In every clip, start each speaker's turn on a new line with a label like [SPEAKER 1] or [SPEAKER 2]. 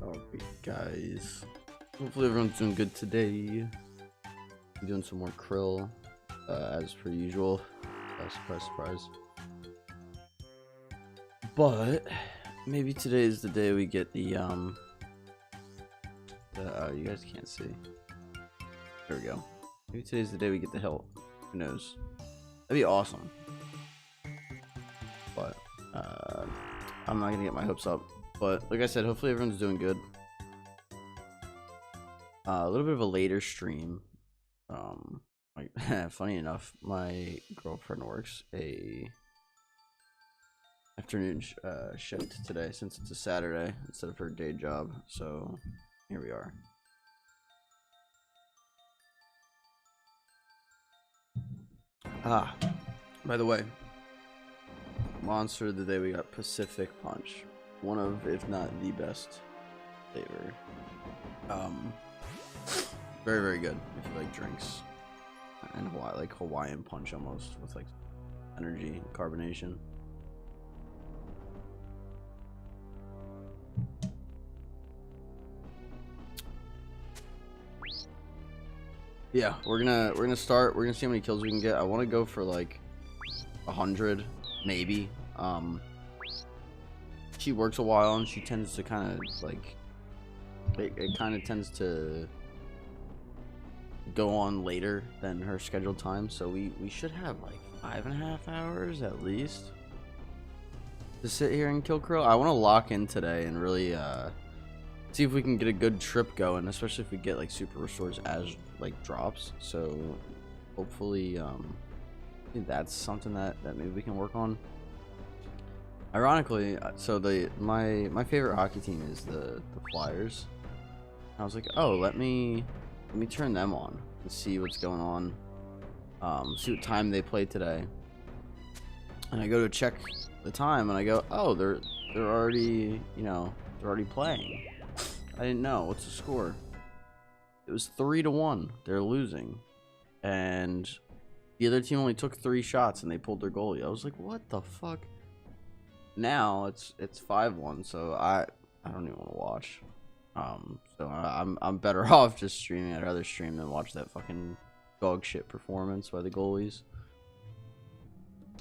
[SPEAKER 1] Alright, guys. Hopefully everyone's doing good today. I'm doing some more krill, as per usual. Surprise, surprise. But maybe today is the day we get the you guys can't see. There we go. Maybe today's the day we get the Hilt. Who knows? That'd be awesome. But I'm not gonna get my hopes up. But like I said, hopefully everyone's doing good. A little bit of a later stream. Like funny enough, my girlfriend works a afternoon shift today since it's a Saturday instead of her day job. So here we are. By the way, monster of the day, we got Pacific Punch, one of, if not the best flavor. Very, very good if you like drinks, and like Hawaiian Punch almost, with like energy and carbonation. Yeah, we're gonna start. We're gonna see how many kills we can get. I want to go for like 100, maybe. She works a while and she tends to kind of like it kind of tends to go on later than her scheduled time, so we should have like 5.5 hours at least to sit here and kill krill. I want to lock in today and really see if we can get a good trip going, especially if we get like super restores as like drops. So hopefully I think that's something that maybe we can work on. Ironically, so my favorite hockey team is the Flyers. I was like, oh, let me turn them on and see what's going on, see what time they play today. And I go to check the time and I go, oh, they're already, you know, they're already playing. I didn't know. What's the score? It was 3-1. They're losing, and the other team only took 3 shots and they pulled their goalie. I was like, what the fuck? Now it's 5-1, so I don't even want to watch. So I'm better off just streaming. I'd rather stream than watch that fucking dog shit performance by the goalies.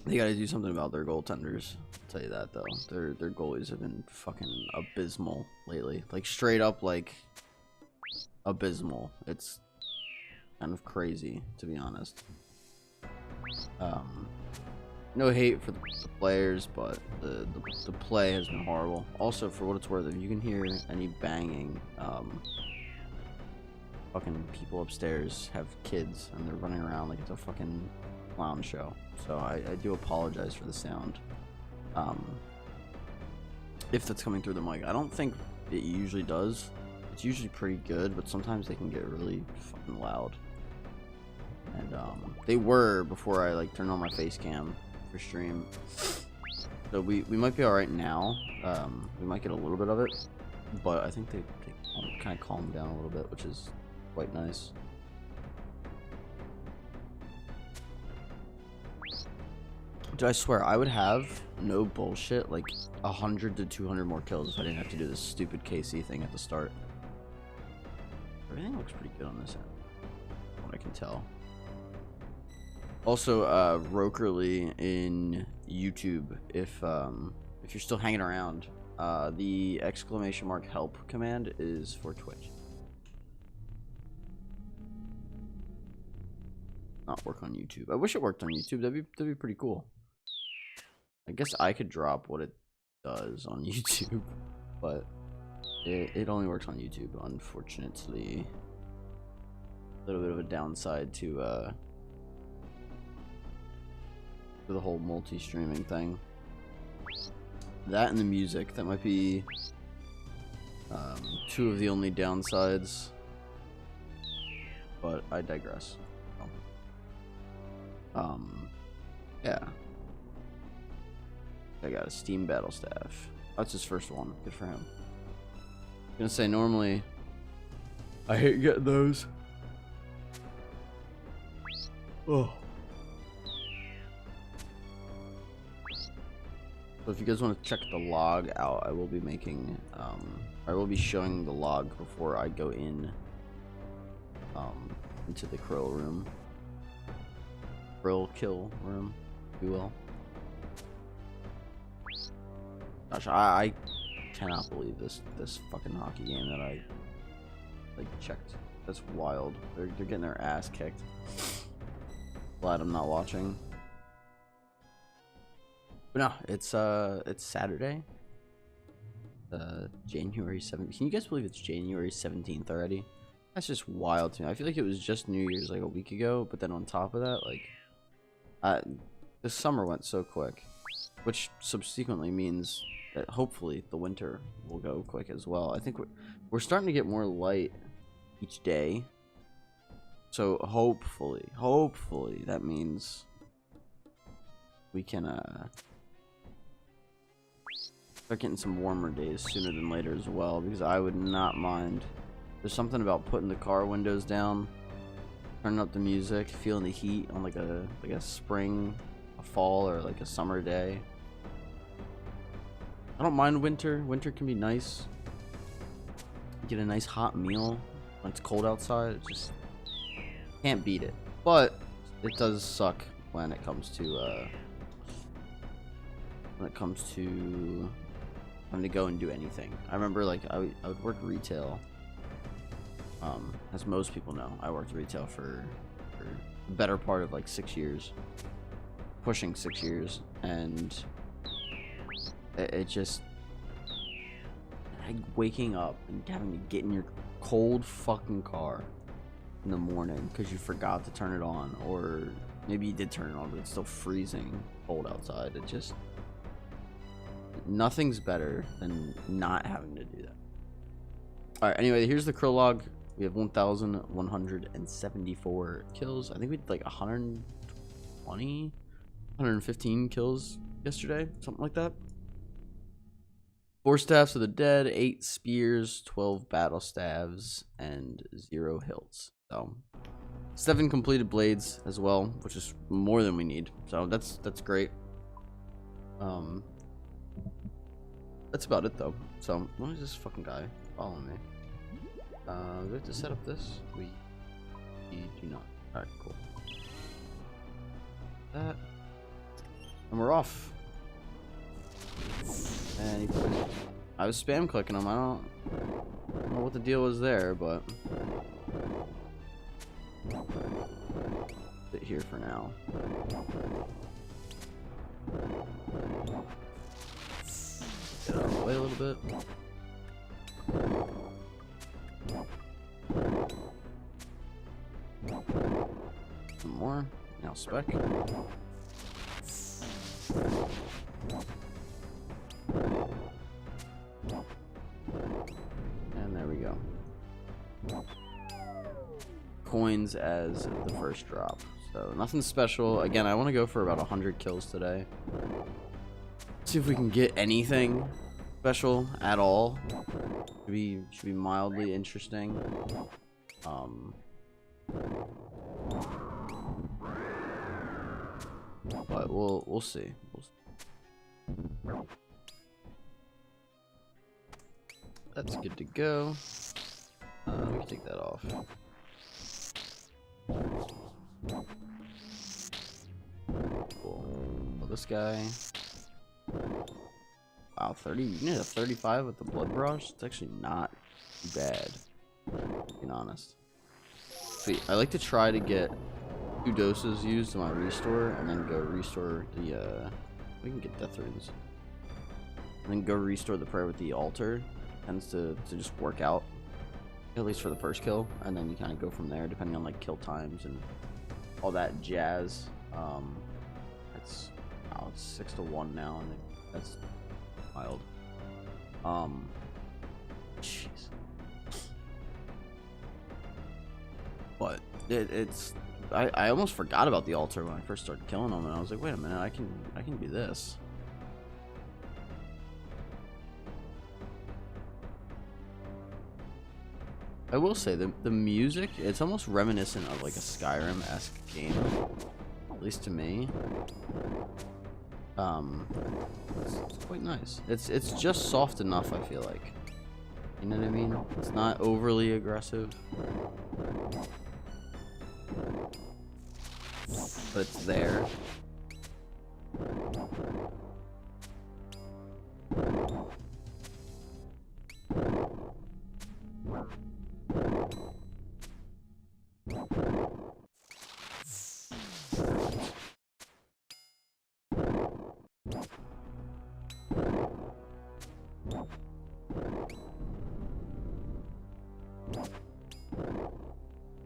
[SPEAKER 1] They gotta do something about their goaltenders. I'll tell you that though. Their goalies have been fucking abysmal lately. Like straight up like abysmal. It's kind of crazy, to be honest. No hate for the players, but the play has been horrible. Also, for what it's worth, if you can hear any banging, fucking people upstairs have kids and they're running around like it's a fucking clown show. So I do apologize for the sound. If that's coming through the mic. I don't think it usually does. It's usually pretty good, but sometimes they can get really fucking loud. And they were before I like turned on my face cam for stream. So we might be alright now. We might get a little bit of it, but I think they kind of calmed down a little bit, which is quite nice. Dude, I swear I would have, no bullshit, like 100 to 200 more kills if I didn't have to do this stupid KC thing at the start. Everything looks pretty good on this end, from what I can tell. Also, Rokerly in YouTube, if you're still hanging around, the ! help command is for Twitch. Not work on YouTube. I wish it worked on YouTube. That'd be pretty cool. I guess I could drop what it does on YouTube, but it only works on YouTube, unfortunately. A little bit of a downside to the whole multi-streaming thing. That and the music, that might be 2 of the only downsides, but I digress. Yeah. I got a Steam Battle Staff. That's his first one. Good for him. I'm gonna say, normally I hate getting those. Oh. So if you guys want to check the log out, I will be making, I will be showing the log before I go in, into the krill room. Krill kill room, if you will. Gosh, I cannot believe this fucking hockey game that I, like, checked. That's wild. They're getting their ass kicked. Glad I'm not watching. But no, it's Saturday. January 17th. Can you guys believe it's January 17th already? That's just wild to me. I feel like it was just New Year's like a week ago, but then on top of that, like, the summer went so quick, which subsequently means that hopefully the winter will go quick as well. I think we're starting to get more light each day, so hopefully that means we can start getting some warmer days sooner than later as well, because I would not mind. There's something about putting the car windows down, turning up the music, feeling the heat on like a spring, a fall, or like a summer day. I don't mind winter. Winter can be nice. Get a nice hot meal when it's cold outside. It just can't beat it. But it does suck when it comes to having to go and do anything. I remember, like, I would work retail. As most people know, I worked retail for the better part of like 6 years, pushing 6 years, and it just, like, waking up and having to get in your cold fucking car in the morning because you forgot to turn it on, or maybe you did turn it on but it's still freezing cold outside. It just, nothing's better than not having to do that. All right, anyway, here's the krill log. We have 1,174 kills. I think we did like 120, 115 kills yesterday, something like that. 4 staffs of the dead, 8 spears, 12 battle staves, and 0 hilts. So 7 completed blades as well, which is more than we need. So that's great. That's about it though. So what is this fucking guy following me? Do we have to set up this? We do not. Alright, cool. That. And we're off. And I was spam clicking him. I don't know what the deal was there, but sit here for now. Get out of the way a little bit. Some more. Now spec. And there we go. Coins as the first drop. So nothing special. Again, I want to go for about 100 kills today. See if we can get anything special at all. Should be mildly interesting. But we'll see. That's good to go. We can take that off. Cool. Well, this guy. Wow, 30. You need a 35 with the blood brush. It's actually not too bad, being honest. See, I like to try to get 2 doses used in my restore, and then go restore the. We can get death runes. And then go restore the prayer with the altar. Tends to just work out, at least for the first kill, and then you kind of go from there depending on like kill times and all that jazz. It's 6-1 now, and that's wild. Jeez. But it's I almost forgot about the altar when I first started killing them, and I was like, wait a minute, I can do this. I will say the music, it's almost reminiscent of like a Skyrim-esque game, at least to me. It's quite nice. It's just soft enough, I feel like. You know what I mean? It's not overly aggressive. But it's there.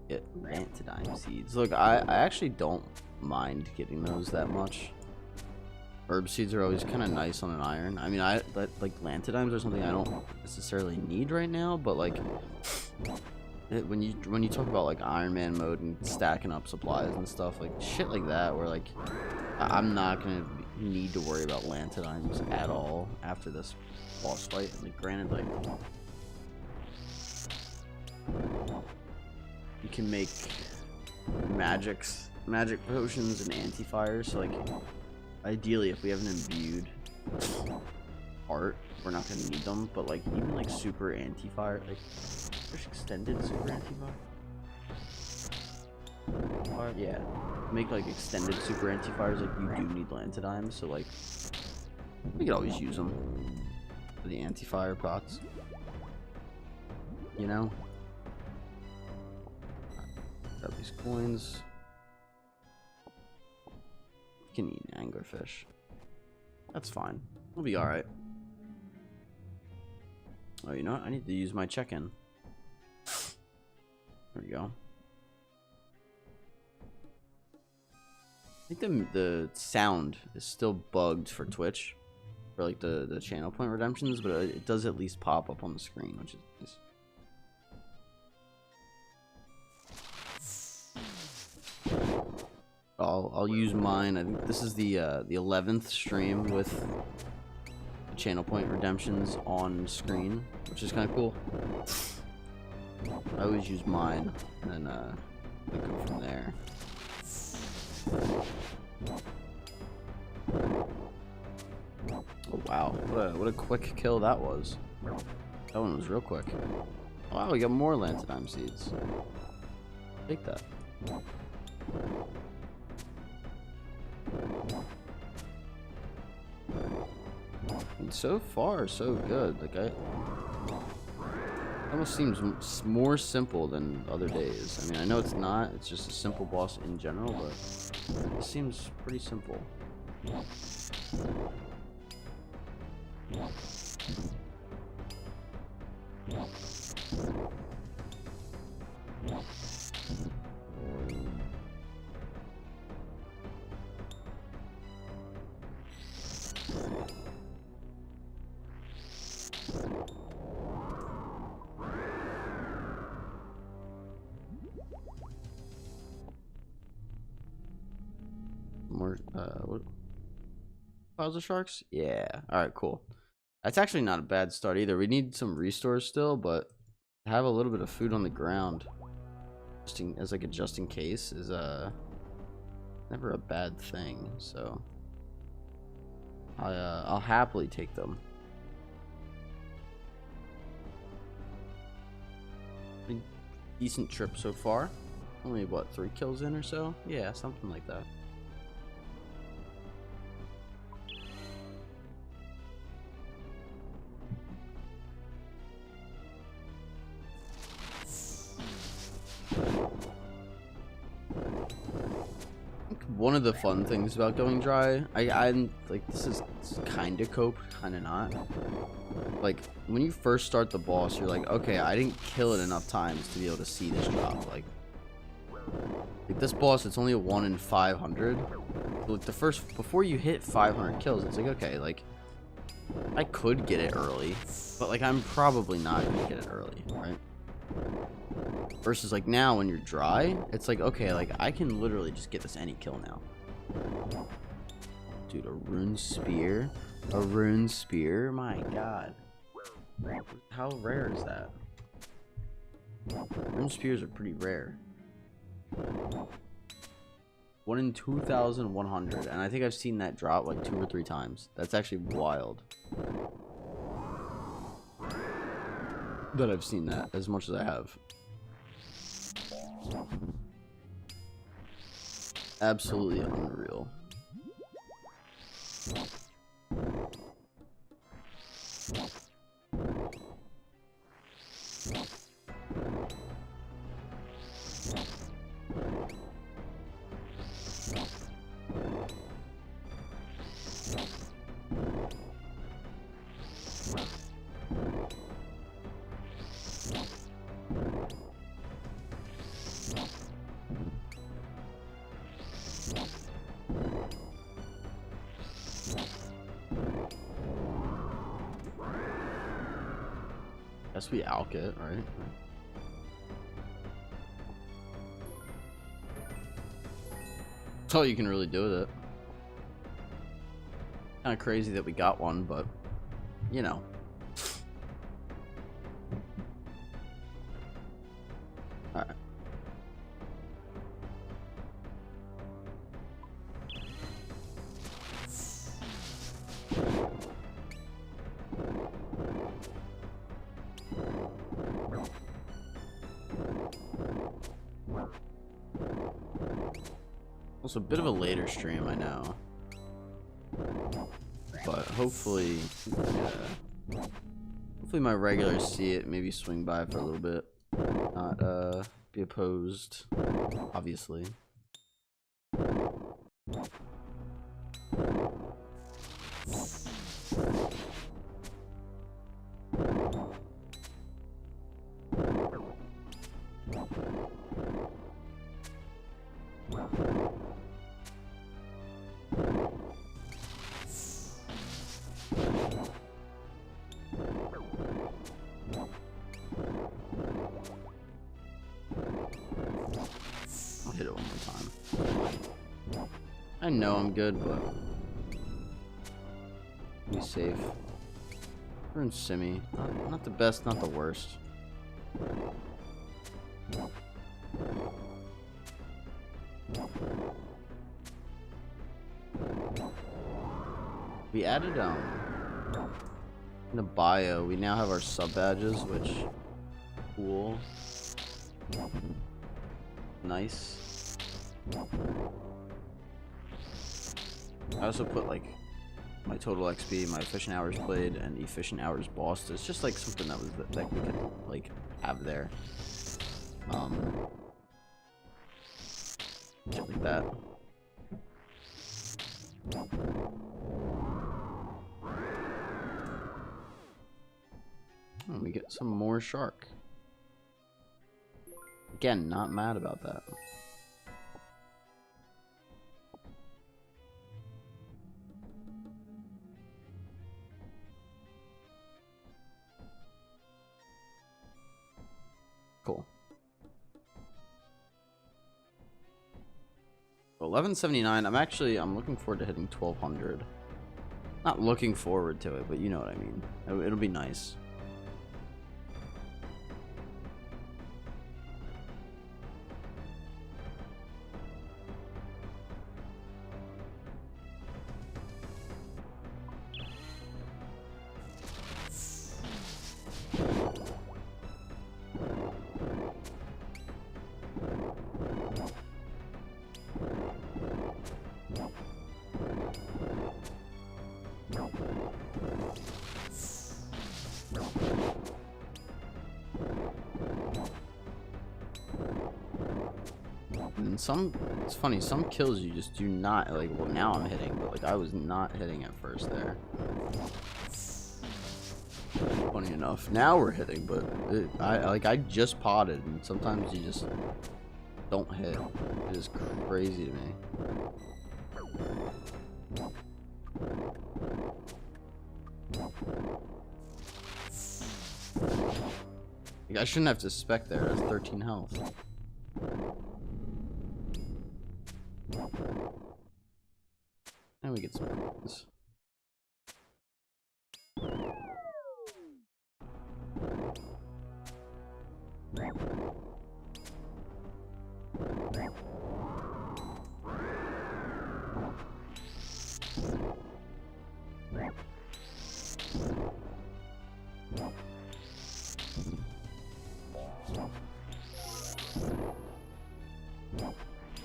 [SPEAKER 1] Get Lantidime seeds. Look, I actually don't mind getting those that much. Herb seeds are always kind of nice on an iron. I mean, like Lantidimes are something I don't necessarily need right now, but like when you talk about like Ironman mode and stacking up supplies and stuff, like shit like that, where like I'm not gonna need to worry about Lantidimes at all after this boss fight. Like granted, like you can make magic potions and anti-fires, so like ideally if we have an imbued art, we're not gonna need them, but like even like super anti-fire, like there's extended super anti-fire. Yeah, make like extended super anti-fires, like you do need Lantidimes, so like we could always use them for the anti-fire pots, you know. Grab these coins. Can eat an anglerfish. That's fine. We'll be alright. Oh, you know what? I need to use my check-in. There we go. I think the sound is still bugged for Twitch. For like the channel point redemptions, but it does at least pop up on the screen, which is nice. I'll use mine. I think this is the 11th stream with the channel point redemptions on screen, which is kind of cool. I always use mine, and then I go from there. Oh wow, what a quick kill that was. That one was real quick. Wow, we got more Lantidime seeds. Take that. And so far, so good. Like it almost seems more simple than other days. I mean, I know it's not. It's just a simple boss in general, but it seems pretty simple. More what piles of sharks? Yeah. Alright, cool. That's actually not a bad start either. We need some restores still, but to have a little bit of food on the ground as like a just in case is never a bad thing, so I'll happily take them. Decent trip so far. Only what, 3 kills in or so? Yeah, something like that. One of the fun things about going dry, I'm like, this is kind of cope, kind of not. Like when you first start the boss, you're like, okay, I didn't kill it enough times to be able to see this drop. Like this boss, it's only a 1 in 500. Like the first, before you hit 500 kills, it's like, okay, like I could get it early, but like I'm probably not gonna get it early, right? Versus like now when you're dry, it's like, okay, like I can literally just get this any kill now. Dude, a rune spear? A rune spear? My god. How rare is that? Rune spears are pretty rare. 1 in 2,100, and I think I've seen that drop like 2 or 3 times. That's actually wild. That I've seen that as much as I have. Absolutely unreal. Guess we alk it, right? That's all you can really do with it. Kind of crazy that we got one, but you know. All right. Also, a bit of a later stream, I know, but hopefully, hopefully my regulars see it, maybe swing by for a little bit, not be opposed, obviously. I'll hit it one more time. I know I'm good, but be safe. We're in Simi. Not the best, not the worst. We added in the bio, we now have our sub badges, which cool. Nice. I also put like my total XP, my efficient hours played, and efficient hours bossed. It's just like something that was that we could like have there. Shit like that. And we get some more shark. Again, not mad about that. Cool. 1179. I'm looking forward to hitting 1200. Not looking forward to it, but you know what I mean. It'll be nice. And it's funny, some kills you just do not, like, well, now I'm hitting, but, like, I was not hitting at first there. Funny enough, now we're hitting, but I just potted, and sometimes you just don't hit. It is crazy to me. Like, I shouldn't have to spec there. It's 13 health. And we get some points.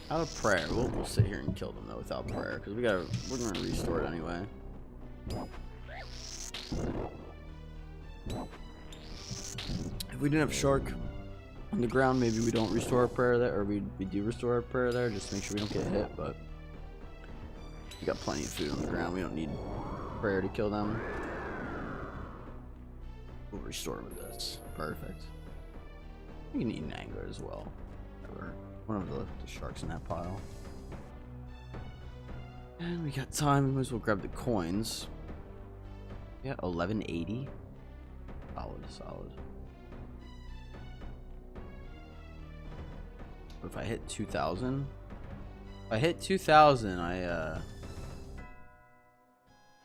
[SPEAKER 1] Out of prayer, we'll sit here and kill them though without prayer, because we're gonna restore it anyway. If we didn't have shark on the ground, maybe we don't restore our prayer there, or we do restore our prayer there, just to make sure we don't get hit. But we got plenty of food on the ground. We don't need prayer to kill them. We'll restore with this. Perfect. We can eat an angler as well. Or one of the sharks in that pile. And we got time. We might as well grab the coins. Yeah, 1180. Solid. But if I hit 2,000, I hit 2,000. I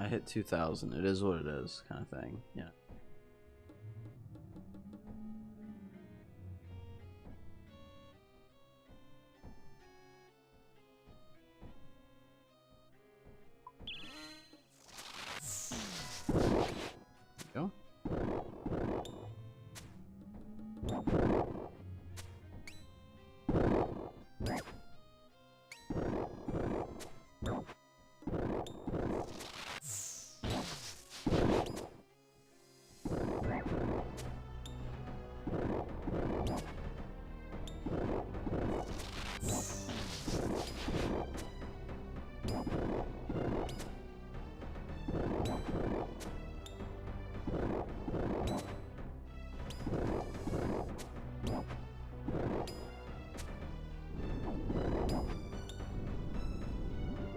[SPEAKER 1] hit 2,000. It is what it is, kind of thing. Yeah. Go.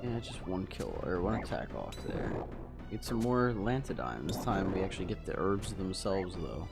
[SPEAKER 1] Yeah, just one kill or one attack off there. Get some more Lantidine. This time we actually get the herbs themselves though.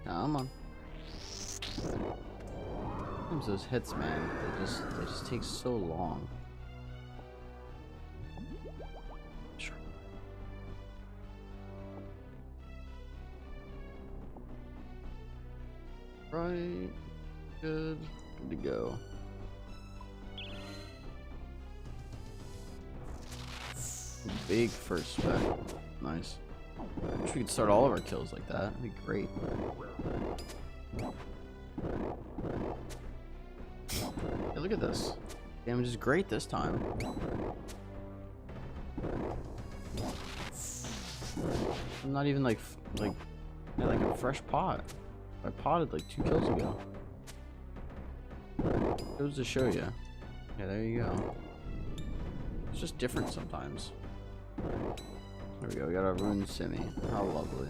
[SPEAKER 1] Come on. Sometimes those hits, man, they just take so long. Sure. Right. Good to go. Big first spec. Nice. Wish we could start all of our kills like that. That'd be great. Hey, look at this. Damage is great this time. I'm not even like a fresh pot. I potted like 2 kills ago. Goes to show you. Yeah, there you go. It's just different sometimes. There we go, we got our rune simi. How lovely.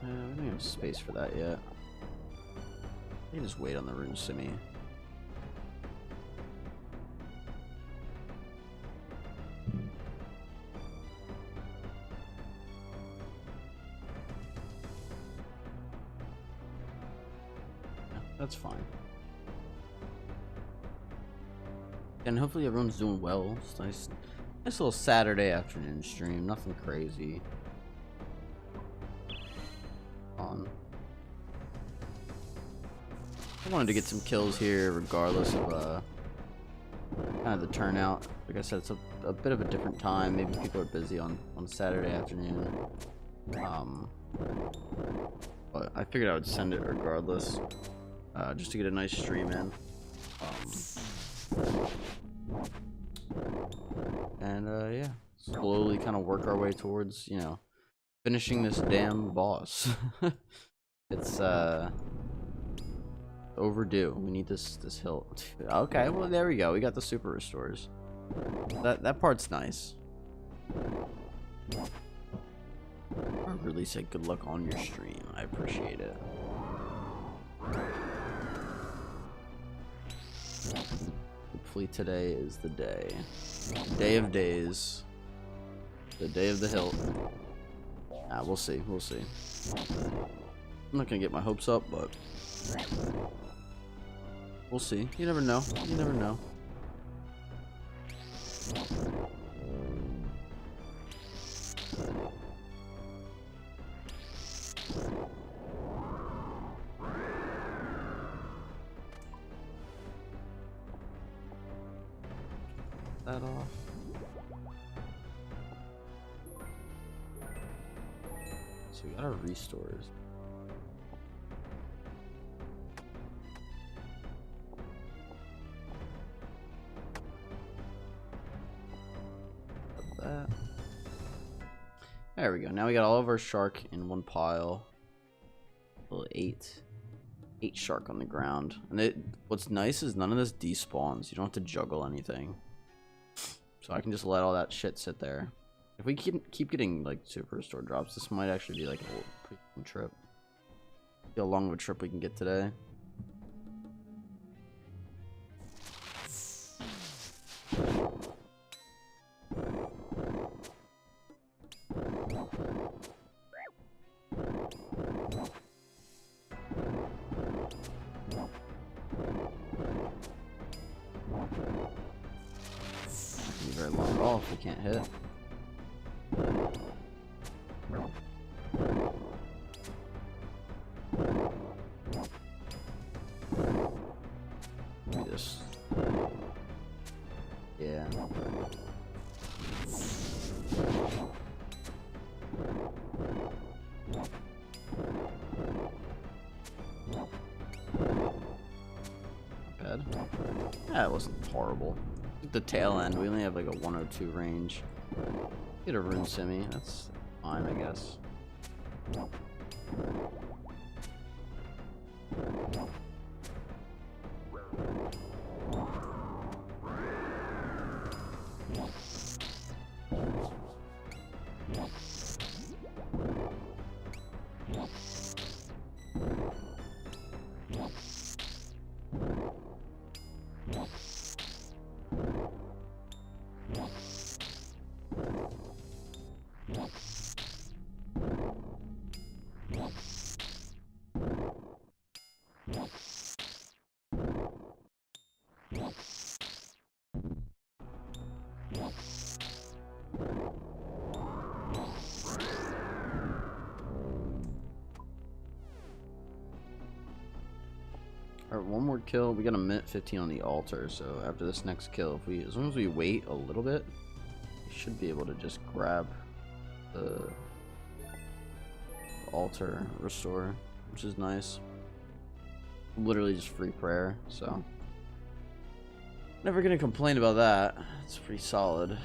[SPEAKER 1] We don't have space for that yet. I can just wait on the rune simi. That's fine. And hopefully everyone's doing well. It's nice little Saturday afternoon stream. Nothing crazy. On. I wanted to get some kills here, regardless of kind of the turnout. Like I said, it's a bit of a different time. Maybe people are busy on Saturday afternoon. But I figured I would send it regardless, just to get a nice stream in. Yeah, slowly kind of work our way towards, you know, finishing this damn boss. It's overdue. We need this hilt. Okay, well there we go. We got the super restores. That part's nice. Or really say good luck on your stream. I appreciate it. Hopefully today is the day. Day of days. The day of the hilt. We'll see. We'll see. I'm not gonna get my hopes up, but we'll see. You never know. You never know. That off. So we got our restores. That. There we go. Now we got all of our shark in one pile. Little eight shark on the ground. And what's nice is none of this despawns. You don't have to juggle anything. So I can just let all that shit sit there. If we keep getting like super restore drops, this might actually be like a pretty long trip. See how long of a trip we can get today. Very long at all if we can't hit. Maybe this. Yeah. Not bad. Yeah, it wasn't horrible. At the tail end, we only have like a 102 range. Get a rune simi, that's fine, I guess. Alright, one more kill. We got a minute 15 on the altar, so after this next kill, as long as we wait a little bit, we should be able to just grab the altar restore, which is nice. Literally just free prayer, so never gonna complain about that. It's pretty solid.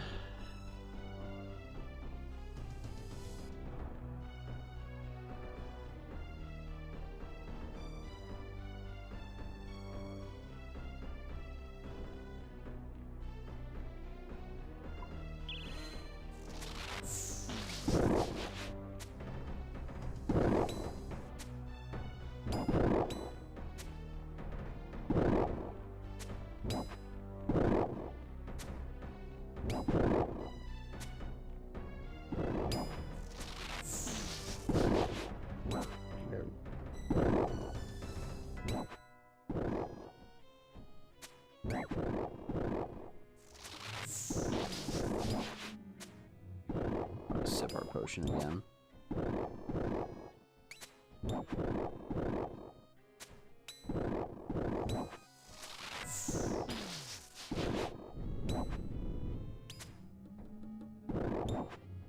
[SPEAKER 1] heart potion again.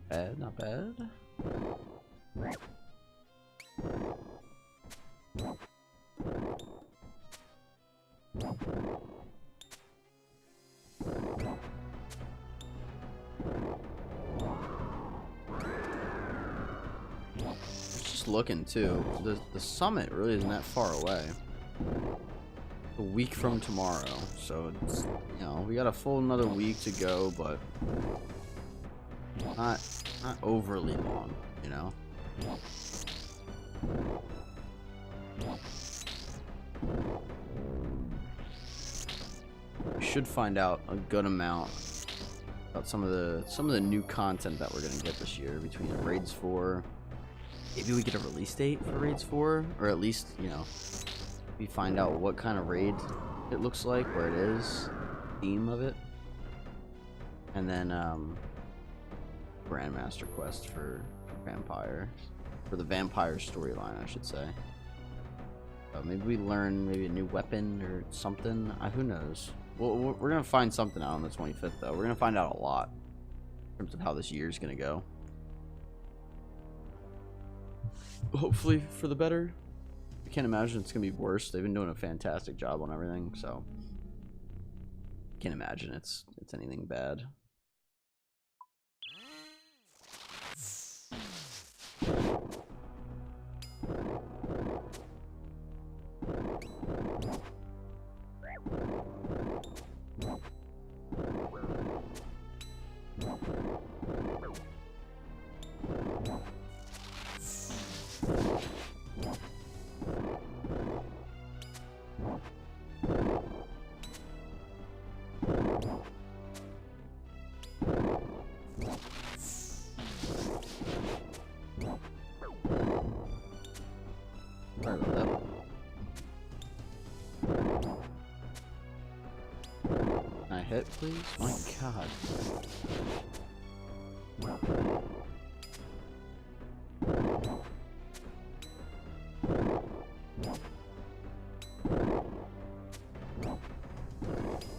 [SPEAKER 1] Bad, not bad. Just looking too. The summit really isn't that far away. A week from tomorrow, so it's, you know, we got a full another week to go, but not overly long, you know. We should find out a good amount about some of the new content that we're gonna get this year between Raids 4. Maybe we get a release date for Raids 4, or at least, you know, we find out what kind of raid it looks like, where it is, theme of it, and then Grandmaster quest for Vampire, for the Vampire storyline, I should say. Maybe we learn maybe a new weapon or something. Who knows? Well, we're gonna find something out on the 25th, though. We're gonna find out a lot in terms of how this year's gonna go. Hopefully for the better. I can't imagine it's gonna be worse. They've been doing a fantastic job on everything, so can't imagine it's anything bad. Sorry about that. Can I hit, please? My God.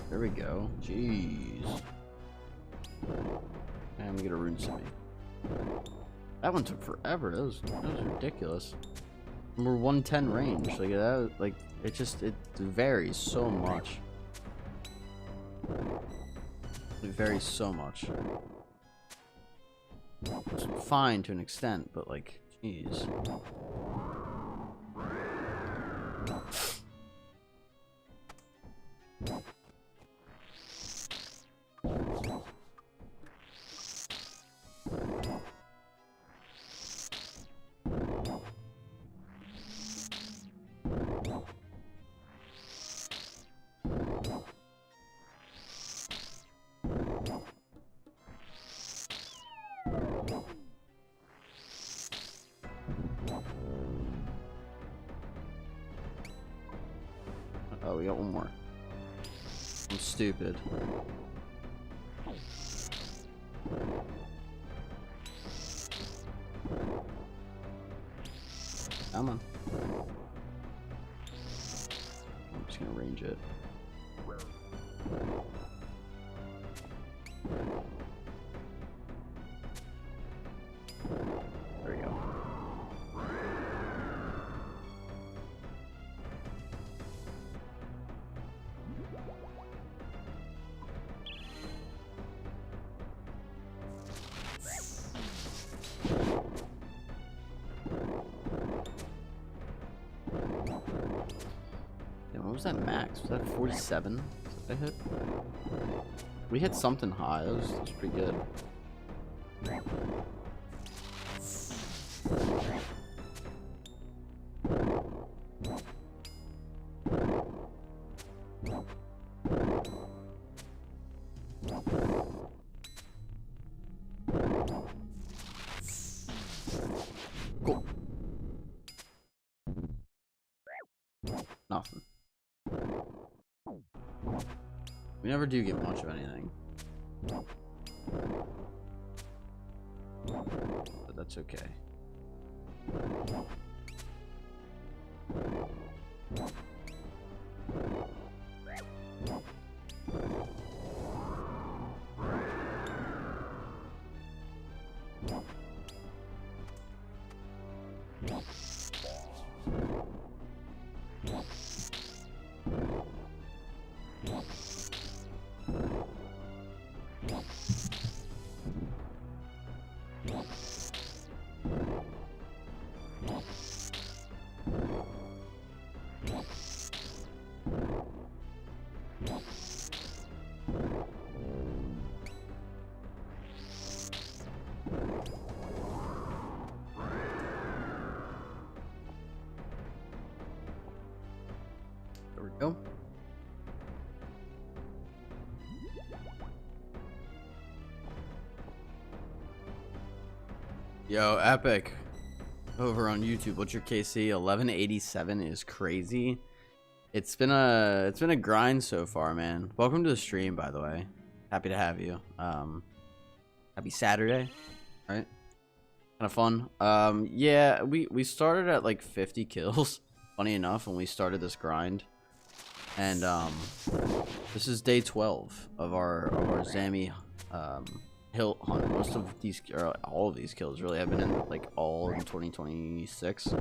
[SPEAKER 1] There we go. Jeez. And we get a rune semi. That one took forever. That was ridiculous. And we're 110 range. Like that. Like it varies so much. It varies so much. It's fine to an extent, but like, jeez. Oh, we got one more. I'm stupid. Come on. I'm just gonna range it. There we go. What was that max? Was that 47 I hit? We hit something high. That was pretty good. Cool. Nothing. We never do get much of anything. but that's okay. There we go. Yo, Epic over on YouTube. What's your KC? 1187 is crazy. It's been a grind so far, man. Welcome to the stream, by the way. Happy to have you. Happy Saturday, right? Kind of fun. Yeah, we started at like 50 kills. Funny enough, when we started this grind. And this is day 12 of our Zami Hilt hunt. Most of these, or all of these kills really have been in like all in 2026.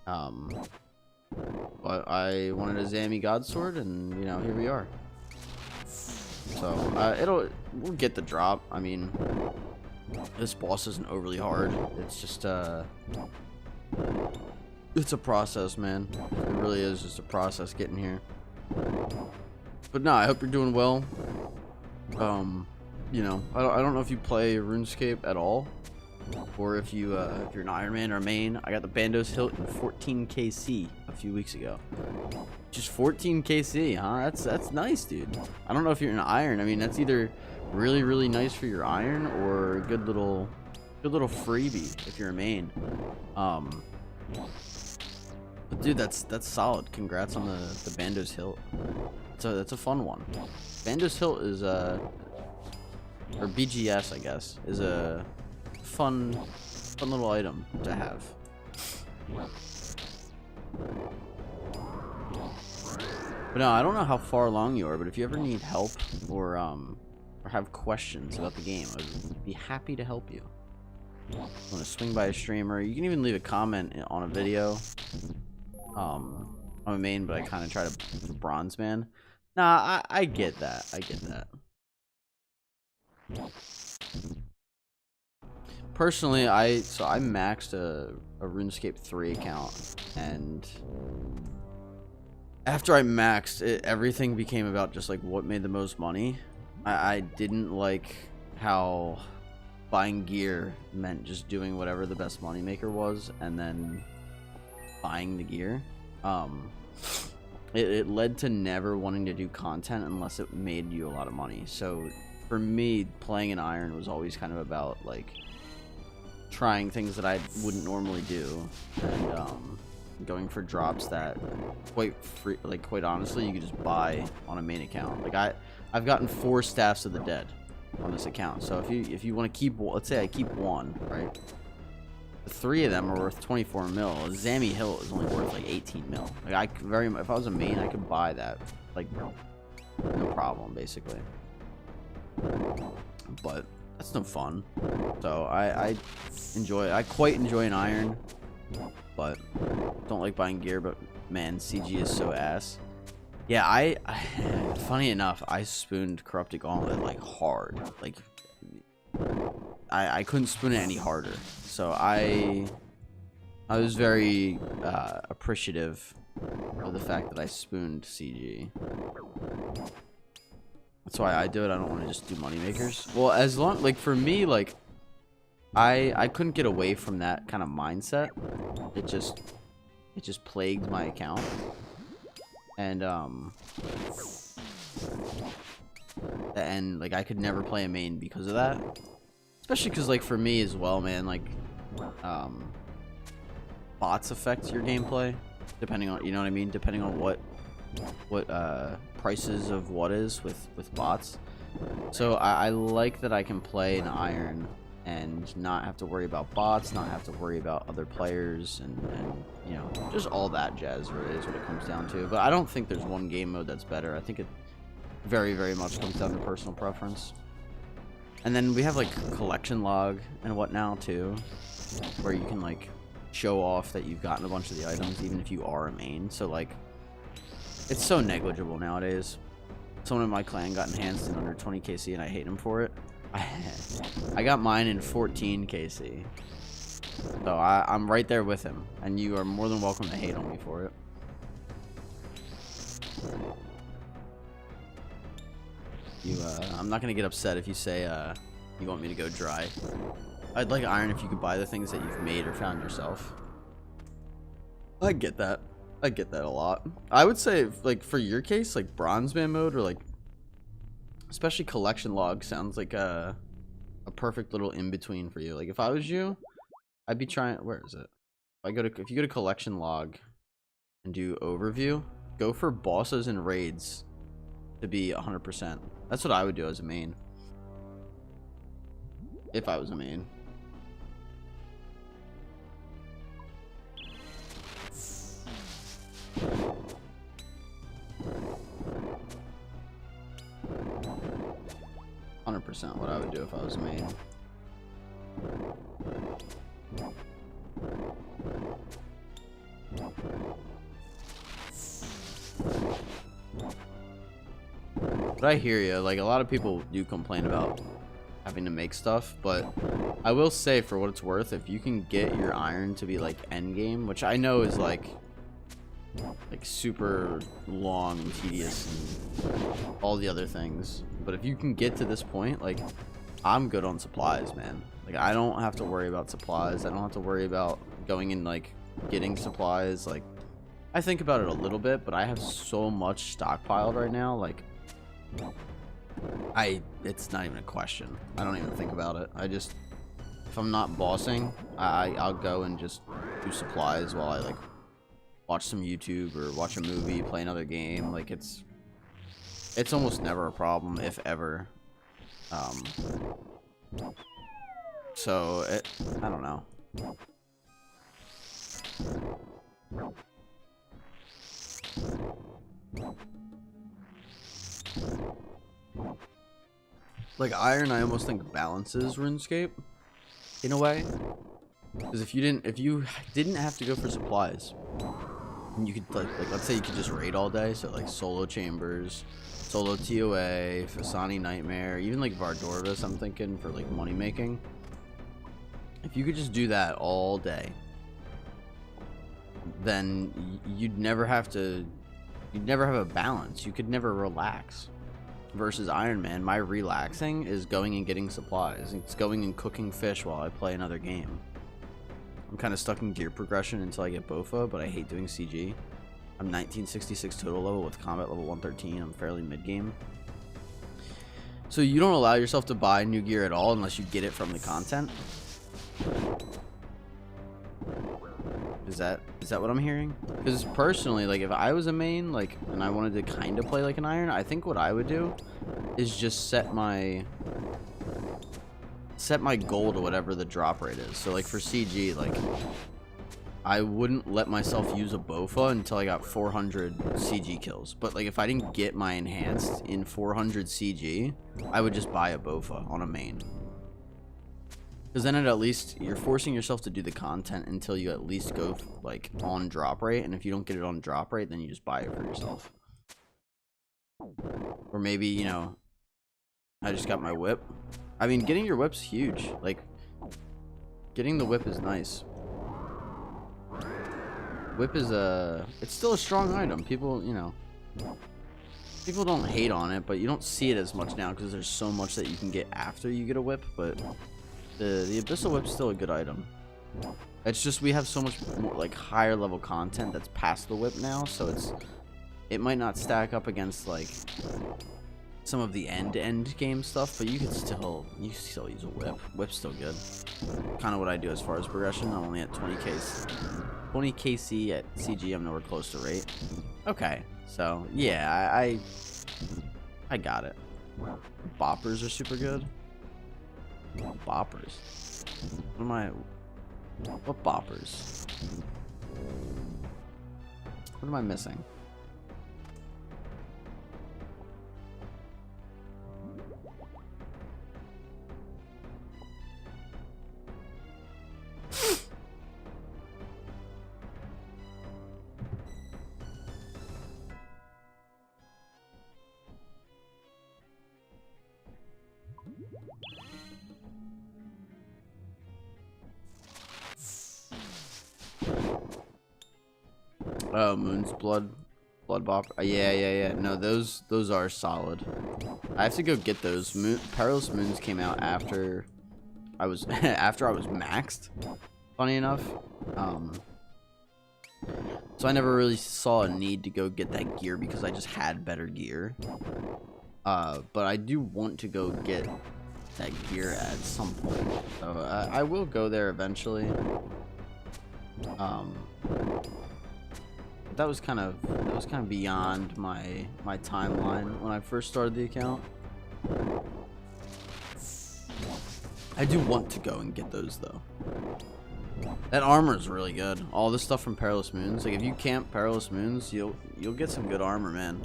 [SPEAKER 1] But I wanted a Zami God Sword, and you know, here we are. So we'll get the drop. I mean, this boss isn't overly hard. It's just it's a process, man. It really is just a process getting here. But no, I hope you're doing well. You know, I don't know if you play RuneScape at all, or if you're an Ironman or main. I got the Bandos Hilt in 14 KC a few weeks ago. Just 14 KC, huh? That's nice, dude. I don't know if you're an iron. I mean, that's either really nice for your iron, or a good little freebie if you're a main. But dude, that's solid. Congrats on the Bandos Hilt. That's a fun one. Bandos Hilt is or BGS, I guess, is a fun little item to have. But no, I don't know how far along you are, but if you ever need help or have questions about the game, I would be happy to help you. Want to swing by a streamer? You can even leave a comment on a video. I'm a main, but I kind of try to for bronze man. Nah, I get that. I get that. Personally, I maxed a RuneScape 3 account, and after I maxed it, everything became about just like what made the most money. I didn't like how buying gear meant just doing whatever the best moneymaker was and then buying the gear. It led to never wanting to do content unless it made you a lot of money. So for me, playing an iron was always kind of about like trying things that I wouldn't normally do, and going for drops that quite honestly you could just buy on a main account. Like I've gotten 4 Staffs of the Dead on this account. So if you want to keep, let's say I keep 1, right? The 3 of them are worth 24 mil. A Zami Hilt is only worth like 18 mil. Like if I was a main, I could buy that like no problem, basically. But that's no fun. So I quite enjoy an iron, but don't like buying gear. But man, CG is so ass. Yeah, I funny enough, I spooned Corrupted Gauntlet like hard. Like I couldn't spoon it any harder. So I was very appreciative of the fact that I spooned CG. That's why I do it. I don't want to just do moneymakers. Well, as long, like for me, like I couldn't get away from that kind of mindset. It just plagued my account. And like I could never play a main because of that. Especially because like for me as well, man, like bots affect your gameplay depending on, you know what I mean, depending on what prices of what is with bots. So I like that I can play an iron and not have to worry about bots, not have to worry about other players, and you know, just all that jazz really is what it comes down to. But I don't think there's one game mode that's better. I think it very, very much comes down to personal preference. And then we have like collection log and whatnot too, where you can like show off that you've gotten a bunch of the items even if you are a main. So like, it's so negligible nowadays. Someone in my clan got enhanced in under 20 KC and I hate him for it. I got mine in 14 KC. So I'm right there with him, and you are more than welcome to hate on me for it. I'm not gonna get upset if you say you want me to go dry. I'd like iron if you could buy the things that you've made or found yourself. I get that. I get that a lot. I would say, like, for your case, like bronze man mode, or like especially collection log sounds like a perfect little in between for you. Like if I was you, I'd be trying. Where is it? If you go to collection log and do overview, go for bosses and raids to be 100%. That's what I would do as a main. If I was a main. What I would do if I was a main. But I hear you. Like, a lot of people do complain about having to make stuff, but I will say, for what it's worth, if you can get your iron to be like end game, which I know is like super long and tedious and all the other things, but if you can get to this point, like, I'm good on supplies, man. Like, I don't have to worry about supplies. I don't have to worry about going and like getting supplies. Like, I think about it a little bit, but I have so much stockpiled right now. Like, it's not even a question. I don't even think about it. I just, if I'm not bossing, I'll go and just do supplies while I like watch some YouTube or watch a movie, play another game. Like, it's almost never a problem, if ever. So I don't know. Like, iron, I almost think balances RuneScape in a way, because if you didn't have to go for supplies, and you could like let's say you could just raid all day, so like solo chambers, solo TOA, Fasani Nightmare, even like Vardorvis, I'm thinking, for like money making. If you could just do that all day, then you'd never have a balance. You could never relax. Versus Ironman, my relaxing is going and getting supplies. It's going and cooking fish while I play another game. I'm kind of stuck in gear progression until I get Bofa, but I hate doing CG. I'm 1966 total level with combat level 113. I'm fairly mid-game. So you don't allow yourself to buy new gear at all unless you get it from the content? Is that what I'm hearing? Because personally, like, if I was a main, like, and I wanted to kind of play like an iron, I think what I would do is just set my goal to whatever the drop rate is. So like for CG, like, I wouldn't let myself use a Bofa until I got 400 CG kills. But like, if I didn't get my enhanced in 400 CG, I would just buy a Bofa on a main. Because then at least you're forcing yourself to do the content until you at least go like on drop rate, and if you don't get it on drop rate, then you just buy it for yourself. Or maybe, you know, I just got my whip. I mean, getting your whip's huge. Like, getting the whip is nice. Whip is it's still a strong item. People, you know, people don't hate on it, but you don't see it as much now because there's so much that you can get after you get a whip. But the Abyssal Whip's still a good item. It's just we have so much more like higher level content that's past the whip now, so it might not stack up against like some of the end game stuff, but you can still use a whip. Whip's still good. Kind of what I do as far as progression. I'm only at 20 KC at CG. I'm nowhere close to rate. Okay, so yeah, I got it. Boppers are super good. Boppers. What am I? What boppers? What am I missing? Oh, Moon's Blood Bop. Yeah. No, those are solid. I have to go get those. Perilous Moons came out after I was after I was maxed. Funny enough, so I never really saw a need to go get that gear because I just had better gear. But I do want to go get that gear at some point, so I will go there eventually. That was kind of beyond my timeline when I first started the account. I do want to go and get those though. That armor is really good. All this stuff from Perilous Moons. Like if you camp Perilous Moons, you'll get some good armor, man.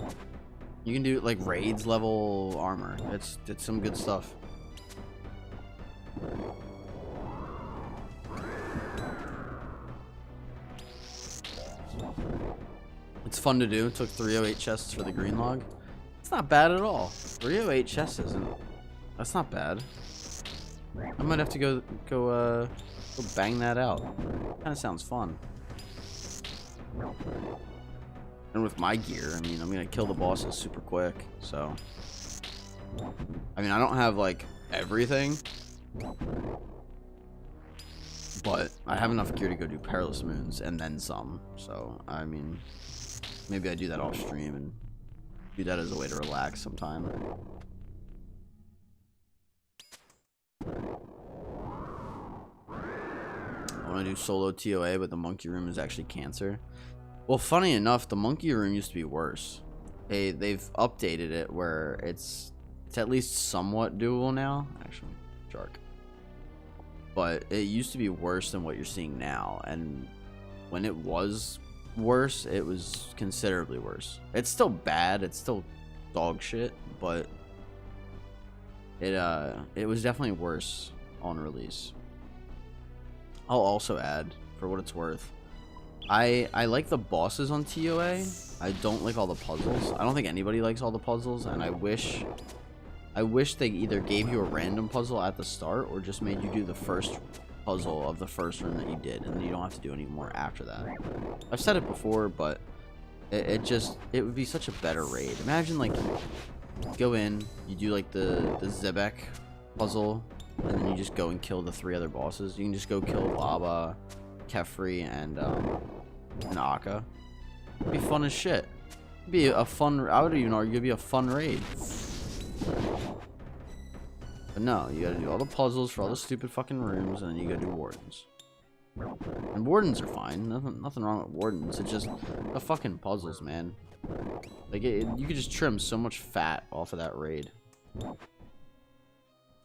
[SPEAKER 1] You can do like raids level armor. It's some good stuff. It's fun to do. It took 308 chests for the green log. It's not bad at all. 308 chests isn't. That's not bad. I might have to go bang that out. Kind of sounds fun. And with my gear, I mean, I'm gonna kill the bosses super quick. So, I mean, I don't have like everything, but I have enough gear to go do Perilous Moons and then some. So, I mean, maybe I do that off stream and do that as a way to relax sometime. I want to do solo TOA, but the monkey room is actually cancer. Well, funny enough, the monkey room used to be worse. They've updated it where it's at least somewhat doable now. Actually, shark. But it used to be worse than what you're seeing now, and when it was worse, it was considerably worse. It's still bad. It's still dog shit, but it was definitely worse on release. I'll also add, for what it's worth, I like the bosses on TOA. I don't like all the puzzles. I don't think anybody likes all the puzzles, and I wish they either gave you a random puzzle at the start or just made you do the first puzzle of the first room that you did, and then you don't have to do any more after that. I've said it before, but it would be such a better raid. Imagine like go in, you do like the Zebek puzzle, and then you just go and kill the 3 other bosses. You can just go kill Baba, Kefri, and Akka. It'd be fun as shit. It'd be a fun. I would even argue it'd be a fun raid. But no, you gotta do all the puzzles for all the stupid fucking rooms, and then you gotta do wardens. And wardens are fine. Nothing wrong with wardens. It's just the fucking puzzles, man. Like you could just trim so much fat off of that raid.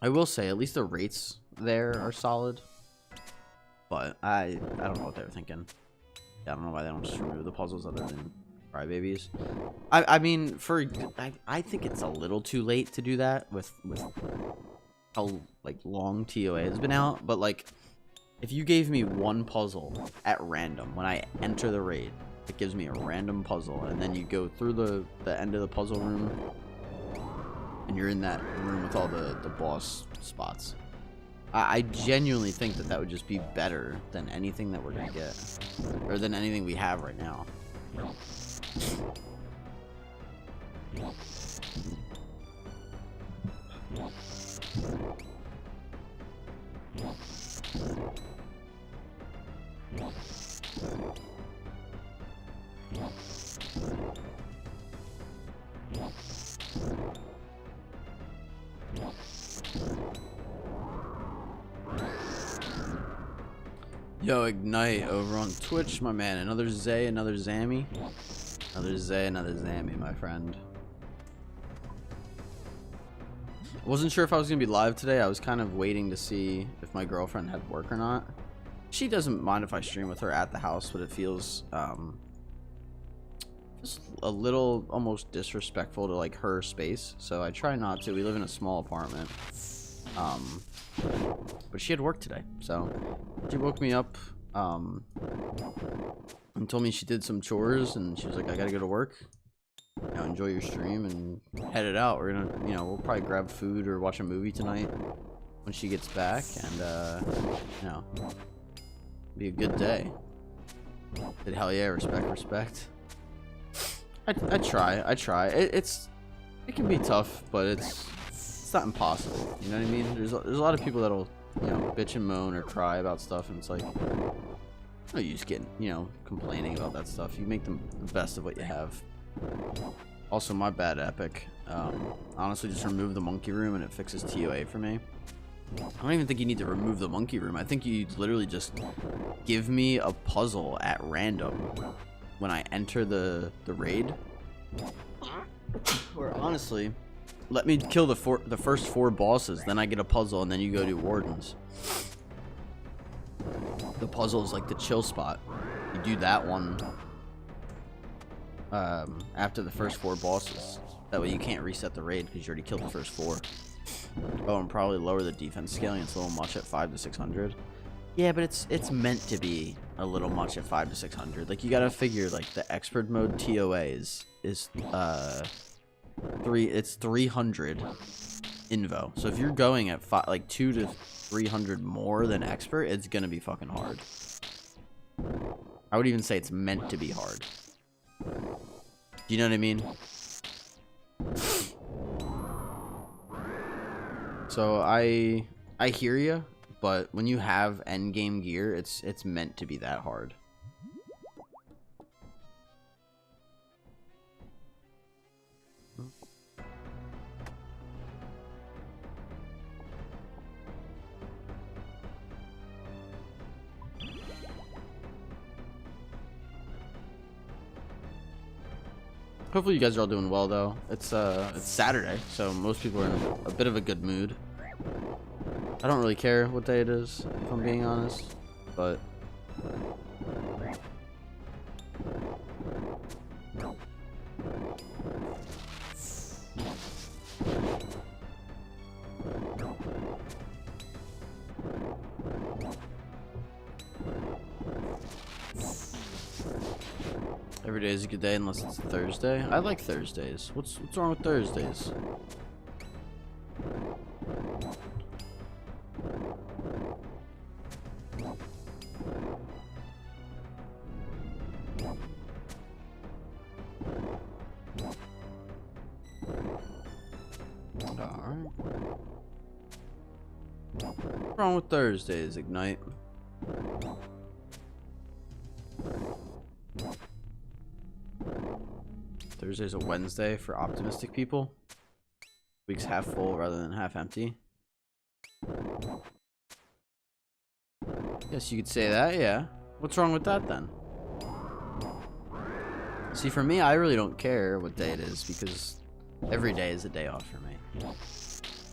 [SPEAKER 1] I will say, at least the rates there are solid. But I don't know what they were thinking. Yeah, I don't know why they don't just remove the puzzles other than crybabies. I mean, I think it's a little too late to do that with how like long TOA has been out. But like, if you gave me one puzzle at random when I enter the raid, it gives me a random puzzle, and then you go through the end of the puzzle room, and you're in that room with all the boss spots. I genuinely think that would just be better than anything that we're gonna get, or than anything we have right now. Yo, Ignite over on Twitch, my man. Another Zay, another Zammy. Another Zay, another Zammy, my friend. Wasn't sure if I was gonna be live today. I was kind of waiting to see if my girlfriend had work or not. She doesn't mind if I stream with her at the house, but it feels just a little almost disrespectful to like her space. So I try not to. We live in a small apartment. But she had work today, so she woke me up and told me she did some chores, and she was like, I gotta go to work. You know, enjoy your stream and head it out. We're gonna, you know, we'll probably grab food or watch a movie tonight when she gets back, and you know, be a good day. But hell yeah, respect. I try. It can be tough, but it's not impossible. You know what I mean? There's a lot of people that'll, you know, bitch and moan or cry about stuff, and it's like, no use getting, you know, complaining about that stuff. You make the best of what you have. Also, my bad, Epic. Honestly, just remove the monkey room and it fixes TOA for me. I don't even think you need to remove the monkey room. I think you literally just give me a puzzle at random when I enter the raid. Or honestly, let me kill the first 4 bosses, then I get a puzzle, and then you go do wardens. The puzzle is like the chill spot. You do that one after the first 4 bosses. That way you can't reset the raid because you already killed the first 4. Oh, and probably lower the defense scaling. It's a little much at 5 to 600. Yeah, but it's meant to be a little much at 5 to 600. Like, you gotta figure, like, the expert mode TOA is 300 invo. So if you're going at 2 to 300 more than expert, it's gonna be fucking hard. I would even say it's meant to be hard. Do you know what I mean? So I hear you, but when you have end game gear, it's meant to be that hard. Hopefully you guys are all doing well, though. It's Saturday, so most people are in a bit of a good mood. I don't really care what day it is, if I'm being honest, but every day is a good day unless it's Thursday. I like Thursdays. What's wrong with Thursdays? Alright. What's wrong with Thursdays, Ignite? Thursday's a Wednesday for optimistic people. Week's half full rather than half empty. Yes, you could say that, yeah. What's wrong with that then? See, for me, I really don't care what day it is because every day is a day off for me.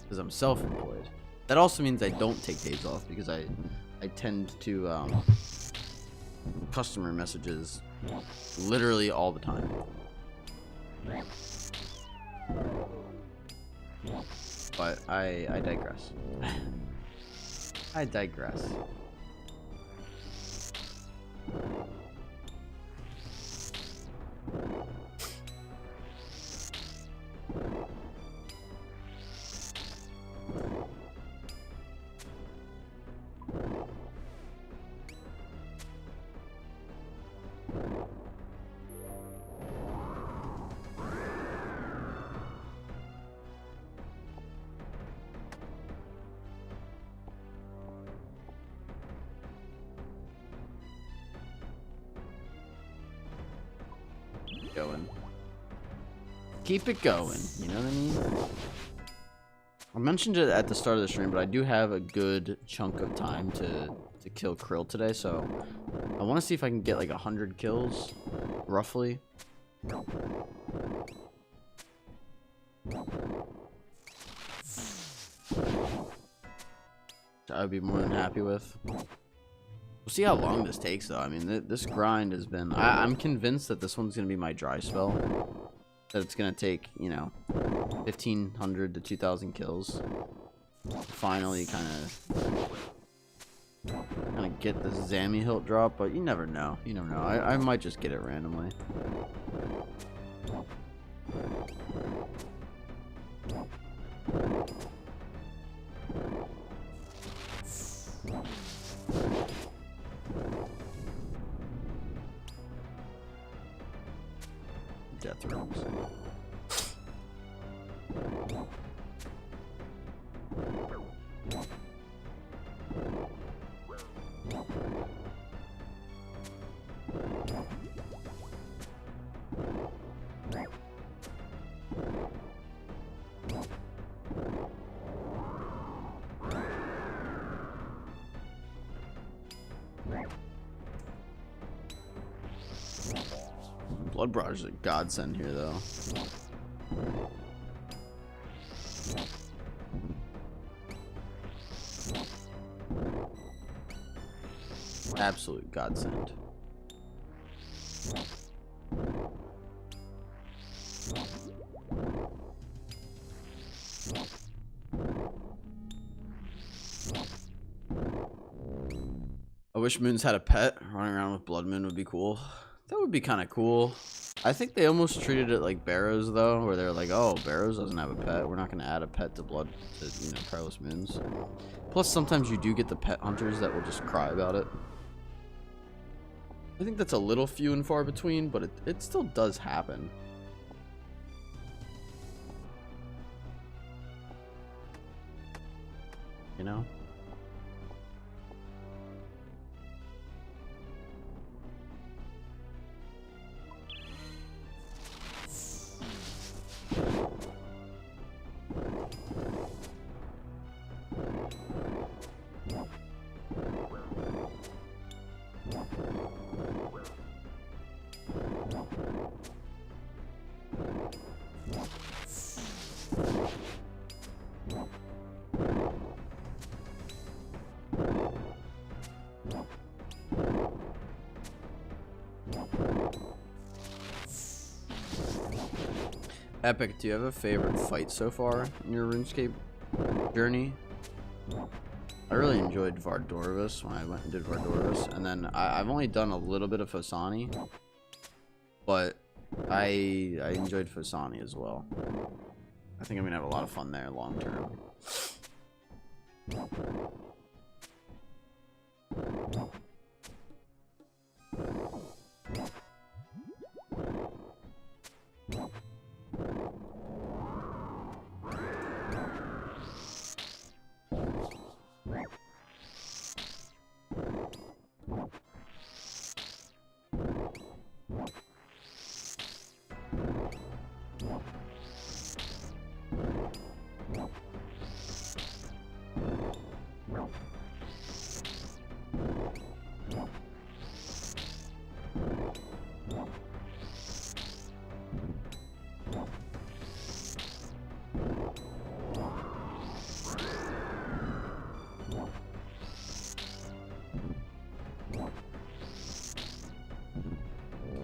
[SPEAKER 1] Because I'm self-employed. That also means I don't take days off because I tend to customer messages literally all the time. But I digress. I digress. Going. Keep it going, you know what I mean? I mentioned it at the start of the stream, but I do have a good chunk of time to kill Krill today, so I want to see if I can get like 100 kills, roughly. I'd be more than happy with. We'll see how long this takes, though. I mean, this grind has been... I'm convinced that this one's going to be my dry spell. That it's going to take, you know, 1,500 to 2,000 kills. Finally kind of get this Zammy Hilt drop, but you never know. You never know. I might just get it randomly. Death rooms. Blood Barrage is a godsend here, though. Absolute godsend. I wish Moons had a pet. Running around with Blood Moon would be cool. That would be kind of cool. I think they almost treated it like Barrows, though, where they're like, oh, Barrows doesn't have a pet. We're not going to add a pet to Prowess Moons. Plus, sometimes you do get the pet hunters that will just cry about it. I think that's a little few and far between, but it still does happen. You know? Epic, do you have a favorite fight so far in your RuneScape journey? I really enjoyed Vardorvis when I went and did Vardorvis, and then I've only done a little bit of Phosani, but I enjoyed Phosani as well. I think I'm gonna have a lot of fun there long term.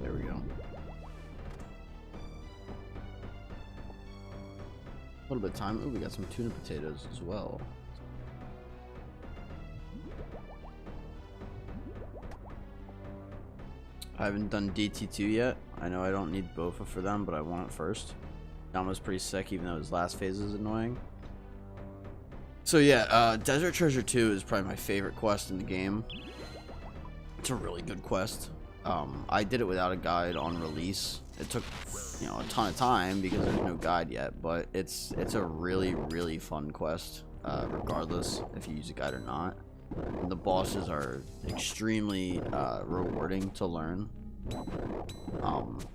[SPEAKER 1] There we go. A little bit of time. Ooh, we got some tuna potatoes as well. I haven't done DT2 yet. I know I don't need Bofa for them, but I want it first. Yama's pretty sick, even though his last phase is annoying. So yeah, Desert Treasure 2 is probably my favorite quest in the game. It's a really good quest. I did it without a guide on release. It took, you know, a ton of time because there's no guide yet, but it's a really fun quest, regardless if you use a guide or not. And the bosses are extremely rewarding to learn.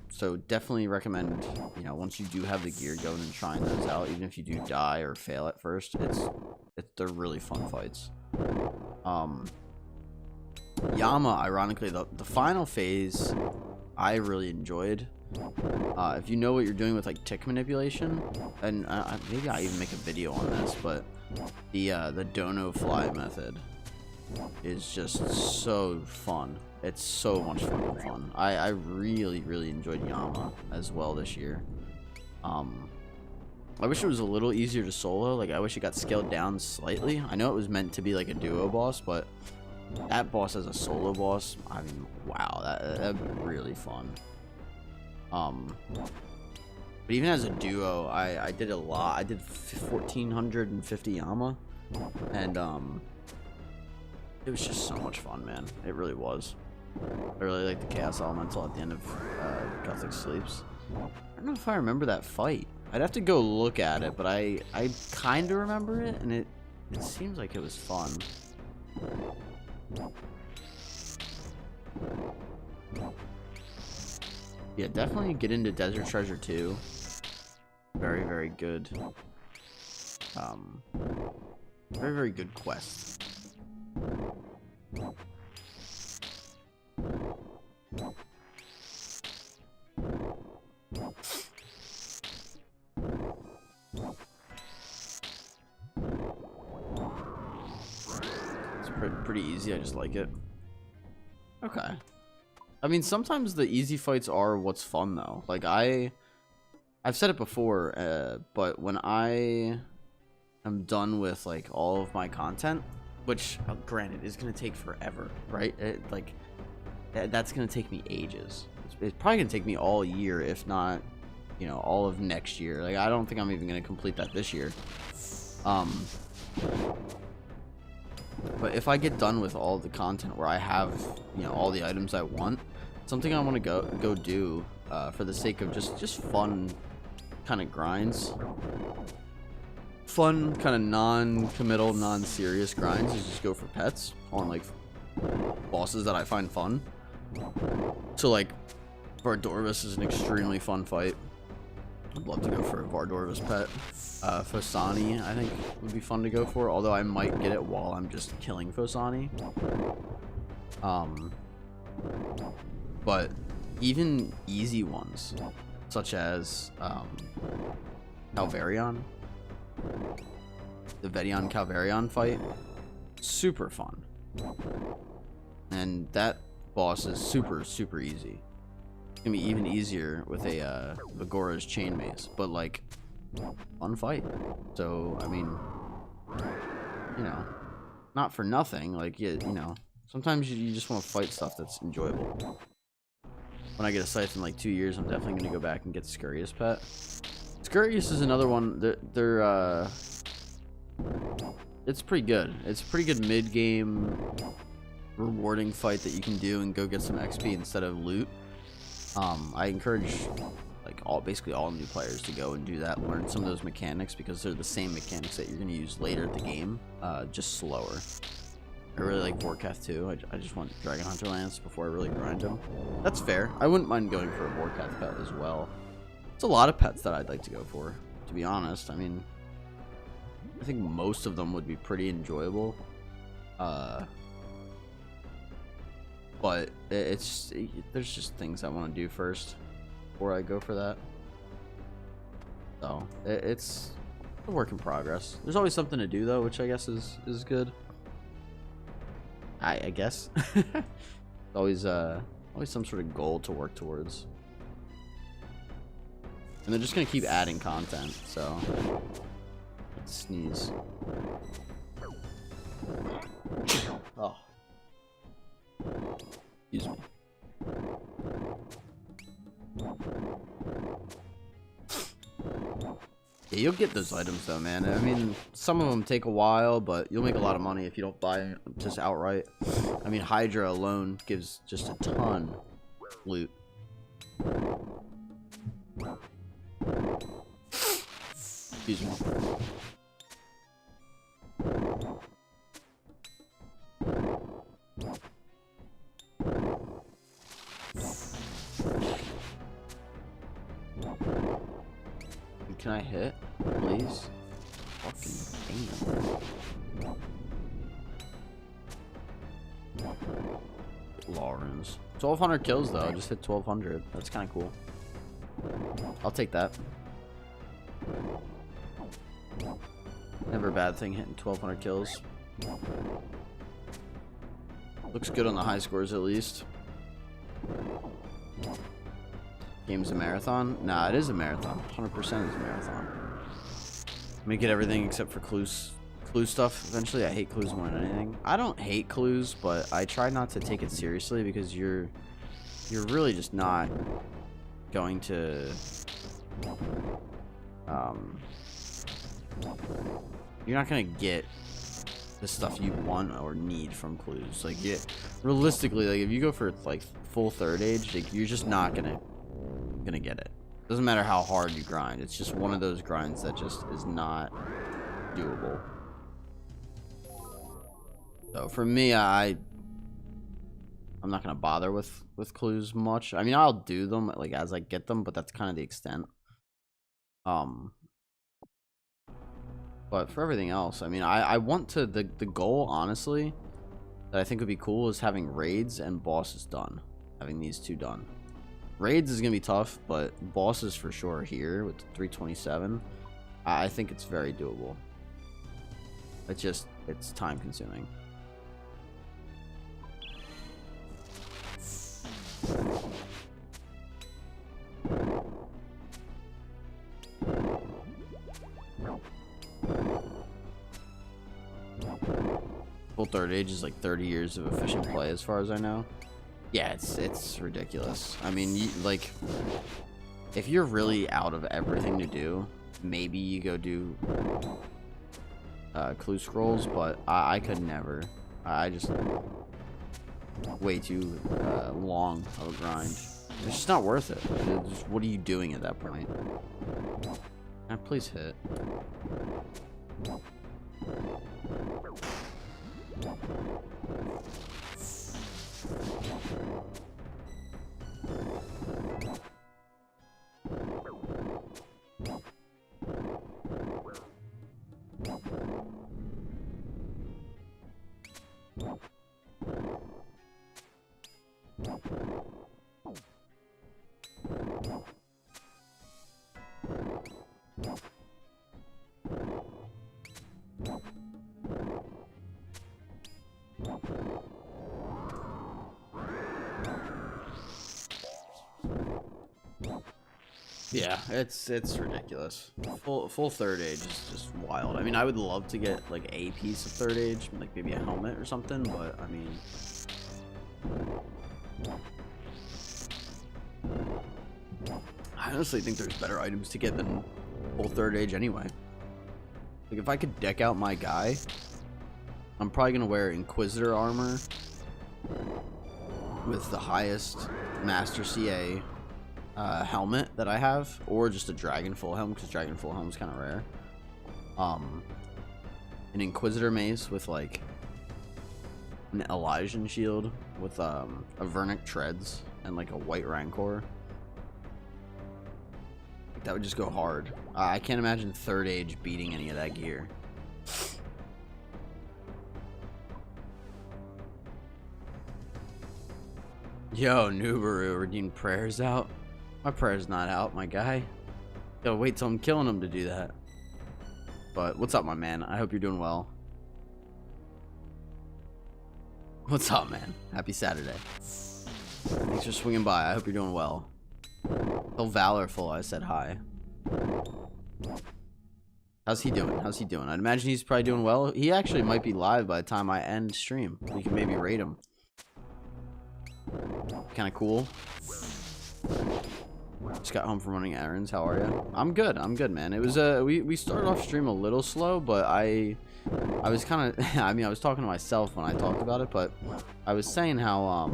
[SPEAKER 1] So definitely recommend, you know, once you do have the gear, going and trying those out, even if you do die or fail at first. They're really fun fights. Yama, ironically, the final phase I really enjoyed. If you know what you're doing with like tick manipulation, and maybe I even make a video on this, but The dono fly method is just so fun. It's so much fucking fun. I really, really enjoyed Yama as well this year. I wish it was a little easier to solo. Like, I wish it got scaled down slightly. I know it was meant to be like a duo boss, but that boss as a solo boss, I mean, wow, that'd be really fun. But even as a duo, I did a lot. I did 1450 Yama, and it was just so much fun, man. It really was. I really like the Chaos Elemental at the end of Gothic Sleeps. I don't know if I remember that fight. I'd have to go look at it, but I kind of remember it, and it seems like it was fun. Yeah, definitely get into Desert Treasure 2. Very, very good. Very, very good quest. It's pretty easy. I just like it. Okay. I mean, sometimes the easy fights are what's fun, though. Like, I've said it before, but when I am done with, like, all of my content, which, granted, is going to take forever, right? That's going to take me ages. It's probably going to take me all year, if not, you know, all of next year. Like, I don't think I'm even going to complete that this year. But if I get done with all the content where I have, you know, all the items I want, something I want to go do for the sake of just fun kind of grinds, fun kind of non-committal, non-serious grinds is just go for pets on like bosses that I find fun. So like Vardorvis is an extremely fun fight. I'd love to go for a Vardorvis pet. Fosani, I think, would be fun to go for, although I might get it while I'm just killing Fosani. But even easy ones, such as Calvarion, the Vedion Calvarion fight, super fun. And that boss is super, super easy. It's gonna be even easier with a Agora's Chain Mace, but like, fun fight. So I mean, you know, not for nothing. Like, you know, sometimes you just want to fight stuff that's enjoyable. When I get a scythe in like 2 years, I'm definitely gonna go back and get Scurious pet. Scurious is another one. It's pretty good. It's a pretty good mid-game rewarding fight that you can do and go get some XP instead of loot. I encourage like basically all new players to go and do that, learn some of those mechanics, because they're the same mechanics that you're going to use later in the game, just slower. I really like Vorkath too. I just want Dragon Hunter Lance before I really grind him. That's fair. I wouldn't mind going for a Vorkath pet as well. It's a lot of pets that I'd like to go for, to be honest. I mean, I think most of them would be pretty enjoyable. But there's just things I want to do first before I go for that. So it's a work in progress. There's always something to do though, which I guess is good. I guess. always some sort of goal to work towards. And they're just gonna keep adding content, so let's sneeze. Oh. Excuse me. Yeah, you'll get those items though, man. I mean, some of them take a while, but you'll make a lot of money if you don't buy them just outright. I mean, Hydra alone gives just a ton of loot. Excuse me. Can I hit, please? Fucking damn. Lawrence. 1,200 kills though. I just hit 1,200. That's kind of cool. I'll take that. Never a bad thing hitting 1,200 kills. Looks good on the high scores at least. Game's a marathon? Nah, it is a marathon. 100% is a marathon. Make it everything except for clue stuff. Eventually, I hate clues more than anything. I don't hate clues, but I try not to take it seriously because you're really just not going to you're not gonna get the stuff you want or need from clues. Like, realistically, like if you go for like full third age, like, you're just not gonna get it. Doesn't matter how hard you grind. It's just one of those grinds that just is not doable. So for me, I'm not gonna bother with clues much. I mean, I'll do them like as I get them, but that's kind of the extent. But for everything else, I mean, I want to the goal, honestly, that I think would be cool is having raids and bosses done. Having these two done. Raids is gonna be tough, but bosses for sure here with 327. I think it's very doable. It's time consuming. Full third age is like 30 years of efficient play as far as I know. Yeah, it's ridiculous. I mean, like, if you're really out of everything to do, maybe you go do clue scrolls, but I could never. I just way too long of a grind. It's just not worth it. What are you doing at that point? Please hit. Yeah, it's ridiculous. Full third age is just wild. I mean, I would love to get like a piece of third age, like maybe a helmet or something, but I mean, I honestly think there's better items to get than full third age anyway. Like, if I could deck out my guy, I'm probably gonna wear Inquisitor armor with the highest Master CA helmet that I have, or just a Dragon Full helm, because Dragon Full helm is kind of rare. An Inquisitor mace with like an Elysian shield with a Vernic treads and like a white Rancor. That would just go hard. I can't imagine third age beating any of that gear. Yo, Nubaru, redeemed prayers out. My prayer's not out, my guy. Gotta wait till I'm killing him to do that. But what's up, my man? I hope you're doing well. What's up, man? Happy Saturday. Thanks for swinging by. I hope you're doing well. So Valorful, I said hi. How's he doing? How's he doing? I'd imagine he's probably doing well. He actually might be live by the time I end stream. We can maybe rate him. Kind of cool. Just got home from running errands. How are you? I'm good. I'm good, man. It was we started off stream a little slow, but I was kind of I mean, I was talking to myself when I talked about it, but I was saying how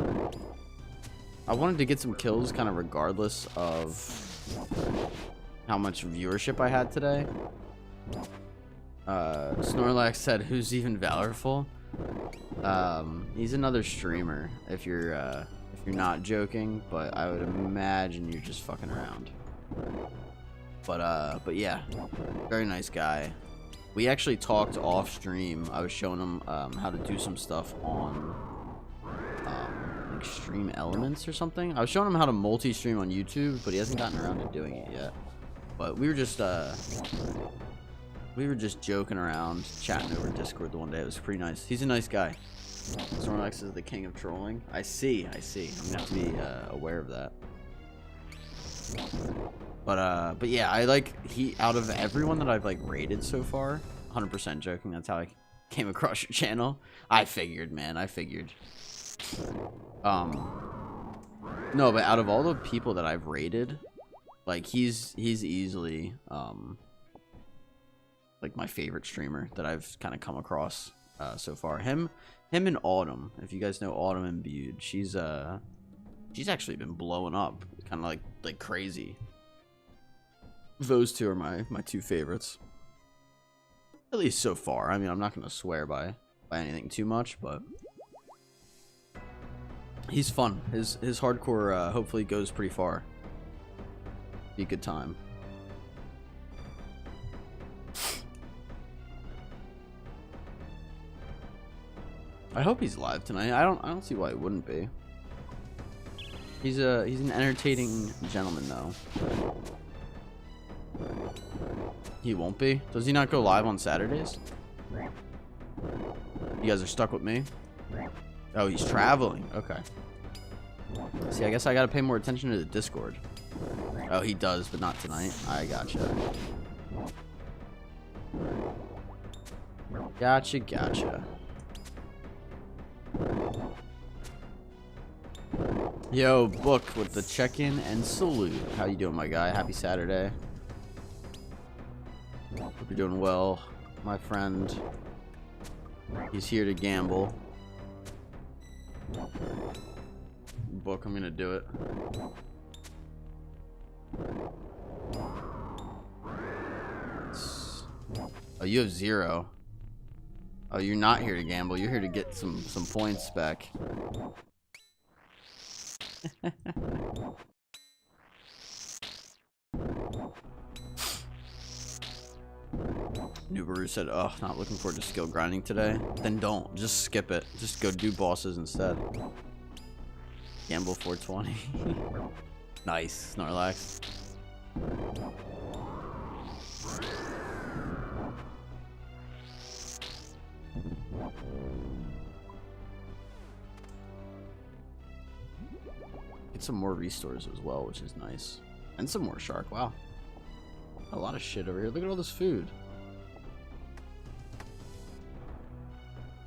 [SPEAKER 1] I wanted to get some kills kind of regardless of how much viewership I had today. Snorlax said, "Who's even Valorful?" He's another streamer, if you're not joking, but I would imagine you're just fucking around. But yeah, very nice guy. We actually talked off stream. I was showing him how to do some stuff on Extreme Elements or something. I was showing him how to multi-stream on YouTube, but he hasn't gotten around to doing it yet. But we were just We were just joking around, chatting over Discord the one day. It was pretty nice. He's a nice guy. Zamorak is the king of trolling. I see. I'm gonna have to be aware of that. But yeah, I like out of everyone that I've like rated so far, 100% joking. That's how I came across your channel. I figured, man. I figured. No, but out of all the people that I've rated, like he's easily like my favorite streamer that I've kind of come across so far. Him and Autumn. If you guys know Autumn Imbued, she's actually been blowing up, kind of like crazy. Those two are my two favorites, at least so far. I mean, I'm not gonna swear by anything too much, but he's fun. His hardcore hopefully goes pretty far. Be a good time. I hope he's live tonight. I don't see why he wouldn't be. He's an entertaining gentleman though. He won't be? Does he not go live on Saturdays? You guys are stuck with me? Oh, he's traveling. Okay. See, I guess I gotta pay more attention to the Discord. Oh, he does, but not tonight. I gotcha. Gotcha. Yo, Book with the check-in and salute. How you doing, my guy? Happy Saturday. Hope you're doing well, my friend. He's here to gamble. Book, I'm gonna do it. Oh, you have 0. Oh, you're not here to gamble. You're here to get some points back. Nubaru said, oh, not looking forward to skill grinding today. Then don't. Just skip it. Just go do bosses instead. Gamble 420. Nice, Snorlax. Get some more restores as well, which is nice. And some more shark. Wow. A lot of shit over here. Look at all this food.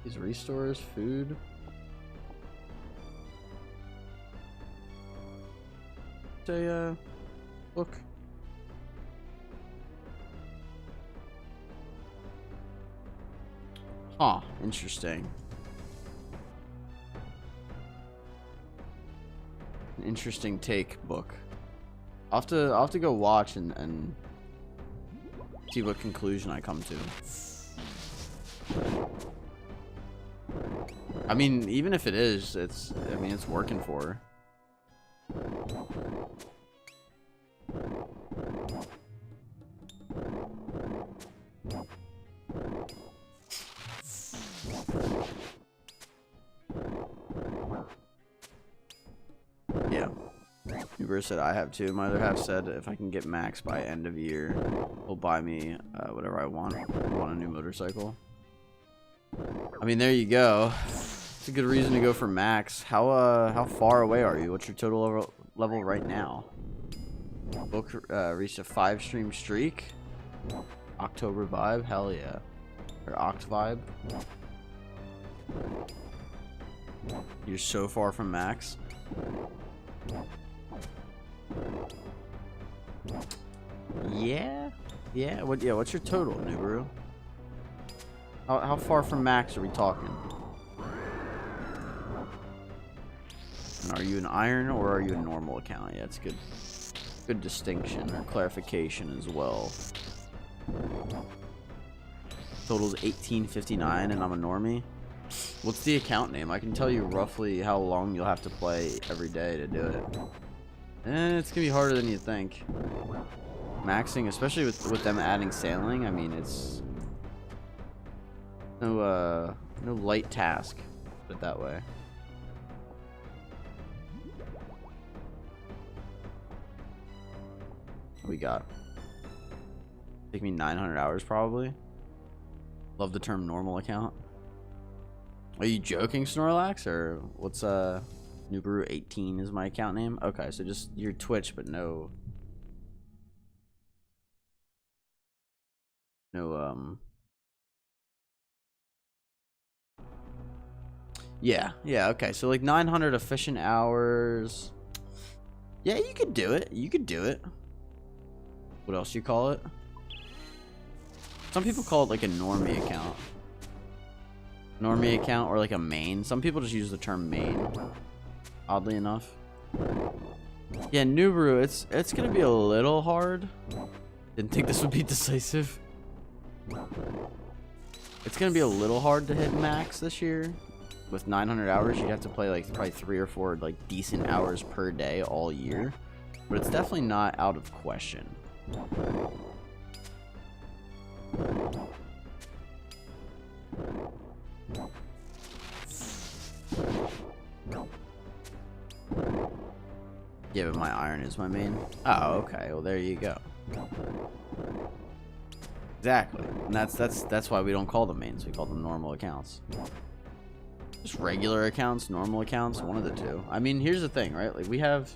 [SPEAKER 1] These restores, food. Say, look. Huh, interesting. An interesting take, Book. I'll have to go watch and see what conclusion I come to. I mean, even if it is, I mean, it's working for her. Yeah. Uber said I have too. My other half said if I can get max by end of year, he'll buy me whatever I want. I want a new motorcycle. I mean, there you go. It's a good reason to go for max. How far away are you? What's your total level right now? Book reached a 5-stream streak. October vibe, hell yeah. Or Oct vibe. You're so far from max. Yeah. What's your total, Nubaru? How far from max are we talking? And are you an iron or are you a normal account? Yeah, it's good distinction or clarification as well. Total's 1859 and I'm a normie. What's the account name? I can tell you roughly how long you'll have to play every day to do it. It's gonna be harder than you think. Maxing, especially with them adding sailing, I mean, it's no light task, put it that way. We got Take me 900 hours probably. Love the term normal account. Are you joking, Snorlax? Or what's Nubaru18 is my account name? Okay, so just your Twitch, but no yeah, okay, so like 900 efficient hours. Yeah, you could do it. You could do it. What else do you call it? Some people call it like a normie account. Normie account or like a main. Some people just use the term main. Oddly enough. Yeah, Nubaru, it's gonna be a little hard. Didn't think this would be decisive. It's gonna be a little hard to hit max this year. With 900 hours, you'd have to play like probably 3 or 4 like decent hours per day all year. But it's definitely not out of question. Yeah, but my iron is my main. Oh, okay. Well, there you go. Exactly. And that's why we don't call them mains. We call them normal accounts. Just regular accounts, normal accounts, one of the two. I mean, here's the thing, right? Like we have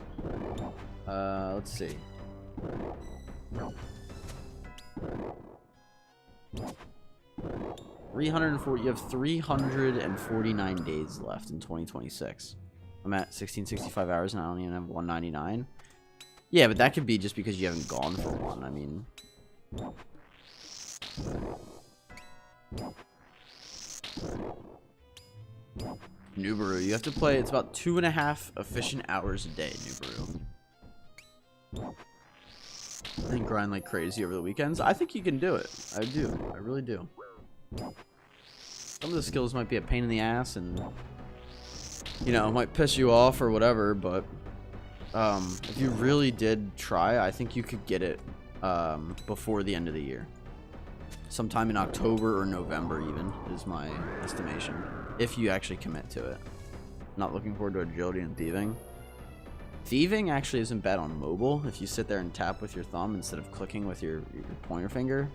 [SPEAKER 1] let's see. You have 349 days left in 2026. I'm at 1665 hours and I don't even have 199. Yeah, but that could be just because you haven't gone for one. I mean, Nubaru, you have to play. It's about 2.5 efficient hours a day, Nubaru. And grind like crazy over the weekends. I think you can do it. I do. I really do. Some of the skills might be a pain in the ass and, you know, might piss you off or whatever, but if you really did try, I think you could get it before the end of the year. Sometime in October or November even is my estimation, if you actually commit to it. Not looking forward to agility and thieving. Thieving actually isn't bad on mobile if you sit there and tap with your thumb instead of clicking with your pointer finger.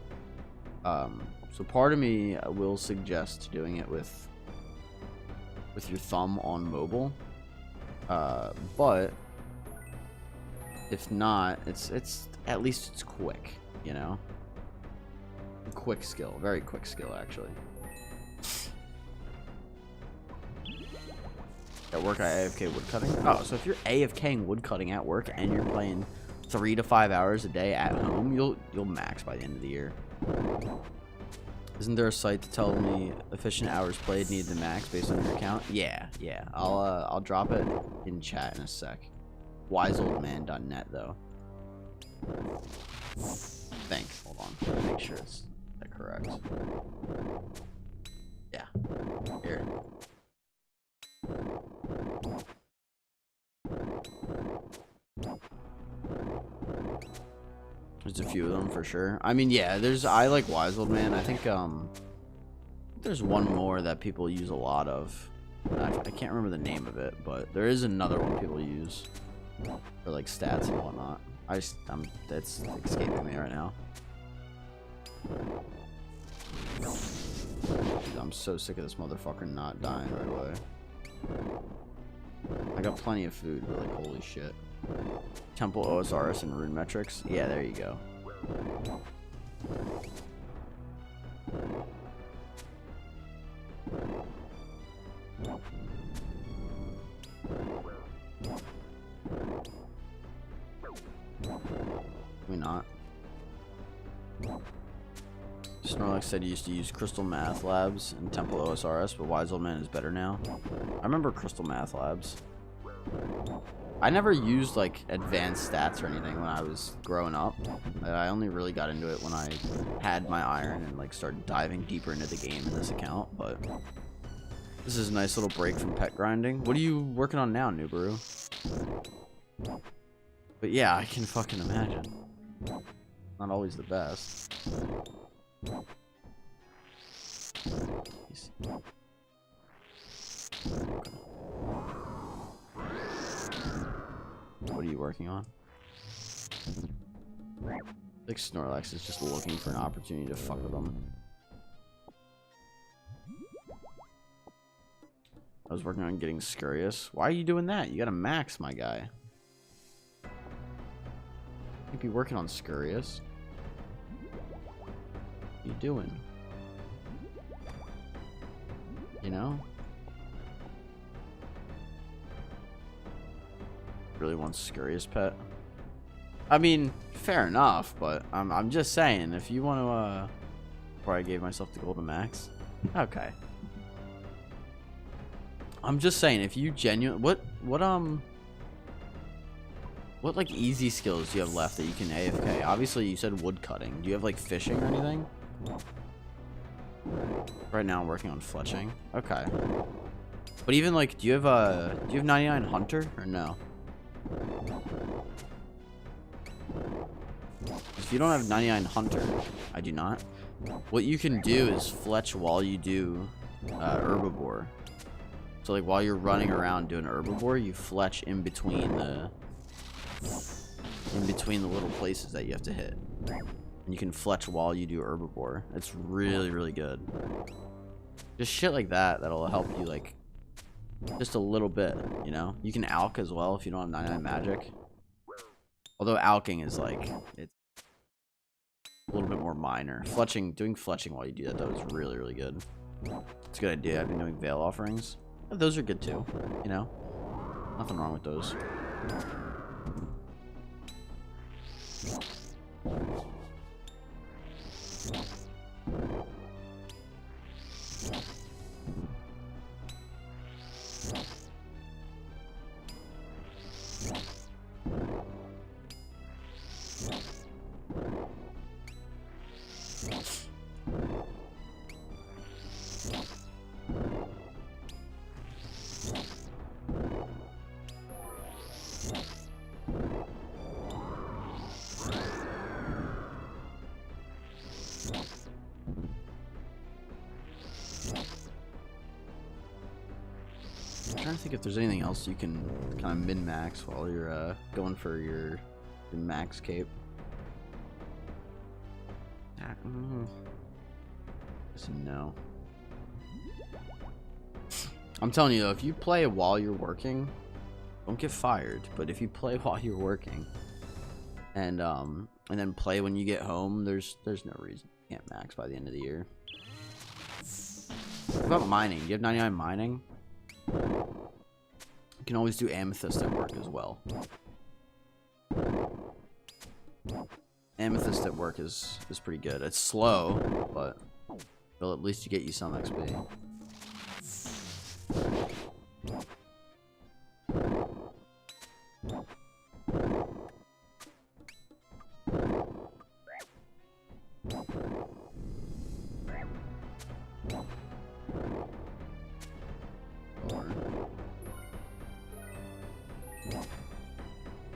[SPEAKER 1] So part of me will suggest doing it with your thumb on mobile. But if not, it's at least it's quick, you know? Quick skill, very quick skill actually. At work, I AFK woodcutting. Oh, so if you're AFKing woodcutting at work and you're playing 3 to 5 hours a day at home, you'll max by the end of the year. Isn't there a site to tell me efficient hours played need the max based on your account? Yeah. I'll drop it in chat in a sec. Wiseoldman.net though. Hold on. Make sure it's correct. Yeah. Here. There's a few of them for sure. I mean, yeah, I like Wiseoldman. I think there's one more that people use a lot of. I can't remember the name of it, but there is another one people use for like stats and whatnot. That's escaping me right now. Dude, I'm so sick of this motherfucker not dying right away. I got plenty of food, but like, holy shit. Temple OSRS and rune metrics. Yeah, there you go. Maybe not. Snorlax said he used to use Crystal Math Labs and Temple OSRS, but Wiseoldman is better now. I remember Crystal Math Labs. I never used like advanced stats or anything when I was growing up. I only really got into it when I had my iron and like started diving deeper into the game in this account, but this is a nice little break from pet grinding. What are you working on now, Nubaru? But yeah, I can fucking imagine. Not always the best. What are you working on? Like Snorlax is just looking for an opportunity to fuck with them. I was working on getting Scurious. Why are you doing that? You got a max, my guy. You'd be working on Scurious. What are you doing? You know? Really wants Scurious pet. I mean, fair enough, but I'm just saying, if you want to, before I gave myself the golden max, okay. I'm just saying, if you what like easy skills do you have left that you can AFK? Obviously, you said wood cutting. Do you have like fishing or anything? Right now, I'm working on fletching. Okay. But even like, do you have 99 hunter or no? If you don't have 99 hunter, I do not. What you can do is fletch while you do herbivore. So like while you're running around doing herbivore, you fletch in between the little places that you have to hit. And you can fletch while you do herbivore. It's really, really good. Just shit like that that'll help you like just a little bit, you know? You can alk as well if you don't have 99 magic. Although alking is like, it's a little bit more minor. Doing fletching while you do that though is really, really good. It's a good idea. I've been doing veil offerings. Those are good too, you know? Nothing wrong with those. I'm trying to think if there's anything else you can kind of min-max while you're going for your max cape. No. I'm telling you though, if you play while you're working, don't get fired. But if you play while you're working, and then play when you get home, there's no reason you can't max by the end of the year. What about mining? Do you have 99 mining? You can always do amethyst at work as well. Amethyst at work is pretty good. It's slow, but well, at least you get you some XP.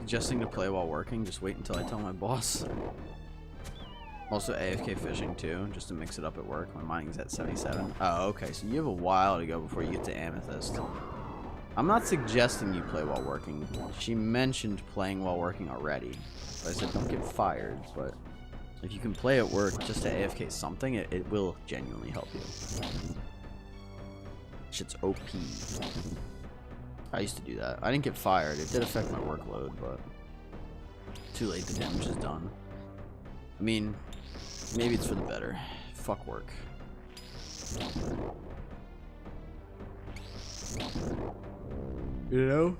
[SPEAKER 1] Suggesting to play while working, just wait until I tell my boss. Also AFK fishing too, just to mix it up at work. My mining's at 77. Oh, okay, so you have a while to go before you get to amethyst. I'm not suggesting you play while working. She mentioned playing while working already. So I said don't get fired, but if you can play at work just to AFK something, it will genuinely help you. Shit's OP. I used to do that. I didn't get fired. It did affect my workload, but too late. The damage is done. I mean, maybe it's for the better. Fuck work. You know?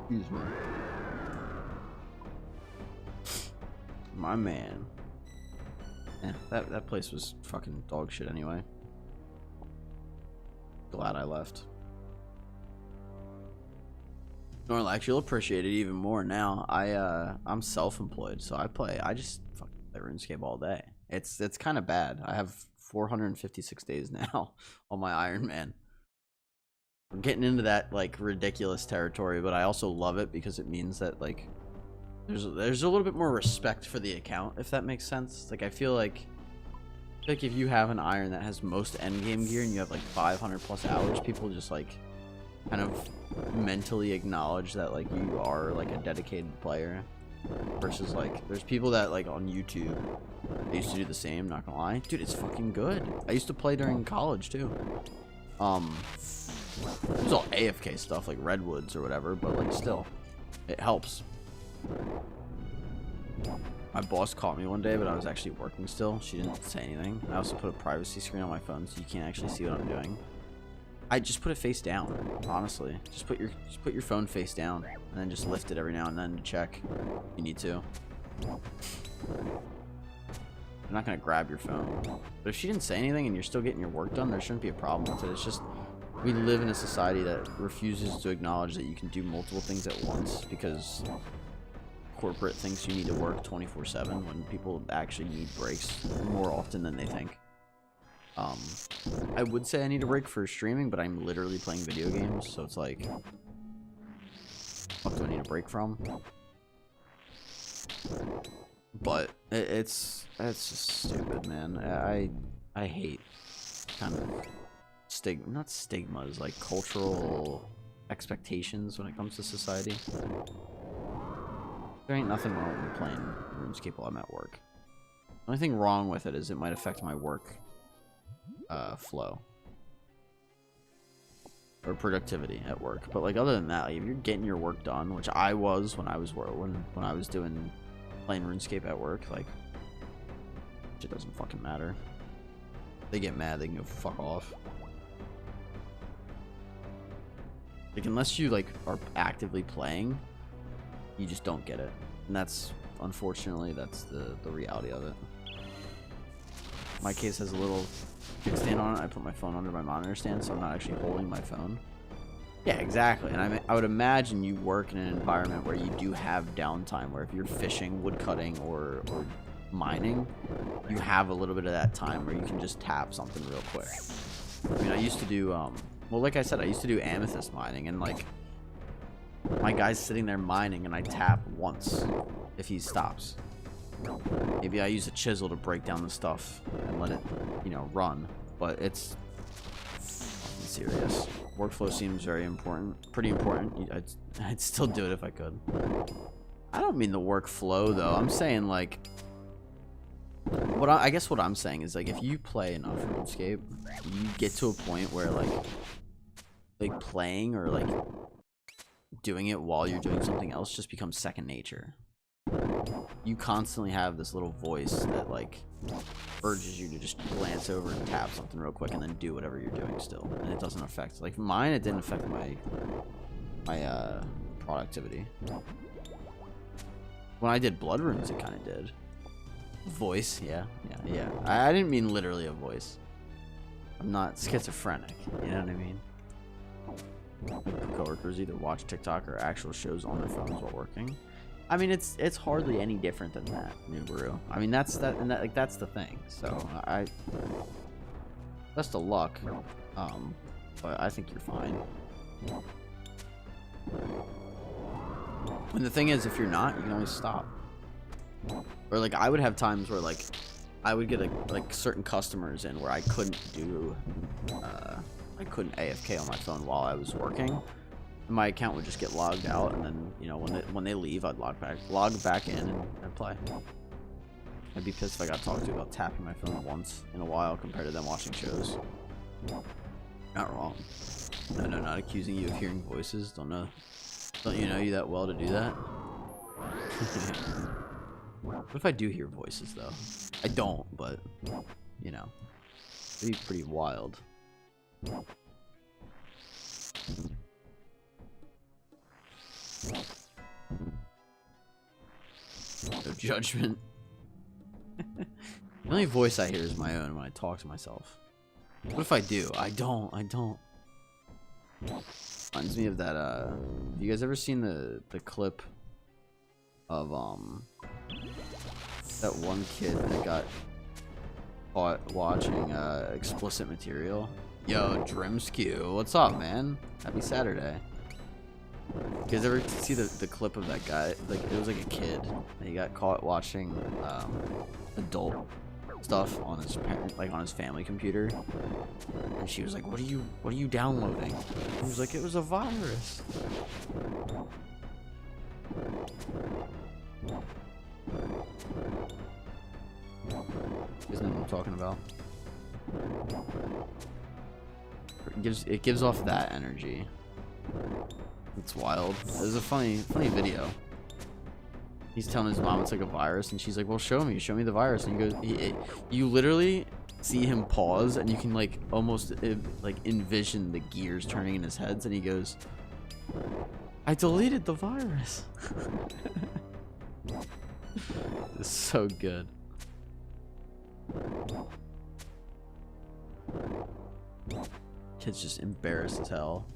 [SPEAKER 1] Excuse me. My man. Yeah, that place was fucking dog shit anyway. Glad I left. Snorlax, you'll appreciate it even more now. I'm self-employed, so I just fucking play RuneScape all day. It's kind of bad. I have 456 days now on my Ironman. I'm getting into that like ridiculous territory, but I also love it because it means that like there's a little bit more respect for the account, if that makes sense. Like I feel like if you have an Iron that has most endgame gear and you have like 500 plus hours, people just like kind of mentally acknowledge that like you are like a dedicated player. versus like there's people that like on YouTube they used to do the same, not gonna lie. Dude, it's fucking good. I used to play during college too. It was all AFK stuff like Redwoods or whatever, but like still it helps. My boss caught me one day, but I was actually working still. She didn't say anything. I also put a privacy screen on my phone so you can't actually see what I'm doing. I just put it face down, honestly. Just put your phone face down and then just lift it every now and then to check if you need to. You're not gonna grab your phone. But if she didn't say anything and you're still getting your work done, there shouldn't be a problem with it. It's just we live in a society that refuses to acknowledge that you can do multiple things at once because corporate thinks you need to work 24/7 when people actually need breaks more often than they think. I would say I need a break for streaming, but I'm literally playing video games, so it's like, what do I need a break from? But it's just stupid, man. I hate kind of not stigmas, like cultural expectations when it comes to society. There ain't nothing wrong with playing RuneScape while I'm at work. The only thing wrong with it is it might affect my work flow or productivity at work. But like other than that, like, if you're getting your work done, which I was when I was doing playing RuneScape at work, like it doesn't fucking matter. They get mad, they can go fuck off. Like unless you like are actively playing, you just don't get it, and that's unfortunately that's the reality of it. My case has a little kickstand on it. I put my phone under my monitor stand, so I'm not actually holding my phone. Yeah, exactly. And I would imagine you work in an environment where you do have downtime, where if you're fishing, woodcutting, or mining, you have a little bit of that time where you can just tap something real quick. I mean, I used to do well, like I said, I used to do amethyst mining, and like my guy's sitting there mining and I tap once if he stops. Maybe I use a chisel to break down the stuff and let it, you know, run. But it's serious. Workflow seems very important. Pretty important. I'd still do it if I could. I don't mean the workflow though. I'm saying like I guess what I'm saying is like if you play enough RuneScape, you get to a point where like playing or like doing it while you're doing something else just becomes second nature. You constantly have this little voice that like urges you to just glance over and tap something real quick and then do whatever you're doing still, and it doesn't affect like mine. It didn't affect my productivity. When I did blood runes, it kind of did. Voice, yeah. I didn't mean literally a voice. I'm not schizophrenic, you know what I mean? Coworkers either watch TikTok or actual shows on their phones while working. I mean, it's hardly any different than that, Nubaru. I mean, that's the thing. So best of luck. But I think you're fine. And the thing is, if you're not, you can always stop. Or like I would have times where like I would get like certain customers in where I couldn't do I couldn't AFK on my phone while I was working. My account would just get logged out, and then, you know, when they leave, I'd log back in and play. I'd be pissed if I got talked to about tapping my phone once in a while compared to them watching shows. Not wrong. No, not accusing you of hearing voices. Don't you know you that well to do that? What if I do hear voices though? I don't, but you know, it'd be pretty wild. No judgment. The only voice I hear is my own when I talk to myself. What if I do? I don't. Reminds me of that, have you guys ever seen the clip of, that one kid that got caught watching, explicit material? Yo, Drimskew, what's up, man? Happy Saturday. You guys ever see the clip of that guy? Like, it was like a kid, and he got caught watching, adult stuff on his parent, like on his family computer, and she was like, what are you downloading? He was like, it was a virus. Isn't what I'm talking about? It gives off that energy. It's wild. There's a funny video. He's telling his mom it's like a virus, and she's like, "Well, show me the virus." And he goes, you literally see him pause, and you can like almost like envision the gears turning in his head, and he goes, "I deleted the virus." It's so good. Kid's just embarrassed as hell.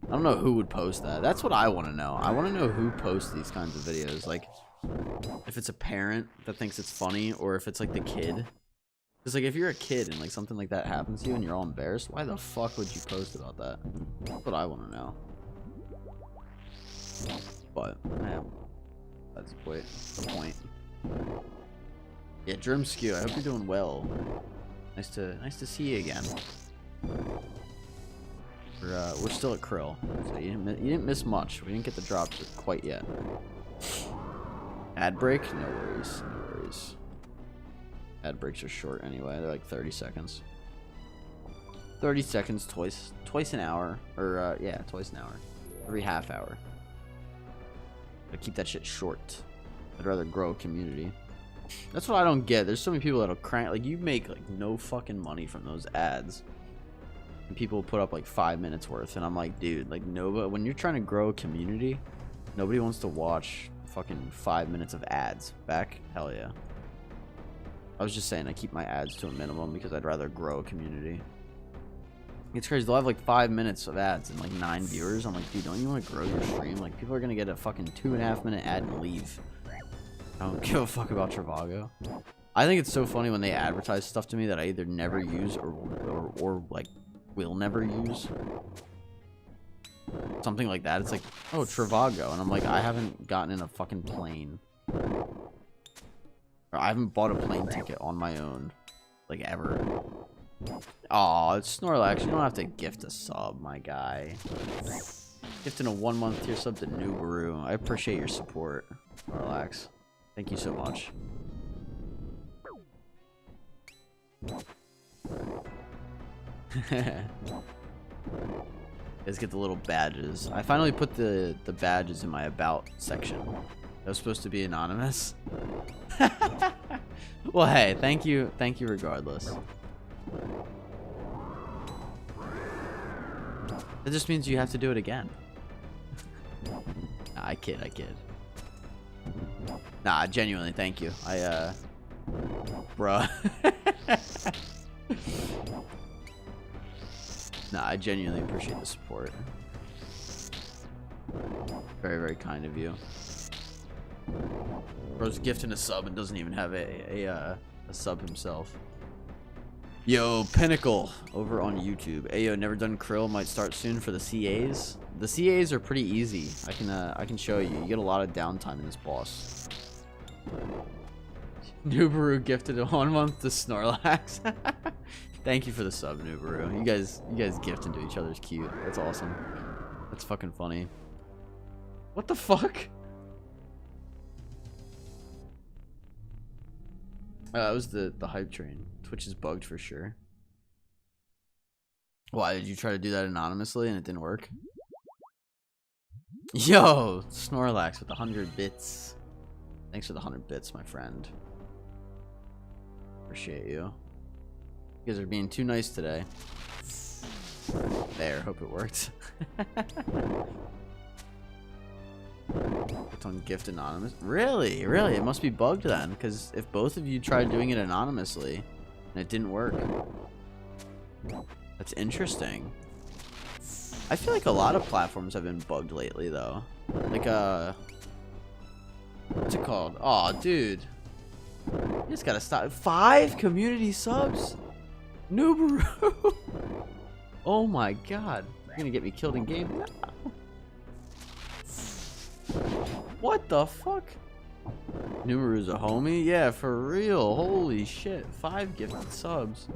[SPEAKER 1] I don't know who would post that. That's what I want to know. I want to know who posts these kinds of videos. Like, if it's a parent that thinks it's funny, or if it's like the kid. Because like, if you're a kid and like something like that happens to you and you're all embarrassed, why the fuck would you post about that? That's what I want to know. But man, that's the point. Yeah, Germ Skew, I hope you're doing well. Nice to see you again. We're still at Krill, so you didn't miss much. We didn't get the drop quite yet. Ad break? No worries, no worries. Ad breaks are short anyway. They're like 30 seconds. 30 seconds twice an hour, or yeah, twice an hour, every half hour. But keep that shit short. I'd rather grow a community. That's what I don't get. There's so many people that'll crank, like, you make like no fucking money from those ads. And people put up like 5 minutes worth, and I'm like, dude, like, nobody, when you're trying to grow a community, nobody wants to watch fucking 5 minutes of ads back. Hell yeah. I was just saying I keep my ads to a minimum because I'd rather grow a community. It's crazy. They'll have like 5 minutes of ads and like 9 viewers. I'm like, dude, don't you want to grow your stream? Like, people are gonna get a fucking 2.5 minute ad and leave. I don't give a fuck about Trivago. I think it's so funny when they advertise stuff to me that I either never use or like will never use. Something like that. It's like, oh, Trivago, and I'm like, I haven't gotten in a fucking plane, or I haven't bought a plane ticket on my own, like, ever. Aw, it's Snorlax. You don't have to gift a sub, my guy. Gifting a 1-month tier sub to Nubaru. I appreciate your support, Snorlax. Thank you so much. Let's get the little badges. I finally put the badges in my about section. That was supposed to be anonymous. Well, hey, thank you regardless. That just means you have to do it again. Nah, I kid. Nah, genuinely, thank you. Bruh. Nah, I genuinely appreciate the support. Very, very kind of you. Bro's gifting a sub and doesn't even have a sub himself. Yo, Pinnacle over on YouTube. Ayo, never done Krill, might start soon for the CAs. The CAs are pretty easy. I can show you. You get a lot of downtime in this boss. Nubaru gifted a 1 month to Snorlax. Thank you for the sub, Nubaru. You guys gift into each other's cute. That's awesome. That's fucking funny. What the fuck? That was the hype train. Twitch is bugged for sure. Why did you try to do that anonymously and it didn't work? Yo, Snorlax with 100 bits. Thanks for the 100 bits, my friend. Appreciate you. You guys are being too nice today. There, hope it worked. It's on gift anonymous. Really? It must be bugged then, because if both of you tried doing it anonymously and it didn't work. That's interesting. I feel like a lot of platforms have been bugged lately though. Like what's it called? Aw, dude. You just gotta stop. 5 community subs? Nubaru. Oh my god. You're gonna get me killed in game. No. What the fuck? Nubaru's a homie? Yeah, for real. Holy shit. 5 gifted subs.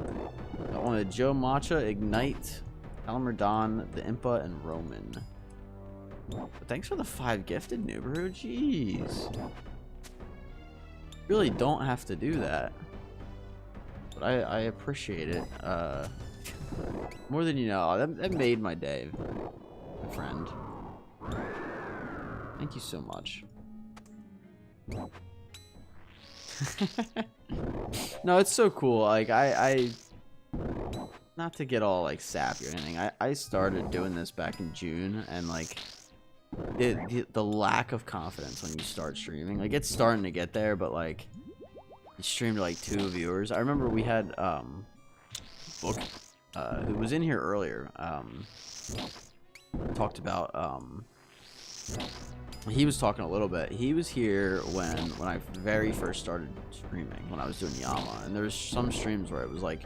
[SPEAKER 1] I wanted Joe Matcha, Ignite, Elmer Don, the Impa, and Roman. But thanks for the 5 gifted, Nubaru. Jeez. Really don't have to do that. But I appreciate it. More than you know. That made my day, my friend. Thank you so much. No, it's so cool. Like I not to get all like sappy or anything. I started doing this back in June, and like the lack of confidence when you start streaming, like it's starting to get there, but like you streamed to like 2 viewers. I remember we had Book who was in here earlier, talked about he was talking a little bit. He was here when I very first started streaming, when I was doing Yama, and there was some streams where it was like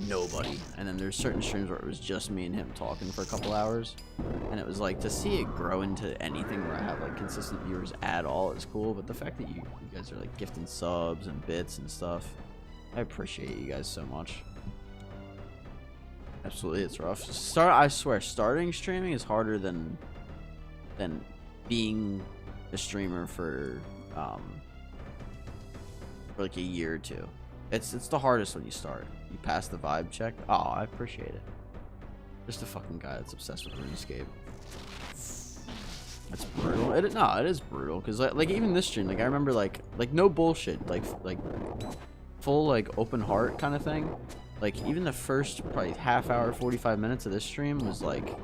[SPEAKER 1] nobody, and then there's certain streams where it was just me and him talking for a couple hours, and it was like, to see it grow into anything where I have like consistent viewers at all is cool. But the fact that you guys are like gifting subs and bits and stuff, I appreciate you guys so much. Absolutely, it's rough. I swear, starting streaming is harder than being a streamer for like a year or 2. It's the hardest when you start. You pass the vibe check. Oh, I appreciate it. Just a fucking guy that's obsessed with RuneScape. That's brutal. It is brutal, because like even this stream, like I remember like no bullshit, like full like open heart kind of thing. Like even the first probably half hour, 45 minutes of this stream was like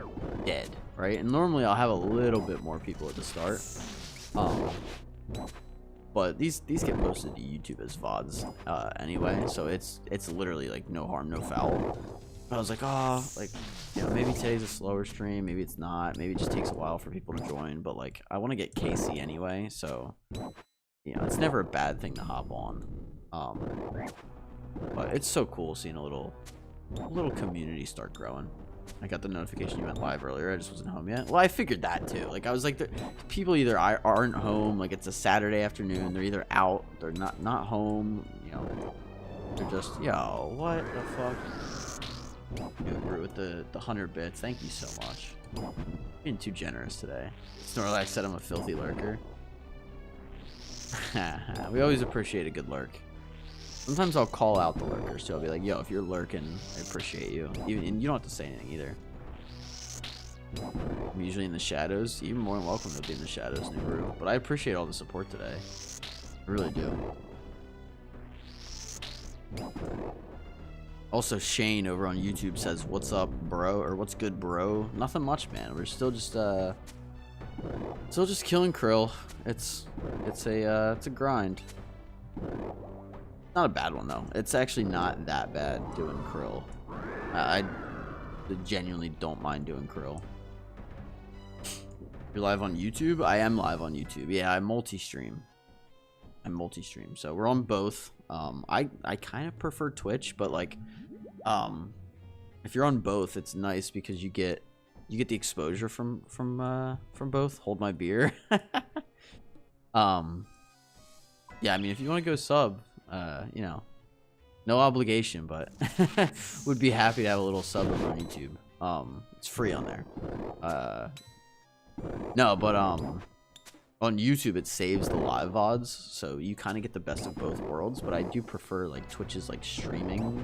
[SPEAKER 1] dead, right? And normally I'll have a little bit more people at the start. But these get posted to YouTube as VODs anyway, so it's literally like no harm, no foul. But I was like, oh, like, you know, maybe today's a slower stream, maybe it's not, maybe it just takes a while for people to join, but like I want to get Casey anyway, so you know, it's never a bad thing to hop on. But it's so cool seeing a little community start growing. I got the notification you went live earlier. I just wasn't home yet. Well, I figured that too. Like I was like, people either aren't home. Like it's a Saturday afternoon. They're either out. They're not home. You know, they're just, yo, what the fuck? Uber with the 100 bits. Thank you so much. Being too generous today. Snorlax said I'm a filthy lurker. We always appreciate a good lurk. Sometimes I'll call out the lurkers too. I'll be like, yo, if you're lurking, I appreciate you. And you don't have to say anything either. I'm usually in the shadows. Even more than welcome to be in the shadows, Nubaru. But I appreciate all the support today. I really do. Also, Shane over on YouTube says, what's up, bro? Or what's good, bro? Nothing much, man. We're still just killing krill. It's a grind. Not a bad one though. It's actually not that bad doing krill. I genuinely don't mind doing krill. You're live on YouTube? I am live on YouTube. Yeah, I multi-stream. So we're on both. I kind of prefer Twitch, but like if you're on both, it's nice because you get the exposure from both. Hold my beer. Yeah, I mean, if you want to go sub, you know, no obligation, but would be happy to have a little sub over on YouTube. It's free on there. No, but on YouTube it saves the live VODs, so you kind of get the best of both worlds. But I do prefer like Twitch's like streaming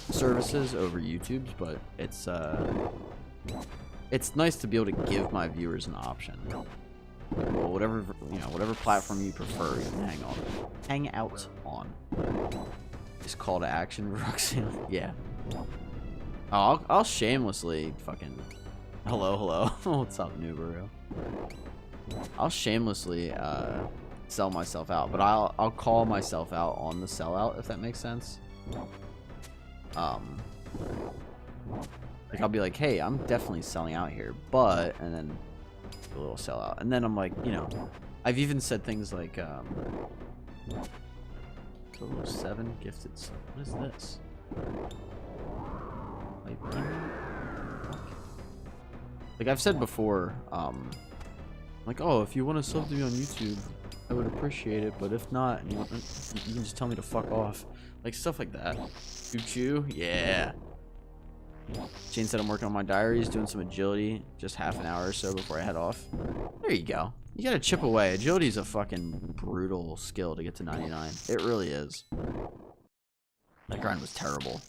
[SPEAKER 1] services over YouTube's. But it's nice to be able to give my viewers an option. Well, whatever platform you prefer, you can hang out on. Just call to action, Roxanne. Yeah. Oh, I'll shamelessly fucking. Hello. What's up, Nubaru? I'll shamelessly sell myself out, but I'll call myself out on the sellout, if that makes sense. Like I'll be like, hey, I'm definitely selling out here, but, and then a little sellout, and then I'm like, you know, I've even said things like total of 7 gifted. What is this? Like I've said before, like, oh, if you want to sub to me on YouTube, I would appreciate it, but if not, you can just tell me to fuck off, like stuff like that. Choo choo, yeah. Jane said I'm working on my diaries, doing some agility, just half an hour or so before I head off. There you go. You gotta chip away. Agility is a fucking brutal skill to get to 99. It really is. That grind was terrible.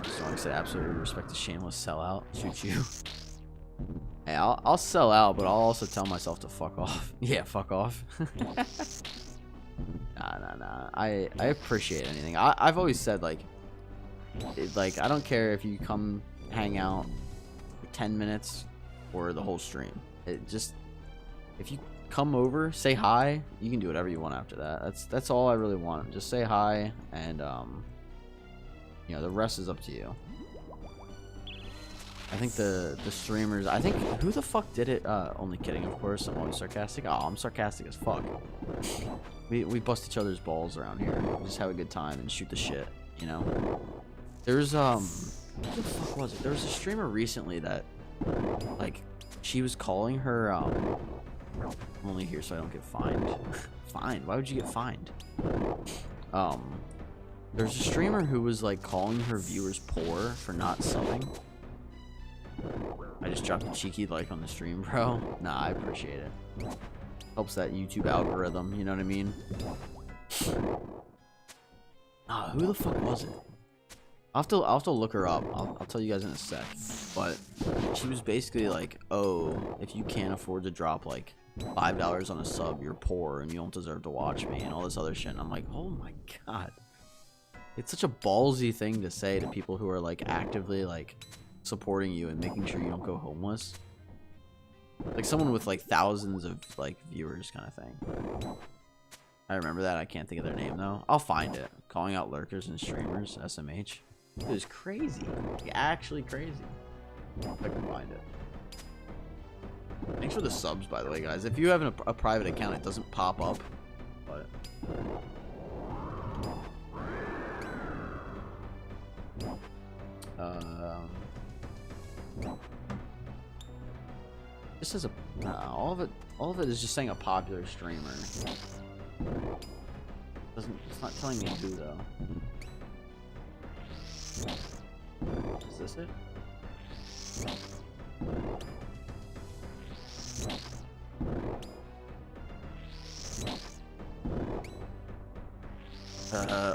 [SPEAKER 1] So I say absolutely respect the shameless sellout. Shoot you. Hey, I'll sell out, but I'll also tell myself to fuck off. Yeah, fuck off. Nah. I appreciate anything. I've always said, like, I don't care if you come hang out for 10 minutes or the whole stream. It just, if you come over, say hi, you can do whatever you want after that. That's all I really want. Just say hi, and you know, the rest is up to you. I think the streamers, I think, who the fuck did it? Only kidding, of course. I'm always sarcastic. Oh, I'm sarcastic as fuck. We bust each other's balls around here. We just have a good time and shoot the shit, you know? There's, who the fuck was it? There was a streamer recently that, like, she was calling her, I'm only here so I don't get fined. Fined? Why would you get fined? There's a streamer who was, like, calling her viewers poor for not subbing. I just dropped a cheeky like on the stream, bro. Nah, I appreciate it. Helps that YouTube algorithm, you know what I mean? Ah, who the fuck was it? I'll have to look her up. I'll tell you guys in a sec. But she was basically like, oh, if you can't afford to drop like $5 on a sub, you're poor and you don't deserve to watch me and all this other shit. And I'm like, oh my god. It's such a ballsy thing to say to people who are like actively like supporting you and making sure you don't go homeless. Like someone with like thousands of like viewers kind of thing. I remember that. I can't think of their name though. I'll find it. Calling out lurkers and streamers, SMH. It was crazy. Like, actually crazy. If I can find it. Thanks for the subs, by the way, guys. If you have a private account, it doesn't pop up. But this is a all of it is just saying a popular streamer. It's not telling me who though. Is this it?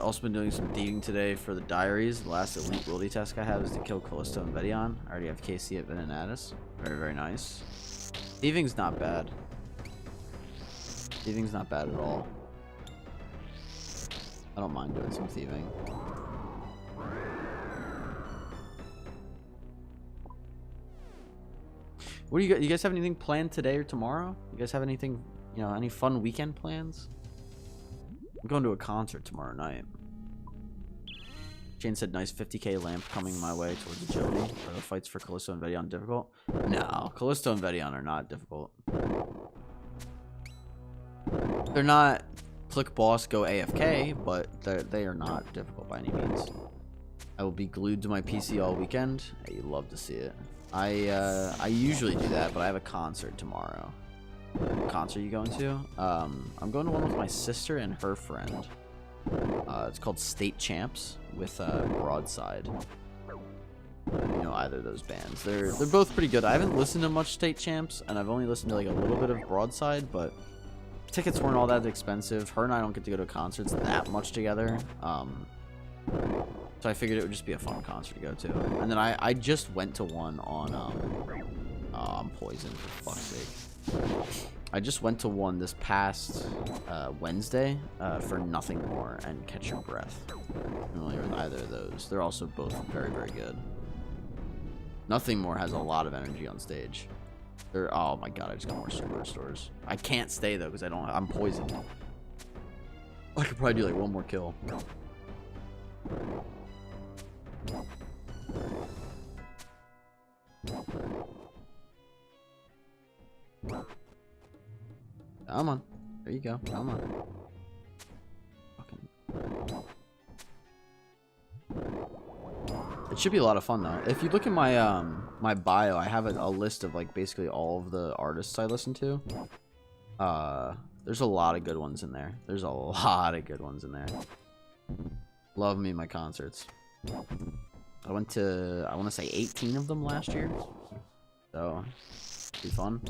[SPEAKER 1] Also been doing some thieving today for the diaries. The last elite ability task I have is to kill Callisto and Vedion. I already have KC at Venenatus. Very, very nice. Thieving's not bad. Thieving's not bad at all. I don't mind doing some thieving. What do you guys have anything planned today or tomorrow? You guys have anything, you know, any fun weekend plans? I'm going to a concert tomorrow night. Jane said, nice 50k lamp coming my way towards agility. Are the fights for Callisto and Vedion difficult? No, Callisto and Vedion are not difficult. They're not click boss, go AFK, but they are not difficult by any means. I will be glued to my PC all weekend. Hey, you love to see it. I usually do that, but I have a concert tomorrow. What concert are you going to? I'm going to one with my sister and her friend. It's called State Champs with Broadside. You know either of those bands. They're both pretty good. I haven't listened to much State Champs, and I've only listened to like a little bit of Broadside, but tickets weren't all that expensive. Her and I don't get to go to concerts that much together. So I figured it would just be a fun concert to go to. And then I just went to one on I'm poisoned for fuck's sake. I just went to one this past Wednesday for Nothing More and Catch Your Breath. I'm familiar with either of those. They're also both very, very good. Nothing More has a lot of energy on stage. Oh my god, I just got more super restores. I can't stay though because I'm poisoned. I could probably do like one more kill. Come on. There you go. Come on. Fucking. It should be a lot of fun though. If you look at my my bio, I have a list of like basically all of the artists I listen to. There's a lot of good ones in there. Love me my concerts. I went to, I want to say 18 of them last year. So, be fun.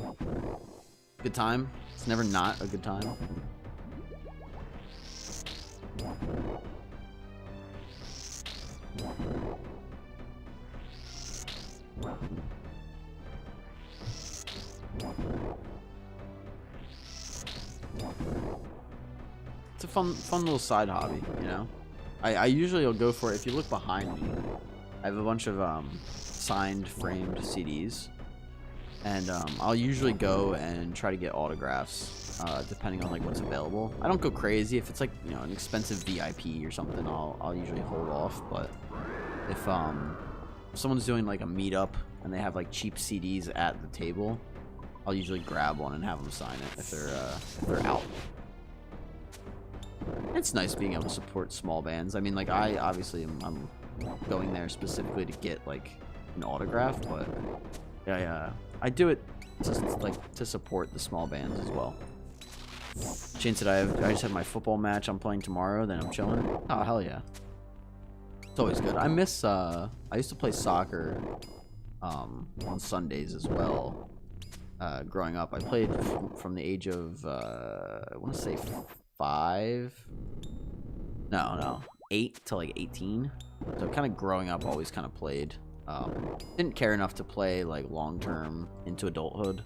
[SPEAKER 1] Good time. It's never not a good time. It's a fun little side hobby, you know. I usually will go for it. If you look behind me, I have a bunch of signed, framed CDs, and I'll usually go and try to get autographs, depending on like what's available. I don't go crazy. If it's like, you know, an expensive VIP or something, I'll usually hold off. But if someone's doing like a meetup and they have like cheap CDs at the table, I'll usually grab one and have them sign it if they're out. It's nice being able to support small bands. I mean, like, I obviously I'm going there specifically to get like an autograph, but yeah, I do it just like to support the small bands as well. Shane said I just had my football match I'm playing tomorrow, then I'm chilling. Oh, hell yeah. It's always good. I miss I used to play soccer on Sundays as well. Growing up, I played from the age of I want to say 8 to like 18. So kind of growing up, always kind of played. Didn't care enough to play like long term into adulthood,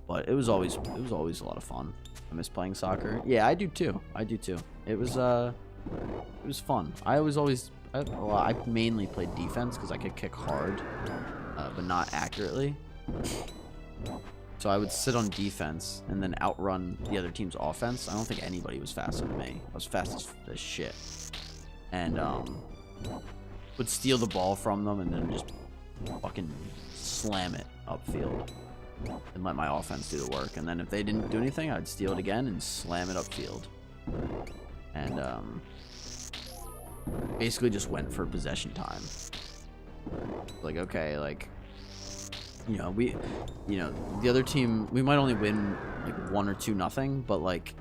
[SPEAKER 1] but it was always a lot of fun. I miss playing soccer. Yeah, I do too. It was fun. I mainly played defense because I could kick hard, but not accurately. So I would sit on defense and then outrun the other team's offense. I don't think anybody was faster than me. I was fast as shit. And would steal the ball from them and then just fucking slam it upfield and let my offense do the work. And then if they didn't do anything, I'd steal it again and slam it upfield. And basically just went for possession time. Like, okay, like, you know, the other team, we might only win like 1 or 2-0, but like,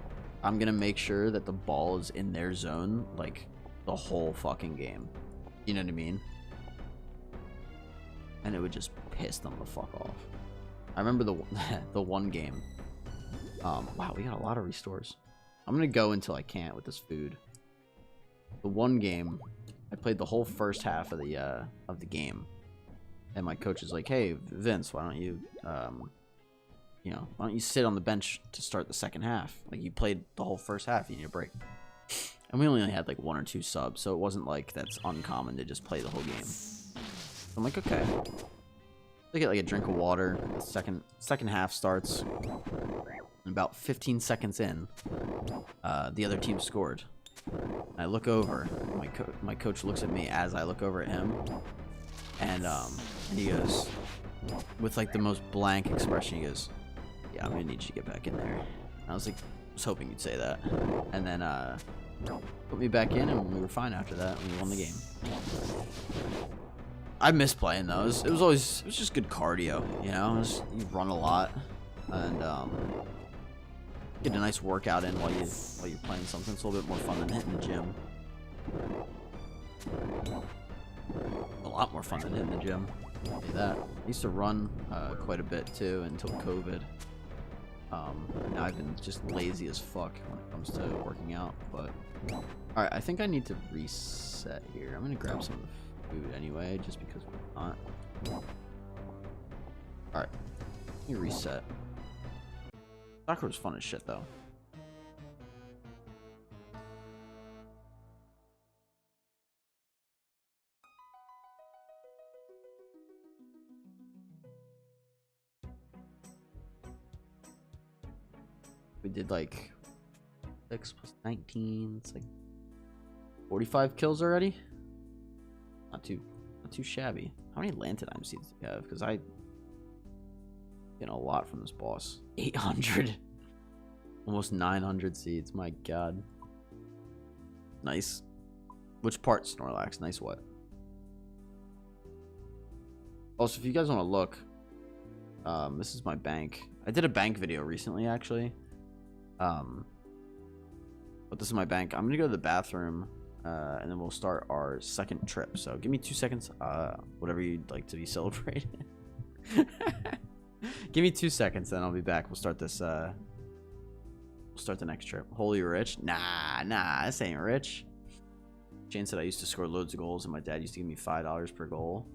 [SPEAKER 1] I'm gonna make sure that the ball is in their zone like the whole fucking game. You know what I mean? And it would just piss them the fuck off. I remember the one game. Wow, we got a lot of restores. I'm gonna go until I can't with this food. The one game, I played the whole first half of the game. And my coach is like, "Hey, Vince, why don't you, why don't you sit on the bench to start the second half? Like, you played the whole first half, you need a break." And we only had like 1 or 2 subs, so it wasn't like that's uncommon to just play the whole game. So I'm like, okay. I get like a drink of water. The second half starts, and about 15 seconds in, the other team scored. And I look over. My coach looks at me as I look over at him. And he goes, with like the most blank expression, he goes, "Yeah, I'm gonna need you to get back in there." And I was like, was hoping you'd say that. And then put me back in, and we were fine after that, and we won the game. I miss playing those. It was just good cardio, you know. You run a lot, and get a nice workout in while you're playing something. It's a little bit more fun than hitting the gym. A lot more fun than hitting the gym. I'll tell you that. I used to run quite a bit too until COVID. Now I've been just lazy as fuck when it comes to working out. But alright, I think I need to reset here. I'm gonna grab some of the food anyway, just because why not. Alright, let me reset. Soccer was fun as shit though. We did like 6 plus 19. It's like 45 kills already. Not too shabby. How many Lantidime seeds do we have? Because I get a lot from this boss. 800, almost 900 seeds. My God. Nice. Which part, Snorlax? Nice what? Also, if you guys want to look, this is my bank. I did a bank video recently, actually. But this is my bank. I'm gonna go to the bathroom and then we'll start our second trip. So give me 2 seconds. Whatever you'd like to be celebrated. Give me 2 seconds, then I'll be back. We'll start this. We'll start the next trip. Holy rich? Nah, this ain't rich. Jane said I used to score loads of goals, and my dad used to give me $5 per goal.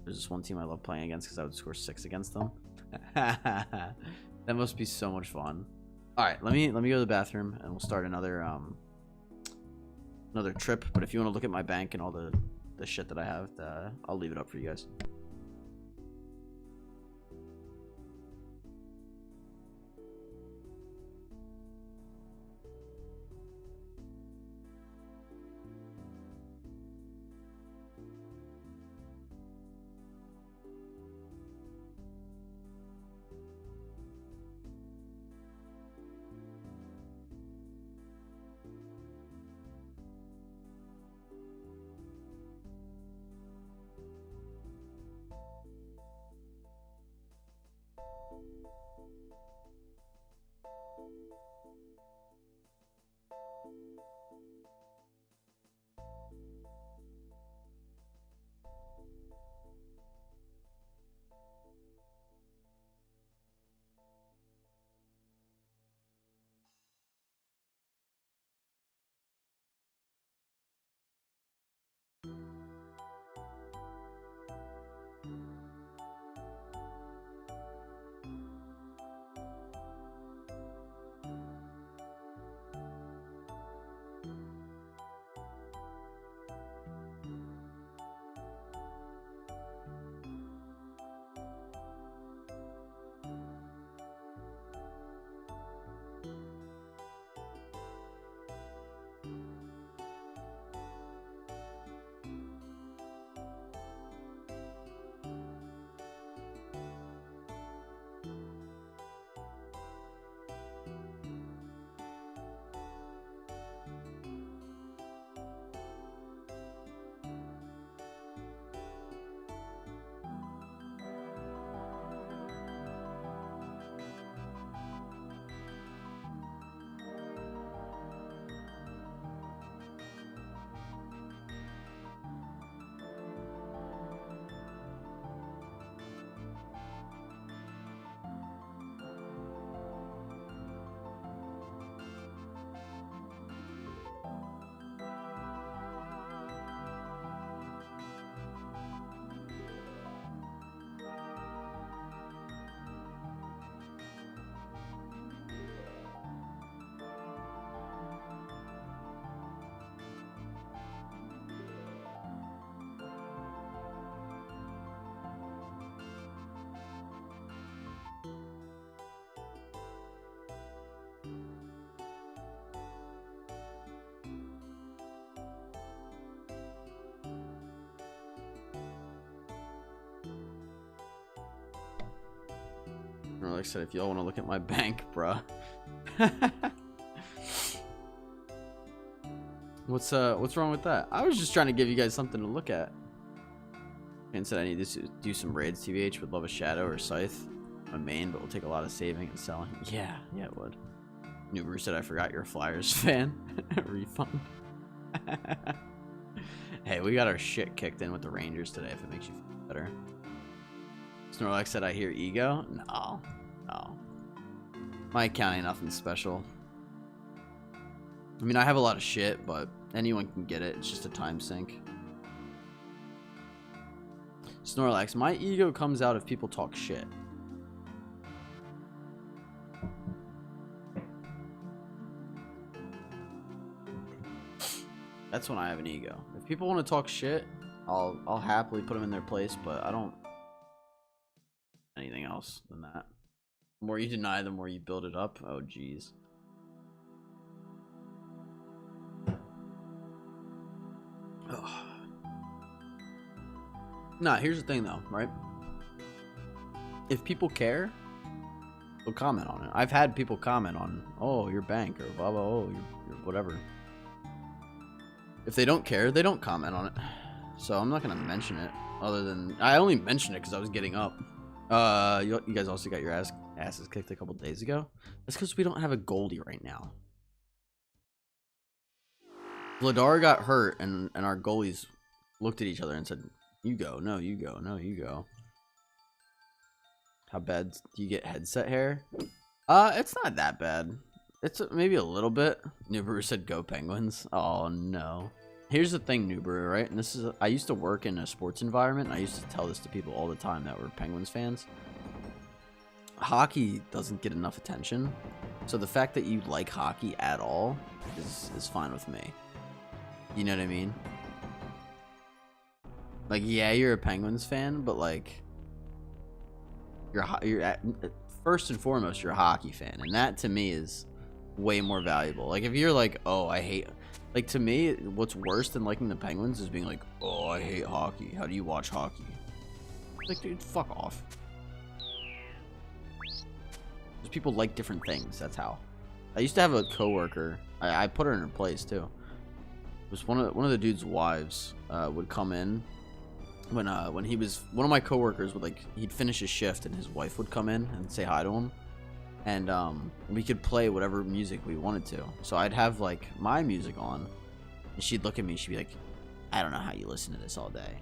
[SPEAKER 1] There's this one team I love playing against because I would score 6 against them. That must be so much fun. All right, let me go to the bathroom, and we'll start another trip. But if you want to look at my bank and all the shit that I have, I'll leave it up for you guys. Like I said, if y'all want to look at my bank, bruh. What's wrong with that? I was just trying to give you guys something to look at. And said I need to do some raids. TVH would love a shadow or scythe. My main, but will take a lot of saving and selling. Yeah, it would. Newbrew said I forgot you're a Flyers fan. Refund. Hey, we got our shit kicked in with the Rangers today. If it makes you feel better. Snorlax said I hear ego. No. My account ain't nothing special. I mean, I have a lot of shit, but anyone can get it. It's just a time sink. Snorlax, my ego comes out if people talk shit. That's when I have an ego. If people want to talk shit, I'll happily put them in their place, but I don't anything else than that. The more you deny, the more you build it up. Oh, jeez. Nah, here's the thing though, right? If people care, they'll comment on it. I've had people comment on, oh, your bank, or blah, blah, oh, your whatever. If they don't care, they don't comment on it. So I'm not going to mention it, other than, I only mentioned it because I was getting up. You guys also got your asses kicked a couple days ago. That's because we don't have a Goldie right now. Vladar got hurt, and our goalies looked at each other and said, "You go, no, you go, no, you go." How bad do you get headset hair? It's not that bad. It's maybe a little bit. Nubaru said, "Go Penguins." Oh no. Here's the thing, Nubaru, right? And this is, I used to work in a sports environment. And I used to tell this to people all the time that were Penguins fans. Hockey doesn't get enough attention, so the fact that you like hockey at all is fine with me. You know what I mean? Like, yeah, you're a Penguins fan, but like, first and foremost, you're a hockey fan, and that to me is way more valuable. Like, if you're like, oh, I hate, like, to me, what's worse than liking the Penguins is being like, oh, I hate hockey. How do you watch hockey? Like, dude, fuck off. Because people like different things. That's how. I used to have a coworker. I put her in her place too. It was one of the dude's wives would come in when he was, one of my coworkers would, like, he'd finish his shift and his wife would come in and say hi to him, and we could play whatever music we wanted to. So I'd have like my music on, and she'd look at me, she'd be like, "I don't know how you listen to this all day."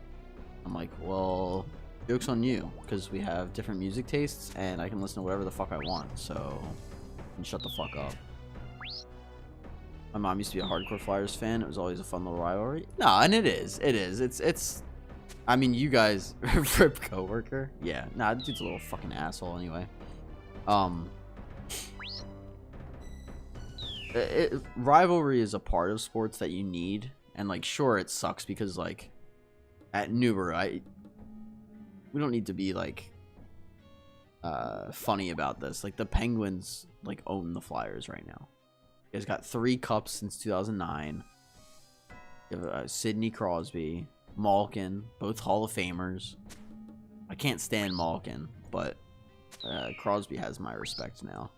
[SPEAKER 1] I'm like, well, joke's on you, because we have different music tastes and I can listen to whatever the fuck I want, so you can shut the fuck up. My mom used to be a hardcore Flyers fan. It was always a fun little rivalry. No, and it is. It's I mean, you guys, Rip coworker. Yeah, nah, dude's a little fucking asshole anyway. Rivalry is a part of sports that you need, and like, sure, it sucks because like at Nuber, we don't need to be like funny about this. Like, the Penguins like own the Flyers right now. You guys got 3 cups since 2009. You have Sidney Crosby, Malkin, both Hall of Famers. I can't stand Malkin, but Crosby has my respect now.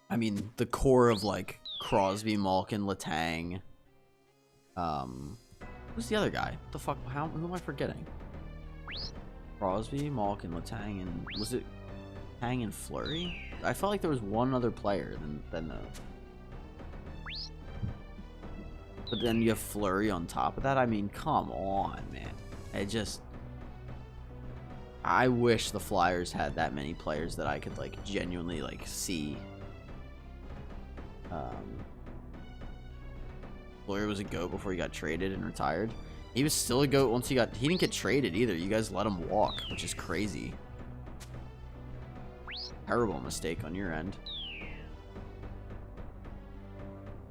[SPEAKER 1] I mean, the core of like Crosby, Malkin, Letang. Who's the other guy? What the fuck? Who am I forgetting? Crosby, Malkin, Letang, and was it Tang and Fleury? I felt like there was one other player than but then you have Fleury on top of that. I mean, come on, man. I wish the Flyers had that many players that I could like genuinely like see. Fleury was a GOAT before he got traded and retired. He was still a GOAT once he didn't get traded either. You guys let him walk, which is crazy. Terrible mistake on your end.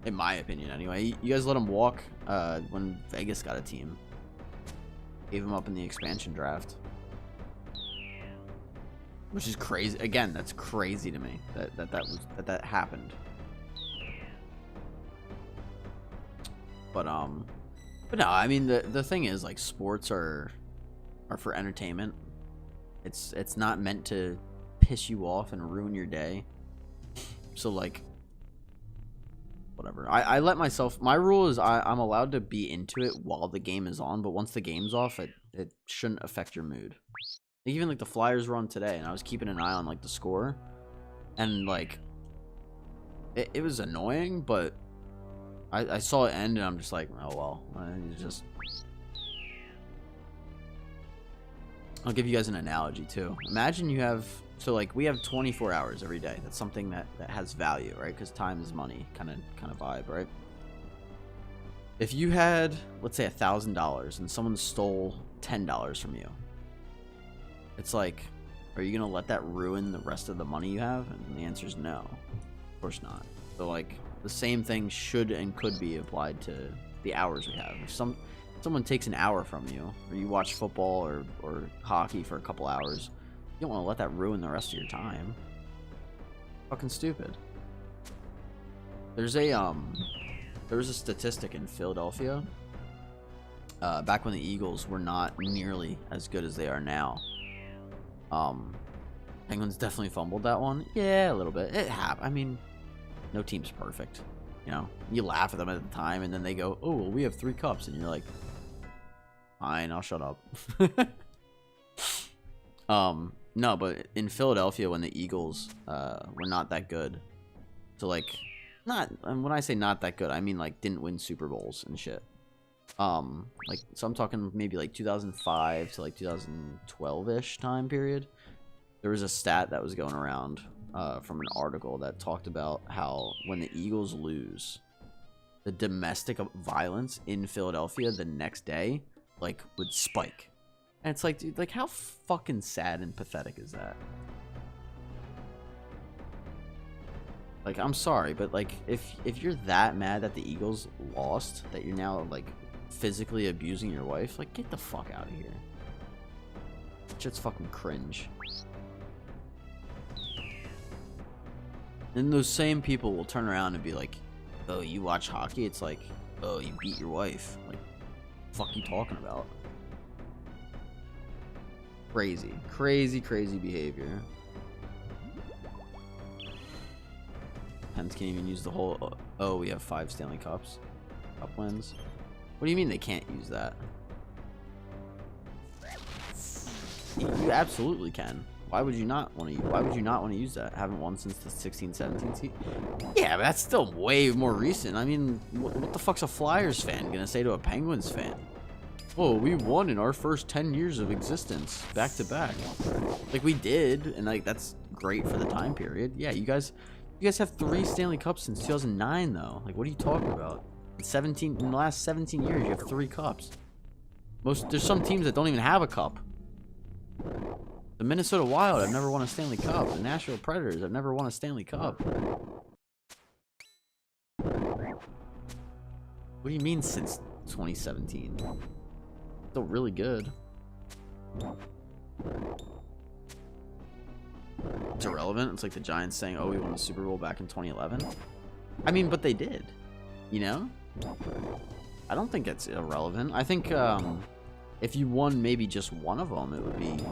[SPEAKER 1] In my opinion, anyway. You guys let him walk when Vegas got a team. Gave him up in the expansion draft. Which is crazy. Again, that's crazy to me that happened. But no, I mean, the thing is, like, sports are for entertainment. It's not meant to piss you off and ruin your day. So like, whatever. I let myself, my rule is I'm allowed to be into it while the game is on, but once the game's off, it shouldn't affect your mood. Even like the Flyers run today, and I was keeping an eye on like the score, and like it was annoying, but I saw it end and I'm just like, oh well. I'll give you guys an analogy too. Imagine you have, so like we have 24 hours every day. That's something that has value, right? Because time is money, kind of vibe, right? If you had, let's say, $1,000 and someone stole $10 from you, it's like, are you gonna let that ruin the rest of the money you have? And the answer is no, of course not. So like, the same thing should and could be applied to the hours we have. If someone takes an hour from you, or you watch football or hockey for a couple hours, you don't want to let that ruin the rest of your time. Fucking stupid. There was a statistic in Philadelphia back when the Eagles were not nearly as good as they are now. Penguins definitely fumbled that one. Yeah, a little bit. It happened. I mean, no team's perfect. You know, you laugh at them at the time, and then they go, "Oh, well, we have 3 cups," and you're like, "Fine, I'll shut up." No, but in Philadelphia, when the Eagles were not that good, so like not, and when I say not that good, I mean like didn't win Super Bowls and shit. Like, so I'm talking maybe like 2005 to like 2012-ish time period. There was a stat that was going around from an article that talked about how when the Eagles lose, the domestic violence in Philadelphia the next day, like, would spike. And it's like, dude, like, how fucking sad and pathetic is that? Like, I'm sorry, but like, if you're that mad that the Eagles lost, that you're now like physically abusing your wife, like, get the fuck out of here. Shit's fucking cringe. Then those same people will turn around and be like, oh, you watch hockey? It's like, oh, you beat your wife. Like, fuck you talking about? Crazy. Crazy, crazy behavior. Pens can't even use the whole... Oh, we have 5 Stanley Cups. Cup wins. What do you mean they can't use that? You absolutely can. Why would you not want to? Why would you not want to use that? Haven't won since the 16-17 season. Yeah, but that's still way more recent. I mean, what the fuck's a Flyers fan gonna say to a Penguins fan? Oh, we won in our first 10 years of existence, back to back. Like, we did, and like that's great for the time period. Yeah, you guys have 3 Stanley Cups since 2009, though. Like, what are you talking about? In the last 17 years, you have 3 cups. There's some teams that don't even have a cup. The Minnesota Wild have never won a Stanley Cup. The Nashville Predators have never won a Stanley Cup. What do you mean since 2017? Still really good. It's irrelevant. It's like the Giants saying, oh, we won the Super Bowl back in 2011. I mean, but they did. You know? I don't think it's irrelevant. I think if you won maybe just one of them, it would be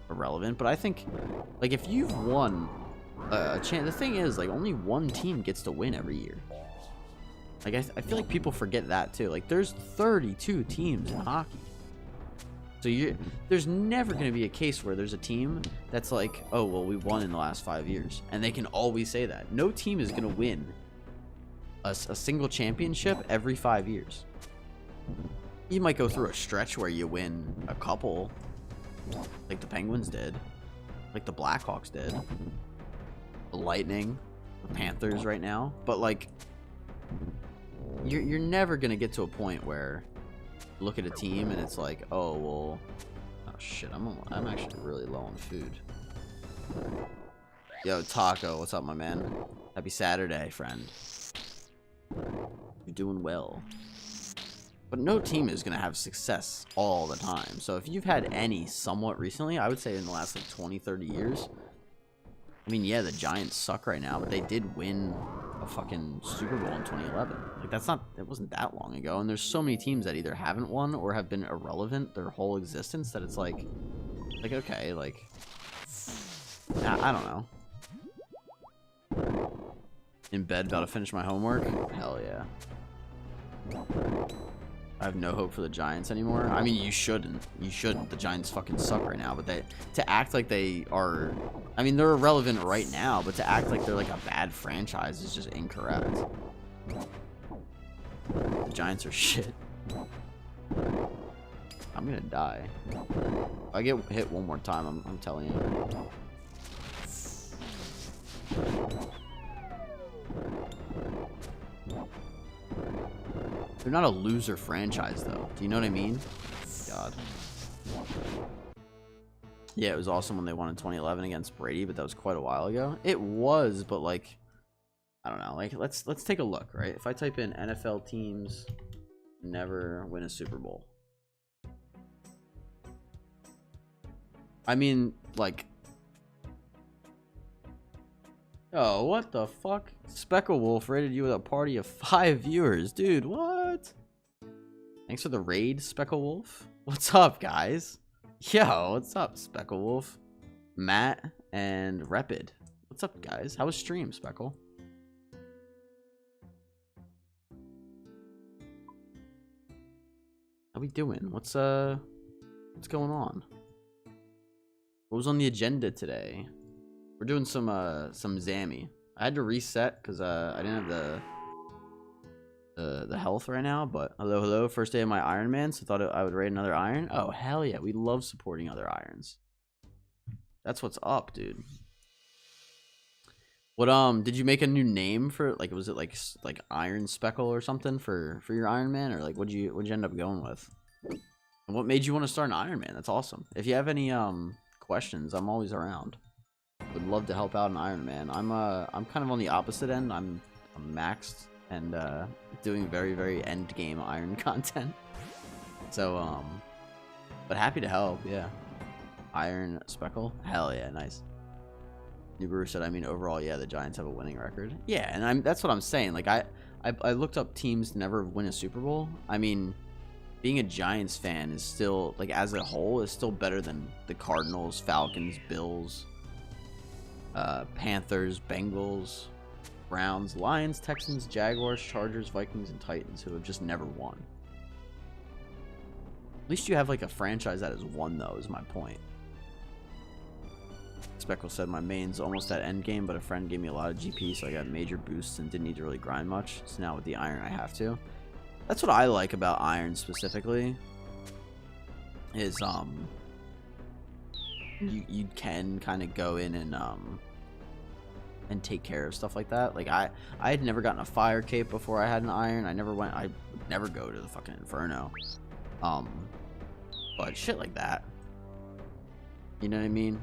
[SPEAKER 1] irrelevant. But I think, like, if you've won a chance, the thing is, like, only one team gets to win every year. Like, I feel like people forget that too. Like, there's 32 teams in hockey, so there's never going to be a case where there's a team that's like, oh, well, we won in the last 5 years, and they can always say that. No team is going to win a single championship every 5 years. You might go through a stretch where you win a couple, like the Penguins did, like the Blackhawks did, the Lightning, the Panthers right now. But like, you're never gonna get to a point where you look at a team and it's like, oh well, oh shit, I'm actually really low on food. Yo, Taco, what's up, my man? Happy Saturday, friend. You're doing well. But no team is going to have success all the time. So if you've had any somewhat recently, I would say in the last like 20, 30 years. I mean, yeah, the Giants suck right now, but they did win a fucking Super Bowl in 2011. Like, it wasn't that long ago. And there's so many teams that either haven't won or have been irrelevant their whole existence that it's like okay, like, I don't know. In bed, about to finish my homework? Hell yeah. I have no hope for the Giants anymore. I mean, you shouldn't. You shouldn't. The Giants fucking suck right now. But to act like they are... I mean, they're irrelevant right now, but to act like they're like a bad franchise is just incorrect. The Giants are shit. I'm gonna die. If I get hit one more time, I'm telling you. They're not a loser franchise, though. Do you know what I mean? God. Yeah, it was awesome when they won in 2011 against Brady, but that was quite a while ago. It was, but like, I don't know. Like, let's take a look, right? If I type in NFL teams never win a Super Bowl, I mean, like, oh, what the fuck? Speckle Wolf rated you with a party of 5 viewers. Dude, what? Thanks for the raid, Speckle Wolf. What's up, guys? Yo, what's up, Speckle Wolf? Matt and Repid. What's up, guys? How was stream, Speckle? How we doing? What's going on? What was on the agenda today? We're doing some Zammy. I had to reset because I didn't have the health right now. But hello, first day of my Ironman, so thought I would raid another iron. Oh hell yeah, we love supporting other irons. That's what's up, dude. What did you make a new name for, like, was it like Iron Speckle or something for your Ironman, or like what'd you end up going with? And what made you want to start an Ironman? That's awesome. If you have any questions, I'm always around. Would love to help out an Ironman. I'm kind of on the opposite end. I'm maxed and doing very end game iron content. So but happy to help. Yeah. Iron Speckle. Hell yeah, nice. Nibiru said, I mean, overall, yeah, the Giants have a winning record. Yeah, and that's what I'm saying. Like, I looked up teams to never win a Super Bowl. I mean, being a Giants fan is still, like, as a whole, is still better than the Cardinals, Falcons, Bills, Panthers, Bengals, Browns, Lions, Texans, Jaguars, Chargers, Vikings, and Titans, who have just never won. At least you have, like, a franchise that has won, though, is my point. Speckle said, my main's almost at endgame, but a friend gave me a lot of GP, so I got major boosts and didn't need to really grind much. So now with the iron, I have to. That's what I like about iron specifically. Is you can kind of go in and take care of stuff like that. Like I had never gotten a fire cape before I had an iron. I would never go to the fucking Inferno. But shit like that. You know what I mean?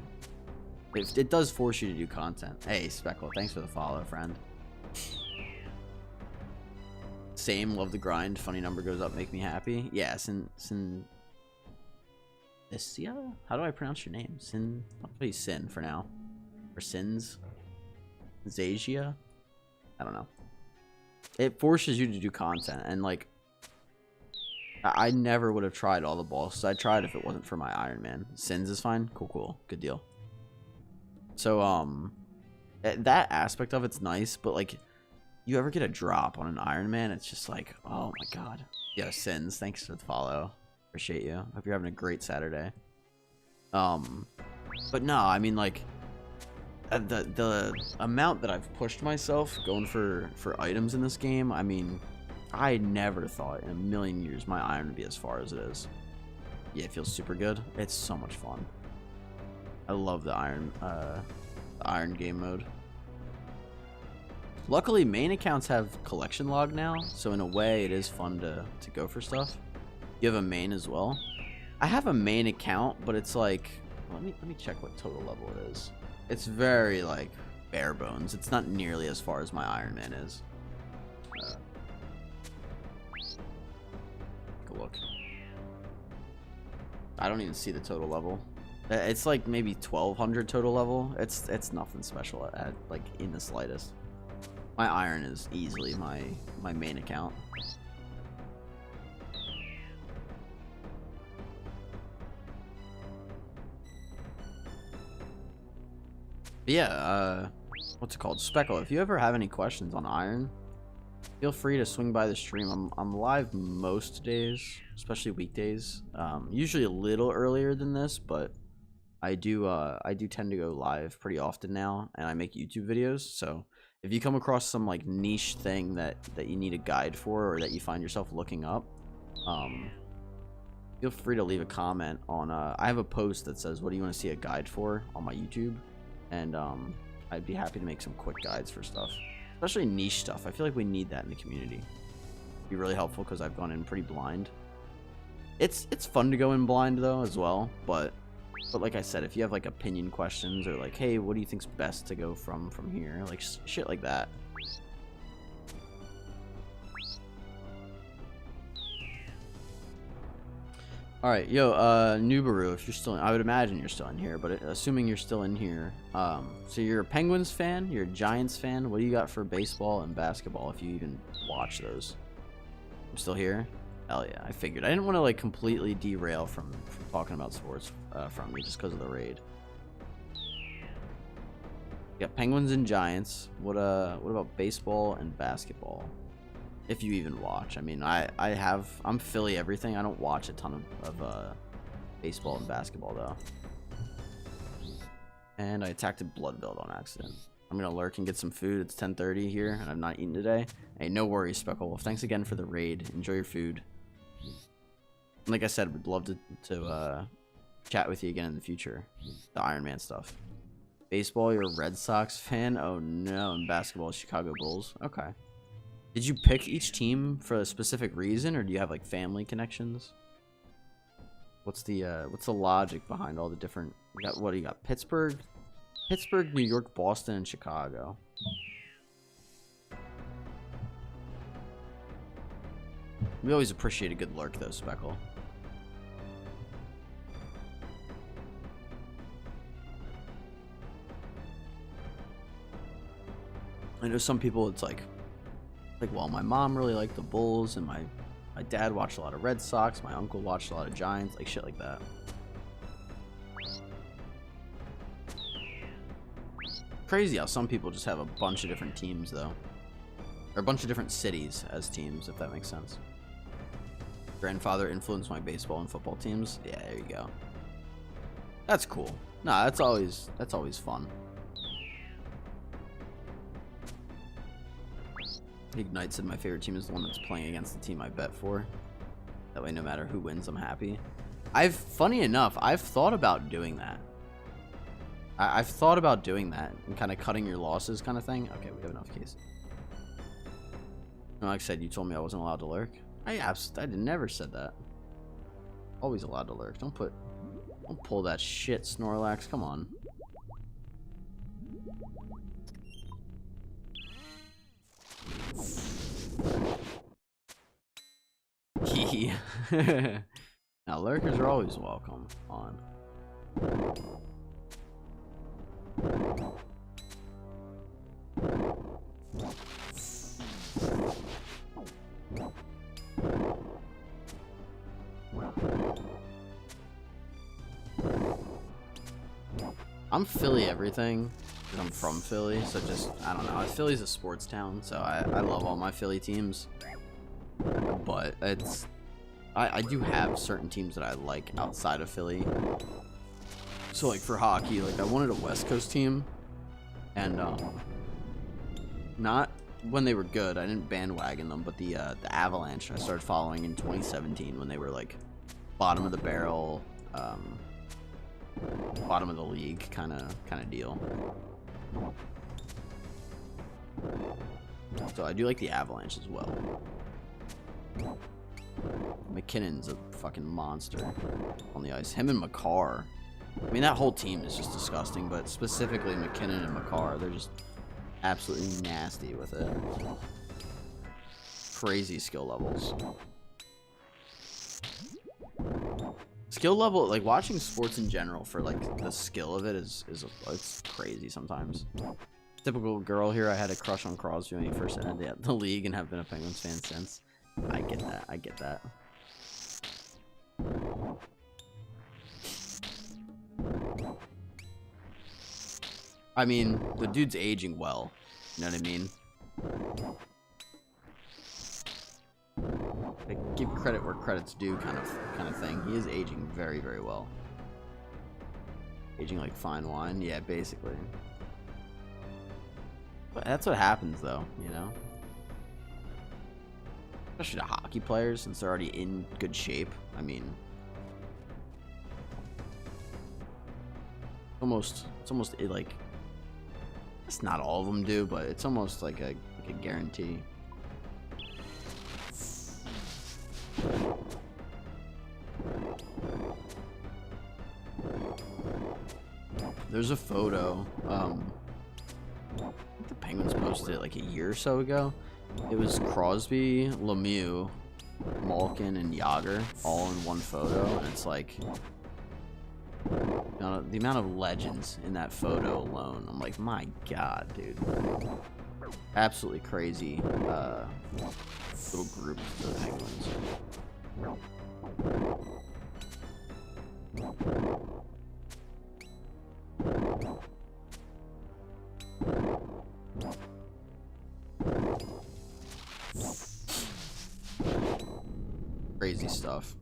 [SPEAKER 1] It does force you to do content. Hey, Speckle, thanks for the follow, friend. Same, love the grind. Funny number goes up, make me happy. Yeah, Sin. How do I pronounce your name? Sin. I'll call you Sin for now. Or Sins. Zagia. I don't know. It forces you to do content, and like, I never would have tried all the balls. So I tried if it wasn't for my Ironman. Sins is fine. Cool. Good deal. So, that aspect of it's nice, but like, you ever get a drop on an Ironman, it's just like, oh my god. Yo, Sins, thanks for the follow. Appreciate you. Hope you're having a great Saturday. But no, I mean, like, the amount that I've pushed myself going for items in this game, I mean, I never thought in a million years my iron would be as far as it is. Yeah, it feels super good. It's so much fun. I love the iron game mode. Luckily, main accounts have collection log now, so in a way, it is fun to go for stuff. You have a main as well. I have a main account, but it's like, let me check what total level it is. It's very like bare bones. It's not nearly as far as my Ironman is. Take a look. I don't even see the total level. It's like maybe 1200 total level. It's nothing special at like in the slightest. My iron is easily my main account. But yeah, what's it called? Speckle, if you ever have any questions on iron, feel free to swing by the stream. I'm live most days, especially weekdays. Usually a little earlier than this, but I do tend to go live pretty often now, and I make YouTube videos. So if you come across some like niche thing that you need a guide for, or that you find yourself looking up, feel free to leave a comment on. I have a post that says, "What do you want to see a guide for?" on my YouTube, and I'd be happy to make some quick guides for stuff, especially niche stuff. I feel like we need that in the community. It'd be really helpful because I've gone in pretty blind. It's fun to go in blind though as well, but like I said, if you have like opinion questions, or like, hey, what do you think's best to go from here, like shit like that. All right, yo, Nubaru, if you're still I would imagine you're still in here, but assuming you're still in here, so you're a Penguins fan, you're a Giants fan. What do you got for baseball and basketball, if you even watch those? I'm still here. Hell yeah, I figured. I didn't want to like completely derail from talking about sports from me just because of the raid. You got Penguins and Giants. What about baseball and basketball? If you even watch. I mean, I'm Philly everything. I don't watch a ton of baseball and basketball though. And I attacked a blood build on accident. I'm gonna lurk and get some food. It's 10:30 here, and I've not eaten today. Hey, no worries, Speckle Wolf. Thanks again for the raid. Enjoy your food. And like I said, would love to chat with you again in the future. The Ironman stuff. Baseball, you're a Red Sox fan? Oh no, and basketball, Chicago Bulls. Okay. Did you pick each team for a specific reason, or do you have like family connections? What's the logic behind all the different? You got, what do you got? Pittsburgh, New York, Boston, and Chicago. We always appreciate a good lurk though, Speckle. I know some people, it's like, well, my mom really liked the Bulls, and my dad watched a lot of Red Sox, my uncle watched a lot of Giants, like shit like that. Crazy how some people just have a bunch of different teams, though. Or a bunch of different cities as teams, if that makes sense. Grandfather influenced my baseball and football teams. Yeah, there you go. That's cool. Nah, that's always fun. Ignite said my favorite team is the one that's playing against the team I bet for. That way, no matter who wins, I'm happy. Funny enough, I've thought about doing that. I've thought about doing that and kind of cutting your losses kind of thing. Okay, we have enough cases. Like I said, you told me I wasn't allowed to lurk. I never said that. Always allowed to lurk. Don't pull that shit, Snorlax. Come on. Now lurkers are always welcome on. I'm Philly everything, because I'm from Philly, so just, I don't know. Philly's a sports town, so I love all my Philly teams. But I do have certain teams that I like outside of Philly. So like for hockey, like I wanted a West Coast team, and not when they were good. I didn't bandwagon them, but the Avalanche I started following in 2017 when they were like bottom of the barrel, bottom of the league kind of deal. So I do like the Avalanche as well. McKinnon's a fucking monster on the ice. Him and McCarr. I mean, that whole team is just disgusting, but specifically McKinnon and McCarr, they're just absolutely nasty with it. Crazy skill levels. Skill level, like watching sports in general for like the skill of it it's crazy sometimes. Typical girl here. I had a crush on Crosby when he first entered the league and have been a Penguins fan since. I get that. I get that. I mean, the dude's aging well. You know what I mean? Like, give credit where credit's due kind of thing. He is aging very, very well. Aging like fine wine. Yeah, basically. But that's what happens, though, you know? Especially to hockey players, since they're already in good shape. I mean, it's almost like, it's not all of them do, but it's almost like a guarantee. There's a photo. I think the Penguins posted it like a year or so ago. It was Crosby, Lemieux, Malkin, and Yager all in one photo, and it's like, you know, the amount of legends in that photo alone. I'm like, my God, dude, absolutely crazy. Little group of the Penguins. Crazy stuff.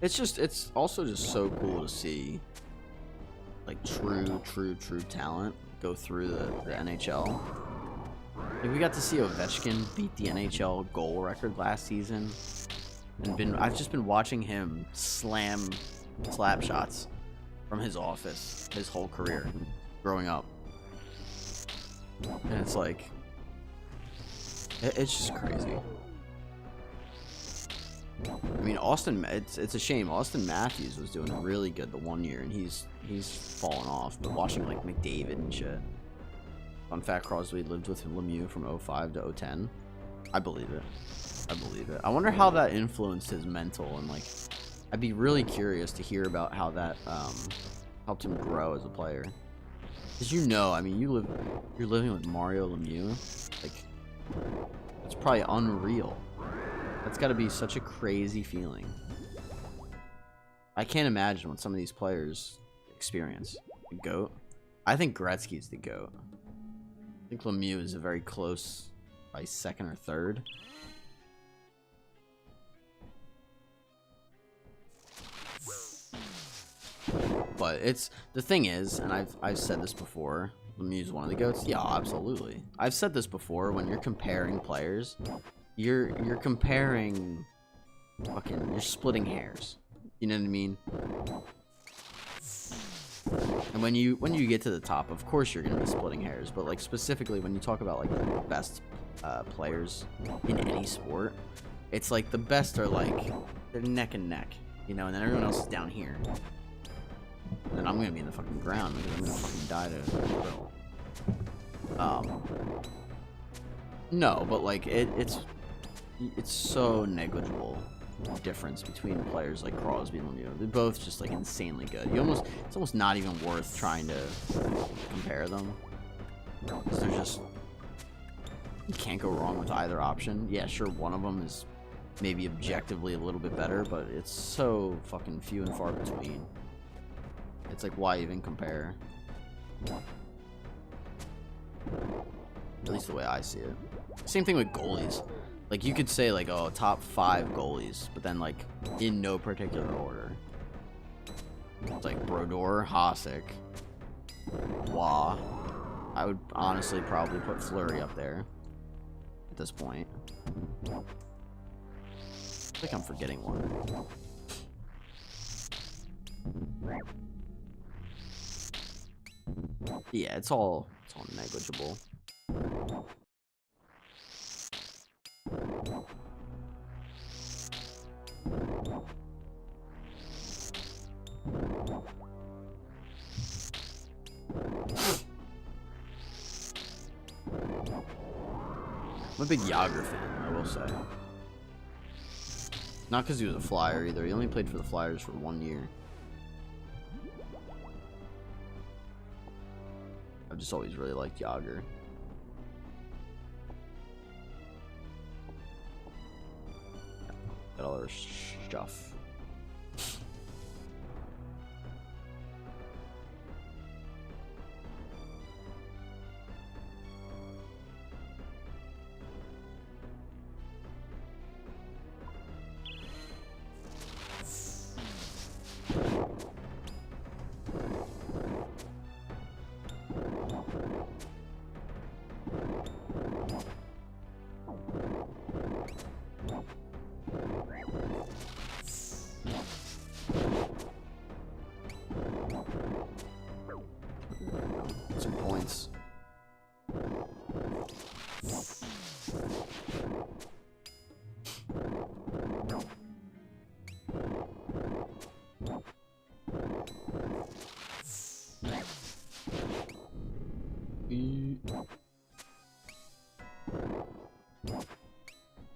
[SPEAKER 1] it's also just so cool to see like true talent go through the NHL. Like, we got to see Ovechkin beat the NHL goal record last season, and I've just been watching him slam slap shots from his office his whole career growing up, and it's like it's just crazy. I mean, it's a shame. Austin Matthews was doing really good the one year, and he's fallen off. But watching like McDavid and shit. Fun fact: Crosby lived with Lemieux from 05 to 010. I believe it. I believe it. I wonder how that influenced his mental, and like, I'd be really curious to hear about how that helped him grow as a player. Cause I mean, you're living with Mario Lemieux. Like, it's probably unreal. That's got to be such a crazy feeling. I can't imagine what some of these players experience. The GOAT. I think Gretzky's the GOAT. I think Lemieux is a very close, probably second or third. But the thing is, and I've said this before, Lemieux's one of the GOATs. Yeah, absolutely. I've said this before. When you're comparing players, you're comparing you're splitting hairs. You know what I mean? And when you get to the top, of course you're gonna be splitting hairs. But like specifically when you talk about like the best players in any sport, it's like the best are like they're neck and neck, you know, and then everyone else is down here. And then I'm gonna be in the fucking ground because I'm gonna fucking die to no, but like it's so negligible difference between players like Crosby and Lemieux. They're both just like insanely good. It's almost not even worth trying to compare them. Because they're just, you can't go wrong with either option. Yeah, sure, one of them is maybe objectively a little bit better, but it's so fucking few and far between. It's like, why even compare? At least the way I see it. Same thing with goalies. Like, you could say, like, oh, top 5 goalies, but then, like, in no particular order. It's like Brodeur, Hasek, Wah. I would honestly probably put Fleury up there at this point. I think I'm forgetting one. Yeah, it's all negligible. I'm a big Yager fan, I will say. Not because he was a Flyer either. He only played for the Flyers for 1 year. I've just always really liked Yager. Got all their stuff. Some points.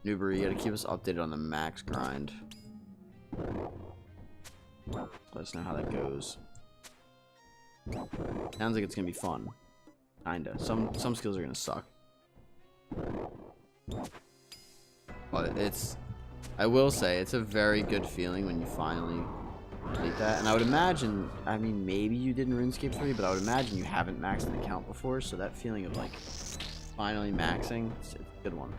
[SPEAKER 1] Newbury, you gotta keep us updated on the max grind. Let us know how that goes. Sounds like it's gonna be fun. Kinda. Some skills are gonna suck. But I will say, it's a very good feeling when you finally complete that. And I would imagine, I mean, maybe you did in RuneScape 3, but I would imagine you haven't maxed an account before, so that feeling of like finally maxing, it's a good one.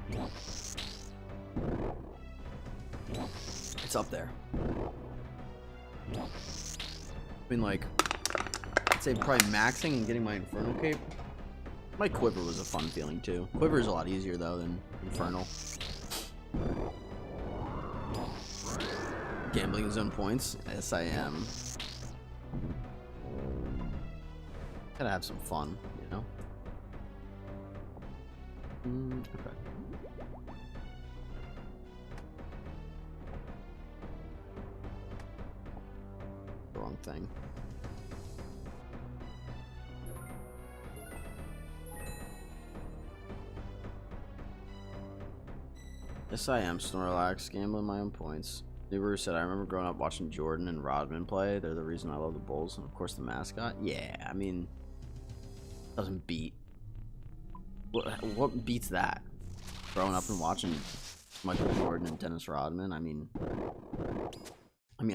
[SPEAKER 1] It's up there. I mean, like, I'd say probably maxing and getting my Infernal Cape. My Quiver was a fun feeling, too. Quiver is a lot easier, though, than Infernal. Gambling his own points? Yes, I am. Gotta have some fun, you know? Okay. Wrong thing. Yes, I am. Snorlax, gambling my own points. Newber said, I remember growing up watching Jordan and Rodman play. They're the reason I love the Bulls. And, of course, the mascot. Yeah, I mean, doesn't beat. What beats that? Growing up and watching Michael Jordan and Dennis Rodman. I mean,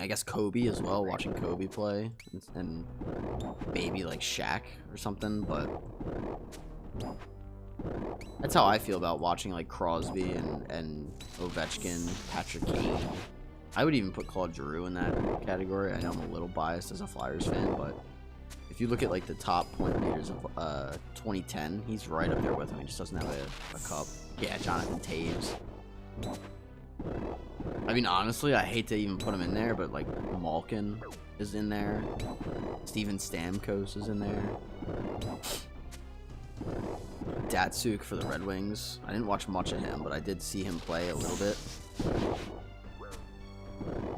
[SPEAKER 1] I guess Kobe as well. Watching Kobe play and maybe like Shaq or something. But that's how I feel about watching like Crosby and Ovechkin, Patrick Kane. I would even put Claude Giroux in that category. I know I'm a little biased as a Flyers fan, but if you look at like the top point leaders of 2010, he's right up there with him. He just doesn't have a cup. Yeah, Jonathan Taves. I mean, honestly, I hate to even put him in there, but like Malkin is in there. Steven Stamkos is in there. Datsuk for the Red Wings. I didn't watch much of him, but I did see him play a little bit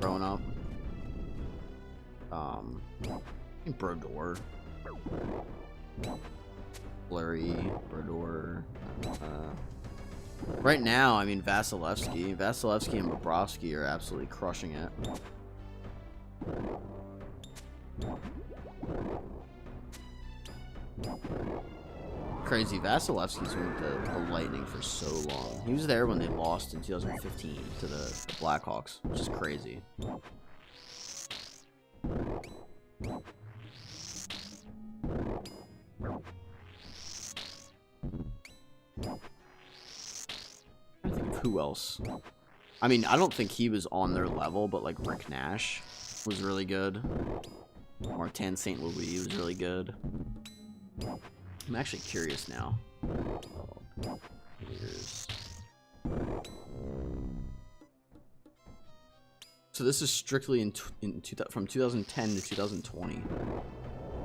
[SPEAKER 1] growing up. I think Brodeur. Fleury, Brodeur. Right now, I mean, Vasilevsky and Bobrovsky are absolutely crushing it. Crazy. Vasilevsky's been with the Lightning for so long. He was there when they lost in 2015 to the Blackhawks, which is crazy. I think of who else. I mean, I don't think he was on their level, but like Rick Nash was really good. Martin St. Louis was really good. I'm actually curious now. So this is strictly from 2010 to 2020.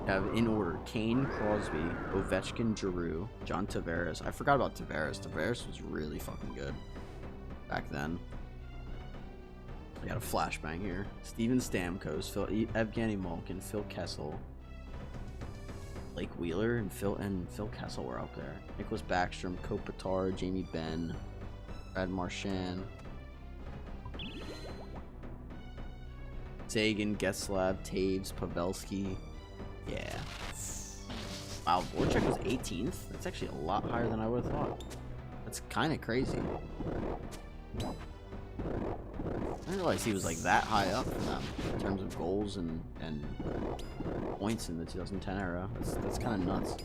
[SPEAKER 1] Have in order Kane, Crosby, Ovechkin, Giroux, John Tavares. I forgot about Tavares. Tavares was really fucking good back then. I got a flashbang here. Steven Stamkos, Evgeny Malkin, Phil Kessel, Blake Wheeler, and Phil Kessel were up there. Nicholas Backstrom, Kopitar, Jamie Benn, Brad Marchand, Sagan, Getzlab, Taves, Pavelski. Yeah. Wow, Voracek was 18th. That's actually a lot higher than I would have thought. That's kind of crazy. I didn't realize he was like that high up for them in terms of goals and points in the 2010 era. That's kind of nuts.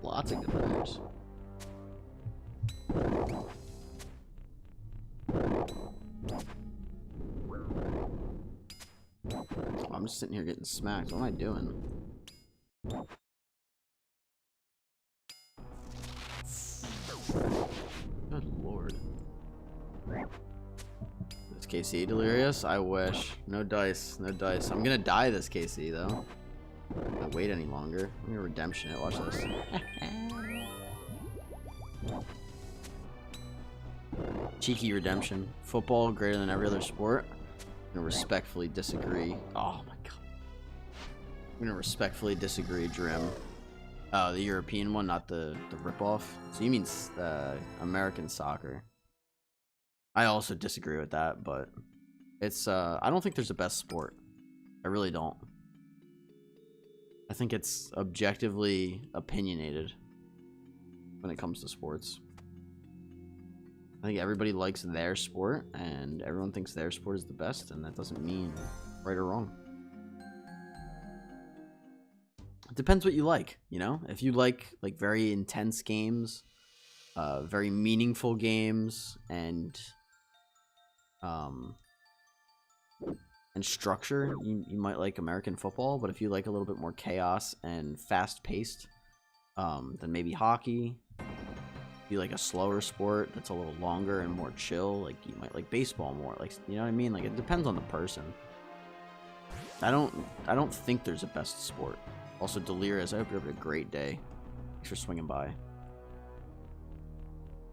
[SPEAKER 1] Lots of good players. I'm just sitting here getting smacked. What am I doing? Good lord. Is KC delirious? I wish. No dice. No dice. I'm gonna die this KC though. Can't wait any longer. I'm gonna redemption it. Watch this. Cheeky redemption. Football greater than every other sport. I'm gonna respectfully disagree. Oh my god. I'm gonna respectfully disagree, Drim. Oh, the European one, not the ripoff. So you mean American soccer? I also disagree with that, but it's I don't think there's a best sport. I really don't. I think it's objectively opinionated when it comes to sports. I think everybody likes their sport, and everyone thinks their sport is the best, and that doesn't mean right or wrong. It depends what you like, you know? If you like very intense games, very meaningful games, and structure, you might like American football. But if you like a little bit more chaos and fast-paced, then maybe hockey. If you like a slower sport that's a little longer and more chill, like you might like baseball more. Like, you know what I mean? Like, it depends on the person. I don't think there's a best sport. Also, Delirious, I hope you're having a great day. Thanks for swinging by.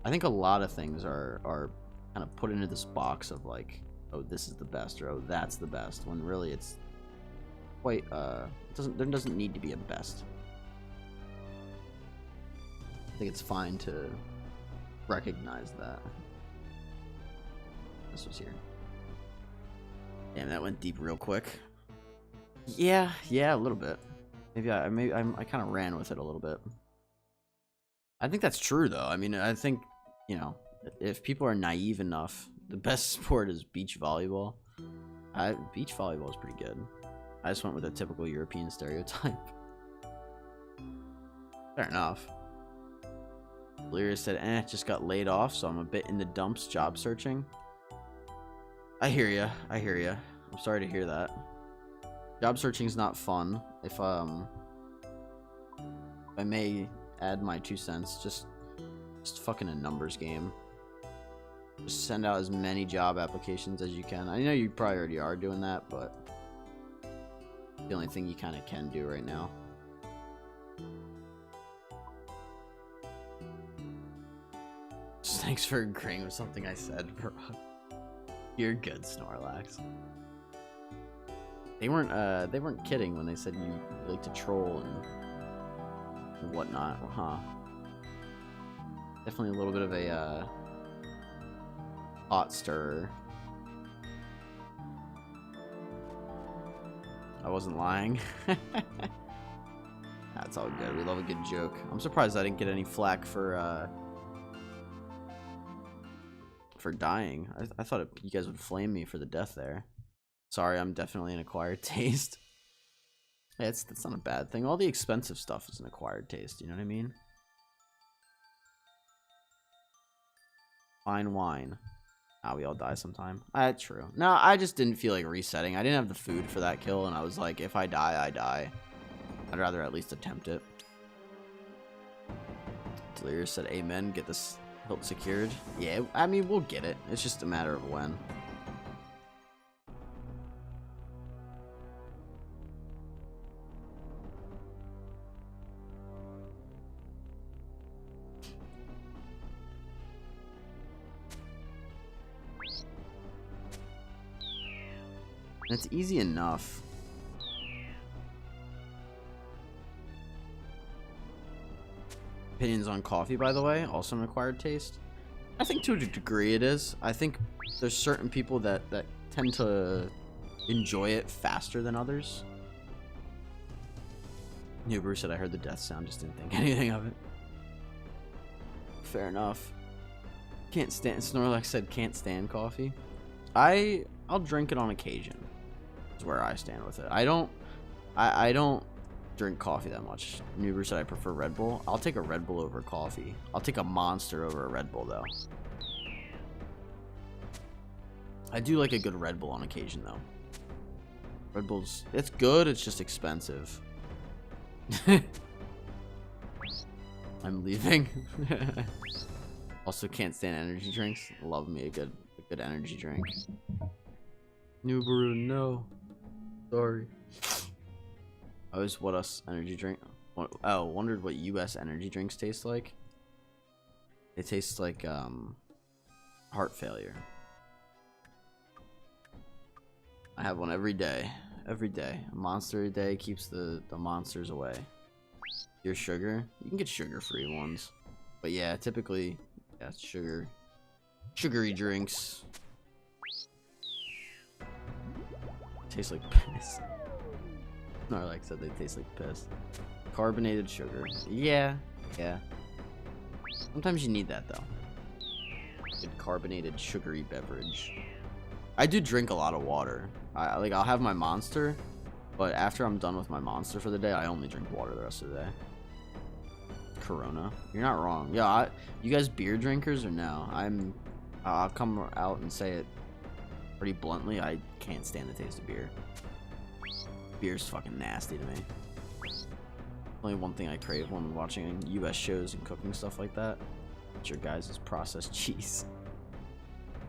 [SPEAKER 1] I think a lot of things are kind of put into this box of like, oh, this is the best, or oh, that's the best, when really it's quite there doesn't need to be a best. I think it's fine to recognize that. This was here. Damn, that went deep real quick. Yeah, a little bit. Maybe I kind of ran with it a little bit. I think that's true, though. I mean, I think, you know, if people are naive enough, the best sport is beach volleyball. Beach volleyball is pretty good. I just went with a typical European stereotype. Fair enough. Lyria said, just got laid off, so I'm a bit in the dumps job searching. I hear ya. I'm sorry to hear that. Job searching is not fun. If I may add my 2 cents, just fucking a numbers game. Just send out as many job applications as you can. I know you probably already are doing that, but the only thing you kind of can do right now. Thanks for agreeing with something I said, bro. You're good, Snorlax. They weren't kidding when they said you like to troll and whatnot, huh? Definitely a little bit of a hot stirrer. I wasn't lying. That's all good. We love a good joke. I'm surprised I didn't get any flack for dying. I thought you guys would flame me for the death there. Sorry, I'm definitely an acquired taste. Yeah, that's not a bad thing. All the expensive stuff is an acquired taste, you know what I mean? Fine wine. We all die sometime. True. No, I just didn't feel like resetting. I didn't have the food for that kill, and I was like, if I die, I die. I'd rather at least attempt it. Delirious said, amen, get this hilt secured. Yeah, I mean, we'll get it. It's just a matter of when. It's easy enough. Opinions on coffee, by the way, also an acquired taste. I think to a degree it is. I think there's certain people that tend to enjoy it faster than others. Bruce said, I heard the death sound, just didn't think anything of it. Fair enough. Can't stand, Snorlax said can't stand coffee. I'll drink it on occasion. That's where I stand with it. I don't drink coffee that much. Bruce said I prefer Red Bull. I'll take a Red Bull over coffee. I'll take a Monster over a Red Bull though. I do like a good Red Bull on occasion though. Red Bull's, it's good, it's just expensive. I'm leaving. Also can't stand energy drinks. Love me a good energy drink. Nubaru, no. Sorry. What us energy drink? Oh, wondered what US energy drinks taste like. It tastes like heart failure. I have one every day. Every day. A Monster a day keeps the monsters away. Your sugar? You can get sugar-free ones. But yeah, typically, yeah, it's sugar. Sugary drinks. Taste like piss. Snorlax said they taste like piss. Carbonated sugar. Yeah. Sometimes you need that though. good carbonated sugary beverage. I do drink a lot of water. I'll have my Monster, but after I'm done with my Monster for the day, I only drink water the rest of the day. Corona. You're not wrong. Yeah, you guys beer drinkers or no? I'll come out and say it pretty bluntly. I can't stand the taste of beer. Beer's fucking nasty to me. Only one thing I crave when watching US shows and cooking stuff like that. It's your guys' processed cheese.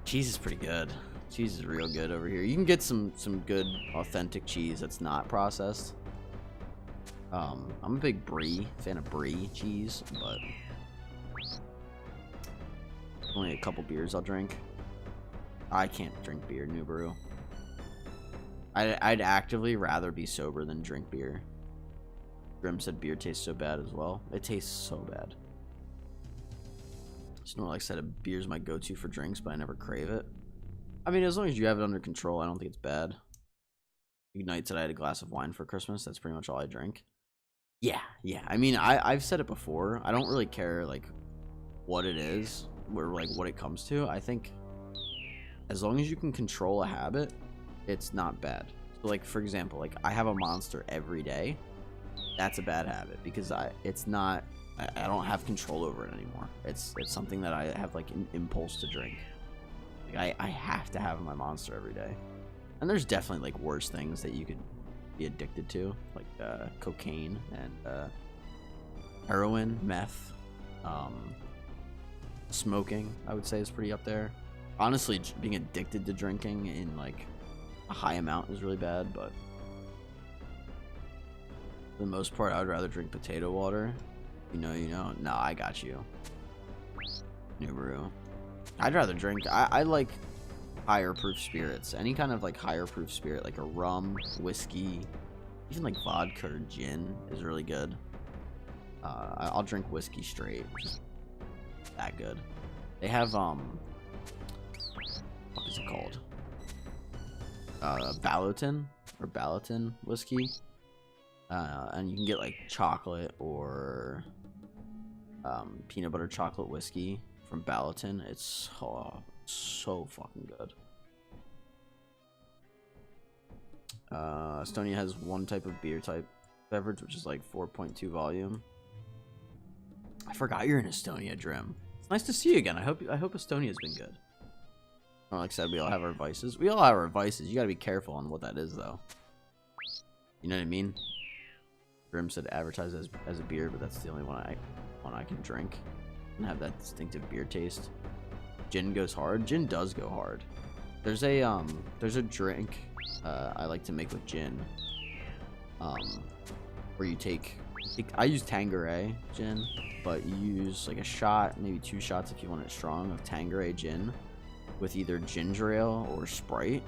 [SPEAKER 1] Cheese is pretty good. Cheese is real good over here. You can get some good authentic cheese that's not processed. I'm a big brie fan of brie cheese, but only a couple beers I'll drink. I can't drink beer, New Brew. I'd actively rather be sober than drink beer. Grim said beer tastes so bad as well. It tastes so bad. Snorlax said beer's my go-to for drinks, but I never crave it. I mean, as long as you have it under control, I don't think it's bad. Ignite said I had a glass of wine for Christmas. That's pretty much all I drink. Yeah. I mean, I've said it before. I don't really care, like, what it is or, like, what it comes to. I think as long as you can control a habit, it's not bad. So, like, for example, like, I have a Monster every day. That's a bad habit because I don't have control over it anymore. It's something that I have, like, an impulse to drink. Like, I have to have my Monster every day. And there's definitely, like, worse things that you could be addicted to, like cocaine and heroin, meth, smoking. I would say is pretty up there. Honestly, being addicted to drinking in like a high amount is really bad, but for the most part, I would rather drink potato water. You know. No, I got you. New Brew. I'd rather drink. I like higher proof spirits. Any kind of like higher proof spirit, like a rum, whiskey, even like vodka or gin is really good. I'll drink whiskey straight, which is that good. They have what is it called? Balaton whiskey. And you can get like chocolate or peanut butter chocolate whiskey from Balaton. It's so fucking good. Estonia has one type of beer type beverage, which is like 4.2 volume. I forgot you're in Estonia, Drim. It's nice to see you again. I hope Estonia's been good. Like I said, we all have our vices. We all have our vices. You gotta be careful on what that is, though. You know what I mean? Grim said advertise as a beer, but that's the only one I can drink and have that distinctive beer taste. Gin goes hard. Gin does go hard. There's a drink I like to make with gin. Where you take I use Tanqueray gin, but you use like a shot, maybe 2 shots if you want it strong, of Tanqueray gin with either ginger ale or Sprite,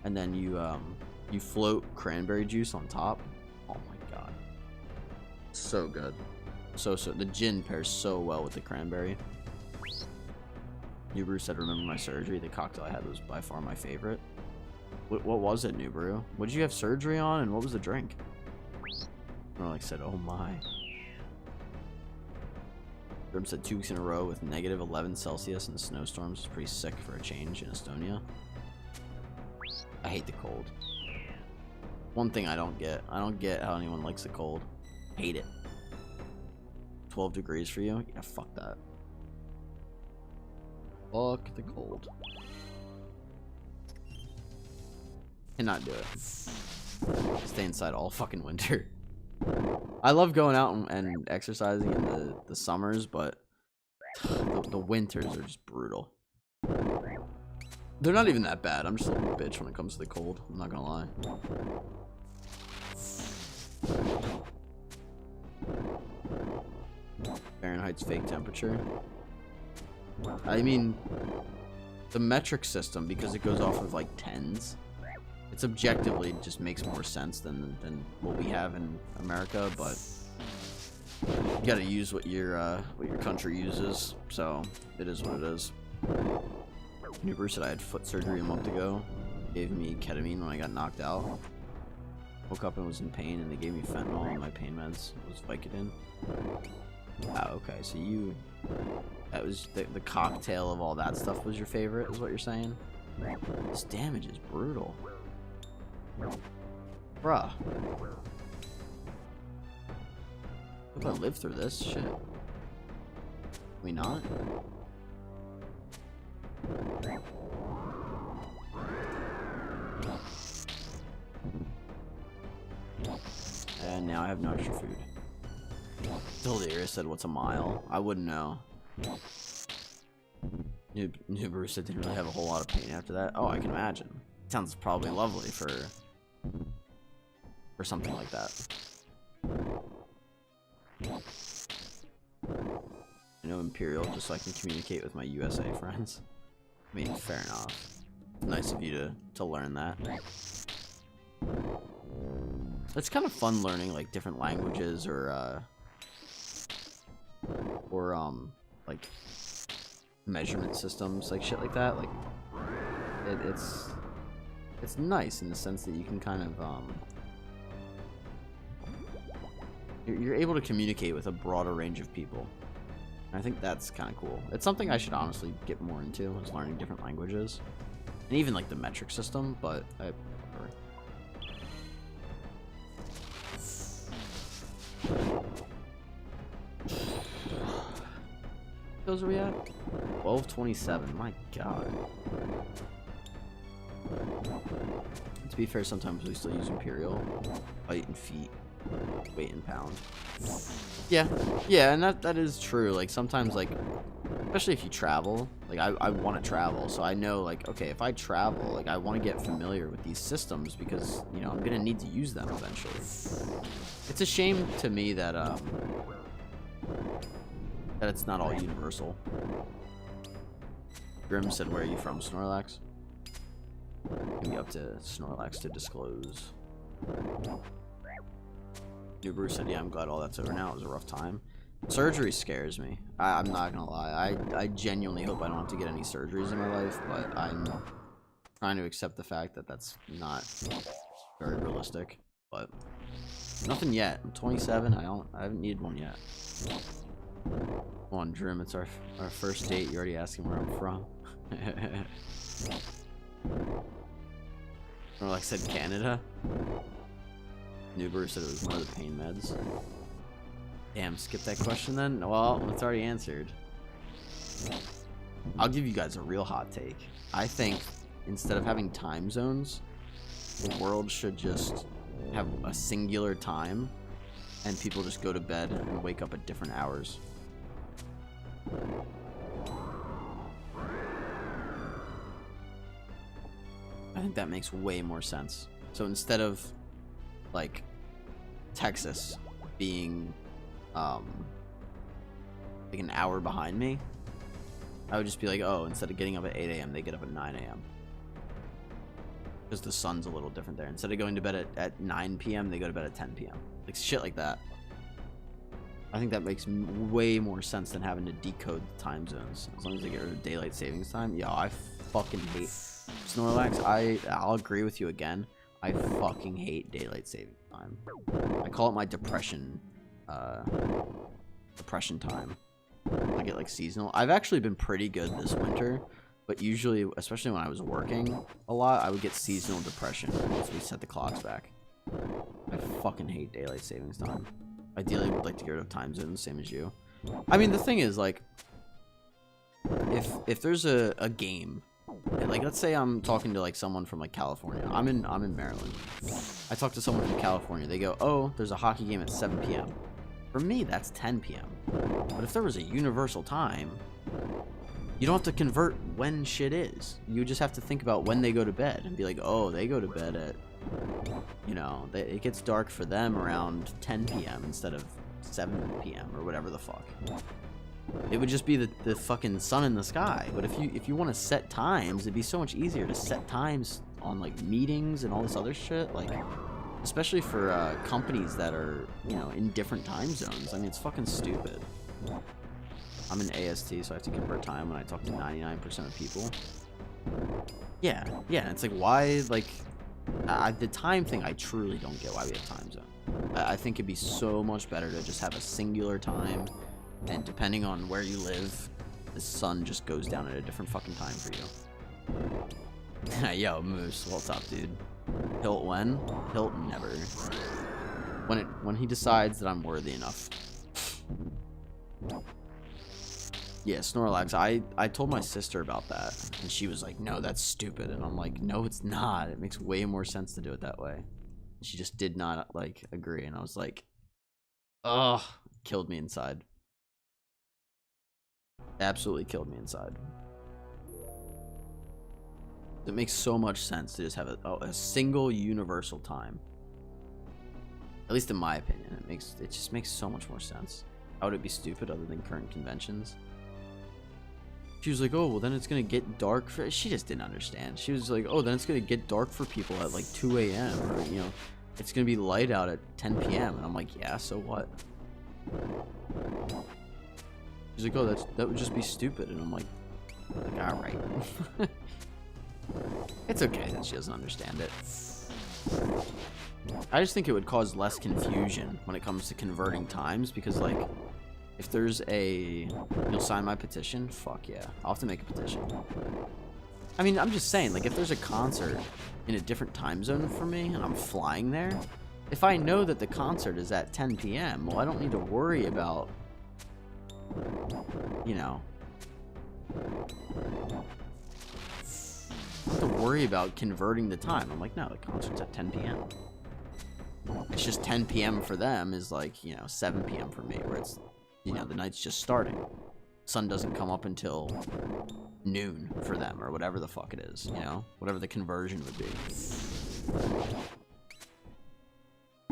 [SPEAKER 1] and then you float cranberry juice on top. Oh my god, so good. So the gin pairs so well with the cranberry. New Brew said, remember my surgery? The cocktail I had was by far my favorite. What was it, New Brew? What did you have surgery on, and what was the drink? Like said, oh my. Grim said 2 weeks in a row with negative 11 Celsius and snowstorms is pretty sick for a change in Estonia. I hate the cold. One thing I don't get how anyone likes the cold. Hate it. 12 degrees for you? Yeah, fuck that. Fuck the cold. Cannot do it. Stay inside all fucking winter. I love going out and exercising in the summers, but the winters are just brutal. They're not even that bad. I'm just a little bitch when it comes to the cold. I'm not gonna lie. Fahrenheit's fake temperature. I mean, the metric system, because it goes off of like tens, it's objectively just makes more sense than what we have in America, but you gotta use what your country uses, so it is what it is. New Bruce said I had foot surgery a month ago. Gave me ketamine when I got knocked out. Woke up and was in pain, and they gave me fentanyl, and my pain meds was Vicodin. Ah, okay, so That was the cocktail of all that stuff was your favorite, is what you're saying? This damage is brutal. Bruh. Hope I live through this shit. We not? And now I have no extra food. Delirious said, what's a mile? I wouldn't know. Nubaru said didn't really have a whole lot of pain after that. Oh, I can imagine. Sounds probably lovely for something like that. I know Imperial just so I can communicate with my USA friends. I mean, fair enough. Nice of you to learn that. It's kind of fun learning like different languages or like measurement systems, like shit like that. Like it's nice in the sense that you can kind of you're able to communicate with a broader range of people. And I think that's kind of cool. It's something I should honestly get more into, is learning different languages. And even like the metric system, but I those are we at? 12:27. My god. To be fair, sometimes we still use Imperial. Height and feet. Weight and pound. Yeah, and that is true. Like sometimes, like especially if you travel, like I want to travel, so I know like, okay, if I travel, like I want to get familiar with these systems because, you know, I'm gonna need to use them eventually. It's a shame to me that that it's not all universal. Grim said, where are you from, Snorlax? Maybe up to Snorlax to disclose. Nubaru said, yeah, I'm glad all that's over now. It was a rough time. Surgery scares me. I'm not gonna lie. I genuinely hope I don't have to get any surgeries in my life, but I'm trying to accept the fact that that's not very realistic. But nothing yet. I'm 27. I haven't needed one yet. Come on, Drim. It's our first date. You're already asking where I'm from. Or like I said, Canada. Nubaru said it was one of the pain meds. Damn, skip that question then? Well, it's already answered. I'll give you guys a real hot take. I think instead of having time zones, the world should just have a singular time and people just go to bed and wake up at different hours. I think that makes way more sense. So instead of like Texas being like an hour behind me, I would just be like, oh, instead of getting up at 8 a.m. they get up at 9 a.m. because the sun's a little different there. Instead of going to bed at 9 p.m. they go to bed at 10 p.m. like shit like that. I think that makes way more sense than having to decode the time zones. As long as they get rid of daylight savings time. Yo, I fucking hate Snorlax. I'll agree with you again. I fucking hate daylight saving time. I call it my depression time. I get like seasonal. I've actually been pretty good this winter, but usually, especially when I was working a lot, I would get seasonal depression once we set the clocks back. I fucking hate daylight savings time. Ideally, I would like to get rid of time zones, same as you. I mean, the thing is, like, if there's a game, like, let's say I'm talking to like someone from like California. I'm in Maryland. I talk to someone from California. They go, oh, there's a hockey game at 7 p.m. For me, that's 10 p.m. But if there was a universal time, you don't have to convert when shit is. You just have to think about when they go to bed and be like, oh, they go to bed at, you know, it gets dark for them around 10 p.m. instead of 7 p.m. or whatever the fuck. It would just be the fucking sun in the sky. But if you want to set times, it'd be so much easier to set times on like meetings and all this other shit. Like, especially for companies that are, you know, in different time zones. I mean, it's fucking stupid. I'm in AST, so I have to convert time when I talk to 99% of people. Yeah, it's like, why, like, the time thing, I truly don't get why we have time zone. I think it'd be so much better to just have a singular time, and depending on where you live, the sun just goes down at a different fucking time for you. Yo, Moose, what's up, dude? Hilt when? Hilt never. When he decides that I'm worthy enough. Yeah, Snorlax, I told my sister about that, and she was like, no, that's stupid. And I'm like, no, it's not. It makes way more sense to do it that way. She just did not, like, agree, and I was like, ugh, killed me inside. Absolutely killed me inside. It makes so much sense to just have a single universal time. At least in my opinion, it just makes so much more sense. How would it be stupid other than current conventions? She was like, oh, well then it's gonna get dark for... She just didn't understand. She was like, oh, then it's gonna get dark for people at like 2 a.m. or, you know, it's gonna be light out at 10 p.m. And I'm like, yeah, so what? She's like, oh, that would just be stupid. And I'm like all right. It's okay that she doesn't understand it. I just think it would cause less confusion when it comes to converting times, because like if there's a you'll sign my petition, fuck yeah, I'll have to make a petition. I mean, I'm just saying, like if there's a concert in a different time zone for me and I'm flying there, if I know that the concert is at 10 p.m., well, I don't need to worry about, you know, I don't have to worry about converting the time. I'm like, no, the concert's at 10 p.m. It's just 10 p.m. for them is like, you know, 7 p.m. for me, where it's, you know, the night's just starting. Sun doesn't come up until noon for them, or whatever the fuck it is, you know? Whatever the conversion would be.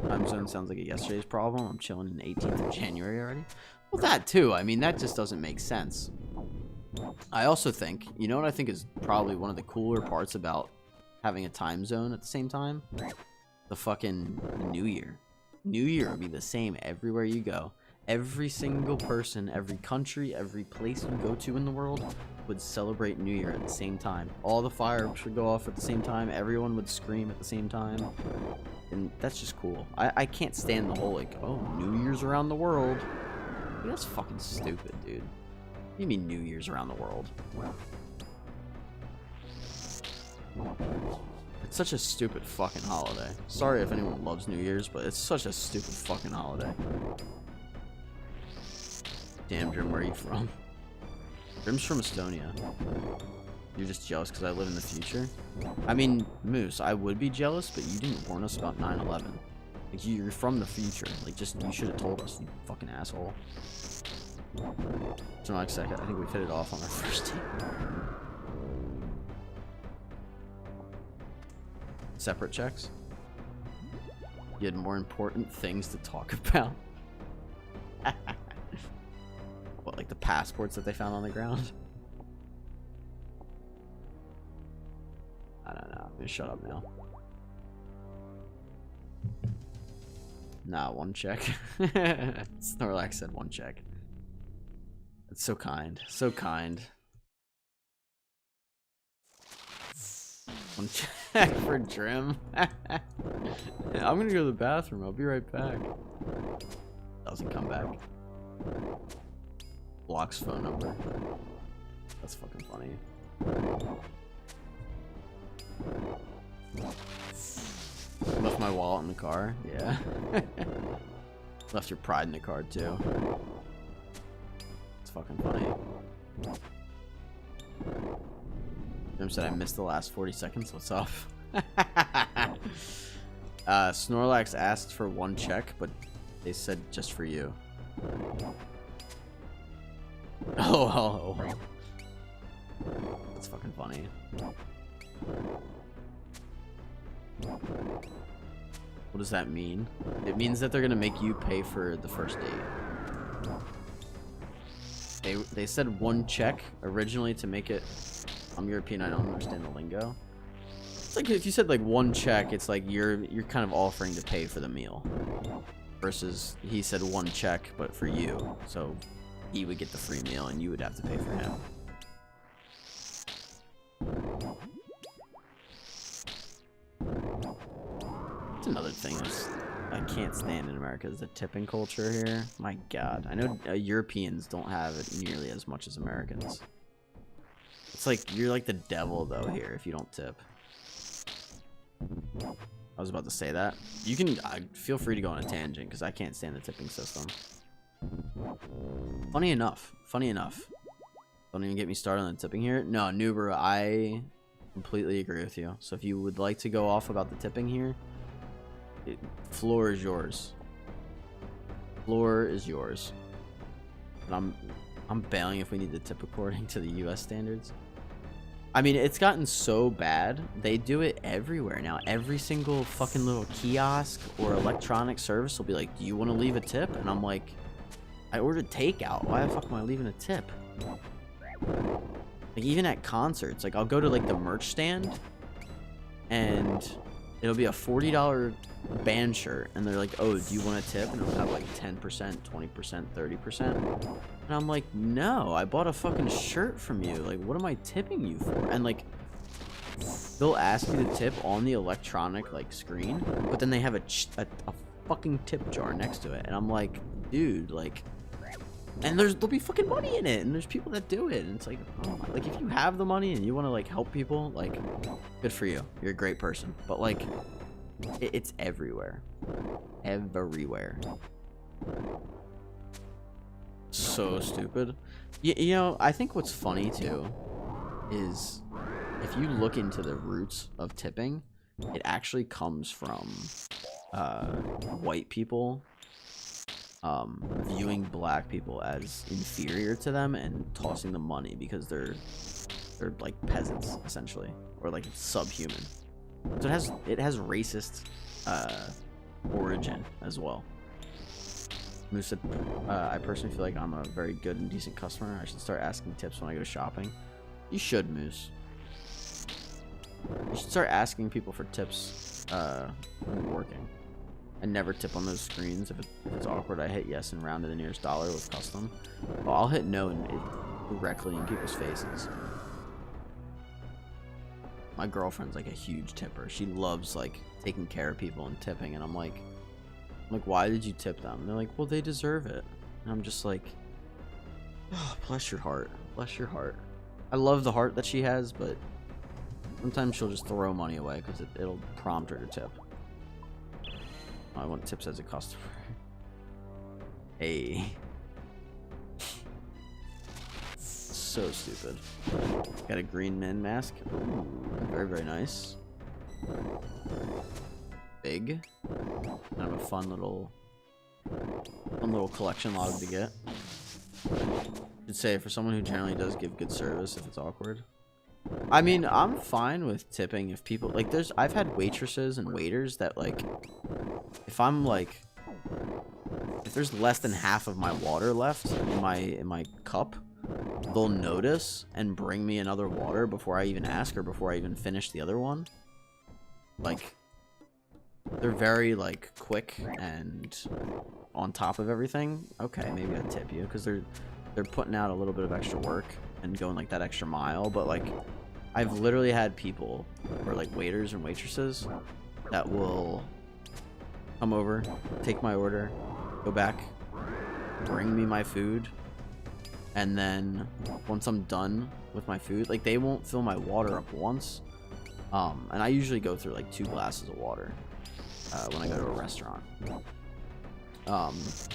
[SPEAKER 1] Time zone sounds like a yesterday's problem. I'm chilling in the 18th of January already. Well, that too. I mean, that just doesn't make sense. I also think, you know what I think is probably one of the cooler parts about having a time zone at the same time? The fucking New Year. New Year would be the same everywhere you go. Every single person, every country, every place you go to in the world would celebrate New Year at the same time. All the fireworks would go off at the same time. Everyone would scream at the same time. And that's just cool. I can't stand the whole, like, oh, New Year's around the world. Dude, that's fucking stupid, dude. What do you mean New Year's around the world? It's such a stupid fucking holiday. Sorry if anyone loves New Year's, but it's such a stupid fucking holiday. Damn, Jim, where are you from? Jim's from Estonia. You're just jealous because I live in the future? I mean, Moose, I would be jealous, but you didn't warn us about 9/11. Like, you're from the future. Like, just, you should have told us, you fucking asshole. So, like a second, I think we fit it off on our first team. Separate checks? You had more important things to talk about. What, like the passports that they found on the ground? I don't know. I'm gonna shut up now. Nah, one check. Snorlax said one check. That's so kind. So kind. One check for Drim. I'm gonna go to the bathroom. I'll be right back. Doesn't come back. Blocks phone number. That's fucking funny. Left my wallet in the car. Yeah. Left your pride in the car too. It's fucking funny. Jim said I missed the last 40 seconds. What's up? Snorlax asked for one check, but they said just for you. Oh. That's fucking funny. What does that mean? It means that they're gonna make you pay for the first date. They said one check originally to make it. I'm European, I don't understand the lingo. It's like if you said like one check, it's like you're kind of offering to pay for the meal. Versus he said one check, but for you. So he would get the free meal and you would have to pay for him. That's another thing. I can't stand in America is the tipping culture here. My God, I know Europeans don't have it nearly as much as Americans. It's like you're like the devil though here if you don't tip. I was about to say that. You can feel free to go on a tangent because I can't stand the tipping system. Funny enough. Don't even get me started on the tipping here. No, Nuber, I completely agree with you. So if you would like to go off about the tipping here, floor is yours. Floor is yours. And I'm bailing if we need to tip according to the US standards. I mean, it's gotten so bad. They do it everywhere now. Every single fucking little kiosk or electronic service will be like, do you want to leave a tip? And I'm like, I ordered takeout. Why the fuck am I leaving a tip? Like, even at concerts, like, I'll go to, like, the merch stand, and it'll be a $40 band shirt, and they're like, oh, do you want a tip? And it'll have, like, 10%, 20%, 30%. And I'm like, no, I bought a fucking shirt from you. Like, what am I tipping you for? And, like, they'll ask you to tip on the electronic, like, screen, but then they have a fucking tip jar next to it. And I'm like, dude, like, and there'll be fucking money in it, and there's people that do it, and it's like, oh my, like, if you have the money and you want to, like, help people, like, good for you. You're a great person. But, like, it's everywhere. Everywhere. So stupid. You know, I think what's funny too is if you look into the roots of tipping, it actually comes from white people viewing black people as inferior to them and tossing them money because they're like peasants essentially, or like subhuman. So it has racist origin as well. Moose said, I personally feel like I'm a very good and decent customer. I should start asking tips when I go shopping. You should, Moose. You should start asking people for tips when you're working. I never tip on those screens. If it's awkward, I hit yes and round to the nearest dollar with custom. Well, I'll hit no and directly in people's faces. My girlfriend's like a huge tipper. She loves like taking care of people and tipping, and I'm like, why did you tip them? And they're like, well, they deserve it. And I'm just like, oh, bless your heart. Bless your heart. I love the heart that she has, but sometimes she'll just throw money away because it'll prompt her to tip. I want tips as a customer. Hey. So stupid. Got a green men mask. Ooh, very, very nice. Big. Kind of a fun little collection log to get. Should say for someone who generally does give good service if it's awkward. I mean, I'm fine with tipping if people like I've had waitresses and waiters that like if there's less than half of my water left in my cup, they'll notice and bring me another water before I even ask or before I even finish the other one. Like, they're very like quick and on top of everything. Okay, maybe I'd tip you because they're putting out a little bit of extra work and going like that extra mile. But like, I've literally had people or like waiters and waitresses that will come over, take my order, go back, bring me my food, and then once I'm done with my food, like they won't fill my water up once. And I usually go through like 2 glasses of water when I go to a restaurant.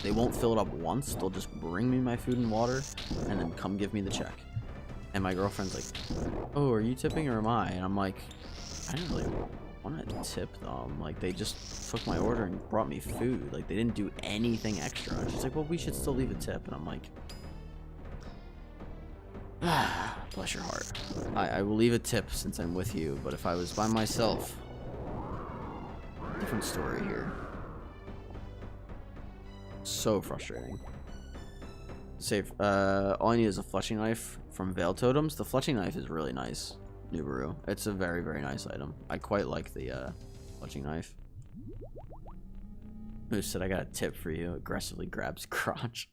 [SPEAKER 1] They won't fill it up once. They'll just bring me my food and water and then come give me the check. And my girlfriend's like, oh, are you tipping or am I? And I'm like, I didn't really want to tip them. Like, they just took my order and brought me food. Like, they didn't do anything extra. And she's like, well, we should still leave a tip. And I'm like, bless your heart. I will leave a tip since I'm with you. But if I was by myself, different story here. So frustrating. Save. All I need is a fletching knife from Veil Totems. The fletching knife is really nice, Nubaru. It's a very, very nice item. I quite like the fletching knife. Moose said, I got a tip for you. Aggressively grabs crotch.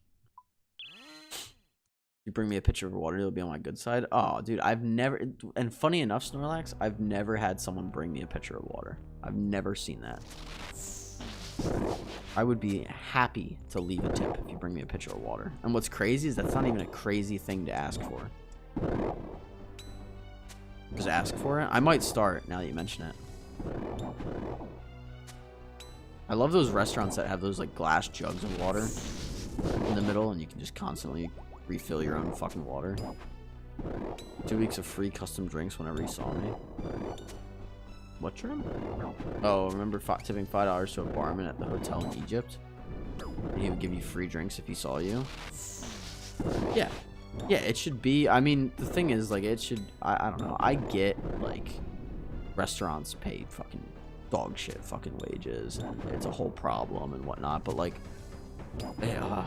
[SPEAKER 1] You bring me a pitcher of water, it'll be on my good side. Oh, dude, I've never... And funny enough, Snorlax, I've never had someone bring me a pitcher of water. I've never seen that. I would be happy to leave a tip if you bring me a pitcher of water. And what's crazy is that's not even a crazy thing to ask for. Just ask for it. I might start now that you mention it. I love those restaurants that have those like glass jugs of water in the middle, and you can just constantly refill your own fucking water. 2 weeks of free custom drinks whenever you saw me. What trim? Oh, remember tipping $5 to a barman at the hotel in Egypt? And he would give you free drinks if he saw you. Yeah. Yeah, it should be. I mean, the thing is, like, it should. I don't know. I get, like, restaurants pay fucking dog shit fucking wages, and it's a whole problem and whatnot, but, like, yeah,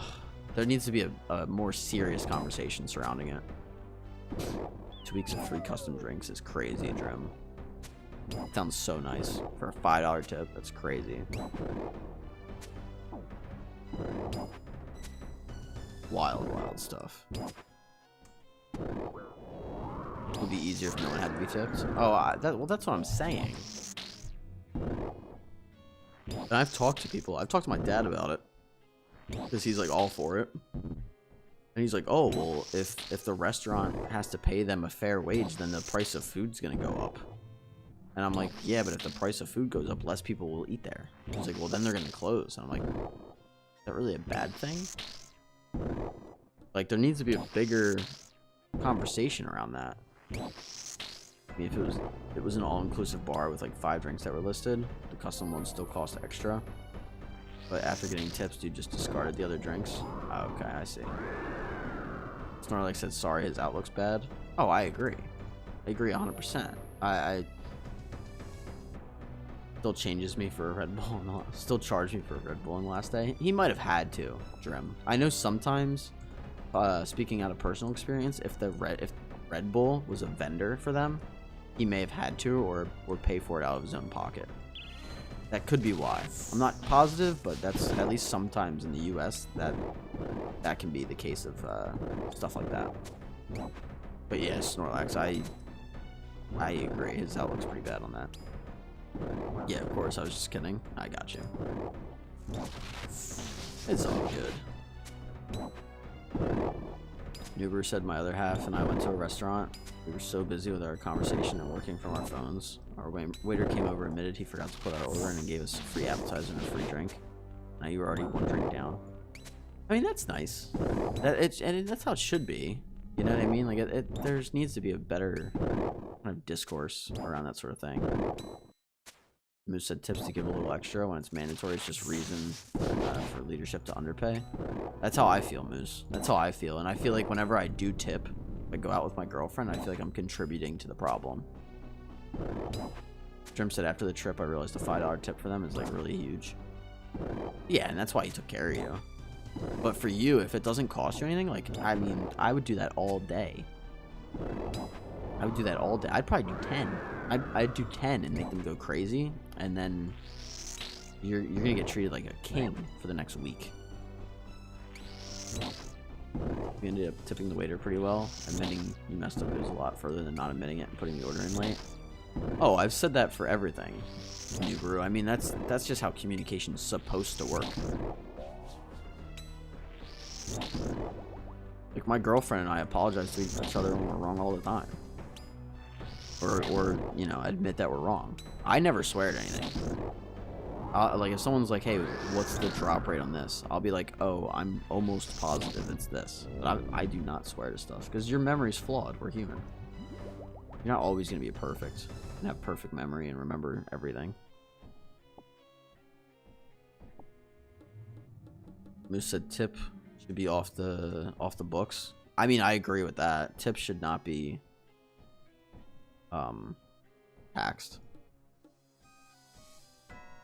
[SPEAKER 1] there needs to be a more serious conversation surrounding it. 2 weeks of free custom drinks is crazy, Drim. Sounds so nice for a $5 tip. That's crazy. Wild stuff. It would be easier if no one had to be tipped. Oh, well, that's what I'm saying. And I've talked to people. I've talked to my dad about it, because he's like all for it. And he's like, oh, well, if the restaurant has to pay them a fair wage, then the price of food's gonna go up. And I'm like, yeah, but if the price of food goes up, less people will eat there. He's like, well, then they're gonna close. And I'm like, is that really a bad thing? Like, there needs to be a bigger conversation around that. I mean, if it was an all-inclusive bar with like 5 drinks that were listed, the custom ones still cost extra. But after getting tips, dude just discarded the other drinks. Oh, okay, I see. Snorlax said sorry, his outlook's bad. Oh, I agree. I agree 100%. I still changes me for a Red Bull. No, still charged me for a Red Bull on the last day. He might have had to, Drim. I know sometimes, speaking out of personal experience, if Red Bull was a vendor for them, he may have had to or pay for it out of his own pocket. That could be why. I'm not positive, but that's at least sometimes in the US that can be the case of stuff like that. But yeah, Snorlax, I agree. His outlook's pretty bad on that. Yeah, of course. I was just kidding. I got you. It's all good. Nuber said my other half and I went to a restaurant. We were so busy with our conversation and working from our phones. Our waiter came over, admitted he forgot to put our order in, and gave us a free appetizer and a free drink. Now you were already 1 drink down. I mean, that's nice. That's how it should be. You know what I mean? Like, there needs to be a better kind of discourse around that sort of thing. Moose said tips to give a little extra when it's mandatory. It's just reason for leadership to underpay. That's how I feel, Moose. That's how I feel. And I feel like whenever I do tip, I go out with my girlfriend, I feel like I'm contributing to the problem. Jim said after the trip, I realized a $5 tip for them is like really huge. Yeah, and that's why he took care of you. But for you, if it doesn't cost you anything, like, I mean, I would do that all day. I would do that all day. I'd probably do 10. I'd do 10 and make them go crazy, and then you're gonna get treated like a king for the next week. We ended up tipping the waiter pretty well. Admitting you messed up goes a lot further than not admitting it and putting the order in late. Oh, I've said that for everything, Nubaru. I mean, that's just how communication's supposed to work. Like, my girlfriend and I apologize to each other when we're wrong all the time. Or you know, admit that we're wrong. I never swear at anything. Like, if someone's like, hey, what's the drop rate on this? I'll be like, oh, I'm almost positive it's this. But I do not swear to stuff, because your memory's flawed. We're human. You're not always going to be perfect and have perfect memory and remember everything. Moose said tip should be off the books. I mean, I agree with that. Tips should not be taxed.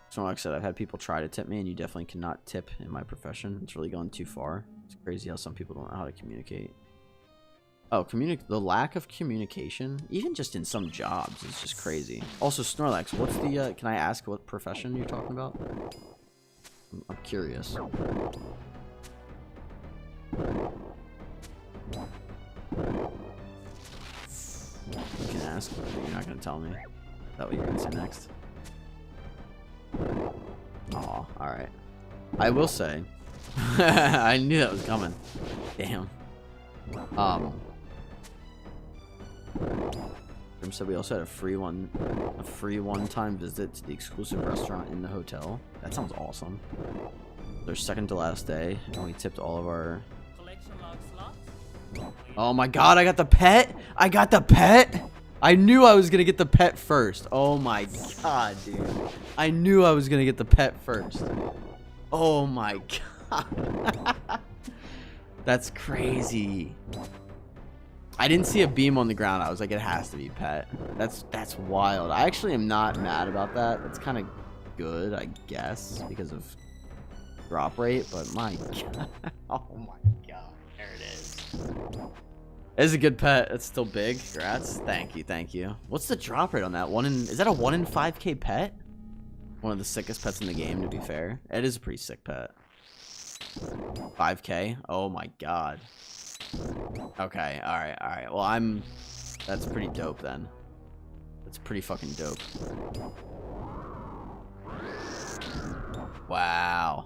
[SPEAKER 1] So like I said, I've had people try to tip me, and you definitely cannot tip in my profession. It's really going too far. It's crazy how some people don't know how to communicate. Oh, the lack of communication, even just in some jobs, is just crazy. Also, Snorlax, what's the, can I ask what profession you're talking about? I'm curious. You can ask, but you're not going to tell me. Is that what you're going to say next? Oh, all right. I will say, I knew that was coming. Damn. Grim said we also had a free one-time visit to the exclusive restaurant in the hotel. That sounds awesome. Their second to last day, and we tipped all of our. Oh my god, I got the pet! I got the pet! I knew I was gonna get the pet first. Oh my god, dude. I knew I was gonna get the pet first. Oh my god. That's crazy. I didn't see a beam on the ground. I was like, it has to be pet. That's wild. I actually am not mad about that. That's kind of good, I guess, because of drop rate, but my god. Oh my god. There it is. It's a good pet. It's still big. Congrats. Thank you, thank you. What's the drop rate on that? Is that a 1 in 5k pet? One of the sickest pets in the game, to be fair. It is a pretty sick pet. 5k? Oh my god. Okay, alright. Well, that's pretty dope then. That's pretty fucking dope. Wow.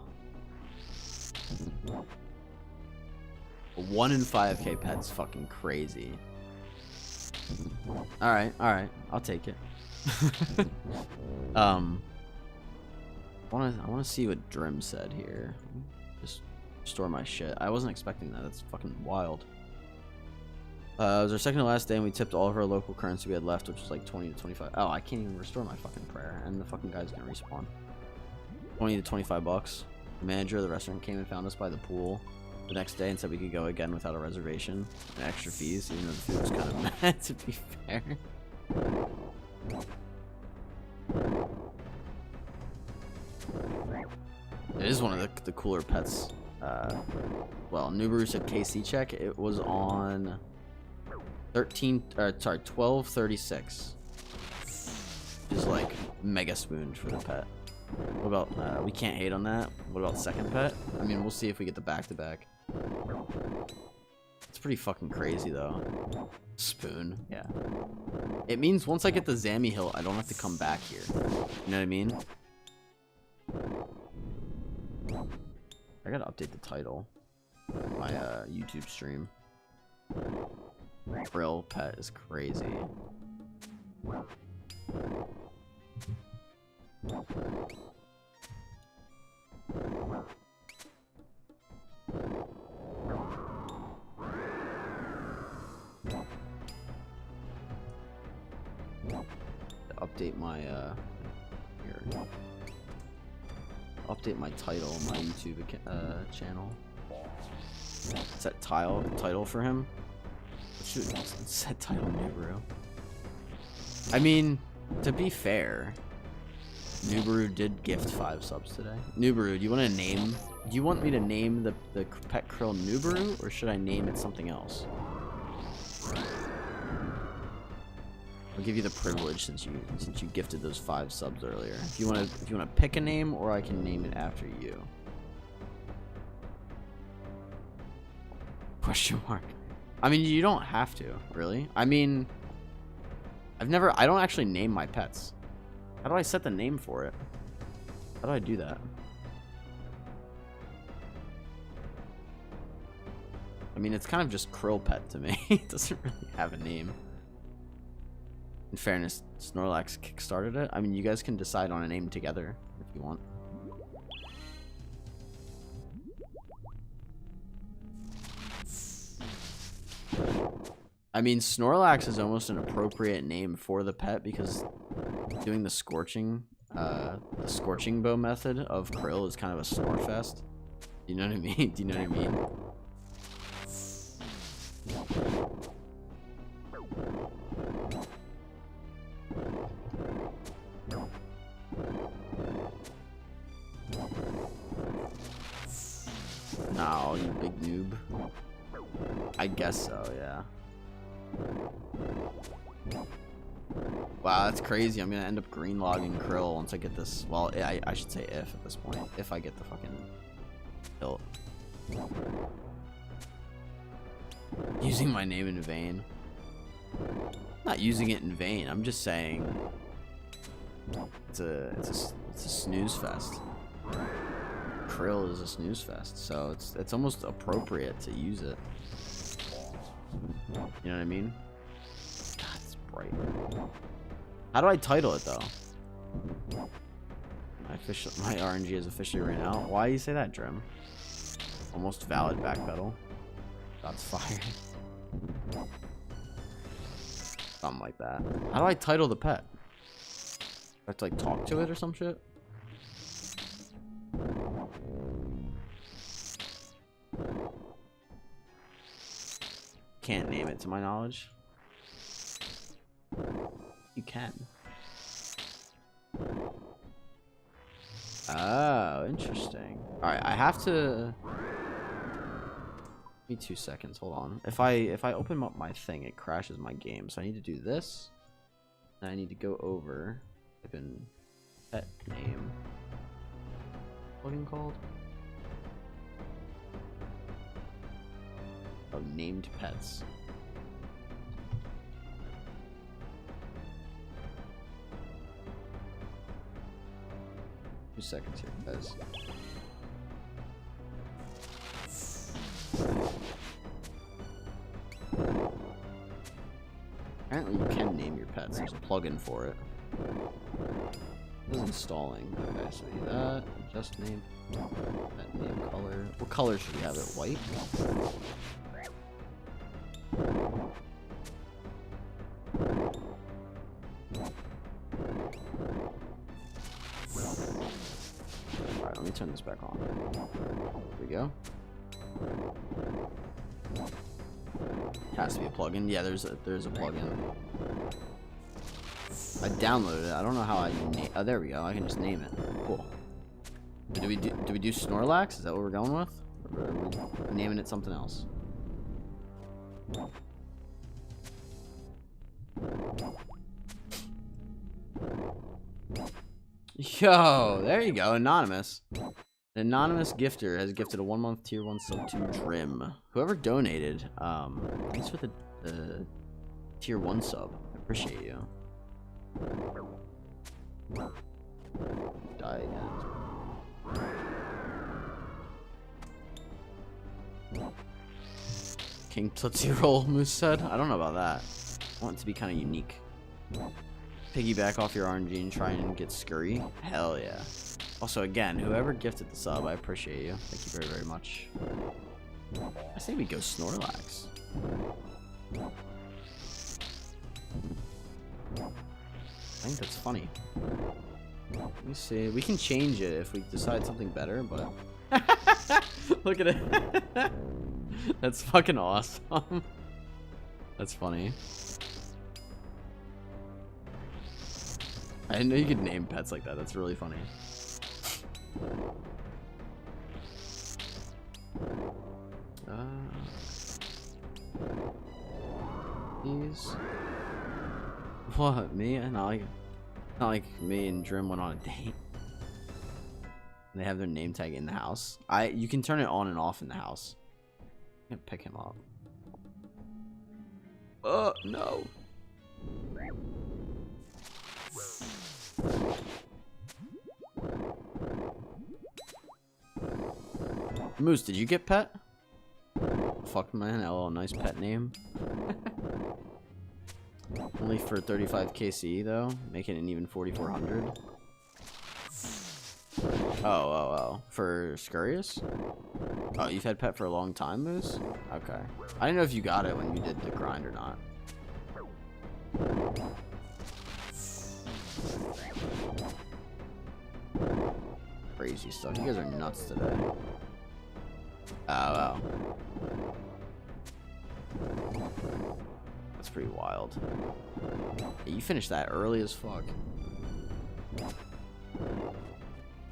[SPEAKER 1] A 1 in 5k pet's fucking crazy. Alright. I'll take it. I wanna see what Drim said here. Just store my shit. I wasn't expecting that. That's fucking wild. It was our second to last day, and we tipped all of our local currency we had left, which was like 20 to 25. Oh, I can't even restore my fucking prayer, and the fucking guy's gonna respawn. 20 to 25 bucks. The manager of the restaurant came and found us by the pool the next day and said we could go again without a reservation and extra fees, even though the food was kind of mad, to be fair. It is one of the cooler pets. Well, Nubaru said KC check. It was on 1236. Which is like mega spooned for the pet. What about we can't hate on that. What about second pet? I mean, we'll see if we get the back-to-back. It's pretty fucking crazy though. Spoon, yeah. It means once I get the Zammy Hilt, I don't have to come back here. You know what I mean? I gotta update the title of my YouTube stream. Krill pet is crazy. Update my here. Update my title on my YouTube channel. Set title for him. Shoot, set title Nubaru. I mean, to be fair, Nubaru did gift 5 subs today. Nubaru, do you want to name? Do you want me to name the pet krill Nubaru, or should I name it something else? I'll give you the privilege since you gifted those 5 subs earlier. If you wanna pick a name, or I can name it after you. Question mark. I mean, you don't have to, really. I mean, I don't actually name my pets. How do I set the name for it? How do I do that? I mean, it's kind of just Krill Pet to me. It doesn't really have a name. In fairness, Snorlax kickstarted it. I mean, you guys can decide on a name together if you want. I mean, Snorlax is almost an appropriate name for the pet because doing the scorching bow method of Krill is kind of a snorefest. You know what I mean? Do you know what I mean? No, you big noob. I guess so, yeah. Wow, that's crazy. I'm gonna end up green logging Krill once I get this. Well, I should say if at this point. If I get the fucking Hilt. Using my name in vain. Not using it in vain. I'm just saying it's a snooze fest. Krill is a snooze fest, so it's almost appropriate to use it. You know what I mean? God, it's bright. How do I title it though? My RNG has officially ran out. Why do you say that, Drim? Almost valid backpedal. That's fire. Something like that. How do I title the pet? Do I have to like talk to it or some shit? Can't name it to my knowledge. You can. Oh, interesting. Alright, I have to... Give me 2 seconds, hold on. If I open up my thing, it crashes my game. So I need to do this. And I need to go over, type in pet name. Plugin called? Oh, named pets. Two seconds here, guys. Apparently you can name your pets. There's a plugin for it. It is installing. Okay, so we do that. Just name. Pet name color. What color should we have it? White? Alright, let me turn this back on. There we go. Has to be a plugin. Yeah, there's a plugin. I downloaded it. I don't know how I name. Oh, there we go. I can just name it. Cool. Do we do Snorlax? Is that what we're going with? Or are we naming it something else? Yo, there you go. Anonymous. An anonymous gifter has gifted a 1-month tier 1 sub to Drim. Whoever donated, thanks for the tier 1 sub. I appreciate you. Die again. King Tootsie Roll, Moose said. I don't know about that. I want it to be kind of unique. Piggyback off your RNG and try and get scurry. Hell yeah. Also, again, whoever gifted the sub, I appreciate you. Thank you very, very much. I say we go Snorlax. I think that's funny. Let me see. We can change it if we decide something better, but... Look at it. That's fucking awesome. That's funny. I didn't know you could name pets like that. That's really funny. These. What? Me? Not like me and Drim went on a date. They have their name tag in the house. You can turn it on and off in the house. I'm gonna pick him up. Oh no. Moose, did you get pet? Fuck man, LL, nice pet name. Only for 35 KC though, making it an even 4400. Oh. For Scurrius? Oh, you've had pet for a long time, Moose? Okay. I didn't know if you got it when you did the grind or not. Crazy stuff. You guys are nuts today. Oh. That's pretty wild. Hey, you finished that early as fuck.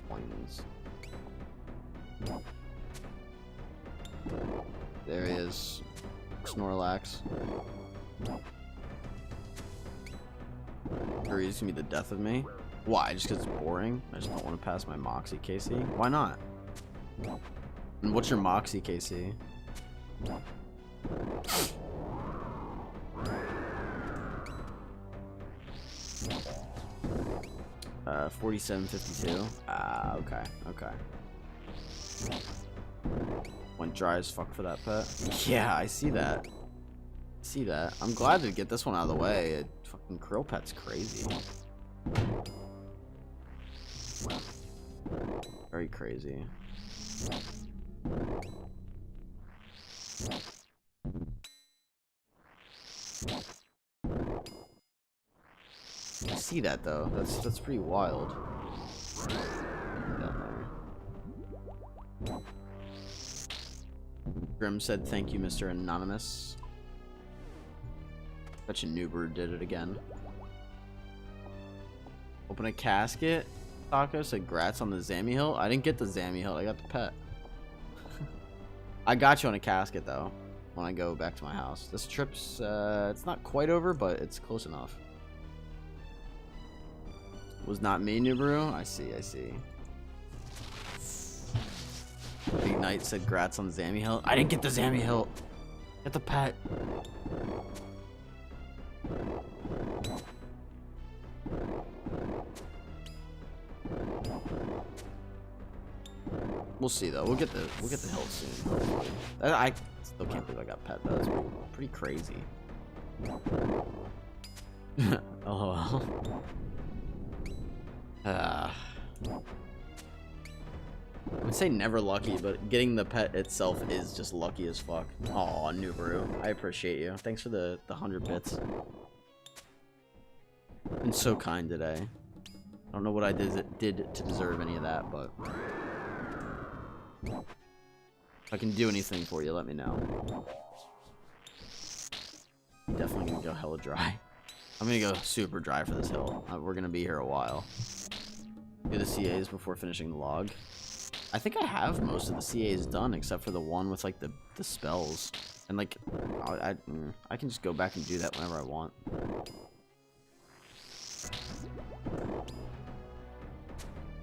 [SPEAKER 1] Points. There he is. Snorlax. Or he's gonna be the death of me. Why? Just because it's boring? I just don't want to pass my Moxie KC. Why not? And what's your Moxie KC? 47.52. Ah, okay. Went dry as fuck for that pet. Yeah, I see that. I'm glad to get this one out of the way. Fucking krill pet's crazy. Very crazy. I see that though. That's pretty wild. Down there. Grim said, "Thank you, Mr. Anonymous." Bet you Nuber did it again. Open a casket. Taco said, "Grats on the Zammy Hilt." I didn't get the Zammy Hilt. I got the pet. I got you on a casket though. When I go back to my house. This trip's it's not quite over, but it's close enough. Was not me, Nuberu. I see. Big Knight said, "Grats on the Zammy Hilt." I didn't get the Zammy Hilt. Get the pet. We'll see though. We'll get the hilt soon. Hopefully. I still can't believe I got pet though. It's pretty crazy. LOL. I would say never lucky, but getting the pet itself is just lucky as fuck. Aw, Nuberu. I appreciate you. Thanks for the 100 bits. Been so kind today. I don't know what I did to deserve any of that, but if I can do anything for you, let me know. Definitely gonna go hella dry. I'm gonna go super dry for this hill. We're gonna be here a while. Do the CAs before finishing the log. I think I have most of the CAs done except for the one with like the spells. And like I can just go back and do that whenever I want.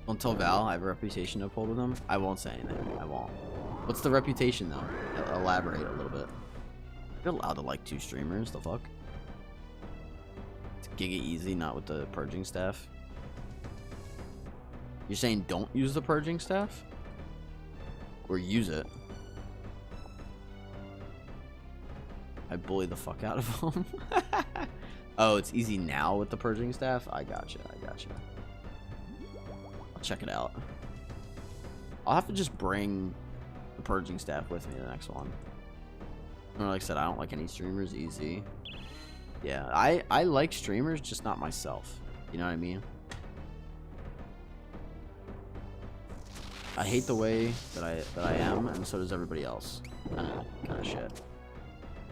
[SPEAKER 1] Don't tell Val I have a reputation to uphold with him. I won't say anything. I won't. What's the reputation though? Elaborate a little bit. You're allowed to like 2 streamers, the fuck? It's giga easy, not with the purging staff. You're saying don't use the purging staff? Or use it? I bully the fuck out of them. Oh, it's easy now with the purging staff? I gotcha. I'll check it out. I'll have to just bring the purging staff with me the next one. Or like I said, I don't like any streamers. Easy. Yeah, I like streamers, just not myself. You know what I mean? I hate the way that I am, and so does everybody else. Kind of shit.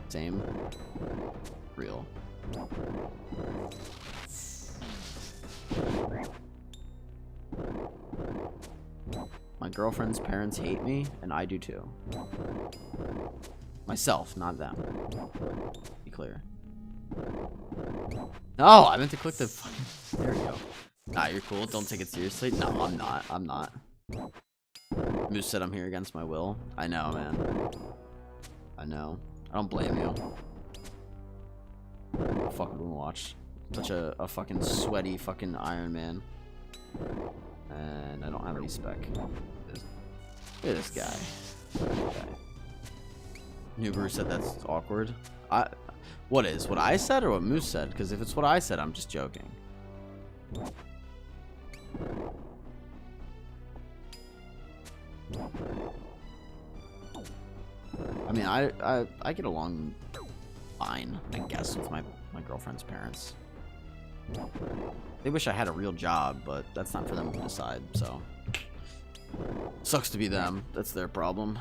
[SPEAKER 1] Same. Real. My girlfriend's parents hate me, and I do too. Myself, not them. Be clear. No, I meant to click the fucking... There we go. Nah, you're cool. Don't take it seriously. No, I'm not. Moose said I'm here against my will. I know, man. I know. I don't blame you. Fucking watch. Such a fucking sweaty fucking Ironman. And I don't have any spec. Look at this guy. Nuber said that's awkward. What is? What I said or what Moose said? Because if it's what I said, I'm just joking. I mean, I get along fine, I guess, with my girlfriend's parents. They wish I had a real job, but that's not for them to decide, so. Sucks to be them. That's their problem.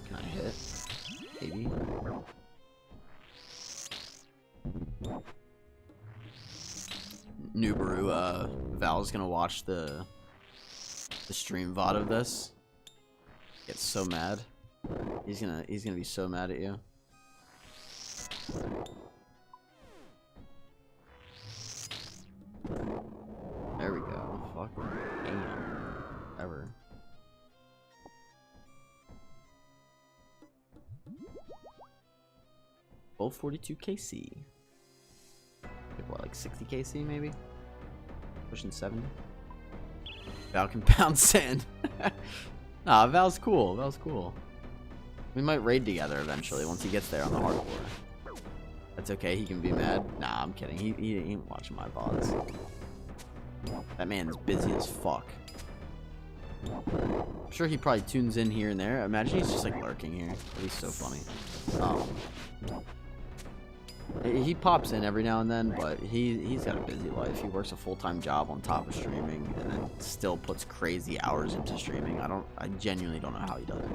[SPEAKER 1] Can I hit? Maybe. Nuberu, Val's gonna watch the stream VOD of this. Gets so mad. He's gonna be so mad at you. There we go. Fucking damn. Ever. Both 42 KC. Like what, like 60 KC maybe? Pushing 70. Val can pound sand. Nah, Val's cool. Val's cool. We might raid together eventually once he gets there on the hardcore. That's okay. He can be mad. Nah, I'm kidding. He ain't watching my VODs. That man's busy as fuck. I'm sure he probably tunes in here and there. Imagine he's just like lurking here. That'd be so funny. He pops in every now and then, but he's got a busy life. He works a full-time job on top of streaming, and then still puts crazy hours into streaming. I genuinely don't know how he does it.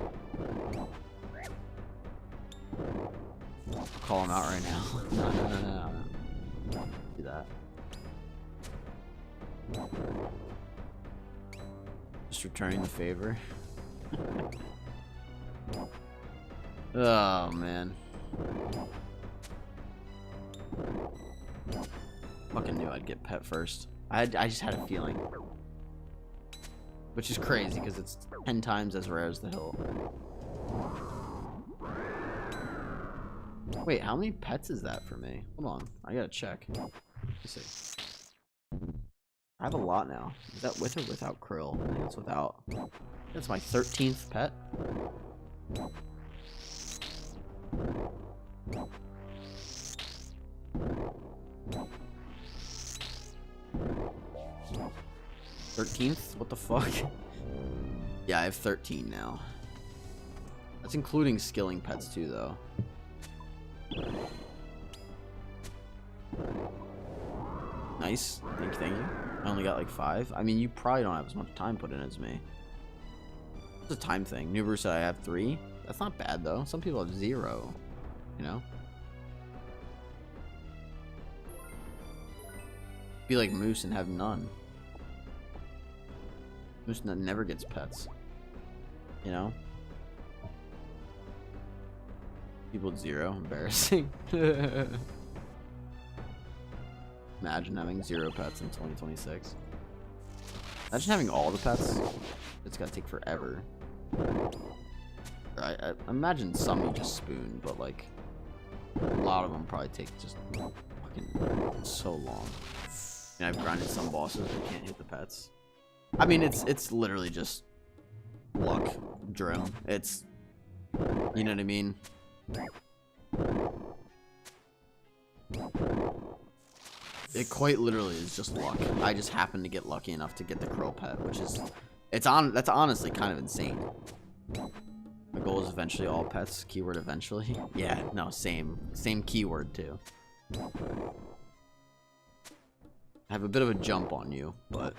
[SPEAKER 1] I'll call him out right now. No. Do that. Just returning the favor. Oh man. Fucking knew I'd get pet first. I just had a feeling. Which is crazy because it's 10 times as rare as the Hilt. Wait, how many pets is that for me? Hold on, I gotta check. Let's see. I have a lot now. Is that with or without krill? I think it's without. That's my 13th pet. What the fuck? Yeah, I have 13 now. That's including skilling pets too, though. Nice. Thank you. I only got like 5. I mean, you probably don't have as much time put in as me. It's a time thing. Nuber said I have 3. That's not bad, though. Some people have 0. You know? Be like Moose and have none. Moose never gets pets. You know? People with 0. Embarrassing. Imagine having 0 pets in 2026. Imagine having all the pets. It's gotta take forever. I imagine some you just spoon, but like a lot of them probably take just fucking so long. And I've grinded some bosses that can't hit the pets. I mean, it's literally just luck, Drim. It's, you know what I mean? It quite literally is just luck. I just happened to get lucky enough to get the krill pet, which is, that's honestly kind of insane. My goal is eventually all pets. Keyword eventually. Yeah, no, same keyword too. I have a bit of a jump on you, but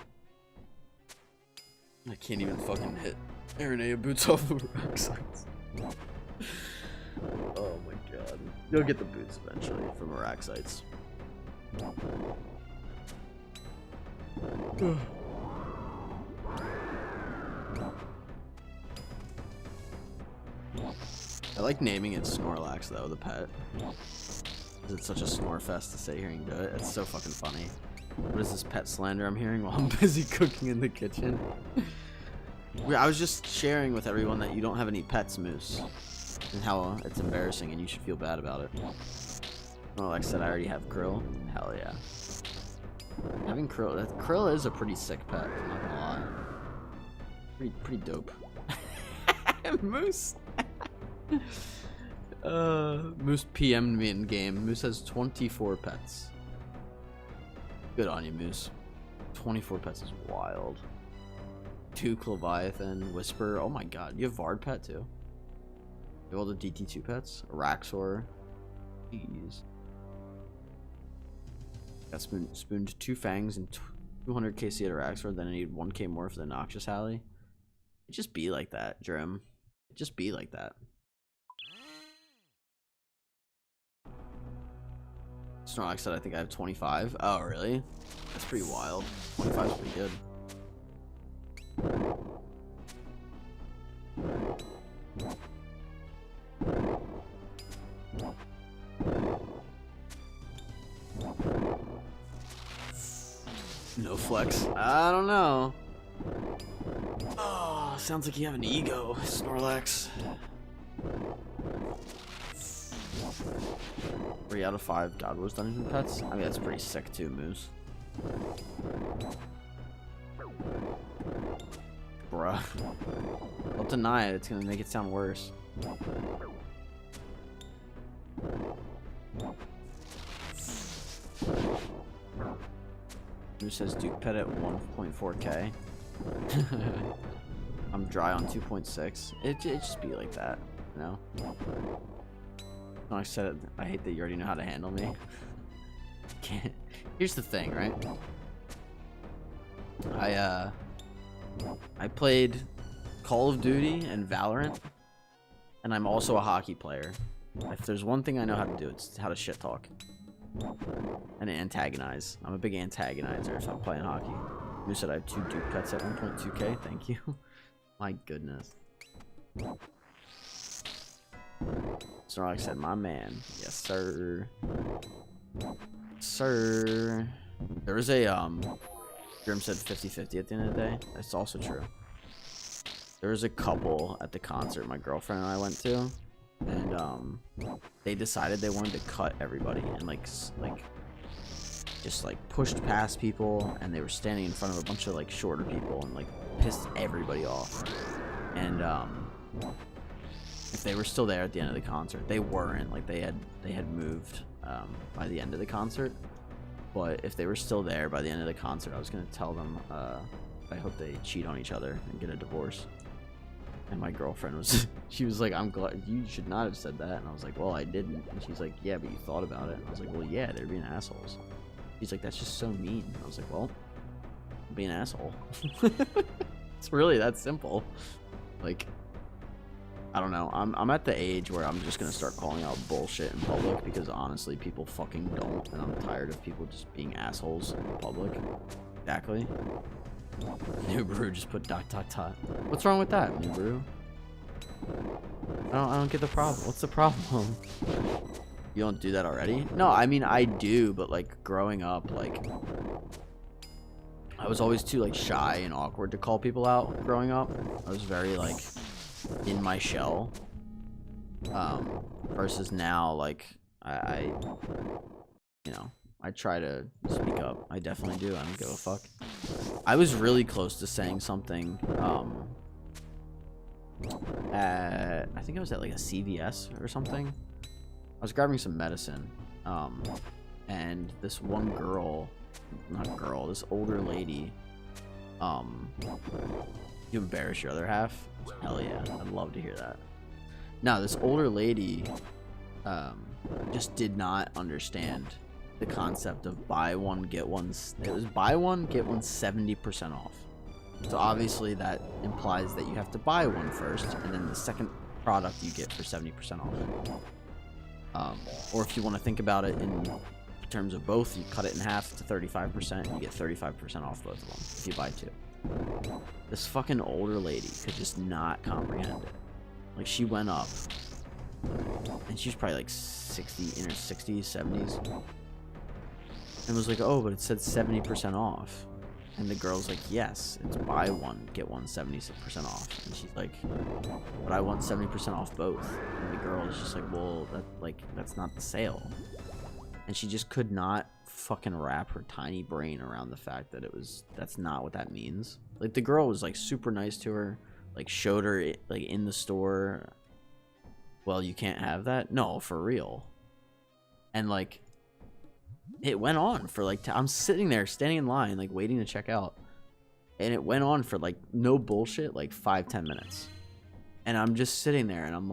[SPEAKER 1] I can't even fucking hit Aranea boots off of rock sites. Oh my god. You'll get the boots eventually from rack sites. I like naming it Snorlax though, the pet. It's such a snore fest to sit here and do it. It's so fucking funny. What is this pet slander I'm hearing while I'm busy cooking in the kitchen? I was just sharing with everyone that you don't have any pets, Moose. And how it's embarrassing and you should feel bad about it. Well, like I said, I already have krill. Hell yeah. Having krill, krill is a pretty sick pet, I'm not gonna lie. Pretty dope. Moose. Moose PM'd me in game. Moose has 24 pets. Good on you, Moose. 24 pets is wild. 2 Cleviathan, Whisper. Oh my god, you have Vard pet too. You have all the DT2 pets? Raxor. Jeez. Got spooned 2 fangs and 200 KC at a Raxor, then I need 1k more for the Noxious Halley. It just be like that, Drim. It just be like that. Snorlax said I think I have 25. Oh, really? That's pretty wild. 25 is pretty good. no flex. I don't know. Oh, sounds like you have an ego, Snorlax. 3 out of 5 God Wars Dungeon pets. I mean, that's pretty sick too, Moose. Bruh. Don't deny it, it's gonna make it sound worse. Who says Duke Pet at 1.4k? I'm dry on 2.6. It just be like that, you know? No, I said it. I hate that you already know how to handle me. Can't. Here's the thing, right? I played Call of Duty and Valorant, and I'm also a hockey player. If there's one thing I know how to do, it's how to shit talk and antagonize. I'm a big antagonizer if I'm playing hockey. You said I have 2 Duke pets at 1.2k. Thank you. My goodness. Zamorak said, "My man." Yes, sir. Sir. There was a Grim said 50-50 at the end of the day. That's also true. There was a couple at the concert my girlfriend and I went to, and they decided they wanted to cut everybody and just pushed past people, and they were standing in front of a bunch of shorter people and pissed everybody off. And if they were still there at the end of the concert, they weren't. They had moved by the end of the concert. But if they were still there by the end of the concert, I was gonna tell them I hope they cheat on each other and get a divorce. And my girlfriend was, she was like, "I'm glad you should not have said that." And I was like, "Well, I didn't." And she's like, "Yeah, but you thought about it." And I was like, "Well, yeah, they're being assholes." She's like, "That's just so mean." And I was like, "Well, I'm being an asshole." It's really that simple. I don't know. I'm at the age where I'm just gonna start calling out bullshit in public, because honestly, people fucking don't, and I'm tired of people just being assholes in public. Exactly. New Brew just put ... What's wrong with that, New Brew? I don't get the problem. What's the problem? You don't do that already? No, I mean I do, but growing up, I was always too shy and awkward to call people out. Growing up, I was very in my shell. Versus now, I try to speak up. I definitely do. I don't give a fuck. I was really close to saying something. I think I was at a CVS or something. I was grabbing some medicine. And this one girl, this older lady. You embarrass your other half? Hell yeah, I'd love to hear that. Now, this older lady just did not understand the concept of buy one, get one. It was buy one, get one 70% off. So obviously that implies that you have to buy one first, and then the second product you get for 70% off. Or if you want to think about it in terms of both, you cut it in half to 35%, and you get 35% off both of them if you buy 2. This fucking older lady could just not comprehend it. She went up, and she's probably 60, in her 60s, 70s, and was like, "Oh, but it said 70% off." And the girl's like, "Yes, it's buy one, get one 70% off." And she's like, "But I want 70% off both." And the girl is just like, "Well, that's not the sale." And she just could not fucking wrap her tiny brain around the fact that that's not what that means. The girl was super nice to her, showed her in the store, "Well, you can't have that." No, for real. And it went on for I'm sitting there standing in line waiting to check out, and it went on for no bullshit 5-10 minutes, and I'm just sitting there and I'm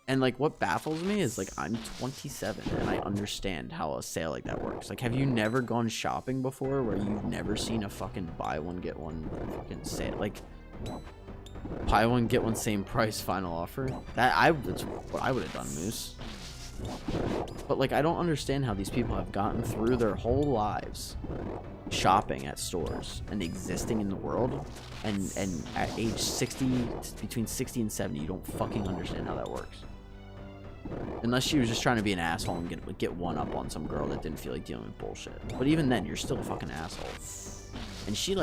[SPEAKER 1] and what baffles me is I'm 27 and I understand how a sale like that works. Have you never gone shopping before where you've never seen a fucking buy one get one fucking sale? Buy one get one same price final offer? That's what I would have done, Moose. But I don't understand how these people have gotten through their whole lives shopping at stores and existing in the world, and at age 60, between 60 and 70, you don't fucking understand how that works. Unless she was just trying to be an asshole and get one up on some girl that didn't feel like dealing with bullshit. But even then, you're still a fucking asshole. And she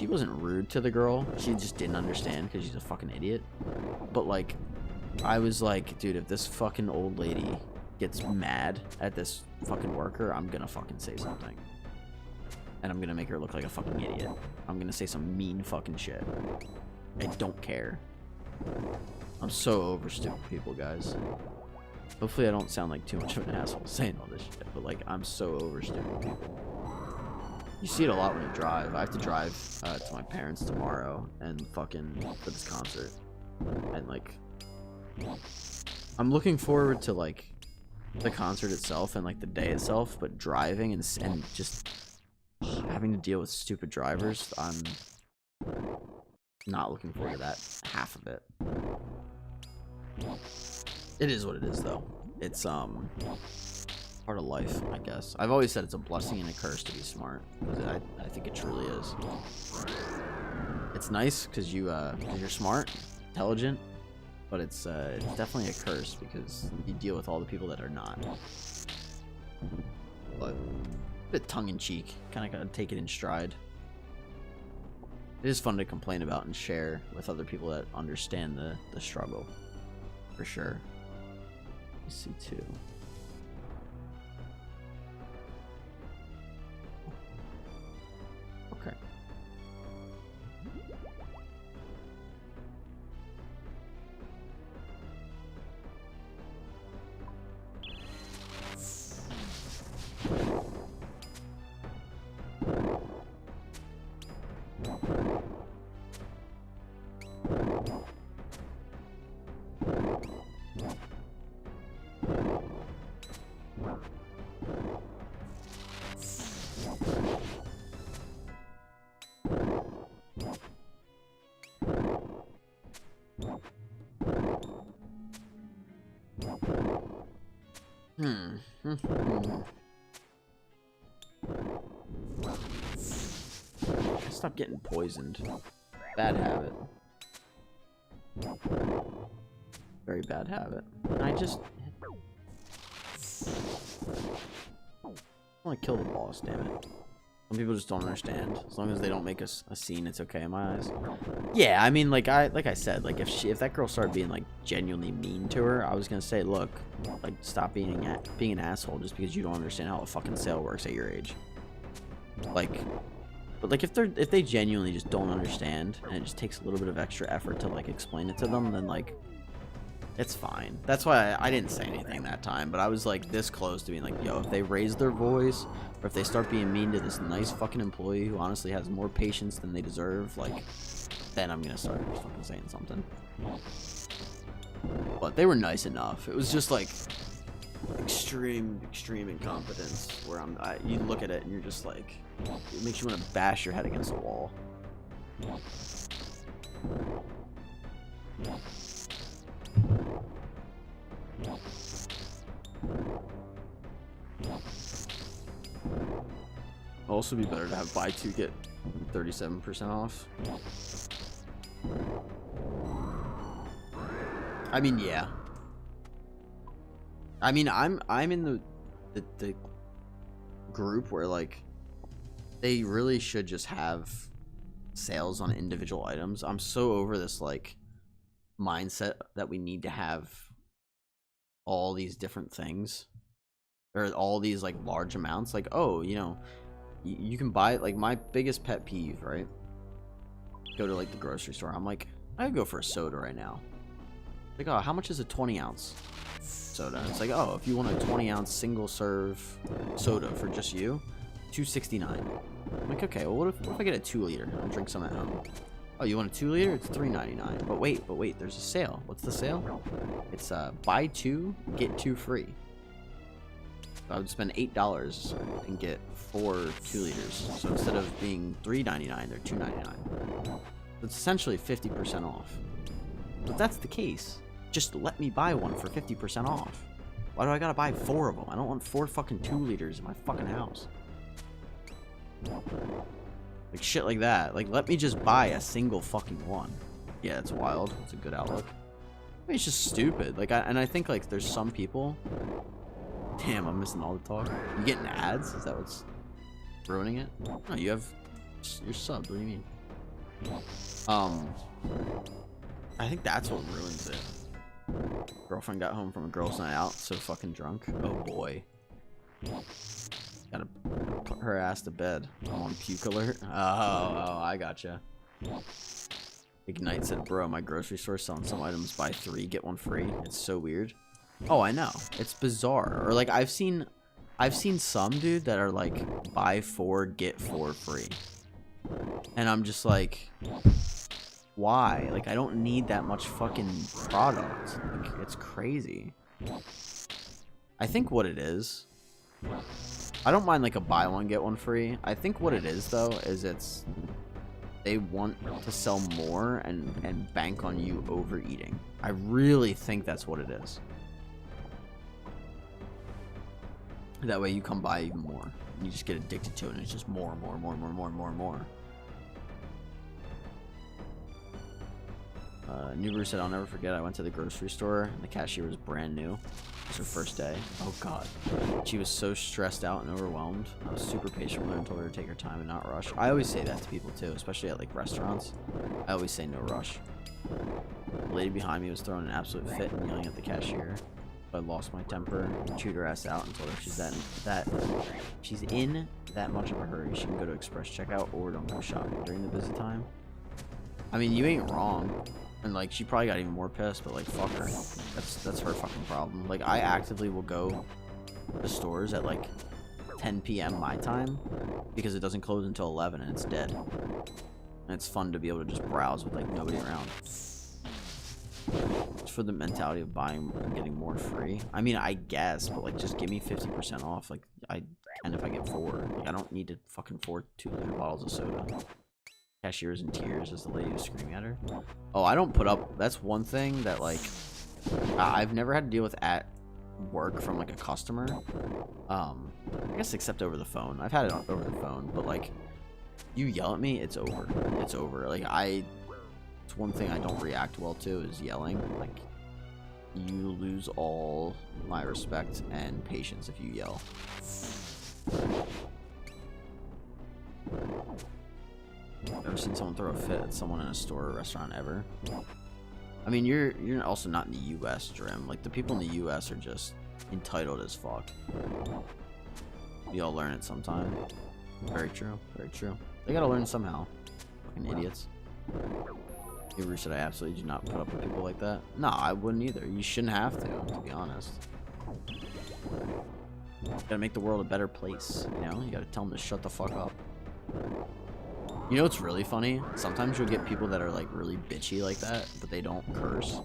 [SPEAKER 1] wasn't rude to the girl. She just didn't understand because she's a fucking idiot. But like, I was like, dude, if this fucking old lady gets mad at this fucking worker, I'm gonna fucking say something. And I'm gonna make her look like a fucking idiot. I'm gonna say some mean fucking shit. I don't care. I'm so over stupid people, guys. Hopefully I don't sound like too much of an asshole saying all this shit, but like, I'm so over stupid people. You see it a lot when you drive. I have to drive to my parents tomorrow and fucking for this concert. And like, I'm looking forward to like the concert itself and like the day itself, but driving and just having to deal with stupid drivers, I'm not looking forward to that half of it. It is what it is, though. It's part of life, I guess. I've always said it's a blessing and a curse to be smart. I think it truly is. It's nice because you're smart, intelligent, but it's definitely a curse because you deal with all the people that are not. But a bit tongue-in-cheek, kind of gotta take it in stride. It is fun to complain about and share with other people that understand the struggle, for sure. C2. Okay. Stop getting poisoned. Bad habit. Very bad habit. I just want to kill the boss, damn it. Some people just don't understand. As long as they don't make a scene, it's okay in my eyes. Yeah, I mean, like I said, like if that girl started being like genuinely mean to her, I was gonna say, look, like stop being an asshole just because you don't understand how a fucking sale works at your age. Like, but like if they genuinely just don't understand and it just takes a little bit of extra effort to like explain it to them, then like it's fine. That's why I didn't say anything that time, but I was like this close to being like, yo, if they raise their voice or if they start being mean to this nice fucking employee who honestly has more patience than they deserve, like, then I'm gonna start fucking saying something. But they were nice enough. It was just like extreme incompetence where you look at it and you're just like, it makes you want to bash your head against the wall. Also be better to have buy two get 37% off. I mean, yeah. I mean, I'm in the group where like they really should just have sales on individual items. I'm so over this like mindset that we need to have all these different things or all these like large amounts. Like, oh, you know, you can buy, like, my biggest pet peeve, right? Go to like the grocery store. I'm like, I could go for a soda right now. Like, oh, how much is a 20-ounce soda? It's like, oh, if you want a 20-ounce single serve soda for just you, $2.69. I'm like, okay, well, what if I get a 2-liter? I'll drink some at home. Oh, you want a 2-liter? It's $3.99. But wait, there's a sale. What's the sale? It's buy 2, get 2 free. So I would spend $8 and get 4 2-liters. So instead of being $3.99, they're $2.99. It's essentially 50% off. But if that's the case, just let me buy one for 50% off. Why do I gotta buy 4 of them? I don't want 4 fucking 2-liters in my fucking house. Like shit like that. Like, let me just buy a single fucking one. Yeah, it's wild. It's a good outlook. mean, it's just stupid. Like, I think like there's some people. Damn, I'm missing all the talk. You getting ads? Is that what's ruining it? No, you have your subbed. What do you mean? I think that's what ruins it. Girlfriend got home from a girls' night out, so fucking drunk. Oh boy. Gotta put her ass to bed. I'm on puke alert. Oh, I gotcha. Ignite said, bro, my grocery store selling some items buy 3 get 1 free. It's so weird. Oh, I know. It's bizarre. Or like I've seen some dude that are like buy 4 get 4 free. And I'm just like, why? Like, I don't need that much fucking product. Like, it's crazy. I think what it is, I don't mind like a buy 1 get 1 free. I think what it is though is they want to sell more and bank on you overeating. I really think that's what it is. That way you come by even more. You just get addicted to it and it's just more and more and more and more and more and more and more. Newbrew said, I'll never forget, I went to the grocery store and the cashier was brand new. It was her first day. Oh god. She was so stressed out and overwhelmed. I was super patient with her and told her to take her time and not rush. I always say that to people too, especially at like restaurants. I always say no rush. The lady behind me was throwing an absolute fit and yelling at the cashier. I lost my temper, chewed her ass out and told her she's in that much of a hurry. She can go to express checkout or don't go shopping during the busy time. I mean, you ain't wrong. And like, she probably got even more pissed, but like, fuck her. That's her fucking problem. Like, I actively will go to stores at like 10 p.m. my time because it doesn't close until 11 and it's dead. And it's fun to be able to just browse with like nobody around. It's for the mentality of buying and getting more free. I mean, I guess, but like, just give me 50% off. Like, I can if I get 4. Like, I don't need to fucking afford 2 liter bottles of soda. Cashier is in tears as the lady was screaming at her. Oh, I don't put up. That's one thing that like I've never had to deal with at work from like a customer. I guess except over the phone. I've had it over the phone, but like you yell at me, it's over. It's over. Like it's one thing I don't react well to is yelling. Like you lose all my respect and patience if you yell. Ever seen someone throw a fit at someone in a store or restaurant ever? I mean, you're also not in the U.S., Drim. Like, the people in the U.S. are just entitled as fuck. We all learn it sometime. Very true. Very true. They gotta learn somehow. Fucking idiots. You said I absolutely do not put up with people like that. No, I wouldn't either. You shouldn't have to be honest. You gotta make the world a better place, you know? You gotta tell them to shut the fuck up. You know what's really funny? Sometimes you'll get people that are like really bitchy like that, but they don't curse.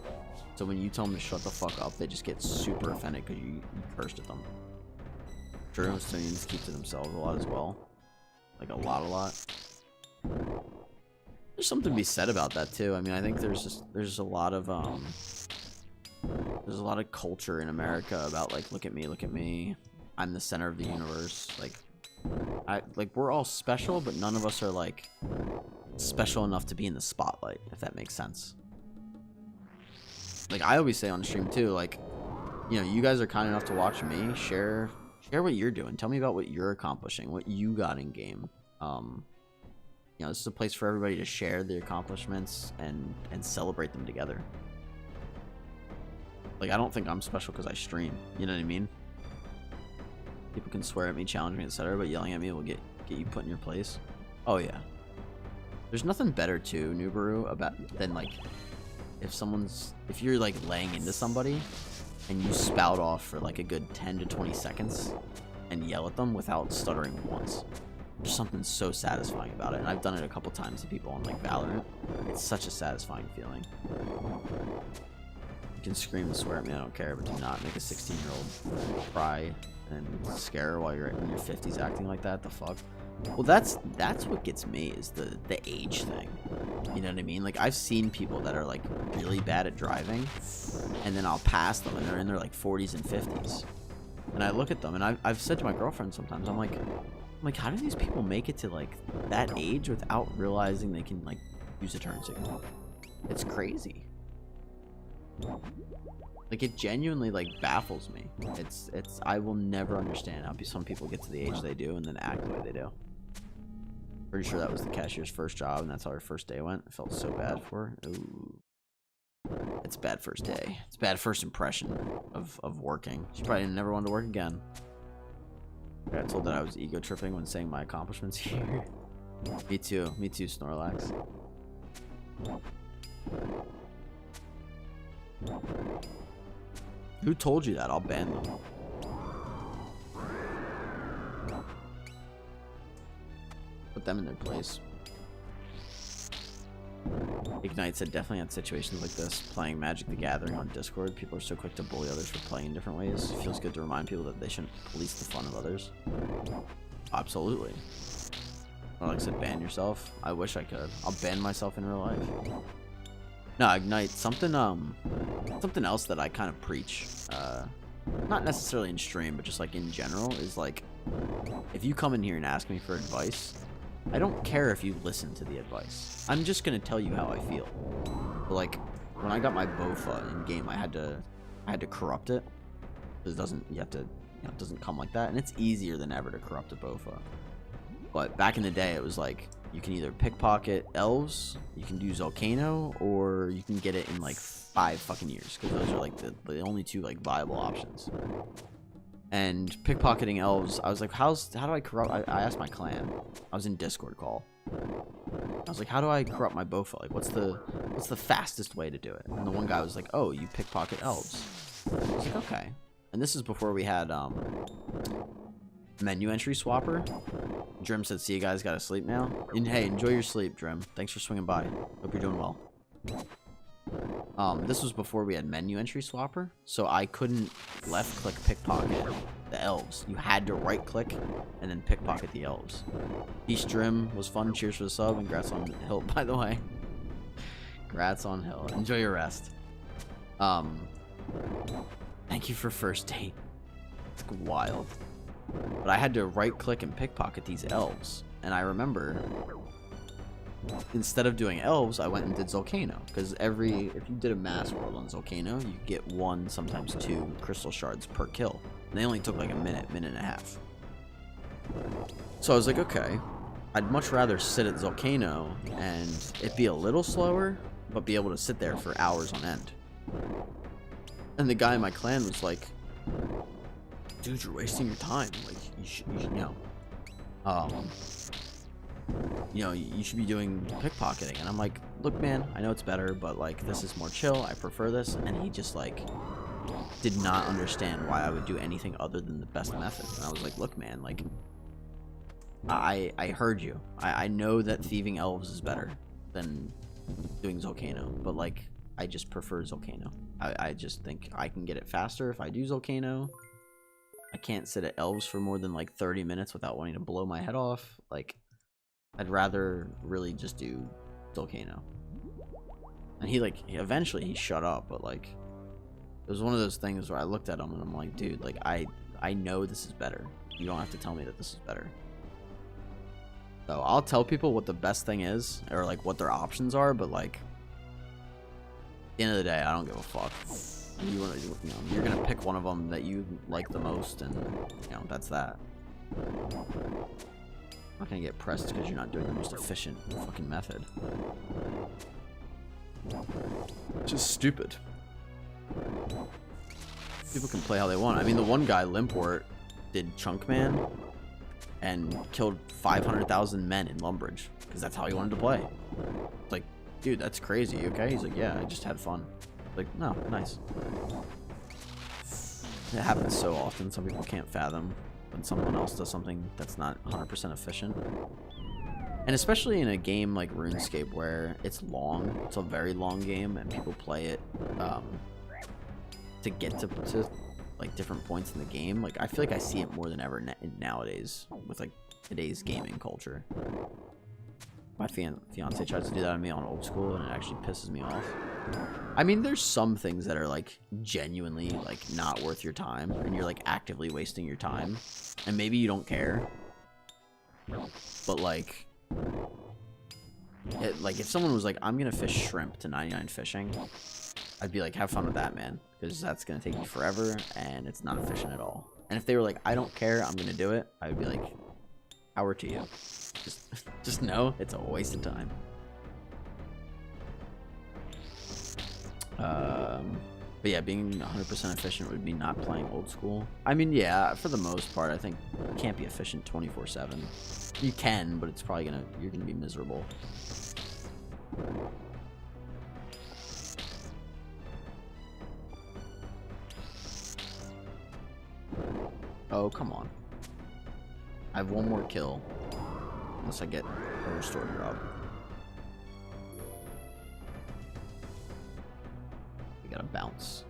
[SPEAKER 1] So when you tell them to shut the fuck up, they just get super offended because you cursed at them. True, Estonians keep to themselves a lot as well. Like a lot. There's something to be said about that too. I mean, I think there's a lot of culture in America about like, look at me, I'm the center of the universe. Like we're all special, but none of us are like special enough to be in the spotlight, if that makes sense. Like I always say on stream too, like, you know, you guys are kind enough to watch me. Share what you're doing. Tell me about what you're accomplishing, what you got in game. You know, this is a place for everybody to share their accomplishments and celebrate them together. Like I don't think I'm special because I stream. You know what I mean? People can swear at me, challenge me, etc., but yelling at me will get you put in your place. Oh yeah. There's nothing better too, Nubaru, than like if you're like laying into somebody and you spout off for like a good 10 to 20 seconds and yell at them without stuttering once. There's something so satisfying about it, and I've done it a couple times to people on like Valorant. It's such a satisfying feeling. You can scream and swear at me, I don't care, but do not make a 16-year-old cry and scare her while you're in your 50s acting like that. The fuck? Well, that's what gets me is the age thing. You know what I mean? Like I've seen people that are like really bad at driving, and then I'll pass them and they're in their like 40s and 50s, and I look at them and I've said to my girlfriend sometimes, I'm like, how do these people make it to like that age without realizing they can like use a turn signal? It's crazy. Like, it genuinely, like, baffles me. I will never understand how some people get to the age they do and then act the way they do. Pretty sure that was the cashier's first job, and that's how her first day went. I felt so bad for her. Ooh. It's a bad first day. It's a bad first impression of working. She probably never wanted to work again. I got told that I was ego tripping when saying my accomplishments here. Me too, Snorlax. Who told you that? I'll ban them. Put them in their place. Ignite said definitely had situations like this. Playing Magic the Gathering on Discord, people are so quick to bully others for playing in different ways. It feels good to remind people that they shouldn't police the fun of others. Absolutely. Like I said, ban yourself. I wish I could. I'll ban myself in real life. No, Ignite, something else that I kind of preach, not necessarily in stream, but just like in general, is like, if you come in here and ask me for advice, I don't care if you listen to the advice. I'm just gonna tell you how I feel. But like, when I got my Bofa in game, I had to corrupt it. It doesn't, it doesn't come like that, and it's easier than ever to corrupt a Bofa. But back in the day, it was like, you can either pickpocket elves, you can do Volcano, or you can get it in like 5 fucking years, because those are like the only 2 like viable options. And pickpocketing elves, I was like, how do I corrupt? I asked my clan. I was in Discord call. I was like, how do I corrupt my Bofa? Like, what's the fastest way to do it? And the one guy was like, oh, you pickpocket elves. I was like, okay. And this is before we had menu entry swapper. Drim said, see you guys, gotta sleep now. And hey, enjoy your sleep, Drim. Thanks for swinging by. Hope you're doing well. This was before we had menu entry swapper, so I couldn't left click pickpocket the elves. You had to right click and then pickpocket the elves. Peace, Drim. Was fun. Cheers for the sub, and congrats on Hilt, by the way. Congrats on Hilt. Enjoy your rest. Thank you for first date. It's wild. But I had to right click and pickpocket these elves, and I remember instead of doing elves, I went and did Volcano, because if you did a mass world on Volcano, you get 1, sometimes 2 crystal shards per kill. And they only took like a minute and a half. So I was like, okay, I'd much rather sit at Volcano and it be a little slower, but be able to sit there for hours on end. And the guy in my clan was like, dude, you're wasting your time. Like, you should you should be doing pickpocketing. And I'm like, look, man, I know it's better, but like, this is more chill. I prefer this. And he just like did not understand why I would do anything other than the best method. And I was like, look, man, like, I heard you. I know that thieving elves is better than doing Volcano, but like, I just prefer Volcano. I just think I can get it faster if I do Volcano. I can't sit at elves for more than like 30 minutes without wanting to blow my head off. Like, I'd rather really just do Volcano. And eventually he shut up, but like, it was one of those things where I looked at him and I'm like, dude, like, I know this is better. You don't have to tell me that this is better. So I'll tell people what the best thing is, or like what their options are, but like, at the end of the day, I don't give a fuck. You're gonna pick one of them that you like the most, and that's that. I'm not gonna get pressed because you're not doing the most efficient fucking method. Just stupid. People can play how they want. I mean, the one guy, Limport, did Chunkman and killed 500,000 men in Lumbridge because that's how he wanted to play. It's like, dude, that's crazy. Okay, he's like, yeah, I just had fun. Like, no, nice. It happens so often. Some people can't fathom when someone else does something that's not 100% efficient. And especially in a game like RuneScape where it's long, it's a very long game, and people play it to get to like different points in the game. Like, I feel like I see it more than ever nowadays with like today's gaming culture. My fiance tries to do that on me on old school, and it actually pisses me off. I mean, there's some things that are like genuinely like not worth your time, and you're like actively wasting your time, and maybe you don't care. But like if someone was like, I'm gonna fish shrimp to 99 fishing, I'd be like, have fun with that, man, because that's gonna take you forever and it's not efficient at all. And if they were like, I don't care, I'm gonna do it, I would be like, power to you. Just know it's a waste of time. But yeah, being 100% efficient would be not playing old school. I mean, yeah, for the most part, I think you can't be efficient 24/7. You can, but it's probably you're gonna be miserable. Oh, come on. I have one more kill. Unless I get a restore drop. We gotta bounce.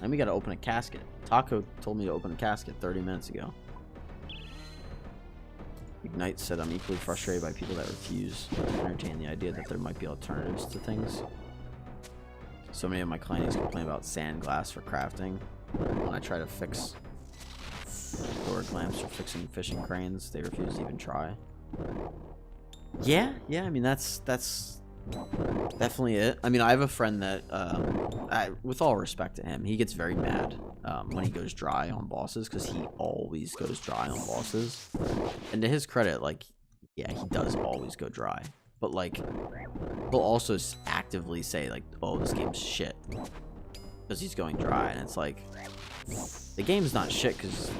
[SPEAKER 1] And we gotta open a casket. Taco told me to open a casket 30 minutes ago. Ignite said I'm equally frustrated by people that refuse to entertain the idea that there might be alternatives to things. So many of my clients complain about sand glass for crafting. When I try to fix door clamps or fixing fishing cranes, they refuse to even try. Yeah, I mean that's definitely it. I mean, I have a friend that, with all respect to him, he gets very mad when he goes dry on bosses, because he always goes dry on bosses. And to his credit, like, yeah, he does always go dry. But like, he'll also actively say like, "Oh, this game's shit," because he's going dry, and it's like, the game's not shit because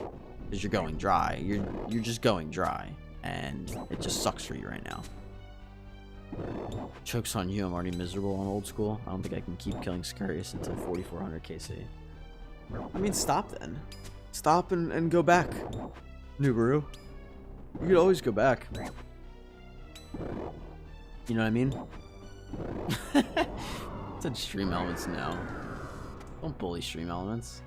[SPEAKER 1] you're going dry. You're just going dry, and it just sucks for you right now. Joke's on you, I'm already miserable on old school. I don't think I can keep killing Scarius until 4400 KC. I mean, stop then. Stop and go back, Nubaru. You could always go back. You know what I mean? Said stream elements now. Don't bully stream elements.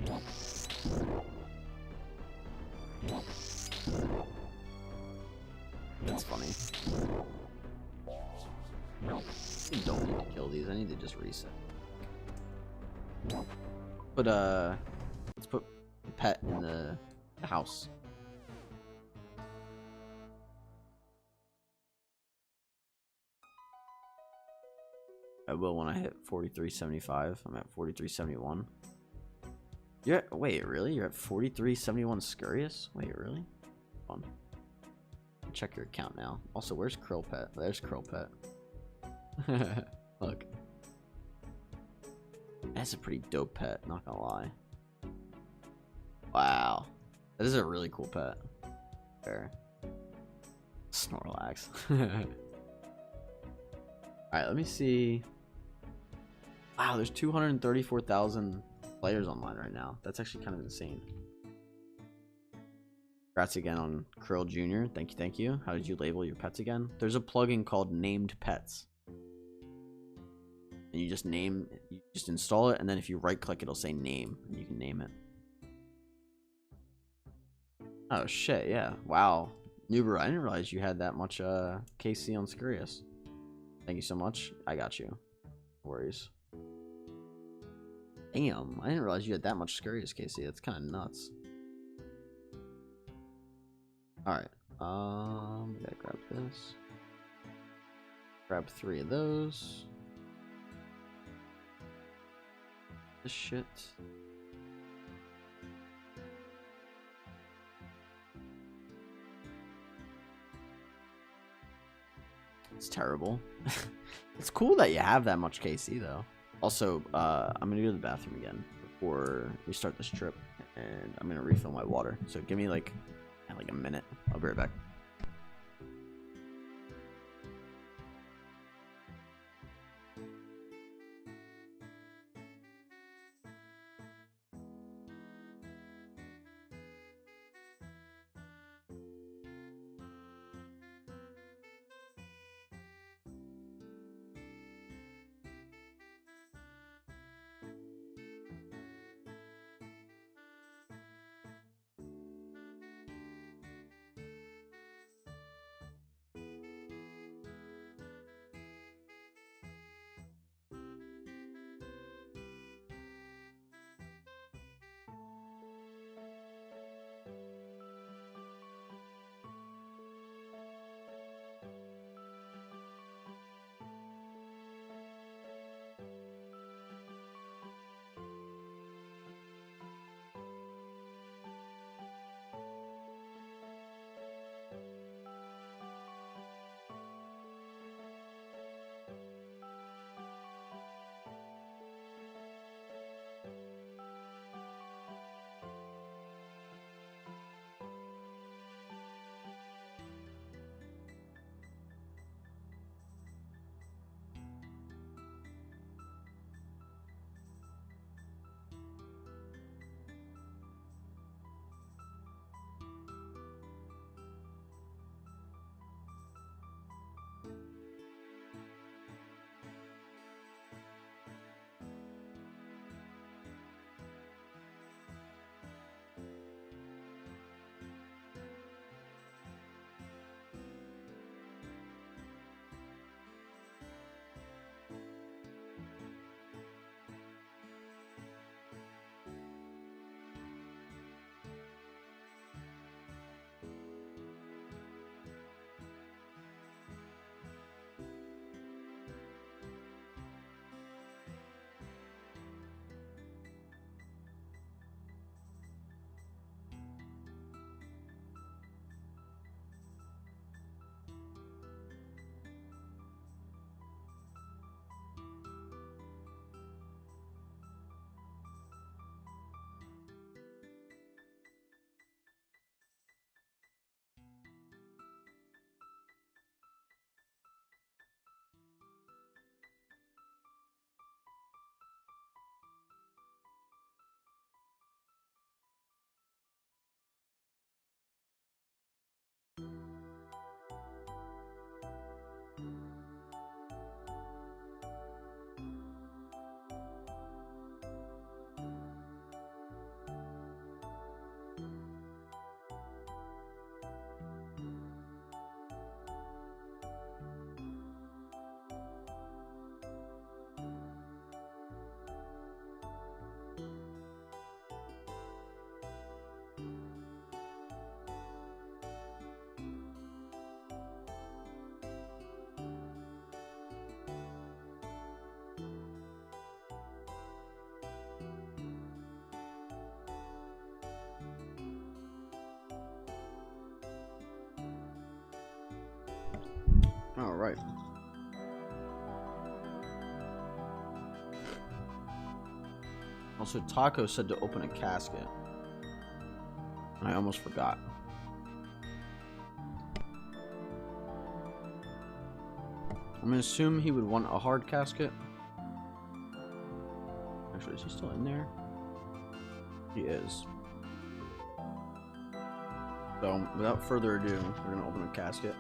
[SPEAKER 1] That's funny. I don't need to kill these. I need to just reset. But let's put the pet in the house. I will when I hit 4375. I'm at 4371. You're at, wait, really? You're at 4371 Scurious? Wait, really? Hold on. Check your account now. Also, where's Krill Pet? There's Krill Pet. Look. That's a pretty dope pet, not gonna lie. Wow. That is a really cool pet. There. Snorlax. Alright, let me see. Wow, there's 234,000 players online right now. That's actually kind of insane. Congrats again on Krill Jr. Thank you. How did you label your pets again? There's a plugin called Named Pets. And you just install it, and then if you right click, it'll say name, and you can name it. Oh shit, yeah. Wow. Nuber, I didn't realize you had that much KC on Scurious. Thank you so much. I got you. No worries. Damn, I didn't realize you had that much Scurious KC. That's kind of nuts. Alright. Gotta grab this. Grab 3 of those. This shit. It's terrible. It's cool that you have that much KC though. Also, I'm gonna go to the bathroom again before we start this trip, and I'm gonna refill my water. So give me like a minute. I'll be right back. All right. Also, Taco said to open a casket. I almost forgot. I'm gonna assume he would want a hard casket. Actually, is he still in there? He is. So, without further ado, we're gonna open a casket.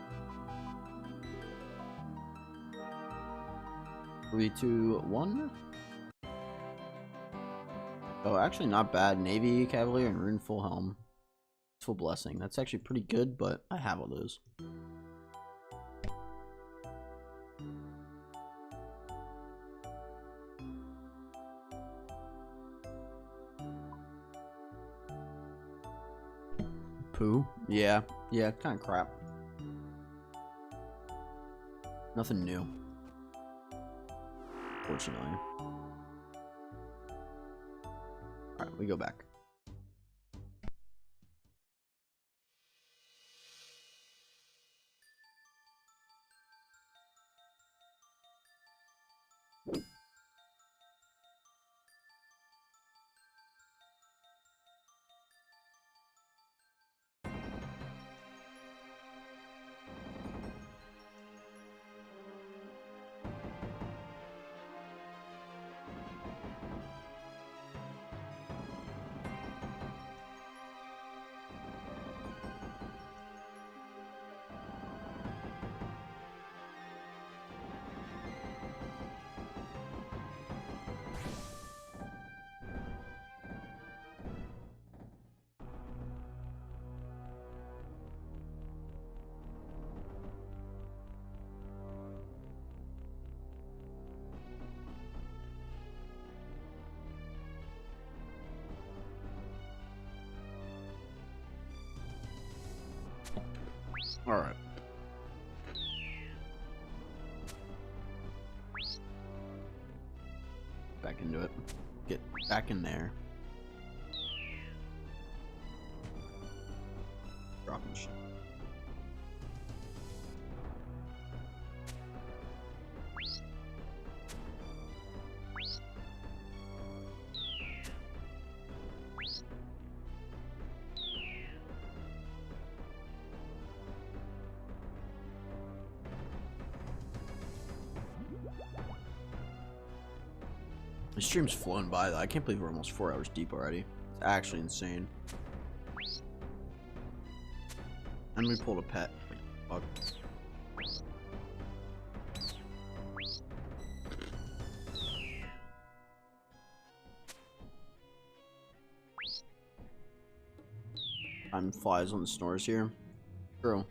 [SPEAKER 1] 3, 2, 1. Oh, actually not bad. Navy Cavalier and Rune Full Helm. Full Blessing. That's actually pretty good, but I have all those. Poo? Yeah, kind of crap. Nothing new. Fortunately. Alright, we go back. Alright. Back into it. Get back in there. Dropping shit. The stream's flown by though. I can't believe we're almost 4 hours deep already. It's actually insane. And we pulled a pet. Fuck. Time flies when the snores here. True.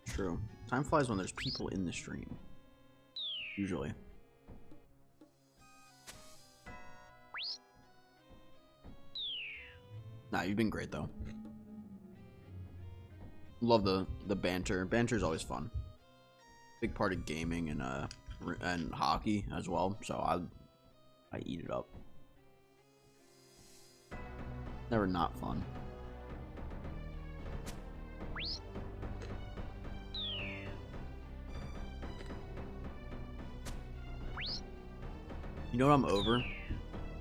[SPEAKER 1] True. Time flies when there's people in the stream. Usually. Nah, you've been great though. Love the banter. Banter's always fun. Big part of gaming and hockey as well. So I eat it up. Never not fun. You know what I'm over?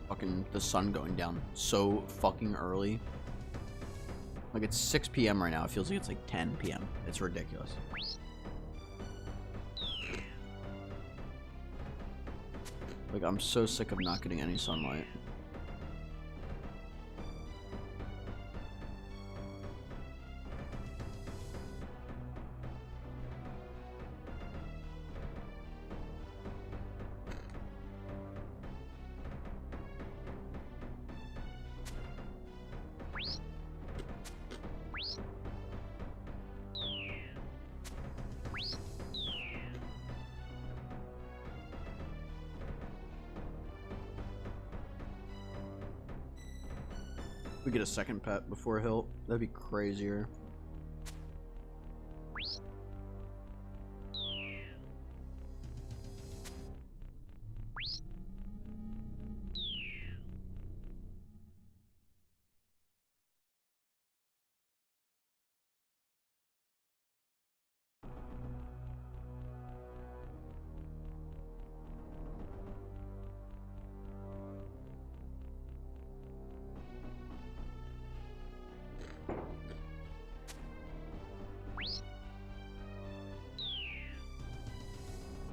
[SPEAKER 1] Fucking the sun going down so fucking early. Like it's 6 p.m. right now. It feels like it's like 10 p.m. It's ridiculous. Like I'm so sick of not getting any sunlight. We get a second pet before Hilt. That'd be crazier.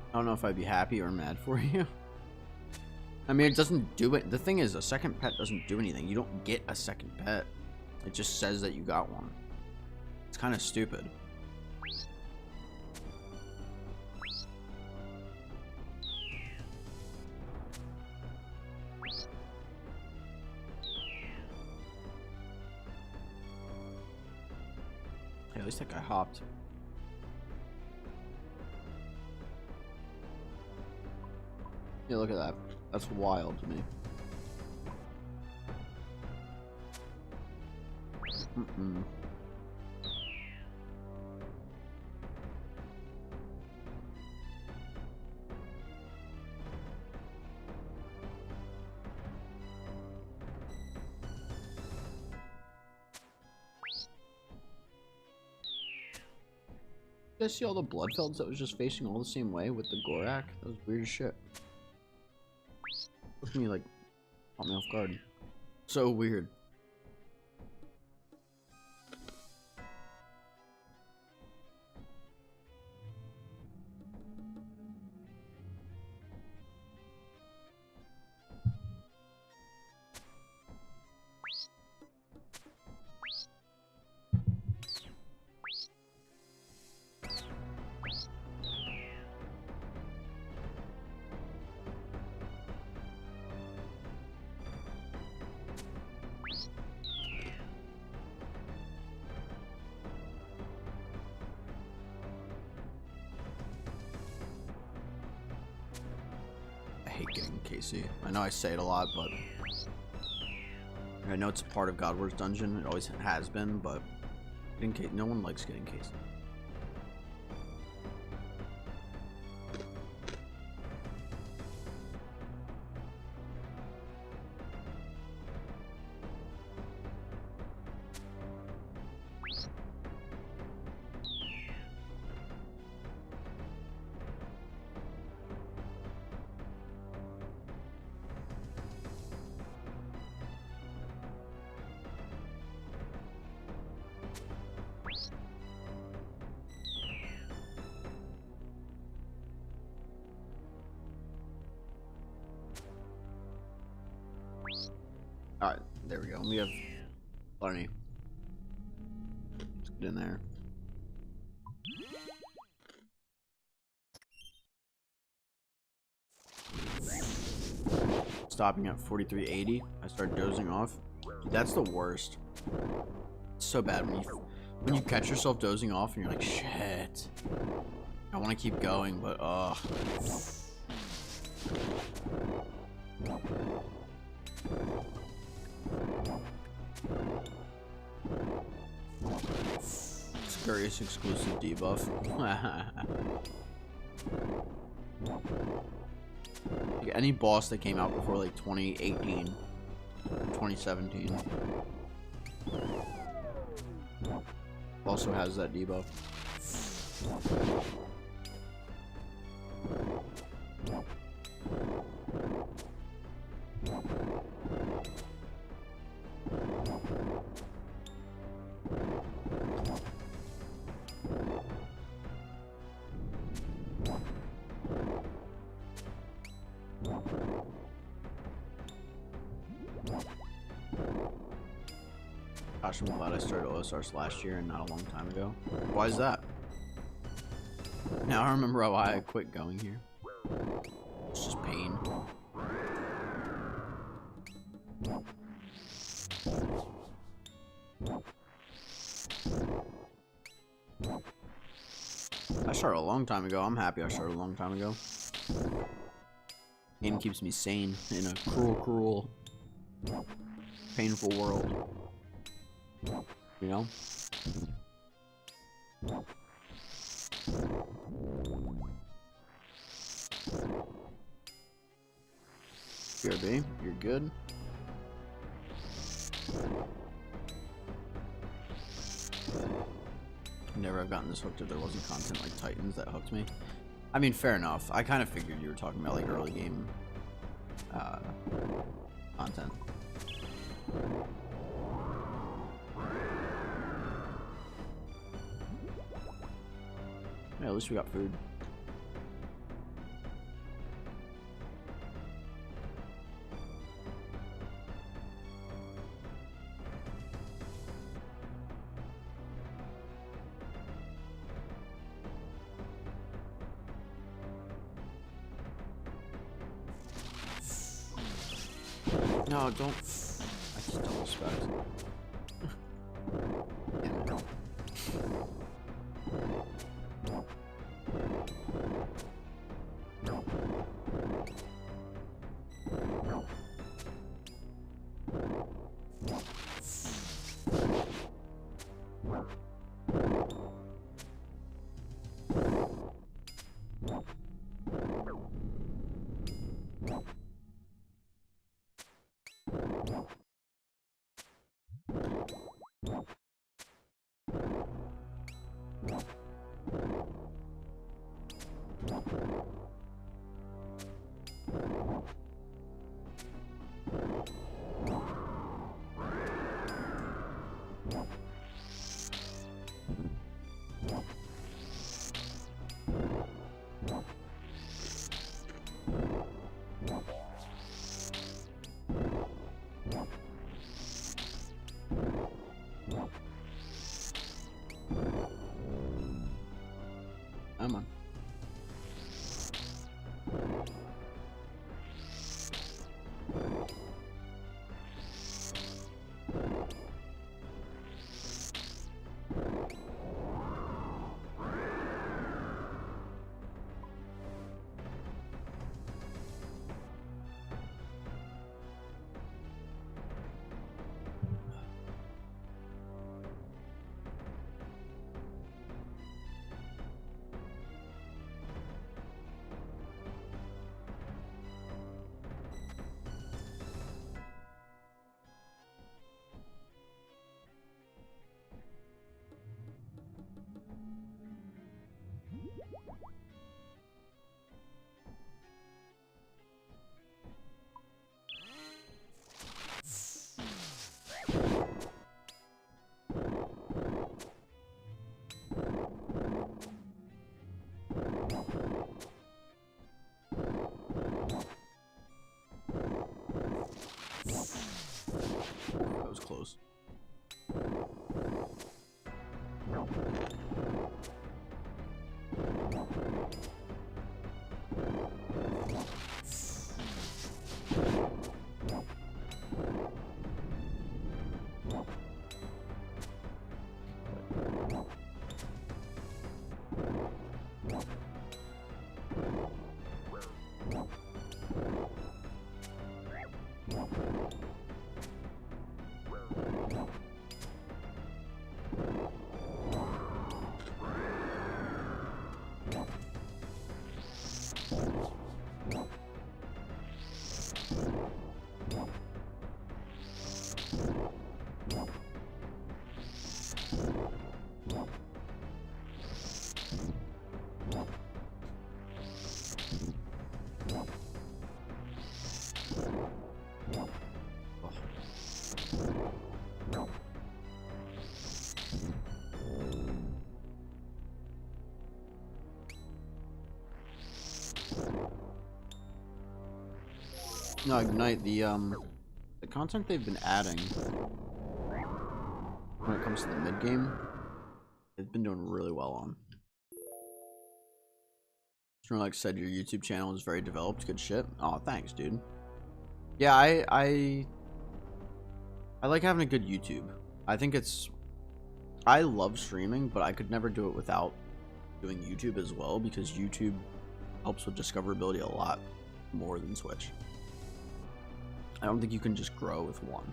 [SPEAKER 1] I don't know if I'd be happy or mad for you. I mean, it doesn't do it. The thing is, a second pet doesn't do anything. You don't get a second pet. It just says that you got one. It's kind of stupid. Hey, at least that guy hopped. Yeah, look at that. That's wild to me. Mm-mm. You guys see all the Bloodfelds that was just facing all the same way with the Gorak? That was weird as shit. Look at me, like, caught me off guard. So weird. I hate getting Casey. I know I say it a lot, but I know it's a part of Godward's dungeon. It always has been, but no one likes getting Casey. Alright, there we go. We have plenty. Let's get in there. Stopping at 4380. I start dozing off. Dude, that's the worst. It's so bad when you catch yourself dozing off and you're like, shit. I want to keep going, but Scurious exclusive debuff. Like any boss that came out before like 2018, 2017 also has that debuff. Gosh, I'm glad I started OSRS last year and not a long time ago. Why is that? Now I remember why I quit going here. It's just pain. I started a long time ago. I'm happy I started a long time ago. Game keeps me sane in a cruel, painful world. You know? BRB, you're good. Never have gotten this hooked if there wasn't content like Titans that hooked me. I mean, fair enough. I kind of figured you were talking about like early game content. Yeah, at least we got food. No, don't. I just don't respect. Damn it. Come on. That was close. No, Ignite, the content they've been adding when it comes to the mid game, they've been doing really well on. Like said, your YouTube channel is very developed. Good shit. Oh, thanks, dude. Yeah, I like having a good YouTube. I think it's, I love streaming, but I could never do it without doing YouTube as well, because YouTube helps with discoverability a lot more than Twitch. I don't think you can just grow with one.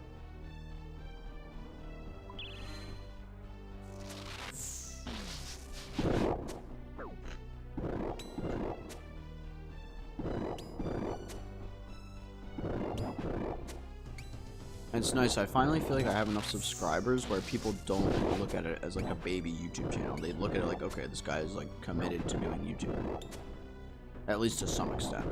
[SPEAKER 1] And it's nice, I finally feel like I have enough subscribers where people don't look at it as like a baby YouTube channel. They look at it like, okay, this guy is like committed to doing YouTube. At least to some extent.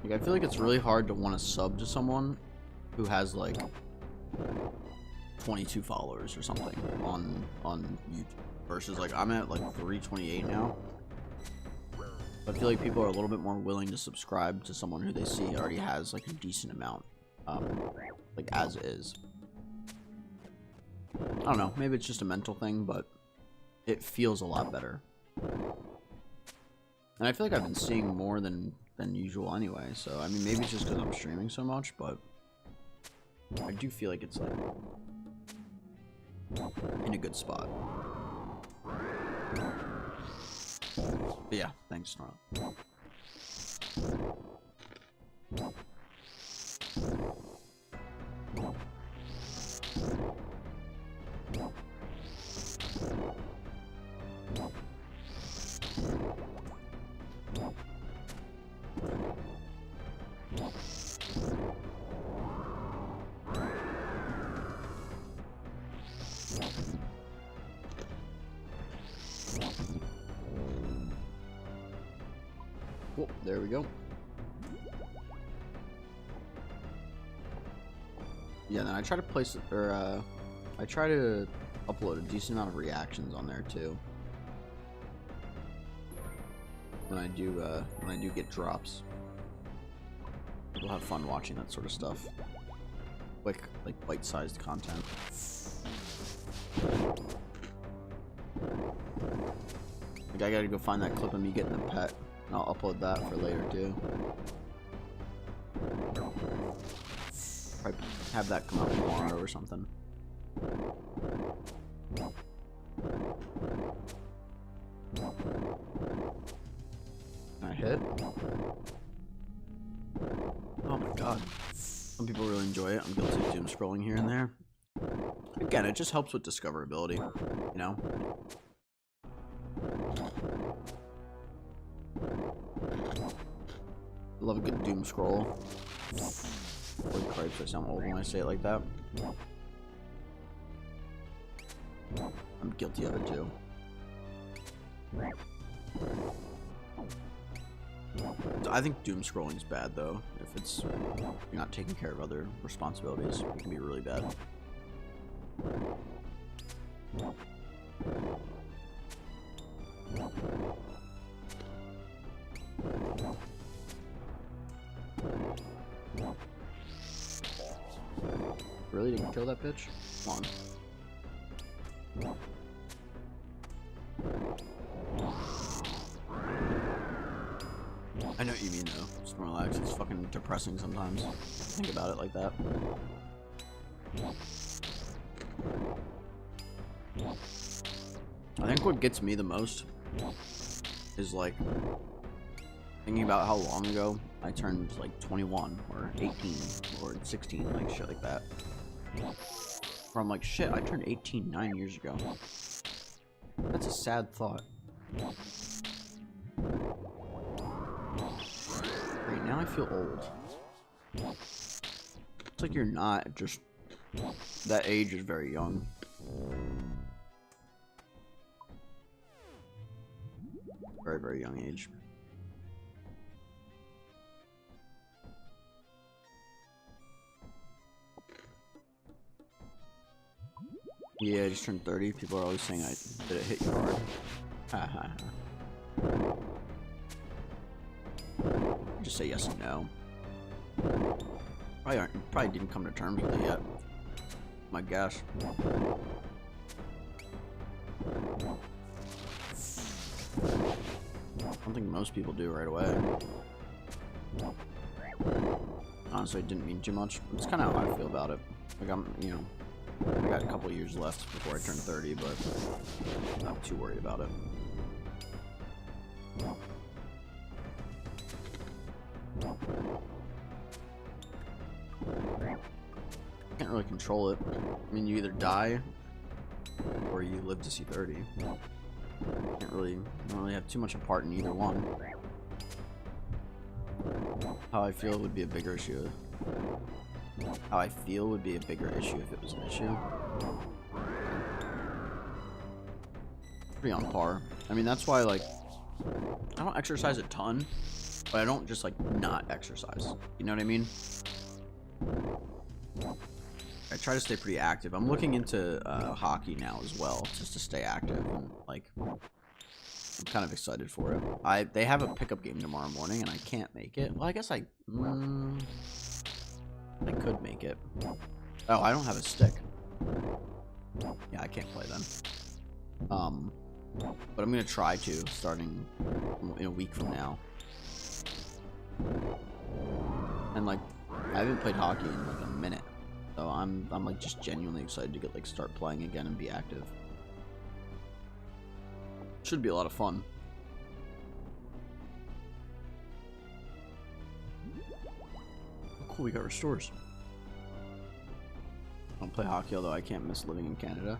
[SPEAKER 1] Like, I feel like it's really hard to want to sub to someone who has like 22 followers or something on YouTube versus like I'm at like 328 now. I feel like people are a little bit more willing to subscribe to someone who they see already has like a decent amount, like as is. I don't know, maybe it's just a mental thing, but it feels a lot better. And I feel like I've been seeing more than usual anyway, so I mean, maybe it's just because I'm streaming so much, but I do feel like it's like in a good spot. But yeah, thanks, Nora. Cool, there we go. Yeah, then I try to place it, or I try to upload a decent amount of reactions on there too. When I do get drops, people have fun watching that sort of stuff. Quick, like bite-sized content. Like I gotta go find that clip of me getting a pet, and I'll upload that for later too. Probably have that come out tomorrow or something. Can I hit? Oh my god. Some people really enjoy it. I'm guilty of doom scrolling here and there. Again, it just helps with discoverability, you know? I love a good doom scroll. Holy cripes, I sound old when I say it like that. I'm guilty of it too. So I think doom scrolling is bad though. If it's you're not taking care of other responsibilities, it can be really bad. Really didn't kill that bitch? Come on. I know what you mean though. Just relax. It's fucking depressing sometimes. Think about it like that. I think what gets me the most is like thinking about how long ago I turned like 21 or 18 or 16, like shit like that. From like shit, I turned 18 9 years ago. That's a sad thought. Right now I feel old. It's like you're not, just that age is very young. Very, very young age. Yeah, I just turned 30. People are always saying that it hit you hard. Ha ha ha. Just say yes and no. Probably didn't come to terms with it yet. My gosh. I don't think most people do right away. Honestly, it didn't mean too much. It's kind of how I feel about it. Like you know, I got a couple years left before I turn 30, but I'm not too worried about it. Can't really control it. I mean, you either die or you live to see 30. Don't really have too much a part in either one. How I feel would be a bigger issue. How I feel would be a bigger issue if it was an issue. Pretty on par. I mean, that's why, like, I don't exercise a ton, but I don't just, like, not exercise. You know what I mean? I try to stay pretty active. I'm looking into hockey now as well, just to stay active, and, like, I'm kind of excited for it. They have a pickup game tomorrow morning, and I can't make it. Well, I guess I could make it. Oh, I don't have a stick. Yeah, I can't play then. But I'm gonna try to, starting in a week from now. And like, I haven't played hockey in like a minute, so I'm like just genuinely excited to get like start playing again and be active. Should be a lot of fun. Oh, cool, we got restores. I don't play hockey, although I can't miss living in Canada.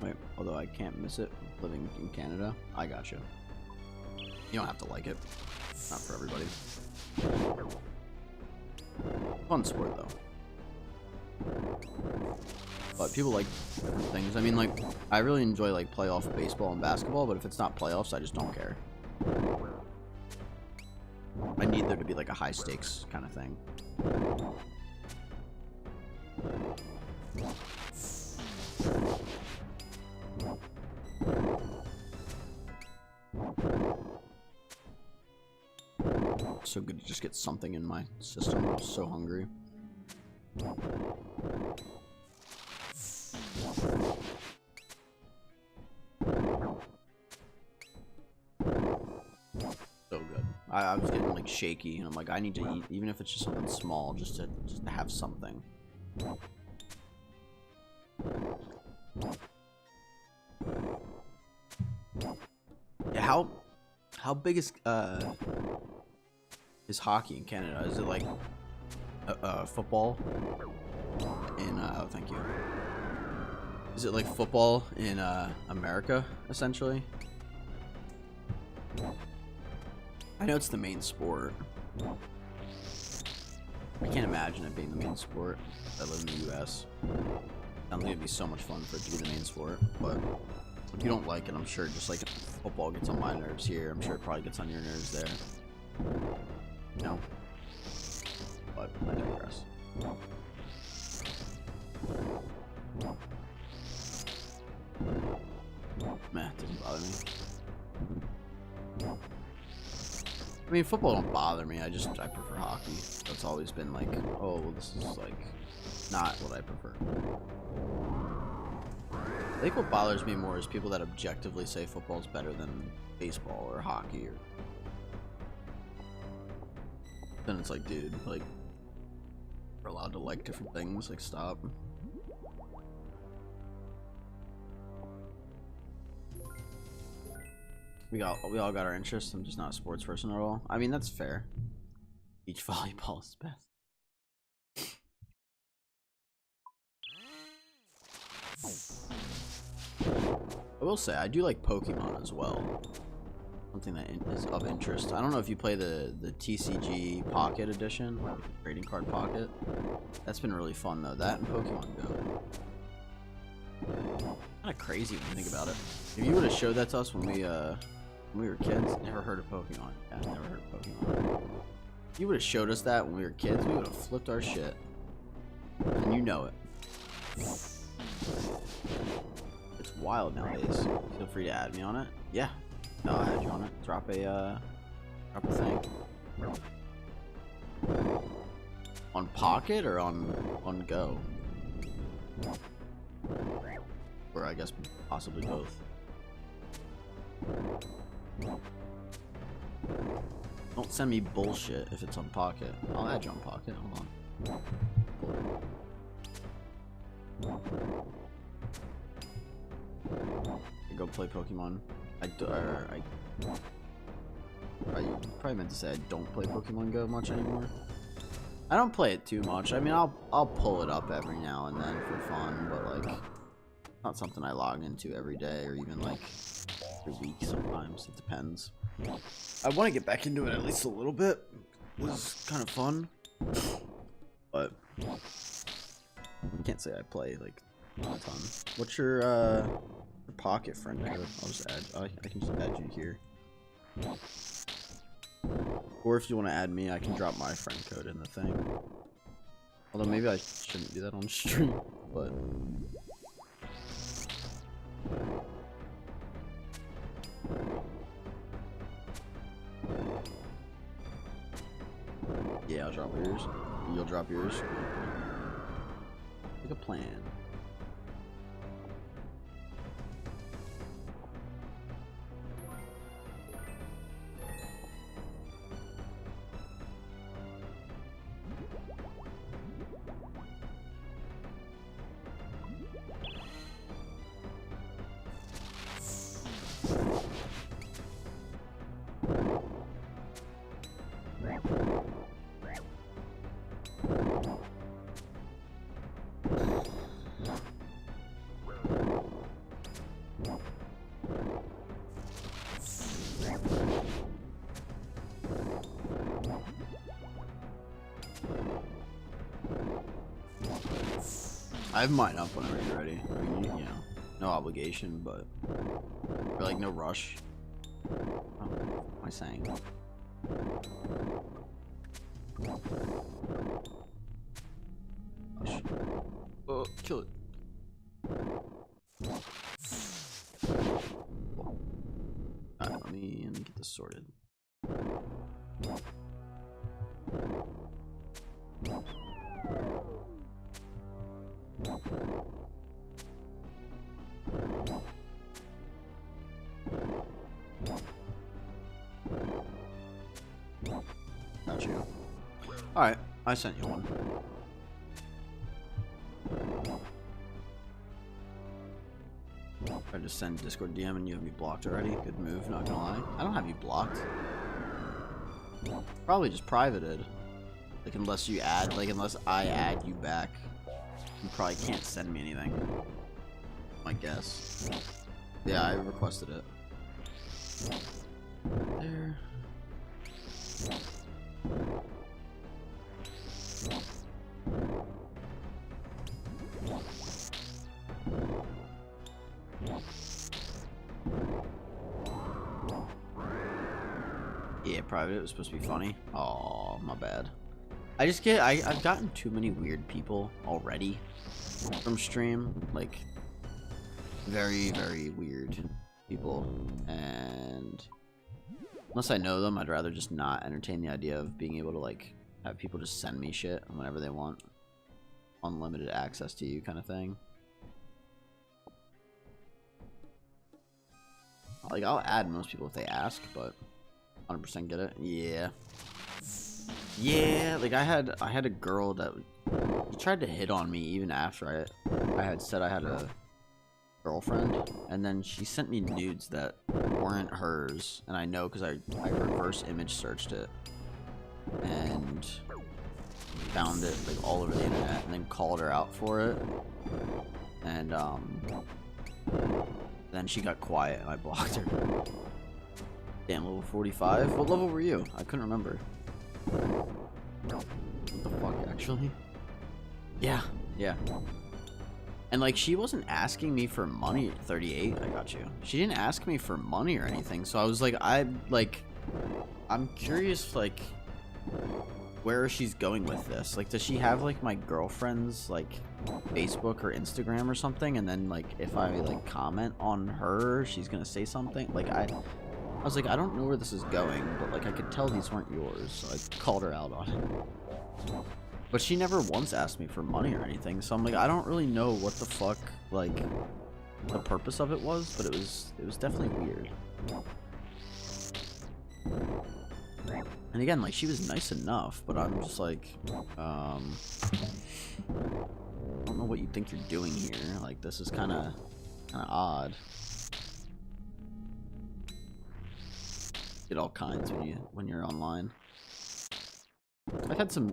[SPEAKER 1] Wait, although I can't miss it living in Canada. I gotcha. You don't have to like it. Not for everybody. Fun sport though. But people like different things. I mean, like, I really enjoy like playoff baseball and basketball, but if it's not playoffs, I just don't care. I need there to be like a high stakes kind of thing. So good to just get something in my system. I'm so hungry. So good. I was getting like shaky, and I'm like, I need to eat, even if it's just something small, just to have something. Yeah, how big is hockey in Canada? Is it like football in oh, thank you. Is it like football in America essentially? I know it's the main sport. I can't imagine it being the main sport. I live in the US. Sounds like it'd be so much fun for it to be the main sport, but if you don't like it, I'm sure just like football gets on my nerves here, I'm sure it probably gets on your nerves there. You know? But I digress. Meh, it doesn't bother me. I mean, football don't bother me, I prefer hockey. That's always been like, oh, well, this is like not what I prefer. I think what bothers me more is people that objectively say football is better than baseball or hockey. Or then it's like, dude, like, we're allowed to like different things. Like, stop. We all got our interests. I'm just not a sports person at all. I mean, that's fair. Beach volleyball is best. I will say, I do like Pokemon as well. Something that is of interest. I don't know if you play the TCG Pocket Edition, or the Trading Card Pocket. That's been really fun though. That and Pokemon Go. Kind of crazy when you think about it. If you would have showed that to us when we were kids, never heard of Pokemon. Yeah, never heard of Pokemon. If you would have showed us that when we were kids, we would have flipped our shit. And you know it. It's wild nowadays. Feel free to add me on it. Yeah. No, I'll add you on it. Drop a thing. On Pocket or on Go? Or I guess possibly both. Don't send me bullshit if it's on Pocket. I'll add you on Pocket. Hold on. Go play Pokemon. I probably meant to say I don't play Pokemon Go much anymore. I don't play it too much. I mean, I'll pull it up every now and then for fun, but like, not something I log into every day or even like every week sometimes. It depends. I want to get back into it at least a little bit. It was kind of fun, but I can't say I play like a ton. What's your Pocket friend code? I'll just add. I can just add you here. Or if you want to add me, I can drop my friend code in the thing. Although maybe I shouldn't do that on stream, but yeah, I'll drop yours. You'll drop yours. Like a plan. I have mine up whenever you're ready. I mean, you know, no obligation, but or like no rush. Oh, what am I saying? Gosh. Oh, kill it. Alright, let me get this sorted. Got you. Alright, I sent you one. I just send Discord DM and you have me blocked already. Good move, not gonna lie. I don't have you blocked. Probably just privated. Like unless you add, like unless I add you back, you probably can't send me anything. My guess. Yeah, I requested it. There. Yeah, private. It was supposed to be funny. Oh, my bad. I've gotten too many weird people already from stream. Like, very, very weird people. And unless I know them, I'd rather just not entertain the idea of being able to, like, have people just send me shit whenever they want. Unlimited access to you kind of thing. Like, I'll add most people if they ask, but 100% get it. Yeah. Yeah, like I had a girl that tried to hit on me even after I had said I had a girlfriend, and then she sent me nudes that weren't hers, and I know because I reverse image searched it and found it like all over the internet, and then called her out for it, and then she got quiet and I blocked her. Damn, level 45? What level were you? I couldn't remember. What the fuck, actually? Yeah. And like, she wasn't asking me for money at 38. I got you. She didn't ask me for money or anything, so I was like, I'm curious, like, where she's going with this. Like, does she have, like, my girlfriend's, like, Facebook or Instagram or something, and then, like, if I, like, comment on her, she's gonna say something? Like, I was like, I don't know where this is going, but, like, I could tell these weren't yours, so I called her out on it. But she never once asked me for money or anything, so I'm like, I don't really know what the fuck, like, the purpose of it was, but it was definitely weird. And again, like, she was nice enough, but I'm just like, I don't know what you think you're doing here. Like, this is kind of odd. Get all kinds when you're online. I've had some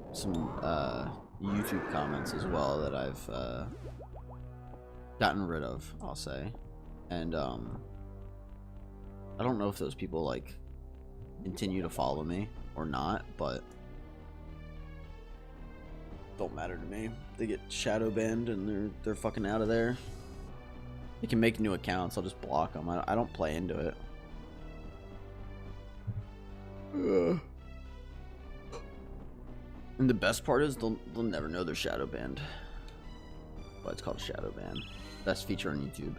[SPEAKER 1] YouTube comments as well that I've gotten rid of, I'll say, and I don't know if those people like continue to follow me or not, but don't matter to me. They get shadow banned and they're fucking out of there. They can make new accounts. I'll just block them. I don't play into it. And the best part is they'll never know they're shadow banned. But it's called shadow ban. Best feature on YouTube.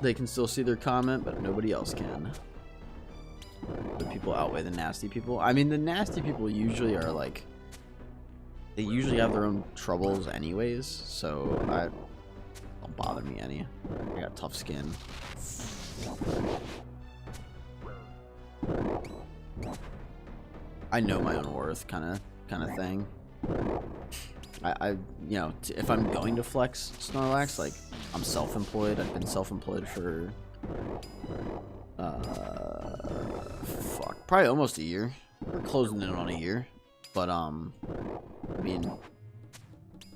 [SPEAKER 1] They can still see their comment, but nobody else can. The people outweigh the nasty people. I mean, the nasty people usually are like, they usually have their own troubles anyways, so don't bother me any. I got tough skin. I know my own worth, kind of thing. I you know, if I'm going to flex Snorlax, like, I'm self-employed. I've been self-employed for fuck, probably almost a year. We're closing in on a year, but I mean,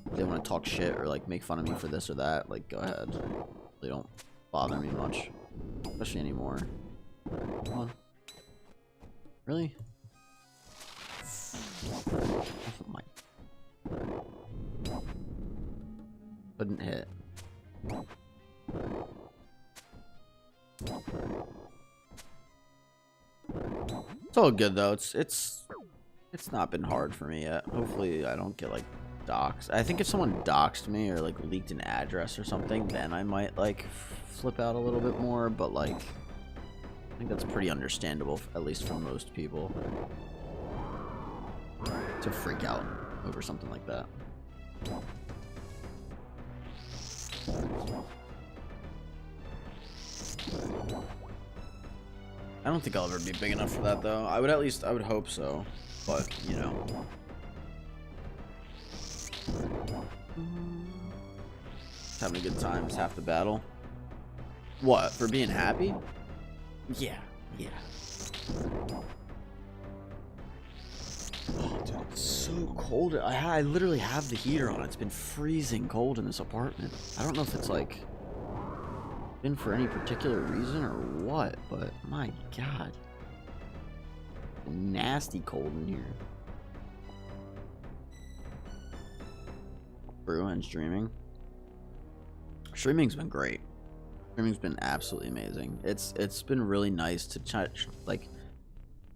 [SPEAKER 1] if they want to talk shit or like make fun of me for this or that, like, go ahead. They don't bother me much, especially anymore. Come on. Really? Oh my. couldn't hit. It's all good though. It's not been hard for me yet. Hopefully I don't get like doxed. I think if someone doxed me or like leaked an address or something, then I might like flip out a little bit more, but like I think that's pretty understandable, at least for most people, to freak out over something like that. I don't think I'll ever be big enough for that though. I would hope so, but you know. Having a good time is half the battle. What, for being happy? Yeah. Oh, dude, it's so cold. I literally have the heater on. It's been freezing cold in this apartment. I don't know if it's like been for any particular reason or what, but my god. Nasty cold in here. Bruin streaming. Streaming's been great. Streaming's been absolutely amazing. It's been really nice to like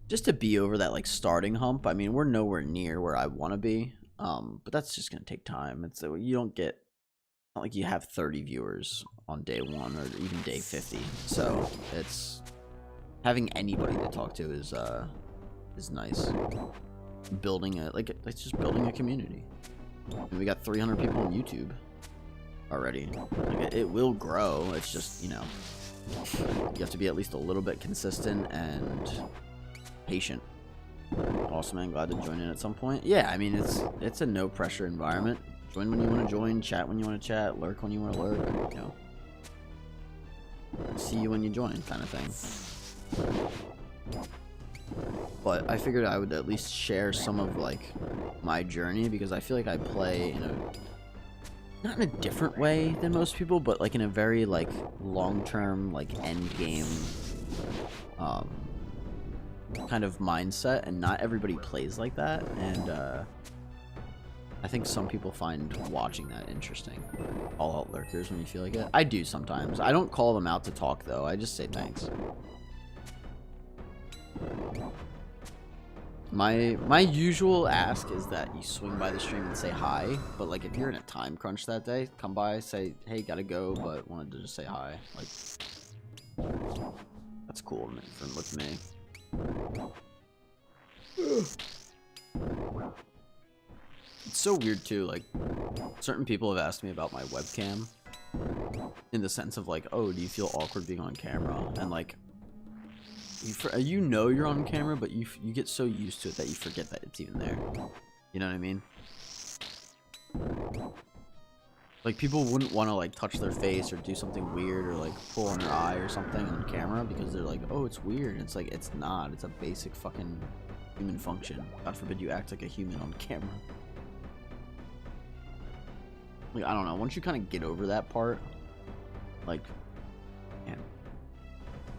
[SPEAKER 1] just to be over that like starting hump. I mean, we're nowhere near where I want to be, but that's just gonna take time. It's you don't get, not like you have 30 viewers on day 1 or even day 50. So it's having anybody to talk to is nice. Building it's just building a community. And we got 300 people on YouTube already. Like, it will grow. It's just, you know, you have to be at least a little bit consistent and patient. Awesome, man. Glad to join in at some point. Yeah, I mean, it's a no pressure environment. Join when you want to join, chat when you want to chat, lurk when you want to lurk, you know. See you when you join, kind of thing. But I figured I would at least share some of like my journey, because I feel like I play in a, not in a different way than most people, but like in a very like long-term like end game kind of mindset, and not everybody plays like that. And I think some people find watching that interesting. All out lurkers when you feel like it. I do sometimes. I don't call them out to talk though. I just say thanks. My usual ask is that you swing by the stream and say hi, but like if you're in a time crunch that day, come by, say, hey, gotta go, but wanted to just say hi. Like, that's cool with me. It's so weird too, like certain people have asked me about my webcam, in the sense of like, oh, do you feel awkward being on camera? And like, you know you're on camera, but you get so used to it that you forget that it's even there. You know what I mean? Like, people wouldn't want to like touch their face or do something weird or like pull on their eye or something on camera because they're like, oh, it's weird. It's like, it's not. It's a basic fucking human function. God forbid you act like a human on camera. Like, I don't know. Once you kind of get over that part, like, man,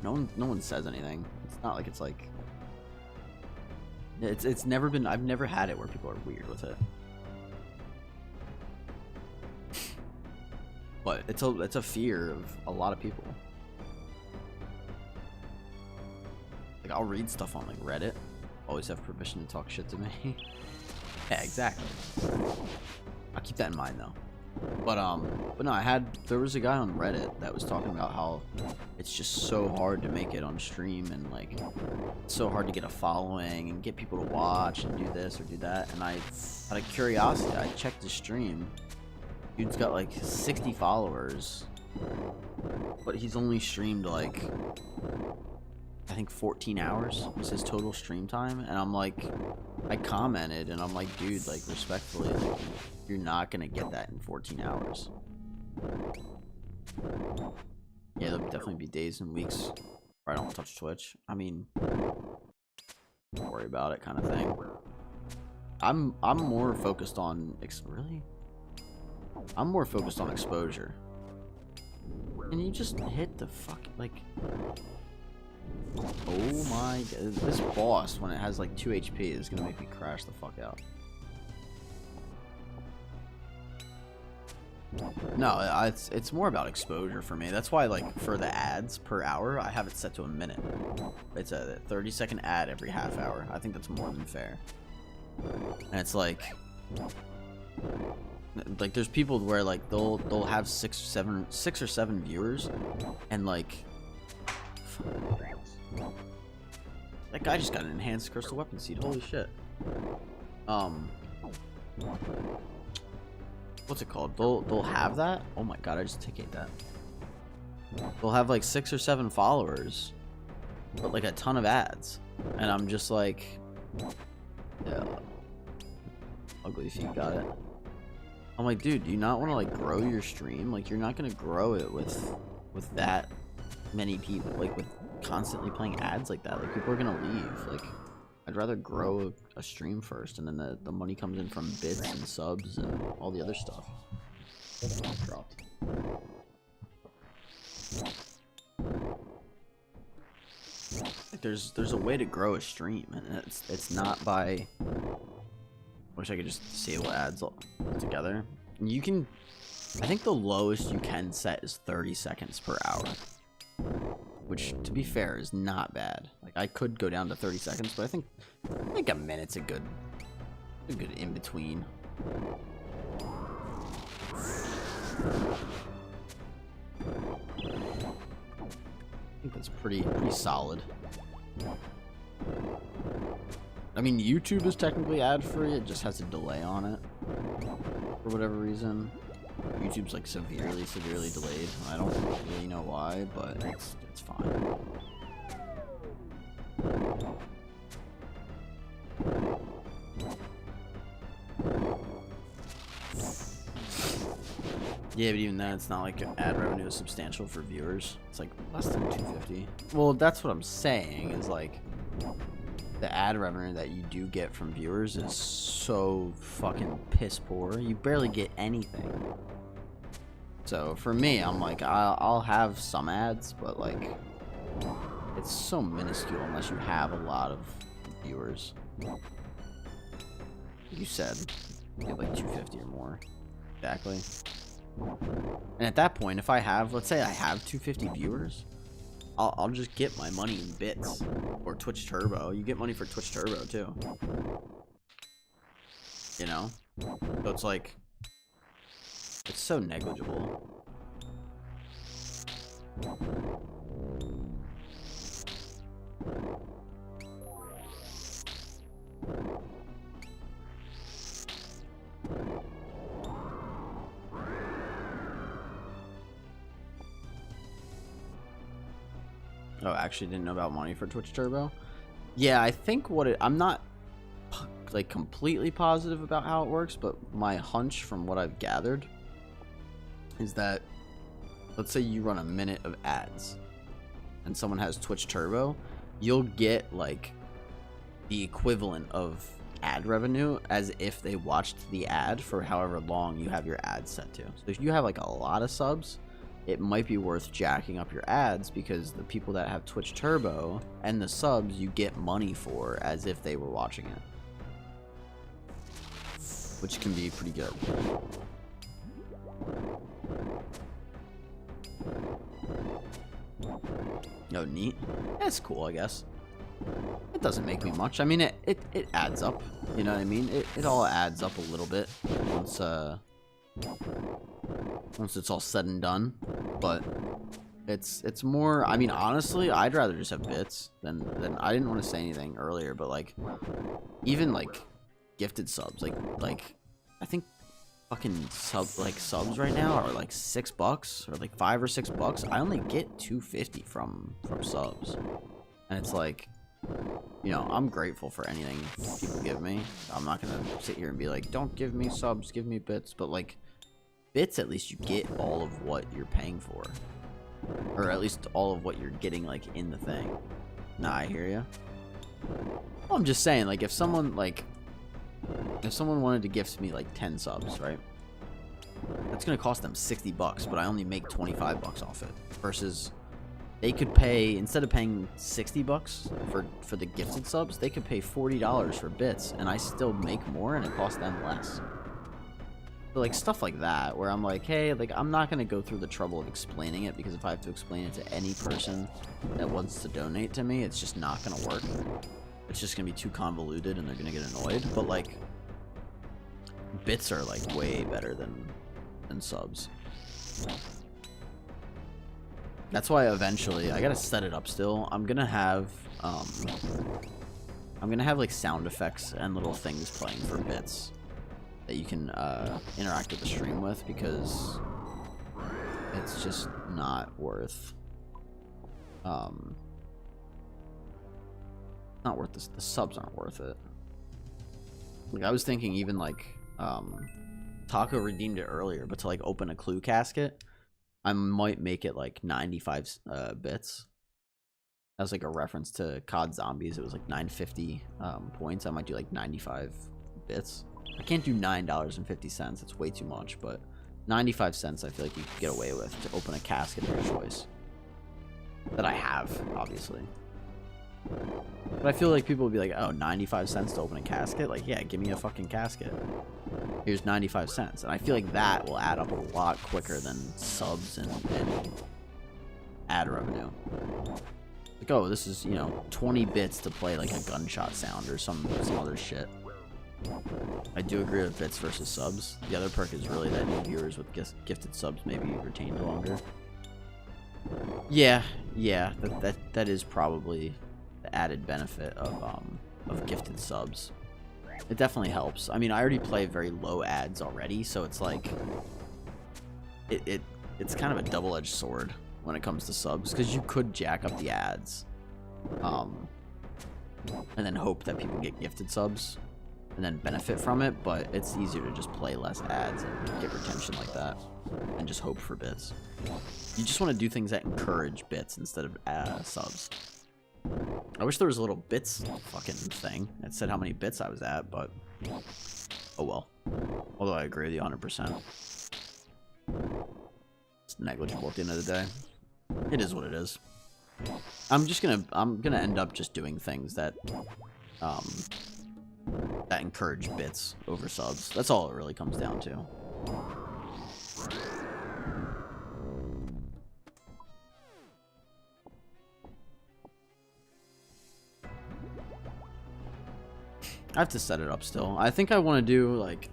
[SPEAKER 1] no one says anything. It's not like it's like, it's never been, I've never had it where people are weird with it. But it's a fear of a lot of people. Like, I'll read stuff on like Reddit. Always have permission to talk shit to me. Yeah, exactly. I'll keep that in mind though. But no, there was a guy on Reddit that was talking about how it's just so hard to make it on stream, and like it's so hard to get a following and get people to watch and do this or do that. And I, out of curiosity, I checked his stream. Dude's got like 60 followers, but he's only streamed like, I think 14 hours was his total stream time. And I'm like, I commented and I'm like, dude, like, respectfully, like, you're not gonna get that in 14 hours. Yeah, there'll definitely be days and weeks where I don't touch Twitch. I mean, don't worry about it, kind of thing. I'm more focused on I'm more focused on exposure. And you just hit the fuck, like, oh my god, this boss, when it has like 2 HP, is gonna make me crash the fuck out. No, it's more about exposure for me. That's why, like, for the ads per hour, I have it set to a minute. It's a 30-second ad every half hour. I think that's more than fair. And it's like there's people where like they'll have six or seven viewers, and like that guy just got an enhanced crystal weapon seed. Holy shit. What's it called? They'll have that. Oh my god, I just ticket that. They'll have like 6 or 7 followers, but like a ton of ads, and I'm just like, yeah, ugly feet got it. I'm like, dude, do you not want to like grow your stream? Like, you're not gonna grow it with that many people, like with constantly playing ads like that. Like, people are gonna leave. Like, I'd rather grow a stream first, and then the money comes in from bits and subs and all the other stuff. Dropped. Like, there's a way to grow a stream, and it's not by. Wish I could just disable ads all together. You can, I think the lowest you can set is 30 seconds per hour, which, to be fair, is not bad. Like, I could go down to 30 seconds, but I think a minute's a good in between. I think that's pretty solid. I mean, YouTube is technically ad-free, it just has a delay on it for whatever reason. YouTube's like severely delayed. I don't really know why, but it's fine. Yeah, but even then, it's not like ad revenue is substantial for viewers. It's like less than 250. Well, that's what I'm saying, is like the ad revenue that you do get from viewers is so fucking piss poor. You barely get anything. So for me, I'm like, I'll have some ads, but like, it's so minuscule unless you have a lot of viewers. You said you get like 250 or more. Exactly. And at that point, if I have, let's say I have 250 viewers, I'll just get my money in bits or Twitch Turbo. You get money for Twitch Turbo too. You know? So it's like, it's so negligible. Oh, actually didn't know about money for Twitch Turbo. Yeah, I think I'm not like completely positive about how it works, but my hunch from what I've gathered is that, let's say you run a minute of ads and someone has Twitch Turbo, you'll get like the equivalent of ad revenue as if they watched the ad for however long you have your ads set to. So if you have like a lot of subs, it might be worth jacking up your ads, because the people that have Twitch Turbo and the subs you get money for as if they were watching it, which can be pretty good. Oh, neat. That's cool, I guess. It doesn't make me much. I mean, it adds up. You know what I mean? It all adds up a little bit once it's all said and done. But it's more, I mean, honestly, I'd rather just have bits than I didn't want to say anything earlier, but like, even like gifted subs, like I think fucking subs right now are like $6 or like $5 or $6. I only get 250 from subs, and it's like, you know, I'm grateful for anything people give me. I'm not gonna sit here and be like, don't give me subs, give me bits. But like, bits, at least you get all of what you're paying for, or at least all of what you're getting like in the thing. Nah, I hear ya. Well, I'm just saying, like, if someone wanted to gift me like 10 subs, right? That's gonna cost them $60, but I only make $25 off it. Versus, they could pay, instead of paying $60 for the gifted subs, they could pay $40 for bits, and I still make more, and it costs them less. So, like, stuff like that, where I'm like, hey, like, I'm not going to go through the trouble of explaining it, because if I have to explain it to any person that wants to donate to me, it's just not going to work. It's just going to be too convoluted, and they're going to get annoyed. But, like, bits are, like, way better than subs. That's why eventually, I got to set it up still. I'm going to have like, sound effects and little things playing for bits that you can interact with the stream with, because it's just not worth not worth this. The subs aren't worth it. Like, I was thinking even like Taco redeemed it earlier, but to like open a clue casket, I might make it like 95 bits. That was like a reference to COD Zombies. It was like 950 points. I might do like 95 bits. I can't do $9.50. It's way too much, but 95 cents I feel like you could get away with to open a casket of your choice. That I have, obviously. But I feel like people would be like, oh, 95 cents to open a casket? Like, yeah, give me a fucking casket. Here's 95 cents. And I feel like that will add up a lot quicker than subs and ad revenue. Like, oh, this is, you know, 20 bits to play like a gunshot sound or some other shit. I do agree with bits versus subs. The other perk is really that new viewers with gifted subs may be retained longer. Yeah, that is probably the added benefit of gifted subs. It definitely helps. I mean, I already play very low ads already, so it's like it's kind of a double-edged sword when it comes to subs, because you could jack up the ads, and then hope that people get gifted subs and then benefit from it, but it's easier to just play less ads and get retention like that and just hope for bits. You just want to do things that encourage bits instead of subs. I wish there was a little bits fucking thing that said how many bits I was at, but oh well. Although I agree with you 100%. It's negligible at the end of the day. It is what it is. I'm gonna end up just doing things that that encourage bits over subs. That's all it really comes down to. I have to set it up still. I think I want to do, like,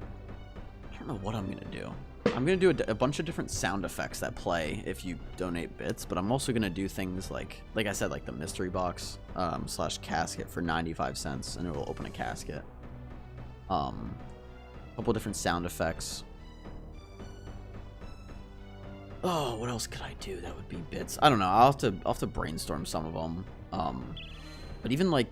[SPEAKER 1] I don't know what I'm going to do. I'm going to do a bunch of different sound effects that play if you donate bits, but I'm also going to do things like I said, like the mystery box slash casket for 95 cents, and it will open a casket. A couple different sound effects. Oh, what else could I do that would be bits? I don't know. I'll have to brainstorm some of them. But even like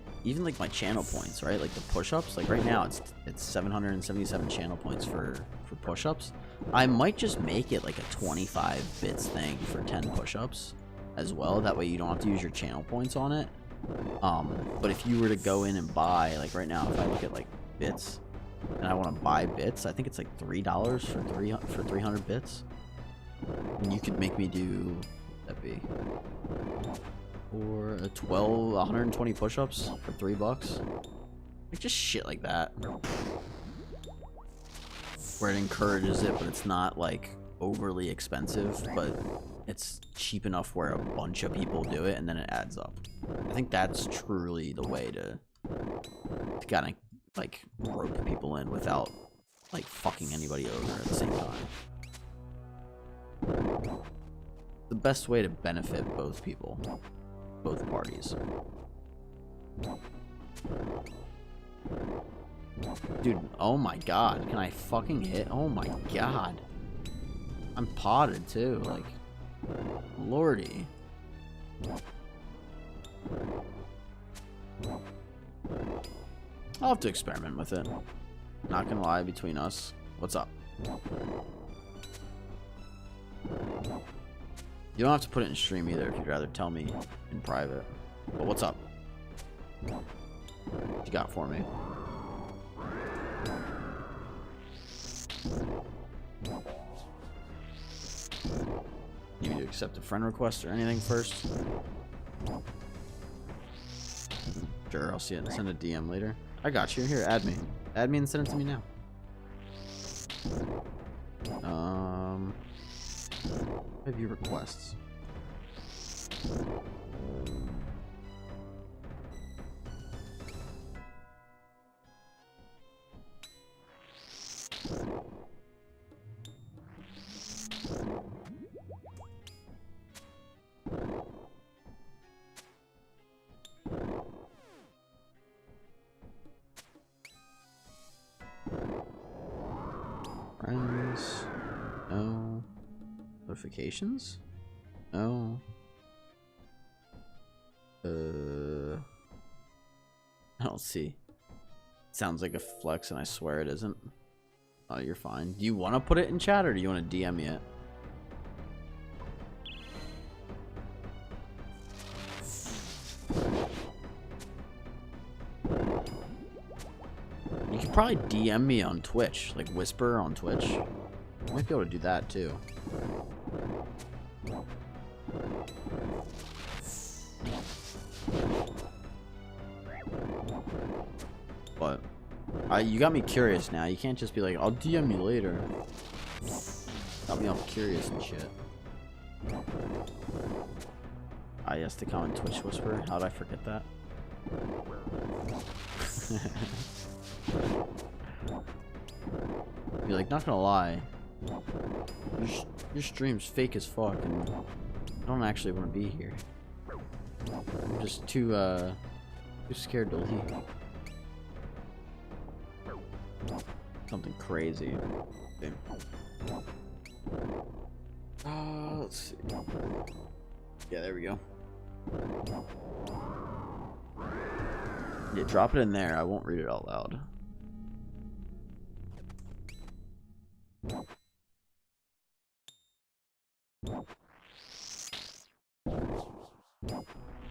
[SPEAKER 1] my channel points, right? Like the push-ups. Like right now, it's 777 channel points for push-ups. I might just make it like a 25 bits thing for 10 push-ups as well. That way you don't have to use your channel points on it. But if you were to go in and buy, like right now, if I look at like bits and I want to buy bits, I think it's like $3 for 300 bits. And you could make me do, that'd be, or 120 push-ups for $3. Like just shit like that, where it encourages it, but it's not like overly expensive, but it's cheap enough where a bunch of people do it, and then it adds up. I think that's truly the way to kind of like rope people in without like fucking anybody over at the same time. The best way to benefit both people, both parties. Dude, oh my god, can I fucking hit? Oh my god. I'm potted too, like, lordy. I'll have to experiment with it. Not gonna lie, between us. What's up? You don't have to put it in stream either if you'd rather tell me in private. But what's up? What you got for me? You need to accept a friend request or anything first? Sure, I'll see it and send a DM later. I got you. Here, add me. Add me and send it to me now. Have you requests? Friends? No. Notifications? No. I don't see. Sounds like a flex and I swear it isn't. Oh, you're fine. Do you want to put it in chat or do you want to DM me it? You could probably DM me on Twitch, like whisper on Twitch. I might be able to do that too. But you got me curious now. You can't just be like, I'll DM you later. Got me all curious and shit. Yes, to comment Twitch whisper. How'd I forget that? Be like, not gonna lie, your stream's fake as fuck, and I don't actually want to be here. I'm just too scared to leave. Something crazy. Okay. Let's see. Yeah, there we go. Yeah, drop it in there. I won't read it out loud.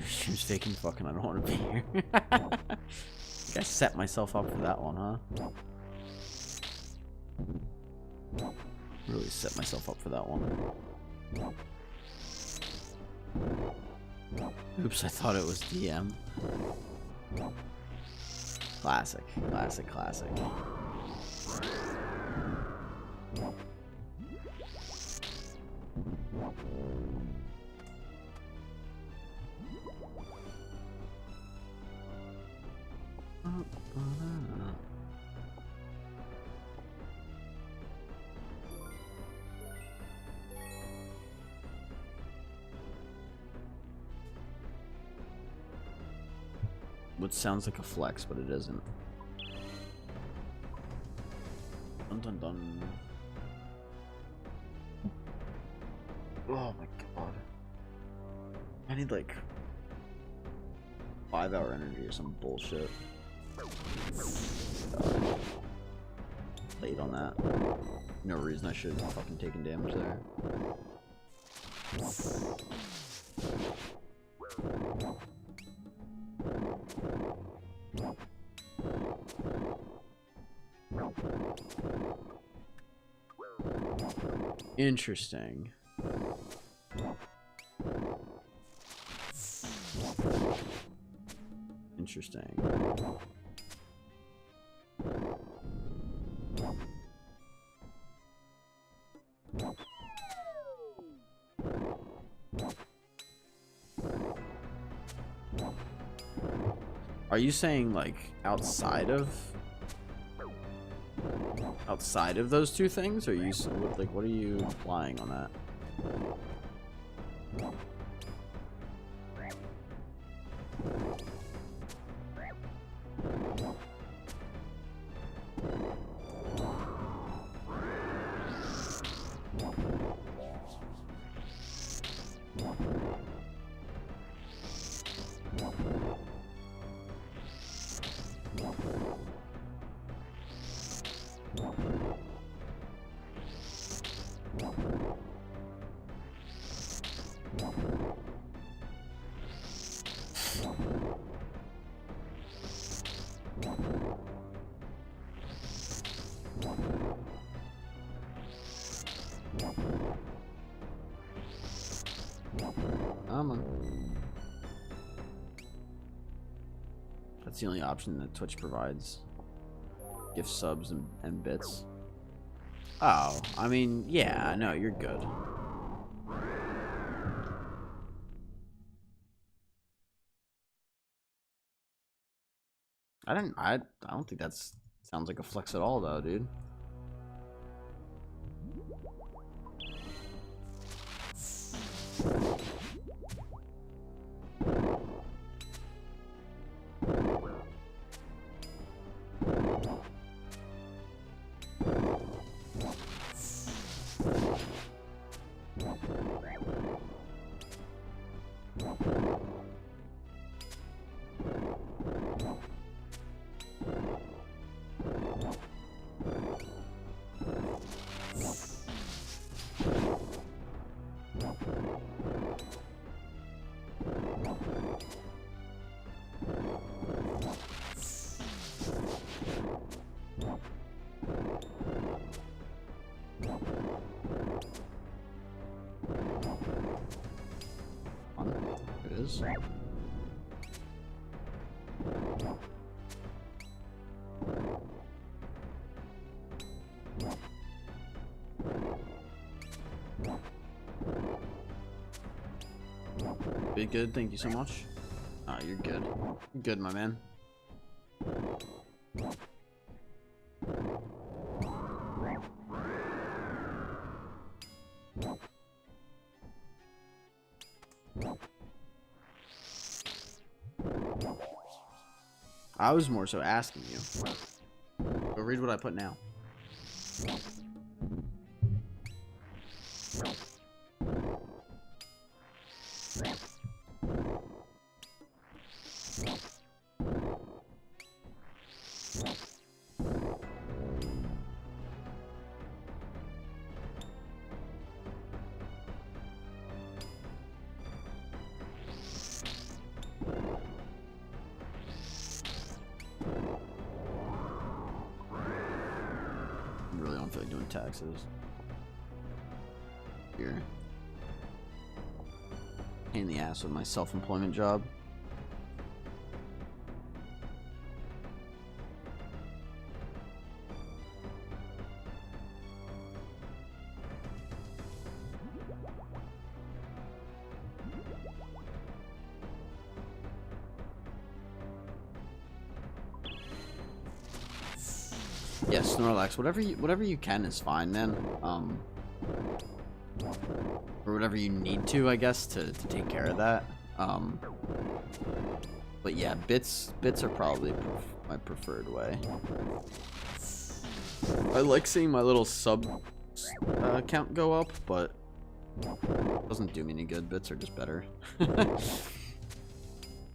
[SPEAKER 1] She's faking fucking. I don't want to be here. I think I set myself up for that one, huh? Really set myself up for that one. Oops, I thought it was DM. Classic, classic, classic. Which sounds like a flex, but it isn't. Dun dun dun. Oh my god. I need like 5-hour energy or some bullshit. Late on that. No reason I should have fucking taken damage there. Interesting. Interesting. Are you saying like outside of those two things, or are you like, what are you implying on that? That's the only option that Twitch provides. Gift subs and bits. Oh, I mean, yeah, no, you're good. I don't think that's sounds like a flex at all though, dude. It is. Be good, thank you so much. Ah, you're good. You're good, my man. I was more so asking you. Go read what I put now. I really don't feel like doing taxes. Here. Pain in the ass with my self-employment job. Yes, Snorlax, whatever you can is fine, man. Or whatever you need to, I guess, to take care of that. But yeah, bits are probably my preferred way. I like seeing my little sub count go up, but it doesn't do me any good. Bits are just better.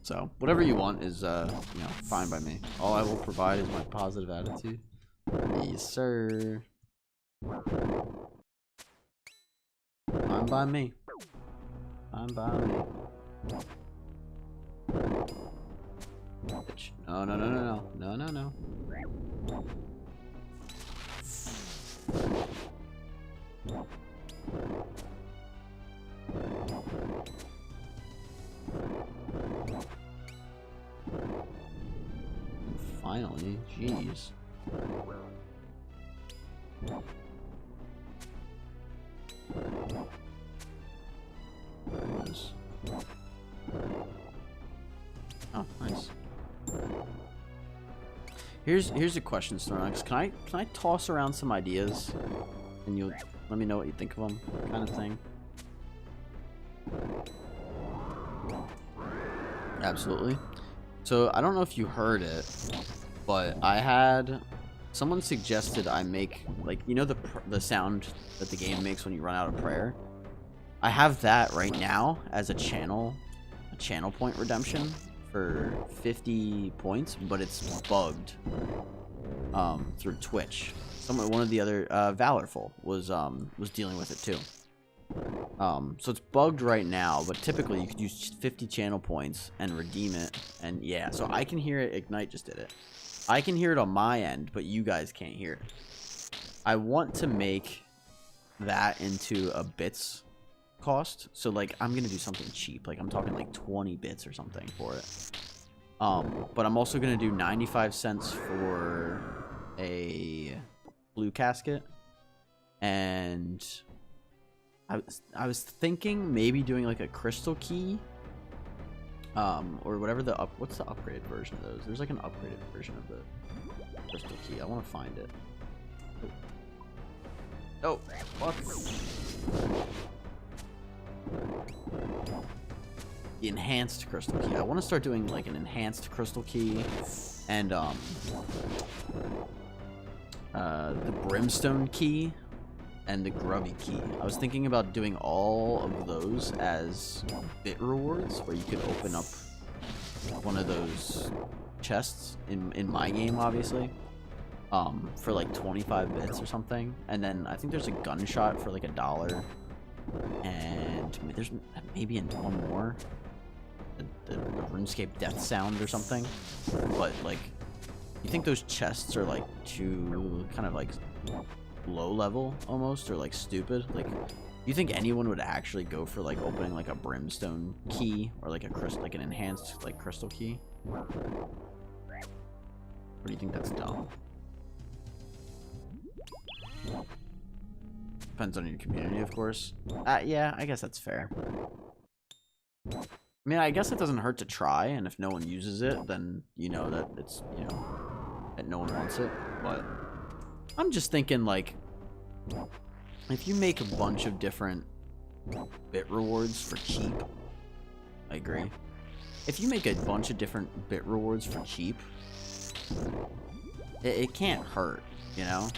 [SPEAKER 1] So whatever you want is you know, fine by me. All I will provide is my positive attitude. Yes, sir. Fine by me. Fine by me. Bitch. No, no, no, no, no. No, no, no. Finally, jeez. Nice. Oh, nice. Here's a question, Snorlax. Can I toss around some ideas, and you'll let me know what you think of them, kind of thing? Absolutely. So I don't know if you heard it, but I had someone suggested I make, like, you know, the sound that the game makes when you run out of prayer. I have that right now as a channel point redemption for 50 points, but it's bugged through Twitch. One of the other Valorful was dealing with it too. So it's bugged right now, but typically you could use 50 channel points and redeem it. And yeah, so I can hear it. Ignite just did it. I can hear it on my end, but you guys can't hear it. I want to make that into a bits cost. So like I'm gonna do something cheap. Like I'm talking like 20 bits or something for it. But I'm also gonna do 95 cents for a blue casket. And I was thinking maybe doing like a crystal key, or whatever what's the upgraded version of those? There's like an upgraded version of the crystal key. I want to find it. Oh, what? The enhanced crystal key. I want to start doing like an enhanced crystal key, and the brimstone key and the grubby key. I was thinking about doing all of those as bit rewards, where you could open up one of those chests in my game, obviously, for like 25 bits or something. And then I think there's a gunshot for like $1, and there's maybe one more, the RuneScape death sound or something. But like, you think those chests are like too kind of like low level almost, or like stupid? Like, you think anyone would actually go for like opening like a brimstone key or like like an enhanced like crystal key? Or do you think that's dumb? Depends on your community, of course. Yeah, I guess that's fair. I mean, I guess it doesn't hurt to try, and if no one uses it, then you know that it's, you know, that no one wants it. But I'm just thinking, like, if you make a bunch of different bit rewards for cheap, I agree. If you make a bunch of different bit rewards for cheap, it can't hurt, you know?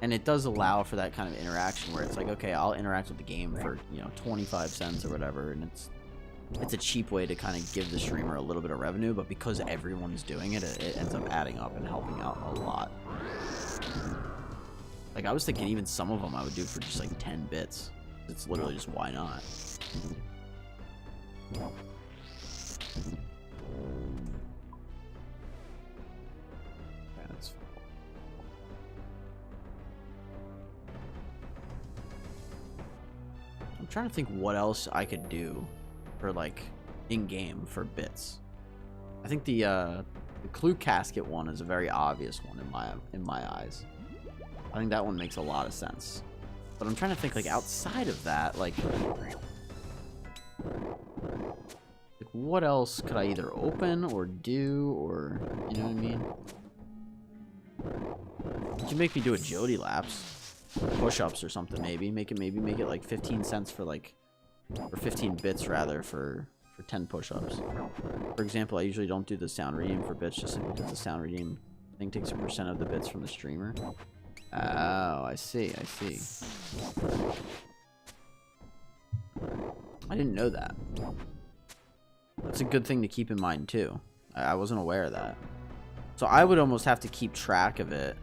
[SPEAKER 1] And it does allow for that kind of interaction where it's like, okay, I'll interact with the game for, you know, 25 cents or whatever, and it's a cheap way to kind of give the streamer a little bit of revenue, but because everyone's doing it, it ends up adding up and helping out a lot. Like, I was thinking even some of them I would do for just like 10 bits. It's literally just, why not? That's fine. I'm trying to think what else I could do for like in-game for bits. I think the clue casket one is a very obvious one in my eyes. I think that one makes a lot of sense. But I'm trying to think, like, outside of that, like what else could I either open or do, or, you know what I mean? Could you make me do agility laps, push-ups or something? Maybe make it like 15 cents for like, or 15 bits rather for 10 push-ups. For example, I usually don't do the sound redeem for bits just simply because the sound redeem thing takes a % of the bits from the streamer. Oh, I see. I didn't know that. That's a good thing to keep in mind too. I wasn't aware of that. So I would almost have to keep track of it,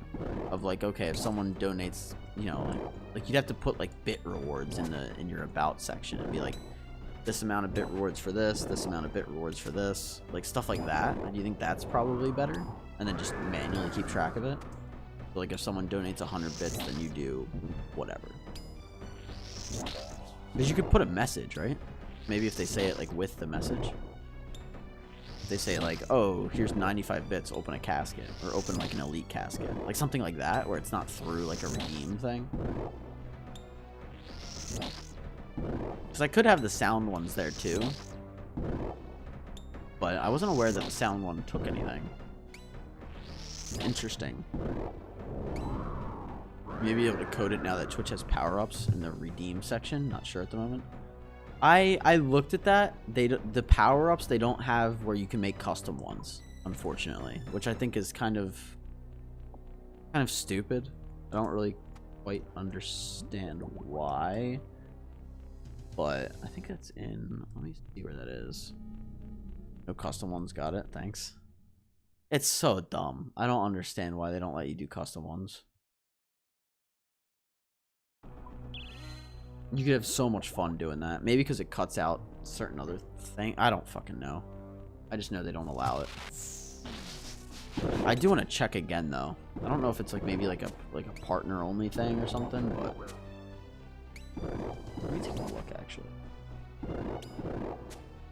[SPEAKER 1] of like, okay, if someone donates, you know, like you'd have to put like bit rewards in your about section and be like, this amount of bit rewards for this amount of bit rewards for this, like stuff like that. Do you think that's probably better? And then just manually keep track of it? So like if someone donates 100 bits, then you do whatever. Because you could put a message, right? Maybe if they say it like with the message. If they say like, oh, here's 95 bits, open a casket. Or open like an elite casket. Like something like that, where it's not through like a redeem thing. Because I could have the sound ones there too. But I wasn't aware that the sound one took anything. Interesting. Maybe able to code it now that Twitch has power-ups in the redeem section. Not sure at the moment. I looked at that. The power-ups they don't have where you can make custom ones, unfortunately, which I think is kind of stupid. I don't really quite understand why, but I think that's in. Let me see where that is. No custom ones. Got it. Thanks. It's so dumb. I don't understand why they don't let you do custom ones. You could have so much fun doing that. Maybe because it cuts out certain other thing. I don't fucking know. I just know they don't allow it. I do want to check again though. I don't know if it's like maybe like a partner only thing or something, but let me take a look actually.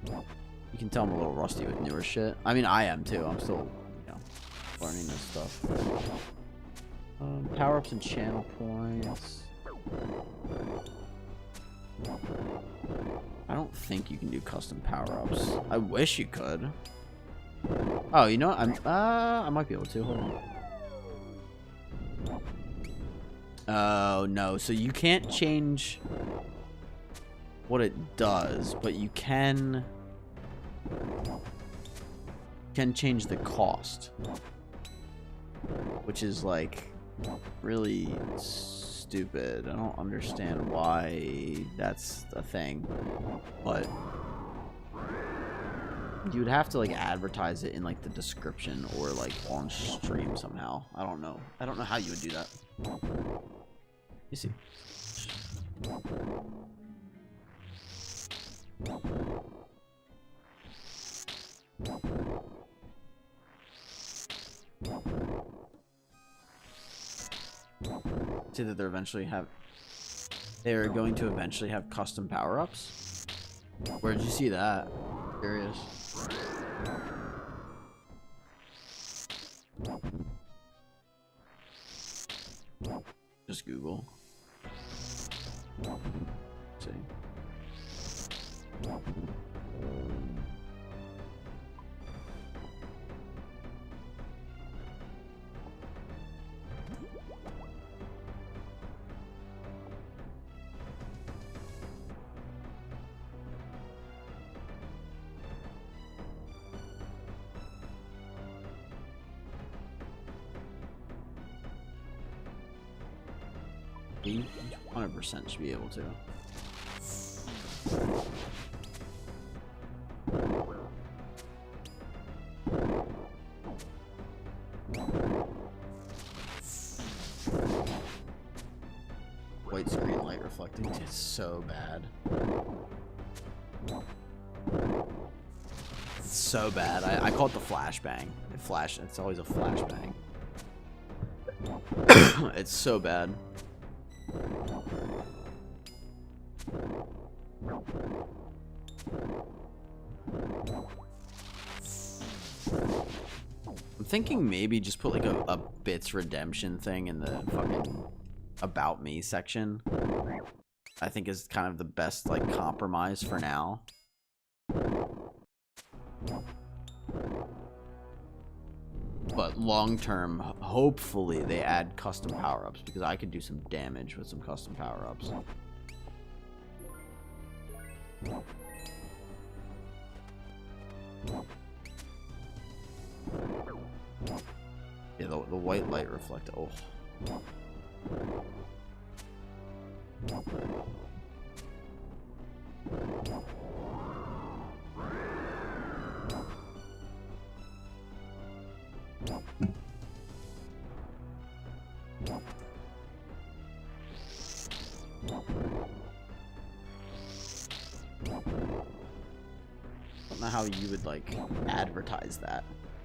[SPEAKER 1] You can tell I'm a little rusty with newer shit. I mean, I am too. I'm still, you know, learning this stuff. power-ups and channel points. I don't think you can do custom power-ups. I wish you could. Oh, you know what? I might be able to. Hold on. Oh, no. So you can't change what it does, but you can change the cost, which is like really stupid. I don't understand why that's a thing, but you would have to like advertise it in like the description or like on stream somehow. I don't know how you would do that. You see. See that they're going to eventually have custom power-ups. Where did you see that? Curious. Just Google. Let's see. You 100% should be able to. White screen light reflecting. It's so bad. It's so bad. I call it the flashbang. It's always a flashbang. It's so bad. I'm thinking maybe just put like a bits redemption thing in the fucking about me section. I think is kind of the best like compromise for now. But long term, hopefully they add custom power-ups, because I could do some damage with some custom power-ups. Yeah, the white light reflect. Oh. I don't know how you would like advertise that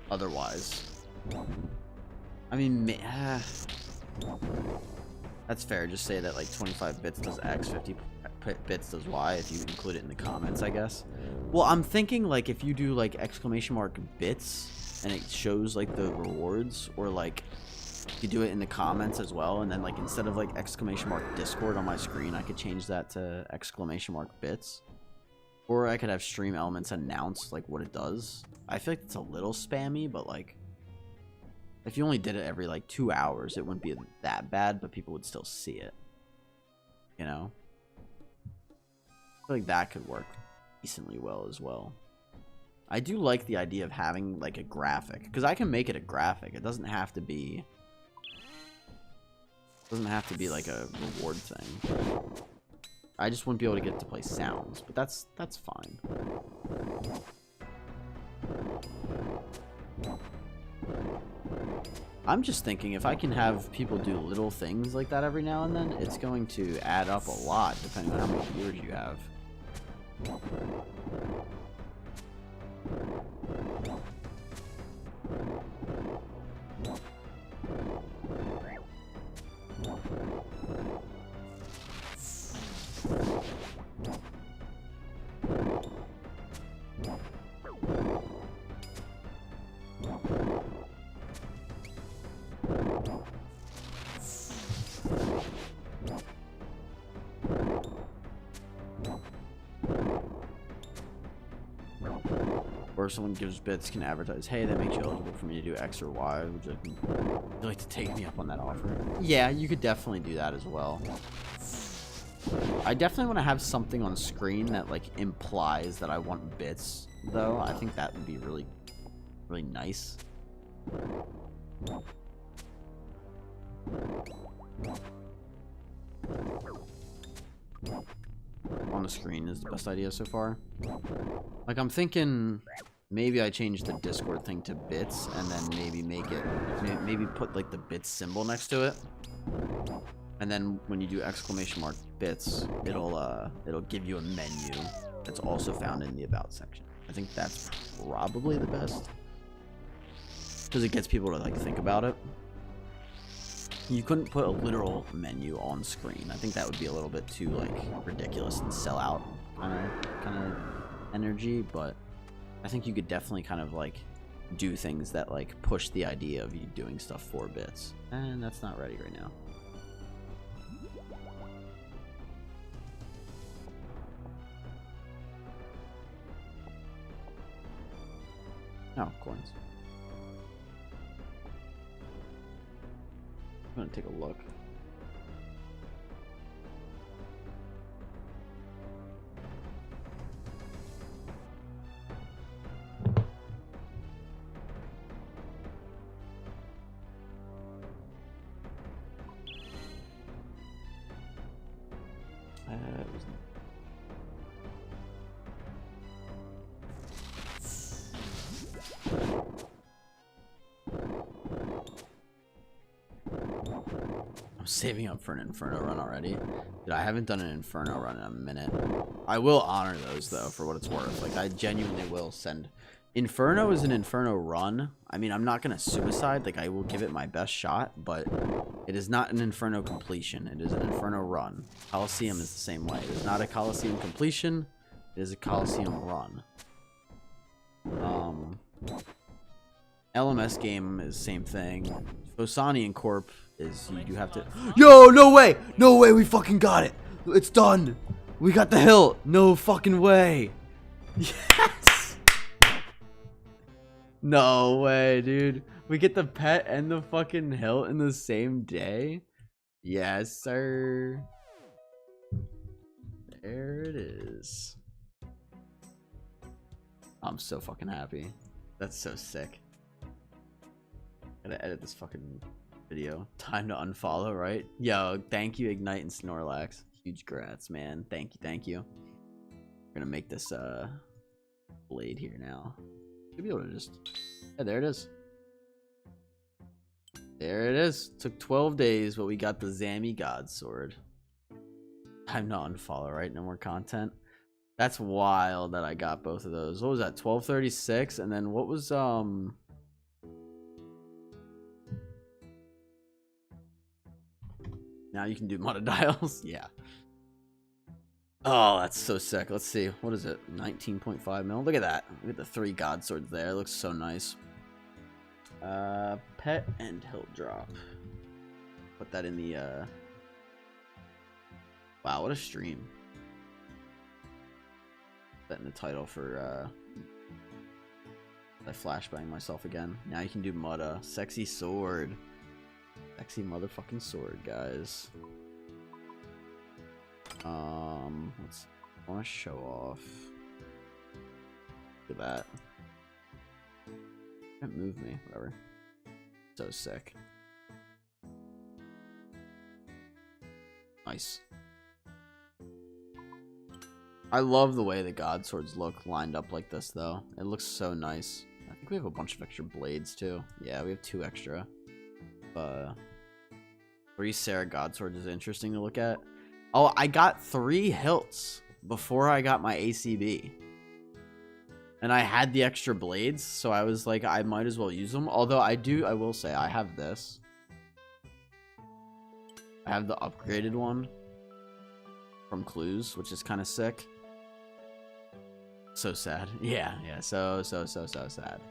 [SPEAKER 1] otherwise. I mean, that's fair. Just say that like 25 bits does X, 50 bits does Y if you include it in the comments, I guess. Well, I'm thinking like if you do like exclamation mark bits and it shows like the rewards, or like you do it in the comments as well, and then like instead of like exclamation mark Discord on my screen, I could change that to exclamation mark bits. Or I could have stream elements announce like what it does. I feel like it's a little spammy, but like if you only did it every like 2 hours, it wouldn't be that bad, but people would still see it. You know? I feel like that could work decently well as well. I do like the idea of having like a graphic, because I can make it a graphic. It doesn't have to be like a reward thing. I just wouldn't be able to get to play sounds, but that's fine. I'm just thinking if I can have people do little things like that every now and then, it's going to add up a lot depending on how many viewers you have. or someone gives bits can advertise, hey, that makes you eligible for me to do X or Y. Would you like to take me up on that offer? Yeah, you could definitely do that as well. I definitely want to have something on screen that like implies that I want bits, though. I think that would be really, really nice. On the screen is the best idea so far. Like, I'm thinking maybe I change the Discord thing to bits and then maybe make it, maybe put like the bits symbol next to it. And then when you do exclamation mark bits, it'll give you a menu that's also found in the about section. I think that's probably the best because it gets people to like think about it. You couldn't put a literal menu on screen. I think that would be a little bit too like ridiculous and sell out kind of energy, but I think you could definitely kind of like do things that like push the idea of you doing stuff for bits. And that's not ready right now. Oh, coins. I'm gonna take a look. Saving up for an Inferno run already. Dude, I haven't done an Inferno run in a minute. I will honor those though for what it's worth. Like, I genuinely will send. Inferno is an Inferno run. I mean, I'm not gonna suicide. Like, I will give it my best shot, but it is not an Inferno completion. It is an Inferno run. Coliseum is the same way. It is not a Coliseum completion. It is a Coliseum run. LMS game is the same thing. Phosanian Corp is you have to. Yo, no way! No way! We fucking got it! It's done! We got the hilt! No fucking way! Yes! No way, dude. We get the pet and the fucking hilt in the same day? Yes, sir. There it is. I'm so fucking happy. That's so sick. Gotta edit this fucking video. Time to unfollow, right? Yo, thank you, Ignite and Snorlax. Huge grats, man. Thank you, thank you. We're gonna make this blade here now. Should be able to just. Yeah, there it is. There it is. Took 12 days, but we got the Zami God Sword. Time to unfollow, right? No more content. That's wild that I got both of those. What was that? 1236, and then what was Now you can do monodials. Yeah. Oh, that's so sick. Let's see. What is it? 19.5 mil. Look at that. Look at the 3 God Swords there. It looks so nice. Pet and Hilt drop. Put that in the Wow, what a stream. Put that in the title for I flashbang myself again. Now you can do Mutta. Sexy sword. Sexy motherfucking sword, guys. Let's. I want to show off. Look at that. Can't move me. Whatever. So sick. Nice. I love the way the God Swords look lined up like this, though. It looks so nice. I think we have a bunch of extra blades, too. Yeah, we have 2 extra. 3 Sarah God Swords is interesting to look at. Oh, I got 3 hilts before I got my ACB. And I had the extra blades, so I was like, I might as well use them. Although I will say, I have this. I have the upgraded one from Clues, which is kind of sick. So sad. Yeah, so sad.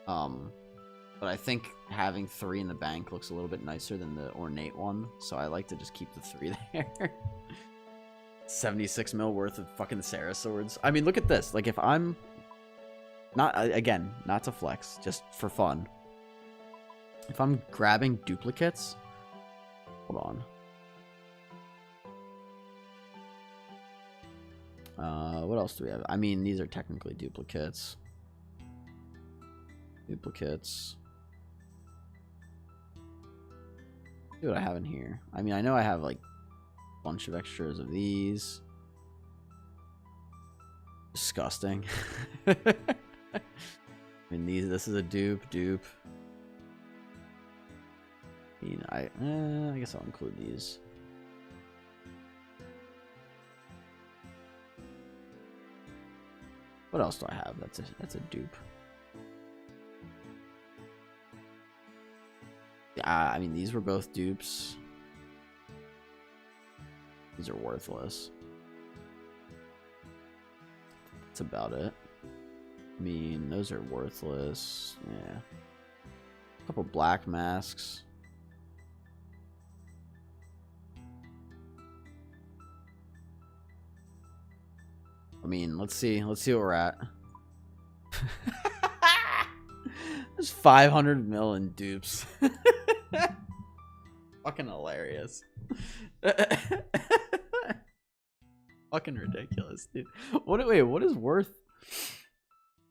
[SPEAKER 1] But I think having 3 in the bank looks a little bit nicer than the ornate one, so I like to just keep the 3 there. 76 mil worth of fucking Sarah swords. I mean, look at this. Like, if I'm Not again, not to flex, just for fun. If I'm grabbing duplicates, hold on. What else do we have? I mean, these are technically duplicates. Duplicates. See what I have in here. I mean, I know I have like a bunch of extras of these. Disgusting. I mean, this is a dupe. I mean, I guess I'll include these. What else do I have? That's a dupe. I mean, these were both dupes. These are worthless. That's about it. I mean, those are worthless. Yeah. A couple black masks. I mean, let's see what we're at. There's 500 million dupes. Fucking hilarious. Fucking ridiculous, dude. Wait, what is worth?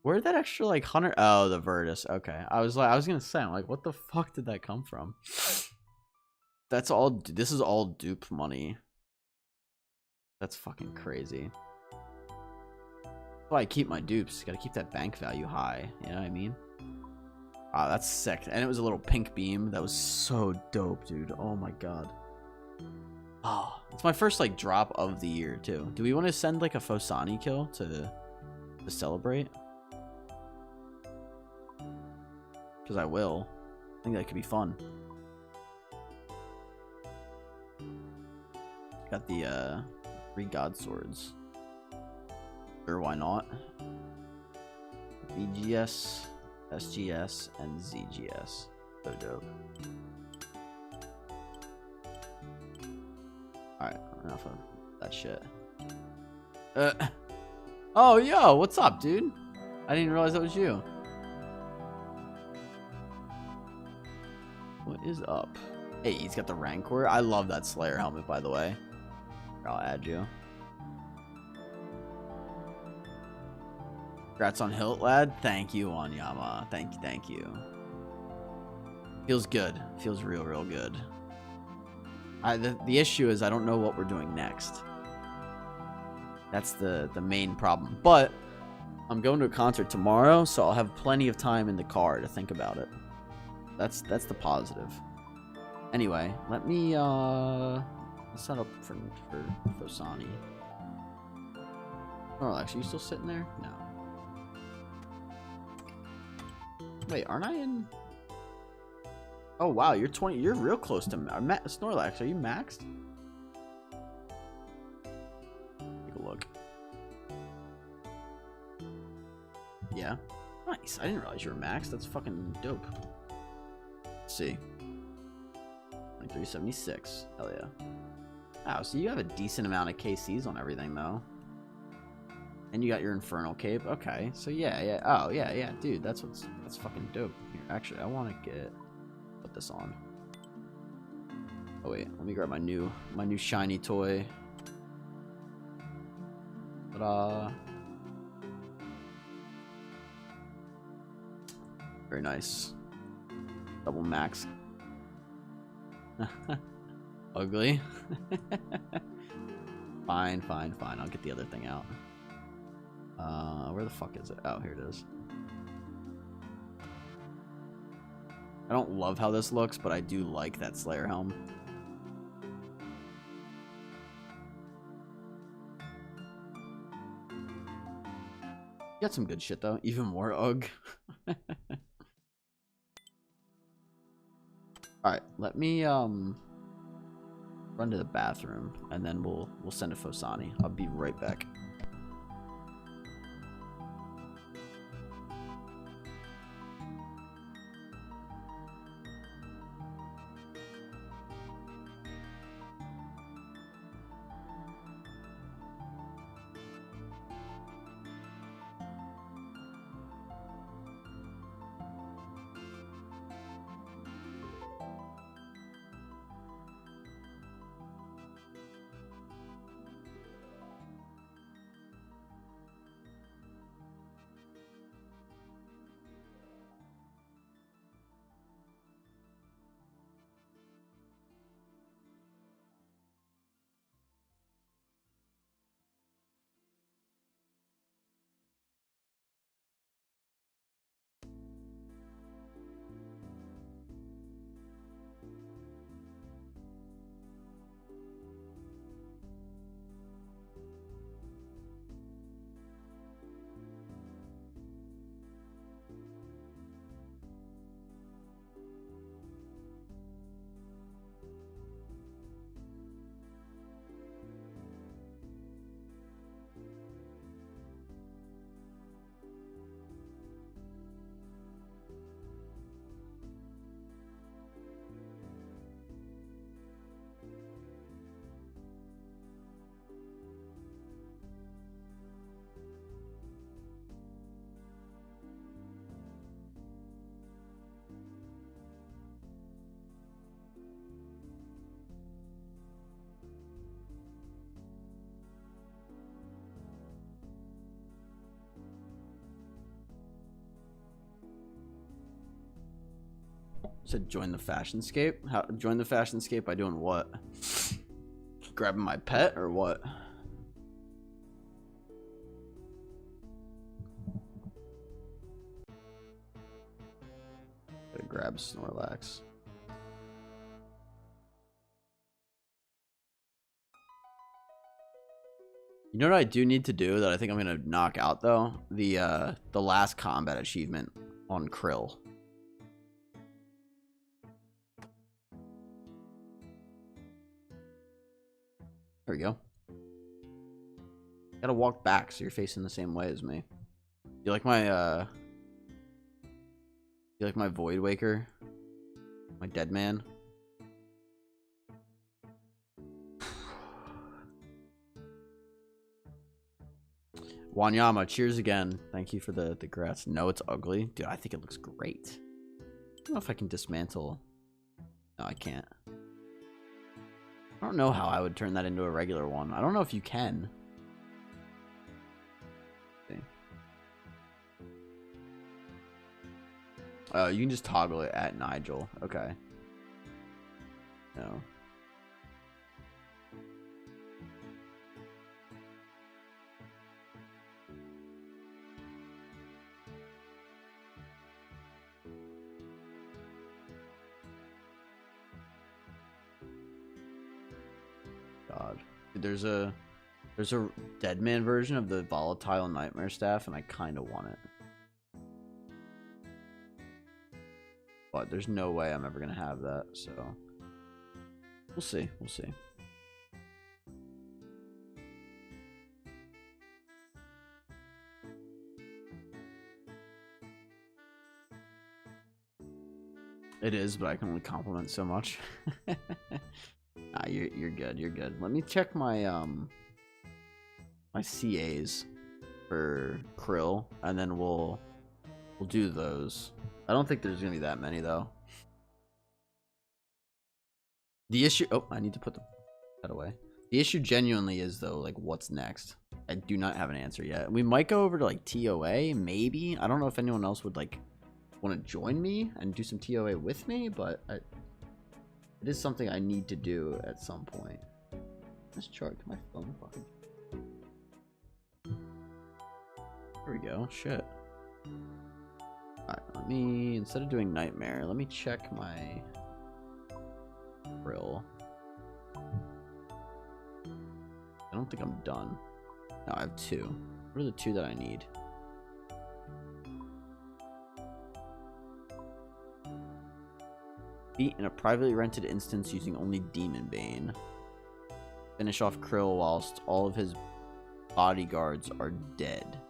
[SPEAKER 1] Where'd that extra like 100? Oh, the Virtus. Okay, I was gonna say, I'm like, what the fuck did that come from? That's all. This is all dupe money. That's fucking crazy. That's why I keep my dupes. Gotta keep that bank value high. You know what I mean? Ah, that's sick. And it was a little pink beam. That was so dope, dude. Oh my god. Oh, it's my first like drop of the year too. Do we want to send like a Fosani kill to celebrate? Because I will. I think that could be fun. Got the 3 god swords. Sure, why not? BGS, SGS, and ZGS. So dope. Alright, enough of that shit. Oh, yo, what's up, dude? I didn't realize that was you. What is up? Hey, he's got the Rancor. I love that Slayer helmet, by the way. I'll add you. Congrats on Hilt, lad. Thank you, Wanyama. Thank you. Feels good. Feels real good. The issue is I don't know what we're doing next. That's the main problem. But I'm going to a concert tomorrow, so I'll have plenty of time in the car to think about it. That's the positive. Anyway, let me set up for Fosani. Oh, actually, you still sitting there? No. Wait, aren't I in? Oh wow, you're 20. You're real close to Snorlax. Are you maxed? Take a look. Yeah. Nice. I didn't realize you were maxed. That's fucking dope. Let's see. Like 376. Hell yeah. Wow, so you have a decent amount of KCs on everything though. And you got your Infernal Cape. Okay, so yeah. Oh yeah, dude, that's fucking dope. Here, actually, I want to put this on. Oh wait, let me grab my new shiny toy. Ta-da! Very nice. Double max. Ugly. Fine. I'll get the other thing out. Where the fuck is it? Oh, here it is. I don't love how this looks, but I do like that Slayer helm. Got some good shit though. Even more ugh. Alright, let me run to the bathroom and then we'll send a Fosani. I'll be right back. Said join the fashionscape. How join the fashionscape by doing what? Grabbing my pet or what? Gotta grab Snorlax. You know what I do need to do that I think I'm gonna knock out though? The last combat achievement on Krill. There we go. Gotta walk back so you're facing the same way as me. You like my Void Waker? My dead man? Wanyama, cheers again. Thank you for the grass. No, it's ugly. Dude, I think it looks great. I don't know if I can dismantle. No, I can't. I don't know how I would turn that into a regular one. I don't know if you can. Okay. Oh, you can just toggle it at Nigel. Okay. No. God. There's a Deadman version of the volatile nightmare staff, and I kind of want it. But there's no way I'm ever gonna have that, so we'll see. We'll see. It is, but I can only compliment so much. Nah, you're good. You're good. Let me check my my CAs for Krill, and then we'll do those. I don't think there's gonna be that many though. The issue. Oh, I need to put that away. The issue genuinely is though, like, what's next? I do not have an answer yet. We might go over to like TOA, maybe. I don't know if anyone else would like want to join me and do some TOA with me, but it is something I need to do at some point. Let's charge my phone. Fucking. There we go. Shit. Alright, let me, instead of doing Nightmare, let me check my Krill. I don't think I'm done. No, I have 2. What are the 2 that I need? Beat in a privately rented instance using only Demon Bane. Finish off Krill whilst all of his bodyguards are dead.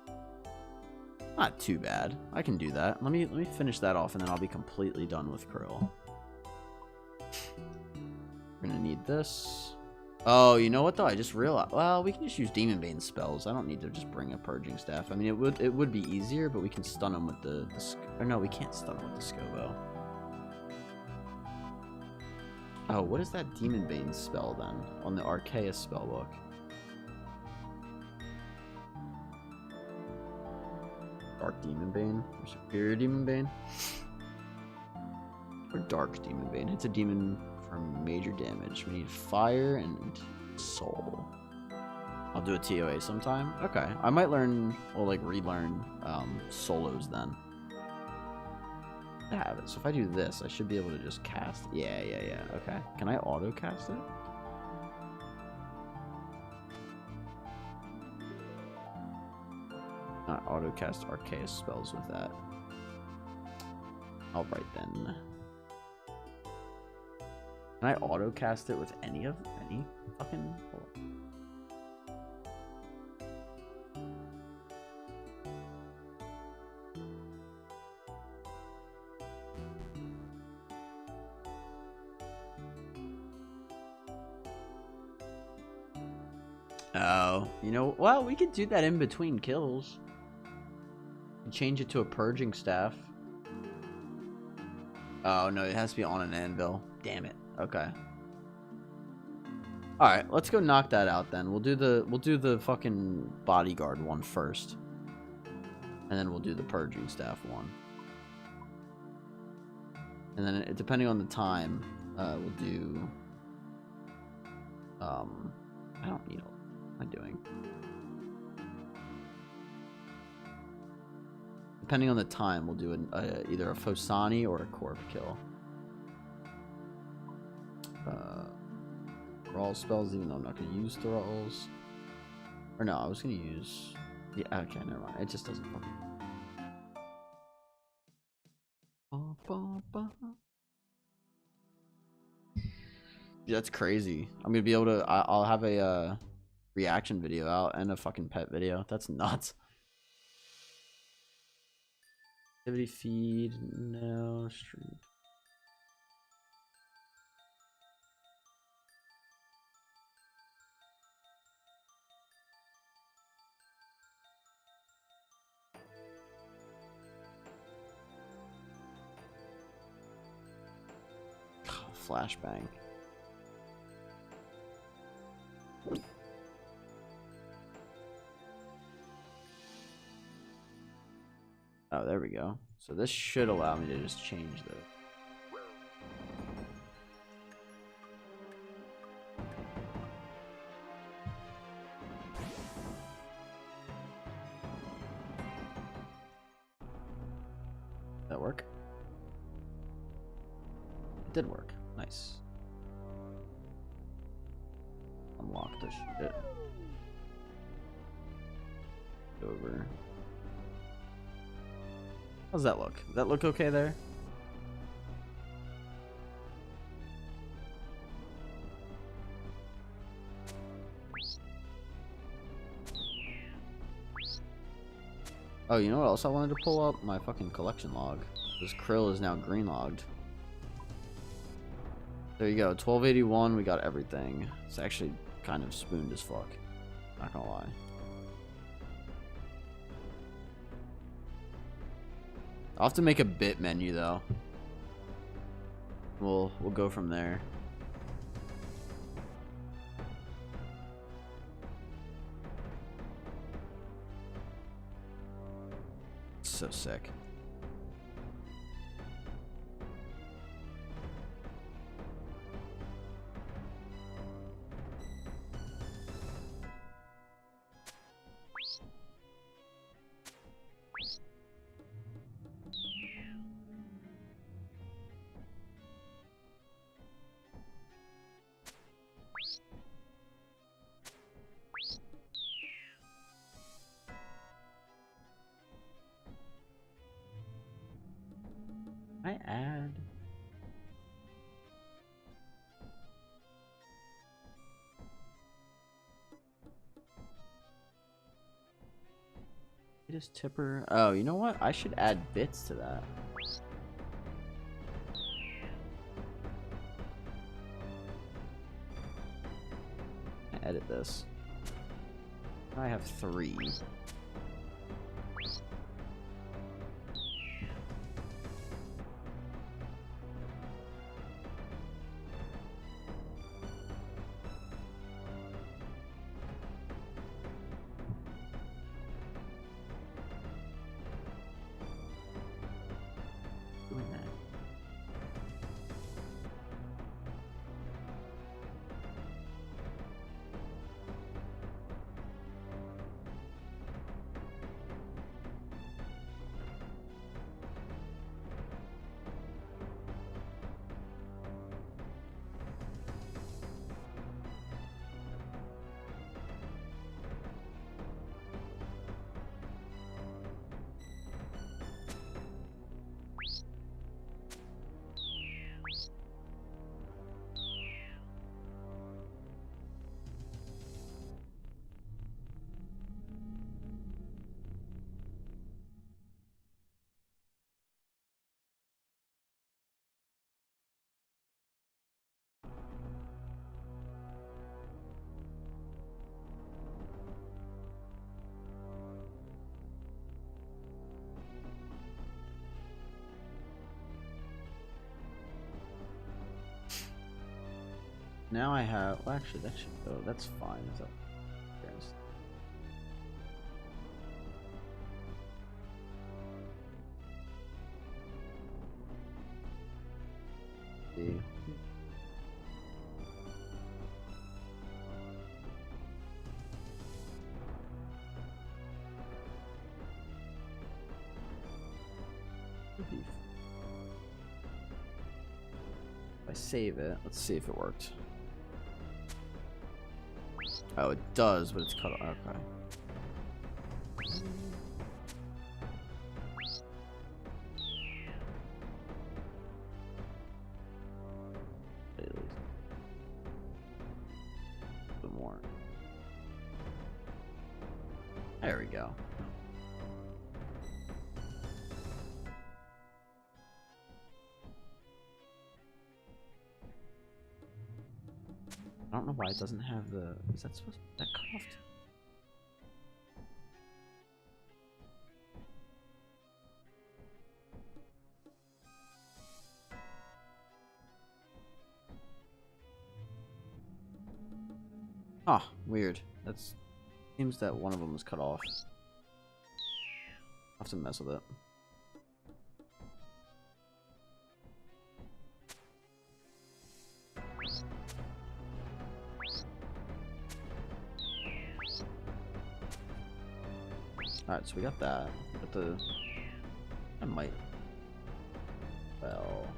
[SPEAKER 1] Not too bad. I can do that. Let me finish that off, and then I'll be completely done with Krill. We're gonna need this. Oh, you know what though? I just realized. Well, we can just use Demon Bane spells. I don't need to just bring a Purging Staff. I mean, it would be easier, but we can stun him with the or no, we can't stun him with the Scobo. Oh, what is that Demon Bane spell then on the Arceus spellbook? Dark Demon Bane or Superior Demon Bane? Or Dark Demon Bane. It's a demon for major damage. We need Fire and Soul. I'll do a TOA sometime. Okay, I might learn or like relearn solos then. I have it. So if I do this, I should be able to just cast. Yeah. Okay. Can I auto cast it? Not auto cast Arceus spells with that. Alright then. Can I auto cast it with any fucking? Oh, you know, well, we could do that in between kills. Change it to a Purging Staff. Oh no, it has to be on an anvil. Damn it. Okay. All right, let's go knock that out then. We'll do the fucking bodyguard one first, and then we'll do the Purging Staff one. And then depending on the time, we'll do. I don't need. What am I doing? Depending on the time, we'll do either a Fosani or a Corp kill. Thrall spells, even though I'm not going to use Thralls. Or no, I was going to use... Yeah, okay, never mind. It just doesn't fucking... Yeah, that's crazy. I'm going to be able to... I'll have a reaction video out and a fucking pet video. That's nuts. Activity feed, no stream. Flashbang. Oh, there we go. So this should allow me to just change the... Did that work? It did work. Nice. Unlock this shit. Over. How's that look? Does that look okay there? Oh, you know what else I wanted to pull up? My fucking collection log. This krill is now green logged. There you go, 1281, we got everything. It's actually kind of spooned as fuck. Not gonna lie. I'll have to make a bit menu though. We'll go from there. So sick. I add. It is tipper. Oh, you know what? I should add bits to that. Edit this. I have 3. Now I have. Well, actually, that should go. That's fine. Is that? beef. If I save it, let's see if it worked. Oh, it does, but it's cut off. Okay. At least a bit more. There we go. I don't know why it doesn't have the. Is that supposed to be that cutoff? Ah, weird. That's seems that one of them was cut off. I'll have to mess with it. Alright, so we got that. But the... I might... Well...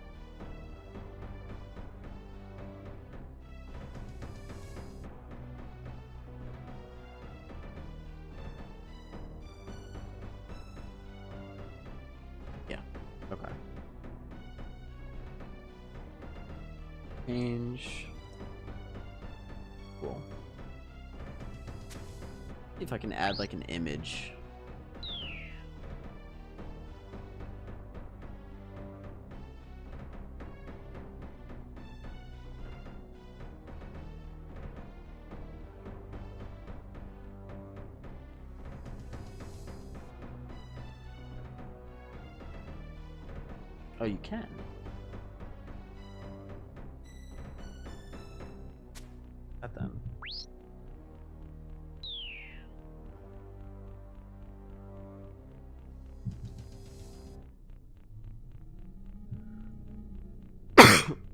[SPEAKER 1] Yeah. Okay. Change... Cool. See if I can add like an image. Oh, you can. Got them.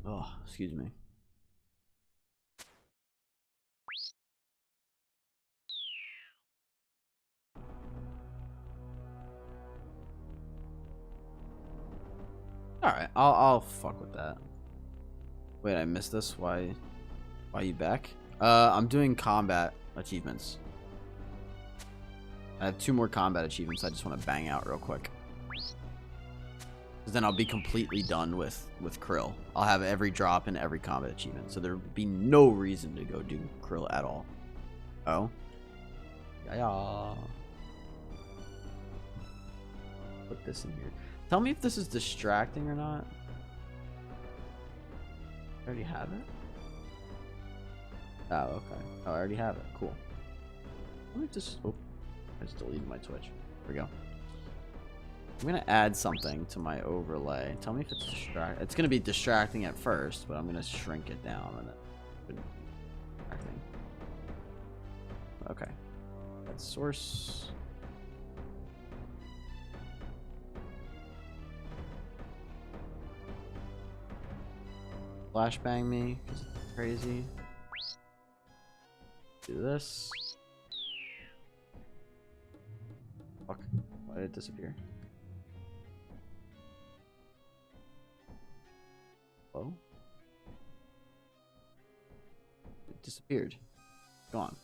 [SPEAKER 1] Oh, excuse me. Alright, I'll fuck with that. Wait, I missed this? Why are you back? I'm doing combat achievements. I have 2 more combat achievements I just want to bang out real quick. Because then I'll be completely done with Krill. I'll have every drop and every combat achievement. So there'll be no reason to go do Krill at all. Oh? Yeah. Put this in here. Tell me if this is distracting or not. I already have it? Oh, okay. Oh, I already have it. Cool. Let me just... Oh, I just deleted my Twitch. Here we go. I'm going to add something to my overlay. Tell me if it's distracting. It's going to be distracting at first, but I'm going to shrink it down. And it distracting. Okay. That's source... Flashbang me, because it's crazy. Do this. Fuck. Why did it disappear? Hello? It disappeared. Gone.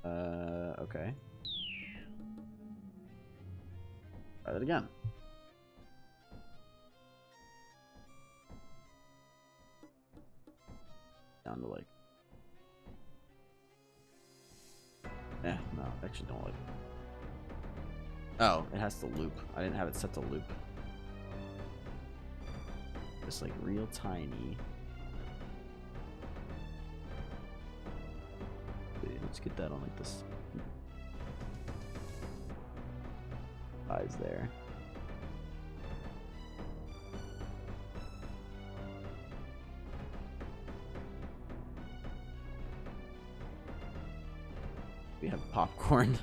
[SPEAKER 1] Okay. Try that again. Down to like... no, I actually don't like... Oh, it has to loop. I didn't have it set to loop. Just like real tiny. Wait, let's get that on like this size there. We have popcorn.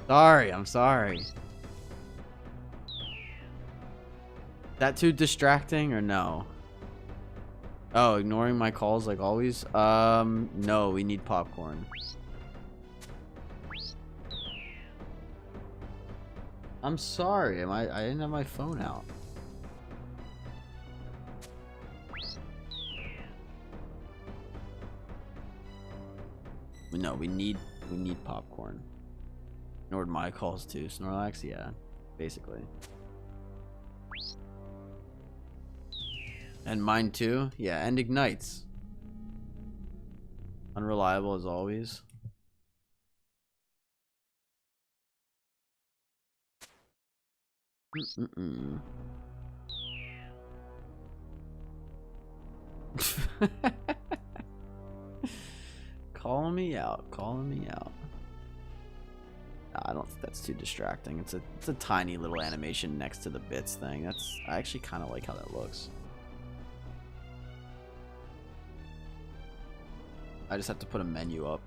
[SPEAKER 1] Sorry, I'm sorry. That too distracting or no? Oh, ignoring my calls like always? No, we need popcorn. I'm sorry. I didn't have my phone out. No, we need popcorn. Ignored my calls too. Snorlax, yeah, basically. And mine too. Yeah, and ignites. Unreliable as always. Calling me out. Calling me out. No, I don't think that's too distracting. It's a tiny little animation next to the bits thing. I actually kind of like how that looks. I just have to put a menu up.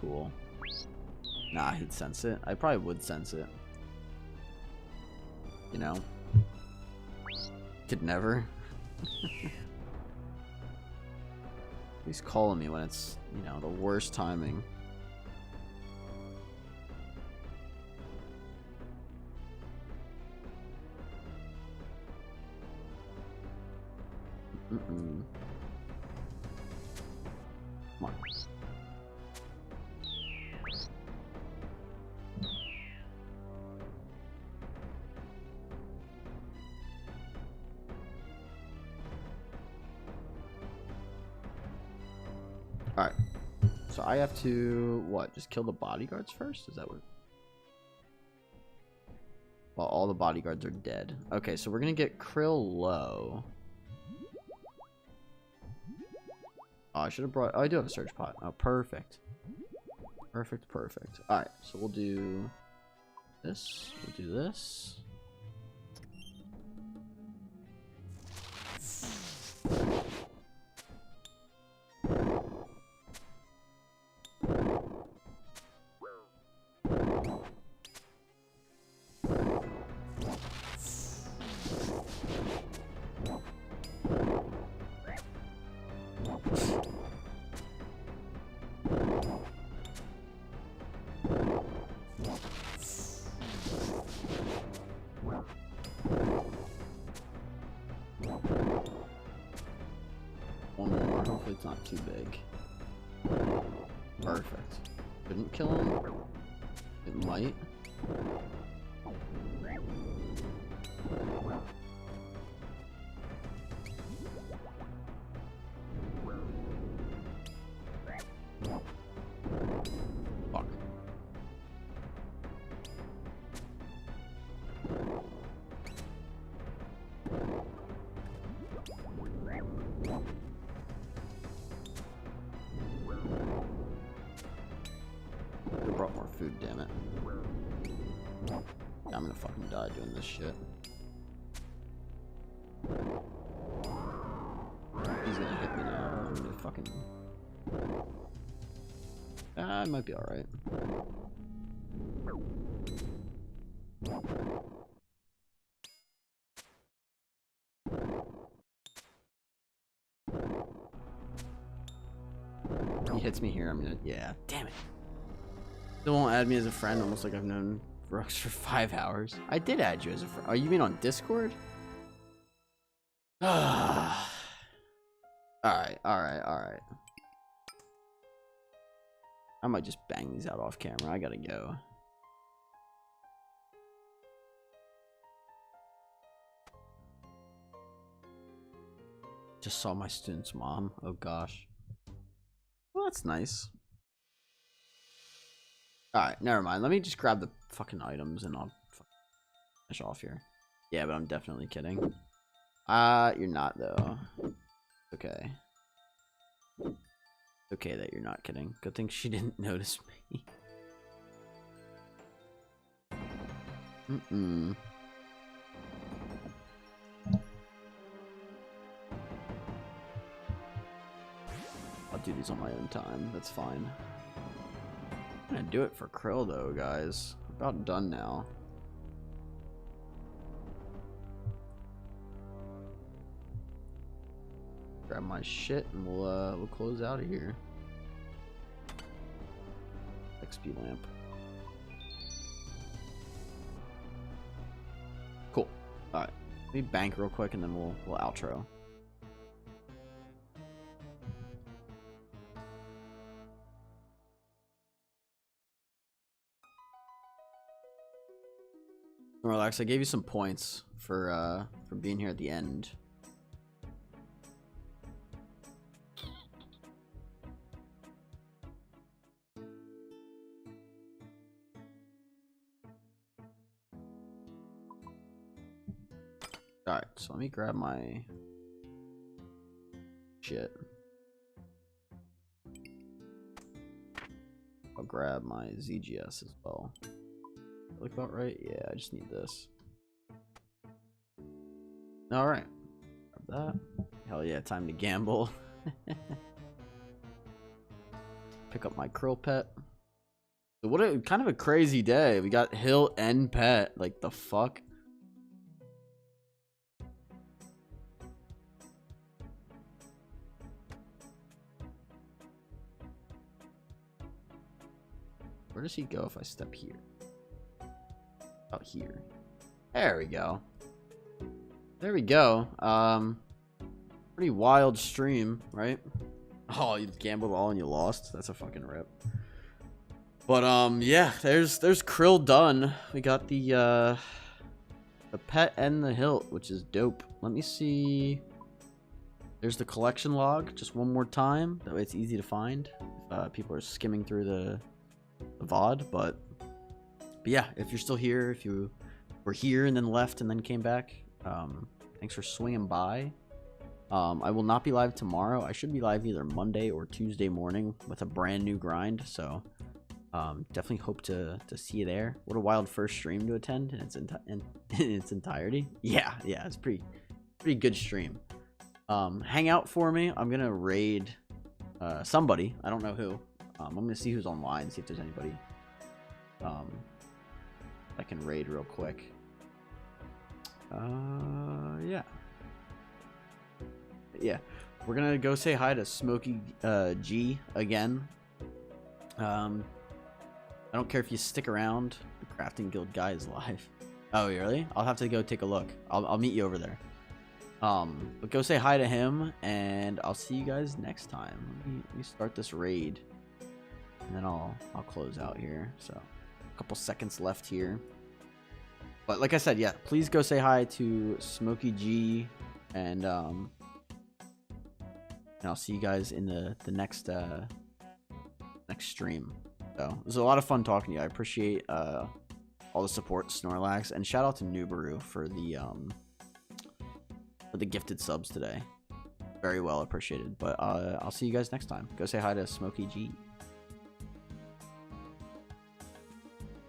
[SPEAKER 1] Cool. Nah, he'd sense it. I probably would sense it. You know? Could never. He's calling me when it's, you know, the worst timing. Come on. Alright. So I have to, what, just kill the bodyguards first? Is that what? Well, all the bodyguards are dead. Okay, so we're gonna get Krill low. Oh, I should have brought... Oh, I do have a search pot. Oh, perfect. Perfect, perfect. Alright, so we'll do this. We'll do this. One more. Hopefully it's not too big. Perfect. Couldn't kill him. It might. Fuck. Could've brought more food, damn it. I'm gonna fucking die doing this shit. He's gonna hit me now. I'm gonna fucking... I might be alright. He hits me here, I'm gonna... Yeah, damn it. Still won't add me as a friend, almost like I've known Brooks for 5 hours. I did add you as a friend. Oh, you mean on Discord? Alright, alright, alright. I might just bang these out off camera. I gotta go. Just saw my student's mom. Oh gosh. Well, that's nice. Alright, never mind. Let me just grab the fucking items and I'll finish off here. Yeah, but I'm definitely kidding. You're not though. Okay. Okay that you're not kidding. Good thing she didn't notice me. I'll do these on my own time. That's fine. I'm gonna do it for Krill though, guys. We're about done now. Grab my shit and we'll close out of here. XP lamp. All right, let me bank real quick, and then we'll outro. Relax. I gave you some points for being here at the end. All right, so let me grab my shit. I'll grab my ZGS as well. Look about right? Yeah, I just need this. Alright. Grab that. Hell yeah, time to gamble. Pick up my krill pet. So what a kind of a crazy day. We got Hilt and pet. Like the fuck? Where does he go if I step here? Out here. There we go. There we go. Pretty wild stream, right? Oh, you gambled all and you lost? That's a fucking rip. But yeah, there's krill done. We got the pet and the hilt, which is dope. Let me see. There's the collection log, just one more time. That way it's easy to find if people are skimming through the VOD, but yeah, if you're still here, if you were here and then left and then came back, thanks for swinging by. I will not be live tomorrow. I should be live either Monday or Tuesday morning with a brand new grind, so definitely hope to see you there. What a wild first stream to attend in its entirety. Yeah, it's pretty good stream. Hang out for me. I'm gonna raid somebody. I don't know who. I'm gonna see who's online, see if there's anybody I can raid real quick. Yeah, we're gonna go say hi to Smokey G again. I don't care if you stick around. The crafting guild guy is live. Oh really? I'll have to go take a look. I'll meet you over there. But go say hi to him, and I'll see you guys next time. Let me start this raid, and then I'll close out here. So a couple seconds left here. But like I said, yeah, please go say hi to Smokey G, and I'll see you guys in the next stream. So it was a lot of fun talking to you. I appreciate all the support, Snorlax, and shout out to Nubaru for the gifted subs today. Very well appreciated. But I'll see you guys next time. Go say hi to Smokey G.